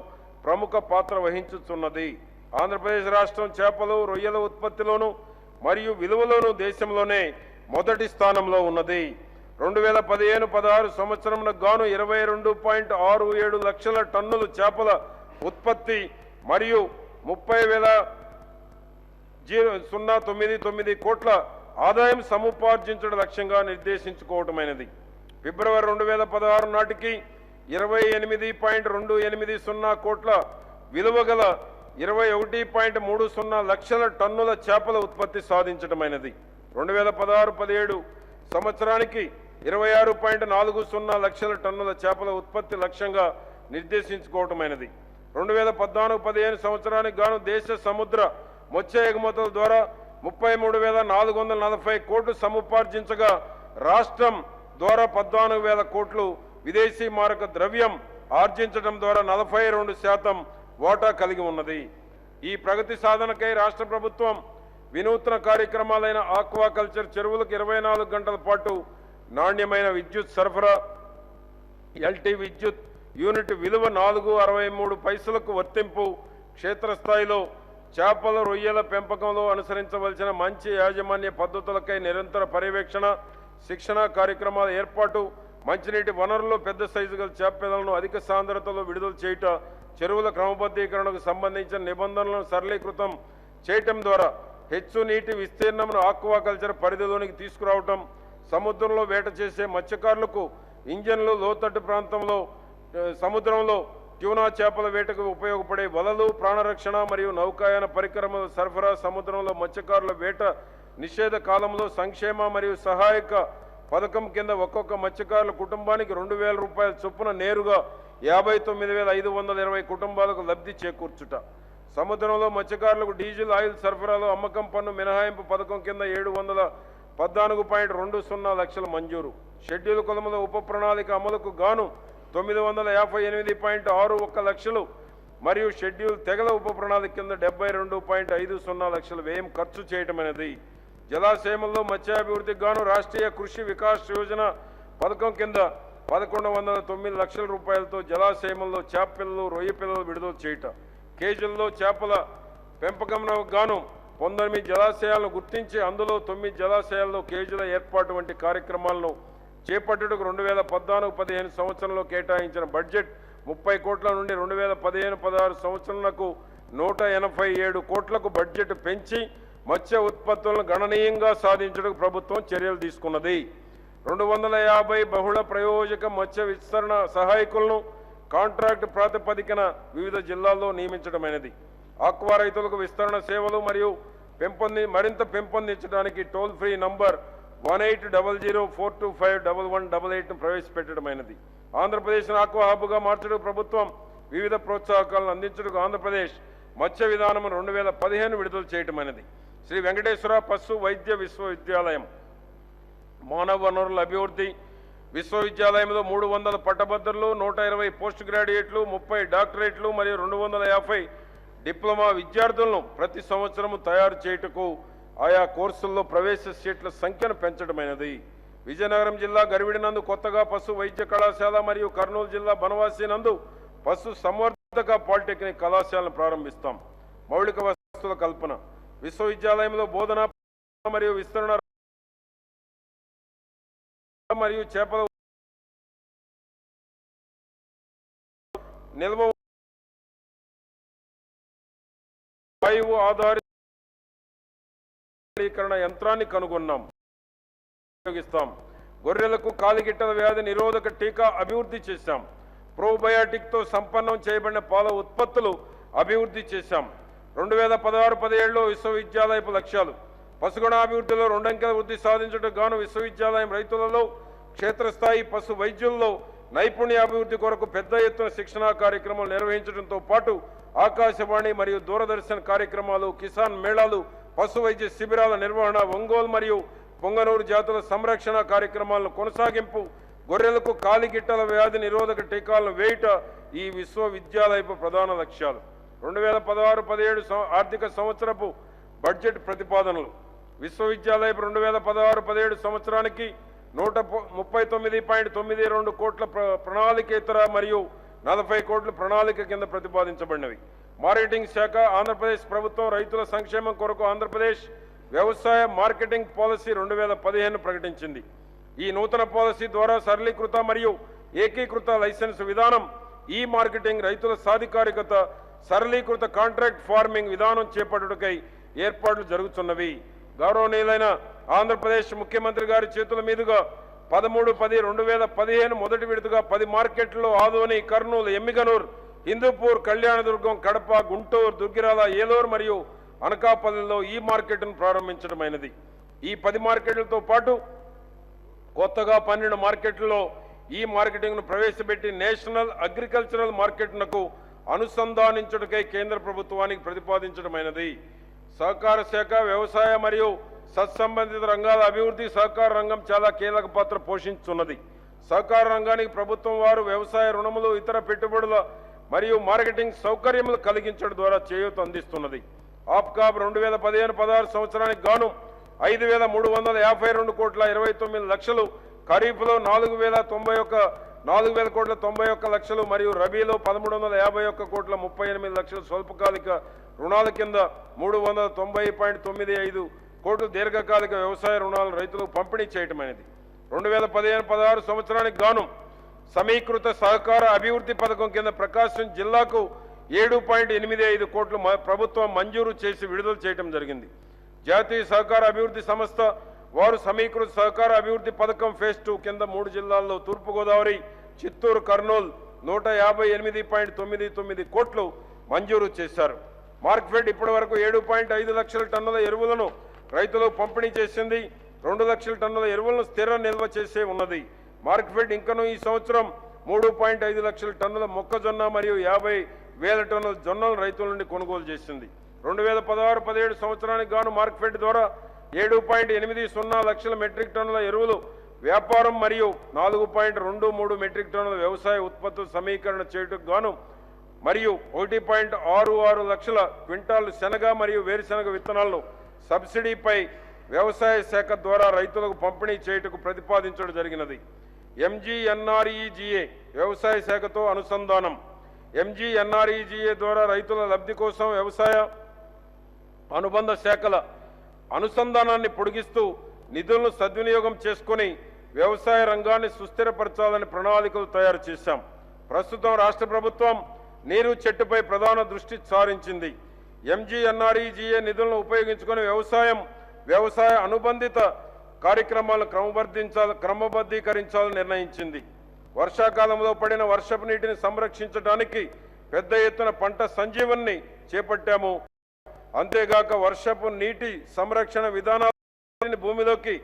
ప్రముఖ పాత్ర వహించుతున్నది. ఆంధ్రప్రదేశ్ రాష్ట్రం చేపలు, రొయ్యల ఉత్పత్తిలోను మరియు విలువలోను దేశంలోనే మొదటి స్థానంలో ఉన్నది. 2015-16 సంవత్సరంలో గాను 22.67 లక్షల టన్నులు చేపల ఉత్పత్తి మరియు 30,099 కోట్ల ఆదాయం సముపార్జించడం లక్ష్యంగా నిర్దేశించుకోవటమైనది. ఫిబ్రవరి 2016 నాటికి 28.280 కోట్ల విలువ గల 21.30 లక్షల టన్నుల చేపల ఉత్పత్తి సాధించడమైనది. 2016-17 సంవత్సరానికి 26.40 లక్షల టన్నుల చేపల ఉత్పత్తి లక్ష్యంగా నిర్దేశించుకోవటమైనది. 2014-15 సంవత్సరానికి గాను దేశ సముద్ర మత్స్య ఎగుమతుల ద్వారా 33,440 కోట్లు సముపార్జించగా రాష్ట్రం ద్వారా 14,000 కోట్లు విదేశీ మారక ద్రవ్యం ఆర్జించడం ద్వారా 42% వాటా కలిగి ఉన్నది. ఈ ప్రగతి సాధనకై రాష్ట్ర ప్రభుత్వం వినూత్న కార్యక్రమాలైన ఆక్వాకల్చర్ చెరువులకు 24 గంటల పాటు నాణ్యమైన విద్యుత్ సరఫరా, LT విద్యుత్ యూనిట్ విలువ 4.63 పైసలకు వర్తింపు, క్షేత్రస్థాయిలో చేపల రొయ్యల పెంపకంలో అనుసరించవలసిన మంచి యాజమాన్య పద్ధతులకై నిరంతర పర్యవేక్షణ శిక్షణ కార్యక్రమాల ఏర్పాటు, మంచినీటి వనరుల్లో పెద్ద సైజు గల చేపలను అధిక సాంద్రతలో విడుదల చేయుట, చెరువుల క్రమబద్ధీకరణకు సంబంధించిన నిబంధనలను సరళీకృతం చేయటం ద్వారా హెచ్చు నీటి విస్తీర్ణమును ఆక్వాకల్చర్ పరిధిలోనికి తీసుకురావటం, సముద్రంలో వేట చేసే మత్స్యకారులకు ఇంజన్లు, లోతట్టు ప్రాంతంలో సముద్రంలో ట్యూనా చేపల వేటకు ఉపయోగపడే వలలు, ప్రాణరక్షణ మరియు నౌకాయాన పరికరముల సరఫరా, సముద్రంలో మత్స్యకారుల వేట నిషేధ కాలంలో సంక్షేమ మరియు సహాయక పథకం కింద ఒక్కొక్క మత్స్యకారుల కుటుంబానికి 2,000 రూపాయల చొప్పున నేరుగా 59,520 కుటుంబాలకు లబ్ధి చేకూర్చుట, సముద్రంలో మత్స్యకారులకు డీజిల్ ఆయిల్ సరఫరాలో అమ్మకం పన్ను మినహాయింపు పథకం కింద 714.20 లక్షల మంజూరు, షెడ్యూల్ కులముల ఉప ప్రణాళిక అమలుకు గాను 958.61 లక్షలు మరియు షెడ్యూల్ తెగల ఉప ప్రణాళిక కింద 72.50 లక్షల వ్యయం ఖర్చు చేయటమైనది. జలాశయంలో మత్స్యాభివృద్ధికి గాను రాష్ట్రీయ కృషి వికాస్ యోజన పథకం కింద 1,109 లక్షల రూపాయలతో జలాశయంలో చేప పిల్లలు, రొయ్య పిల్లలు విడుదల చేయట, కేజీల్లో చేపల పెంపకంలో గాను 19 జలాశయాలను గుర్తించి అందులో 9 జలాశయాల్లో కేజీల ఏర్పాటు వంటి కార్యక్రమాలను చేపట్టుటకు 2014-15 సంవత్సరంలో కేటాయించిన బడ్జెట్ 30 కోట్ల నుండి 2015-16 సంవత్సరాలకు 187 కోట్లకు బడ్జెట్ పెంచి మత్స్య ఉత్పత్తులను గణనీయంగా సాధించడానికి ప్రభుత్వం చర్యలు తీసుకున్నది. 250 బహుళ ప్రయోజక మత్స్య విస్తరణ సహాయకులను కాంట్రాక్ట్ ప్రాతిపదికన వివిధ జిల్లాల్లో నియమించడమైనది. ఆక్వా రైతులకు విస్తరణ సేవలు మరియు మరింత పెంపొందించడానికి టోల్ ఫ్రీ నంబర్ 1800-425-1188 ప్రవేశపెట్టడమైనది. ఆంధ్రప్రదేశ్ ఆక్వా హబ్గా మార్చడం ప్రభుత్వం వివిధ ప్రోత్సాహకాలను అందించడానికి ఆంధ్రప్రదేశ్ మత్స్య విధానం 2015 విడుదల చేయటమైనది. శ్రీ వెంకటేశ్వర పశు వైద్య విశ్వవిద్యాలయం మానవ వనరుల అభివృద్ధి విశ్వవిద్యాలయంలో 300 పట్టభద్రులు, 120 పోస్ట్ గ్రాడ్యుయేట్లు, 30 డాక్టరేట్లు మరియు 250 డిప్లొమా విద్యార్థులను ప్రతి సంవత్సరము తయారు చేయుటకు ఆయా కోర్సుల్లో ప్రవేశ సీట్ల సంఖ్యను పెంచడమైనది. విజయనగరం జిల్లా గరివిడి నందు కొత్తగా పశు వైద్య కళాశాల మరియు కర్నూలు జిల్లా బనవాసి నందు పశు సంవర్ధక పాలిటెక్నిక్ కళాశాలను ప్రారంభిస్తాం. మౌలిక వసతుల కల్పన విశ్వవిద్యాలయంలో బోధన మరియు విస్తరణ మరియు చేపల నిల్వ వాయువు ఆధారిత యంత్రాన్ని కనుగొన్నాం, ఉపయోగిస్తాం. గొర్రెలకు కాలిగిట్టల వ్యాధి నిరోధక టీకా అభివృద్ధి చేశాం. ప్రోబయాటిక్తో సంపన్నం చేయబడిన పాల ఉత్పత్తులు అభివృద్ధి చేశాం. 2016-17లో విశ్వవిద్యాలయపు లక్ష్యాలు పశుగణాభివృద్ధిలో 2 అంకెల వృద్ధి సాధించడానికి గాను విశ్వవిద్యాలయం రైతులలో క్షేత్రస్థాయి పశు వైద్యుల్లో నైపుణ్యాభివృద్ధి కొరకు పెద్ద ఎత్తున శిక్షణా కార్యక్రమాలు నిర్వహించడంతో పాటు ఆకాశవాణి మరియు దూరదర్శన్ కార్యక్రమాలు, కిసాన్ మేళాలు, పశు వైద్య శిబిరాల నిర్వహణ, ఒంగోలు మరియు పొంగనూరు జాతుల సంరక్షణ కార్యక్రమాలను కొనసాగింపు, గొర్రెలకు కాలిగిట్టల వ్యాధి నిరోధక టీకాలను వేయుట ఈ విశ్వవిద్యాలయపు ప్రధాన లక్ష్యాలు. 2016-17 ఆర్థిక సంవత్సరపు బడ్జెట్ ప్రతిపాదనలు విశ్వవిద్యాలయపు 2016-17 సంవత్సరానికి 139.92 కోట్ల ప్రణాళికేతర మరియు 40 కోట్ల ప్రణాళిక కింద ప్రతిపాదించబడినవి. మార్కెటింగ్ శాఖ ఆంధ్రప్రదేశ్ ప్రభుత్వం రైతుల సంక్షేమం కొరకు ఆంధ్రప్రదేశ్ వ్యవసాయ మార్కెటింగ్ పాలసీ 2015 ప్రకటించింది. ఈ నూతన పాలసీ ద్వారా సరళీకృత మరియు ఏకీకృత లైసెన్స్ విధానం, ఈ మార్కెటింగ్, రైతుల సాధికారికత, సరళీకృత కాంట్రాక్ట్ ఫార్మింగ్ విధానం చేపట్టుటకై ఏర్పాట్లు జరుగుతున్నవి. గౌరవనీయులైన ఆంధ్రప్రదేశ్ ముఖ్యమంత్రి గారి చేతుల మీదుగా 13/10/2015 మొదటి విడతగా 10 మార్కెట్లలో ఆదోని, కర్నూలు, ఎమ్మిగనూరు, హిందూపూర్, కళ్యాణదుర్గం, కడప, గుంటూరు, దుగ్గిరాల, ఏలూరు మరియు అనకాపల్లిలో ఈ మార్కెట్ను ప్రారంభించడమైనది. ఈ 10 మార్కెట్లతో పాటు కొత్తగా 12 మార్కెట్లలో ఈ మార్కెటింగ్ను ప్రవేశపెట్టి నేషనల్ అగ్రికల్చరల్ మార్కెట్నకు అనుసంధానించుటకై కేంద్ర ప్రభుత్వానికి ప్రతిపాదించడమైనది. సహకార శాఖ వ్యవసాయ మరియు సత్సంబంధిత రంగాల అభివృద్ధి సహకార రంగం చాలా కీలక పాత్ర పోషించున్నది. సహకార రంగానికి ప్రభుత్వం వారు వ్యవసాయ రుణములు, ఇతర పెట్టుబడుల మరియు మార్కెటింగ్ సౌకర్యములు కలిగించడం ద్వారా చేయూత అందిస్తున్నది. ఆప్కాబ్ 2015-16 సంవత్సరానికి గాను 5,352.29 కోట్ల, ఖరీఫ్లో 4,091 4,000 కోట్ల 91 లక్షలు మరియు రబీలో 1,351 కోట్ల 38 లక్షల స్వల్పకాలిక రుణాల కింద 390.95 కోట్లు దీర్ఘకాలిక వ్యవసాయ రుణాలు రైతులకు పంపిణీ చేయటమైనది. 2015-16 సంవత్సరానికి గాను సమీకృత సహకార అభివృద్ధి పథకం కింద ప్రకాశం జిల్లాకు 7.85 కోట్లు ప్రభుత్వం మంజూరు చేసి విడుదల చేయడం జరిగింది. జాతీయ సహకార అభివృద్ధి సంస్థ వారు సమీకృత సహకార అభివృద్ధి పథకం ఫేజ్ 2 కింద 3 జిల్లాల్లో తూర్పుగోదావరి, చిత్తూరు, కర్నూలు 158.99 కోట్లు మంజూరు చేశారు. మార్క్ఫెడ్ ఇప్పటి వరకు 7.5 లక్షల టన్నుల ఎరువులను రైతులకు పంపిణీ చేసింది. 2 లక్షల టన్నుల ఎరువులను స్థిర నిల్వ చేసే ఉన్నది. మార్క్ఫెడ్ ఇంకనూ ఈ సంవత్సరం 3.5 లక్షల టన్నుల మొక్కజొన్న మరియు 50,000 టన్నుల జొన్నలు రైతుల నుండి కొనుగోలు చేసింది. 2016-17 సంవత్సరానికి గాను మార్క్ఫెడ్ ద్వారా 7.80 లక్షల మెట్రిక్ టన్నుల ఎరువులు వ్యాపారం మరియు 4.23 మెట్రిక్ టన్నుల వ్యవసాయ ఉత్పత్తులు సమీకరణ చేయుటకు గాను మరియు 1.66 లక్షల క్వింటాళ్లు శనగ మరియు వేరుశెనగ విత్తనాలను సబ్సిడీపై వ్యవసాయ శాఖ ద్వారా రైతులకు పంపిణీ చేయుటకు ప్రతిపాదించడం జరిగినది. MGNREGA వ్యవసాయ శాఖతో అనుసంధానం. MGNREGA ద్వారా రైతుల లబ్ధి కోసం వ్యవసాయ అనుబంధ శాఖల అనుసంధానాన్ని పొడిగిస్తూ నిధులను సద్వినియోగం చేసుకుని వ్యవసాయ రంగాన్ని సుస్థిరపరచాలని ప్రణాళికలు తయారు చేశాం. ప్రస్తుతం రాష్ట్ర ప్రభుత్వం నీరు చెట్టుపై ప్రధాన దృష్టి సారించింది. MGNREGA నిధులను ఉపయోగించుకొని వ్యవసాయ అనుబంధిత కార్యక్రమాలను క్రమబద్ధీకరించాలని నిర్ణయించింది. వర్షాకాలంలో పడిన వర్షపు నీటిని సంరక్షించడానికి పెద్ద ఎత్తున పంట సంజీవన్ని చేపట్టాము. అంతేగాక వర్షపు నీటి సంరక్షణ విధానాన్ని భూమిలోకి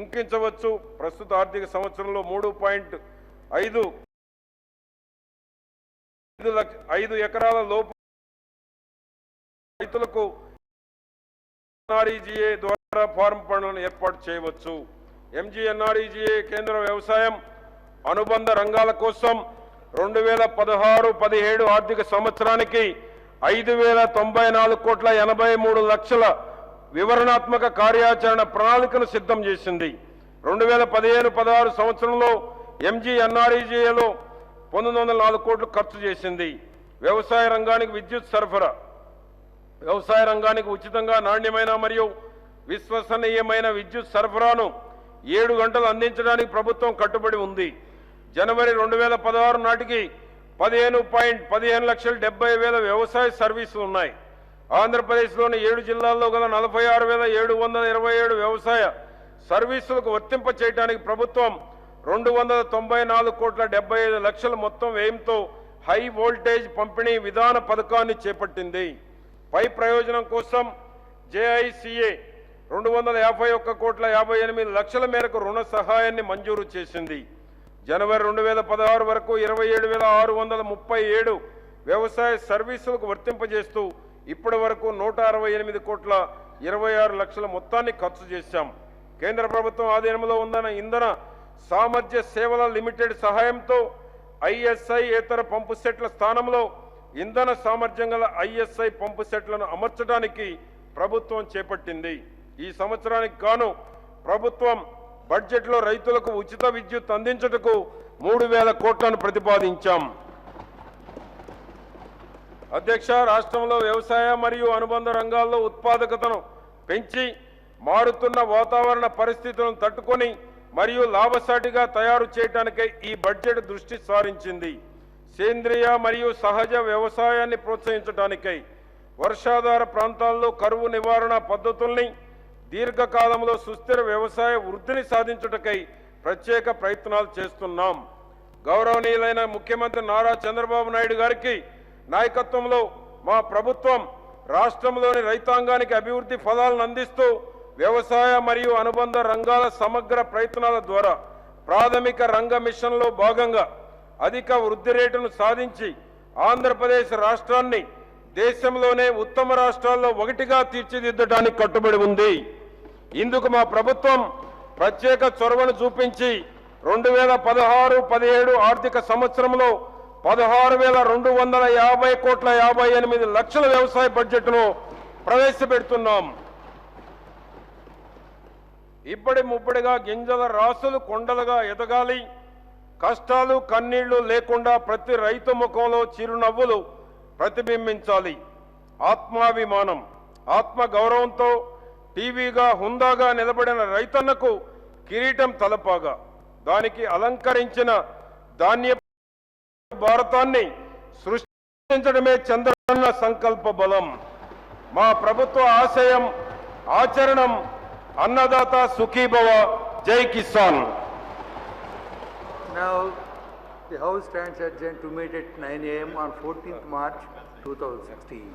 ఇంకించవచ్చు. ప్రస్తుత ఆర్థిక సంవత్సరంలో 3.5 ఎకరాల లోపు రైతులకు NREGA ద్వారా ఫార్మ్ పనులను ఏర్పాటు చేయవచ్చు. MGNREGA కేంద్ర వ్యవసాయం అనుబంధ రంగాల కోసం 2016-17 ఆర్థిక సంవత్సరానికి 5,094 కోట్ల 83 లక్షల వివరణాత్మక కార్యాచరణ ప్రణాళికను సిద్ధం చేసింది. 2015-16 సంవత్సరంలో MGNREGAలో 1904 కోట్లు ఖర్చు చేసింది. వ్యవసాయ రంగానికి విద్యుత్ సరఫరా. వ్యవసాయ రంగానికి ఉచితంగా నాణ్యమైన మరియు విశ్వసనీయమైన విద్యుత్ సరఫరాను 7 గంటలు అందించడానికి ప్రభుత్వం కట్టుబడి ఉంది. జనవరి 2016 నాటికి 15,70,000 వ్యవసాయ సర్వీసులు ఉన్నాయి. ఆంధ్రప్రదేశ్లోని 7 జిల్లాల్లో గల 46,727 వ్యవసాయ సర్వీసులకు వర్తింప చేయడానికి ప్రభుత్వం 294 కోట్ల 75 లక్షల మొత్తం వ్యయంతో హై వోల్టేజ్ పంపిణీ విధాన పథకాన్ని చేపట్టింది. పై ప్రయోజనం కోసం JICA 251 కోట్ల 58 లక్షల మేరకు రుణ సహాయాన్ని మంజూరు చేసింది. జనవరి 2016 వరకు 27,637 వ్యవసాయ సర్వీసులకు వర్తింపజేస్తూ ఇప్పటి వరకు 168 కోట్ల 26 లక్షల మొత్తాన్ని ఖర్చు చేశాం. కేంద్ర ప్రభుత్వం ఆధీనంలో ఉన్న ఇంధన సామర్థ్య సేవల లిమిటెడ్ సహాయంతో ISI ఏతర పంపు సెట్ల స్థానంలో ఇంధన సామర్థ్యం గల ISI పంపు సెట్లను అమర్చడానికి ప్రభుత్వం చేపట్టింది. ఈ సంవత్సరానికి గాను ప్రభుత్వం బడ్జెట్లో రైతులకు ఉచిత విద్యుత్ అందించుటకు 3,000 కోట్లను ప్రతిపాదించాం. అధ్యక్ష, రాష్ట్రంలో వ్యవసాయ మరియు అనుబంధ రంగాల్లో ఉత్పాదకతను పెంచి మారుతున్న వాతావరణ పరిస్థితులను తట్టుకొని మరియు లాభసాటిగా తయారు చేయడానికై ఈ బడ్జెట్ దృష్టి సారించింది. సేంద్రియ మరియు సహజ వ్యవసాయాన్ని ప్రోత్సహించడానికై వర్షాధార ప్రాంతాల్లో కరువు నివారణ పద్ధతుల్ని దీర్ఘకాలంలో సుస్థిర వ్యవసాయ వృద్ధిని సాధించుటకై ప్రత్యేక ప్రయత్నాలు చేస్తున్నాం. గౌరవనీయులైన ముఖ్యమంత్రి నారా చంద్రబాబు నాయుడు గారికి నాయకత్వంలో మా ప్రభుత్వం రాష్ట్రంలోని రైతాంగానికి అభివృద్ధి ఫలాలను అందిస్తూ వ్యవసాయ మరియు అనుబంధ రంగాల సమగ్ర ప్రయత్నాల ద్వారా ప్రాథమిక రంగ మిషన్లో భాగంగా అధిక వృద్ధి రేటును సాధించి ఆంధ్రప్రదేశ్ రాష్ట్రాన్ని దేశంలోనే ఉత్తమ రాష్ట్రాల్లో ఒకటిగా తీర్చిదిద్దడానికి కట్టుబడి ఉంది. ఇందుకు మా ప్రభుత్వం ప్రత్యేక చొరవను చూపించి 2016-17 ఆర్థిక సంవత్సరంలో 16,250 కోట్ల 58 లక్షల వ్యవసాయ బడ్జెట్ను ప్రవేశపెడుతున్నాం. ఇబ్బడి ముబ్బడిగా గింజల రాసులు కొండలుగా ఎదగాలి, కష్టాలు కన్నీళ్లు లేకుండా ప్రతి రైతు ముఖంలో చిరునవ్వులు ప్రతిబింబించాలి. ఆత్మాభిమానం, ఆత్మ గౌరవంతో టీవీగా హుందాగా నిలబడిన రైతన్నకు కిరీటం తలపాగా దానికి అలంకరించిన ధాన్య భారతాన్ని సృష్టించడమే చంద్రన్న సంకల్ప బలం. మా ప్రభుత్వ ఆశయం ఆచరణం అన్నదాత సుఖీభవ, జై Kisan. Now, the House stands adjourned to meet at 9 a.m. on 14th March 2016.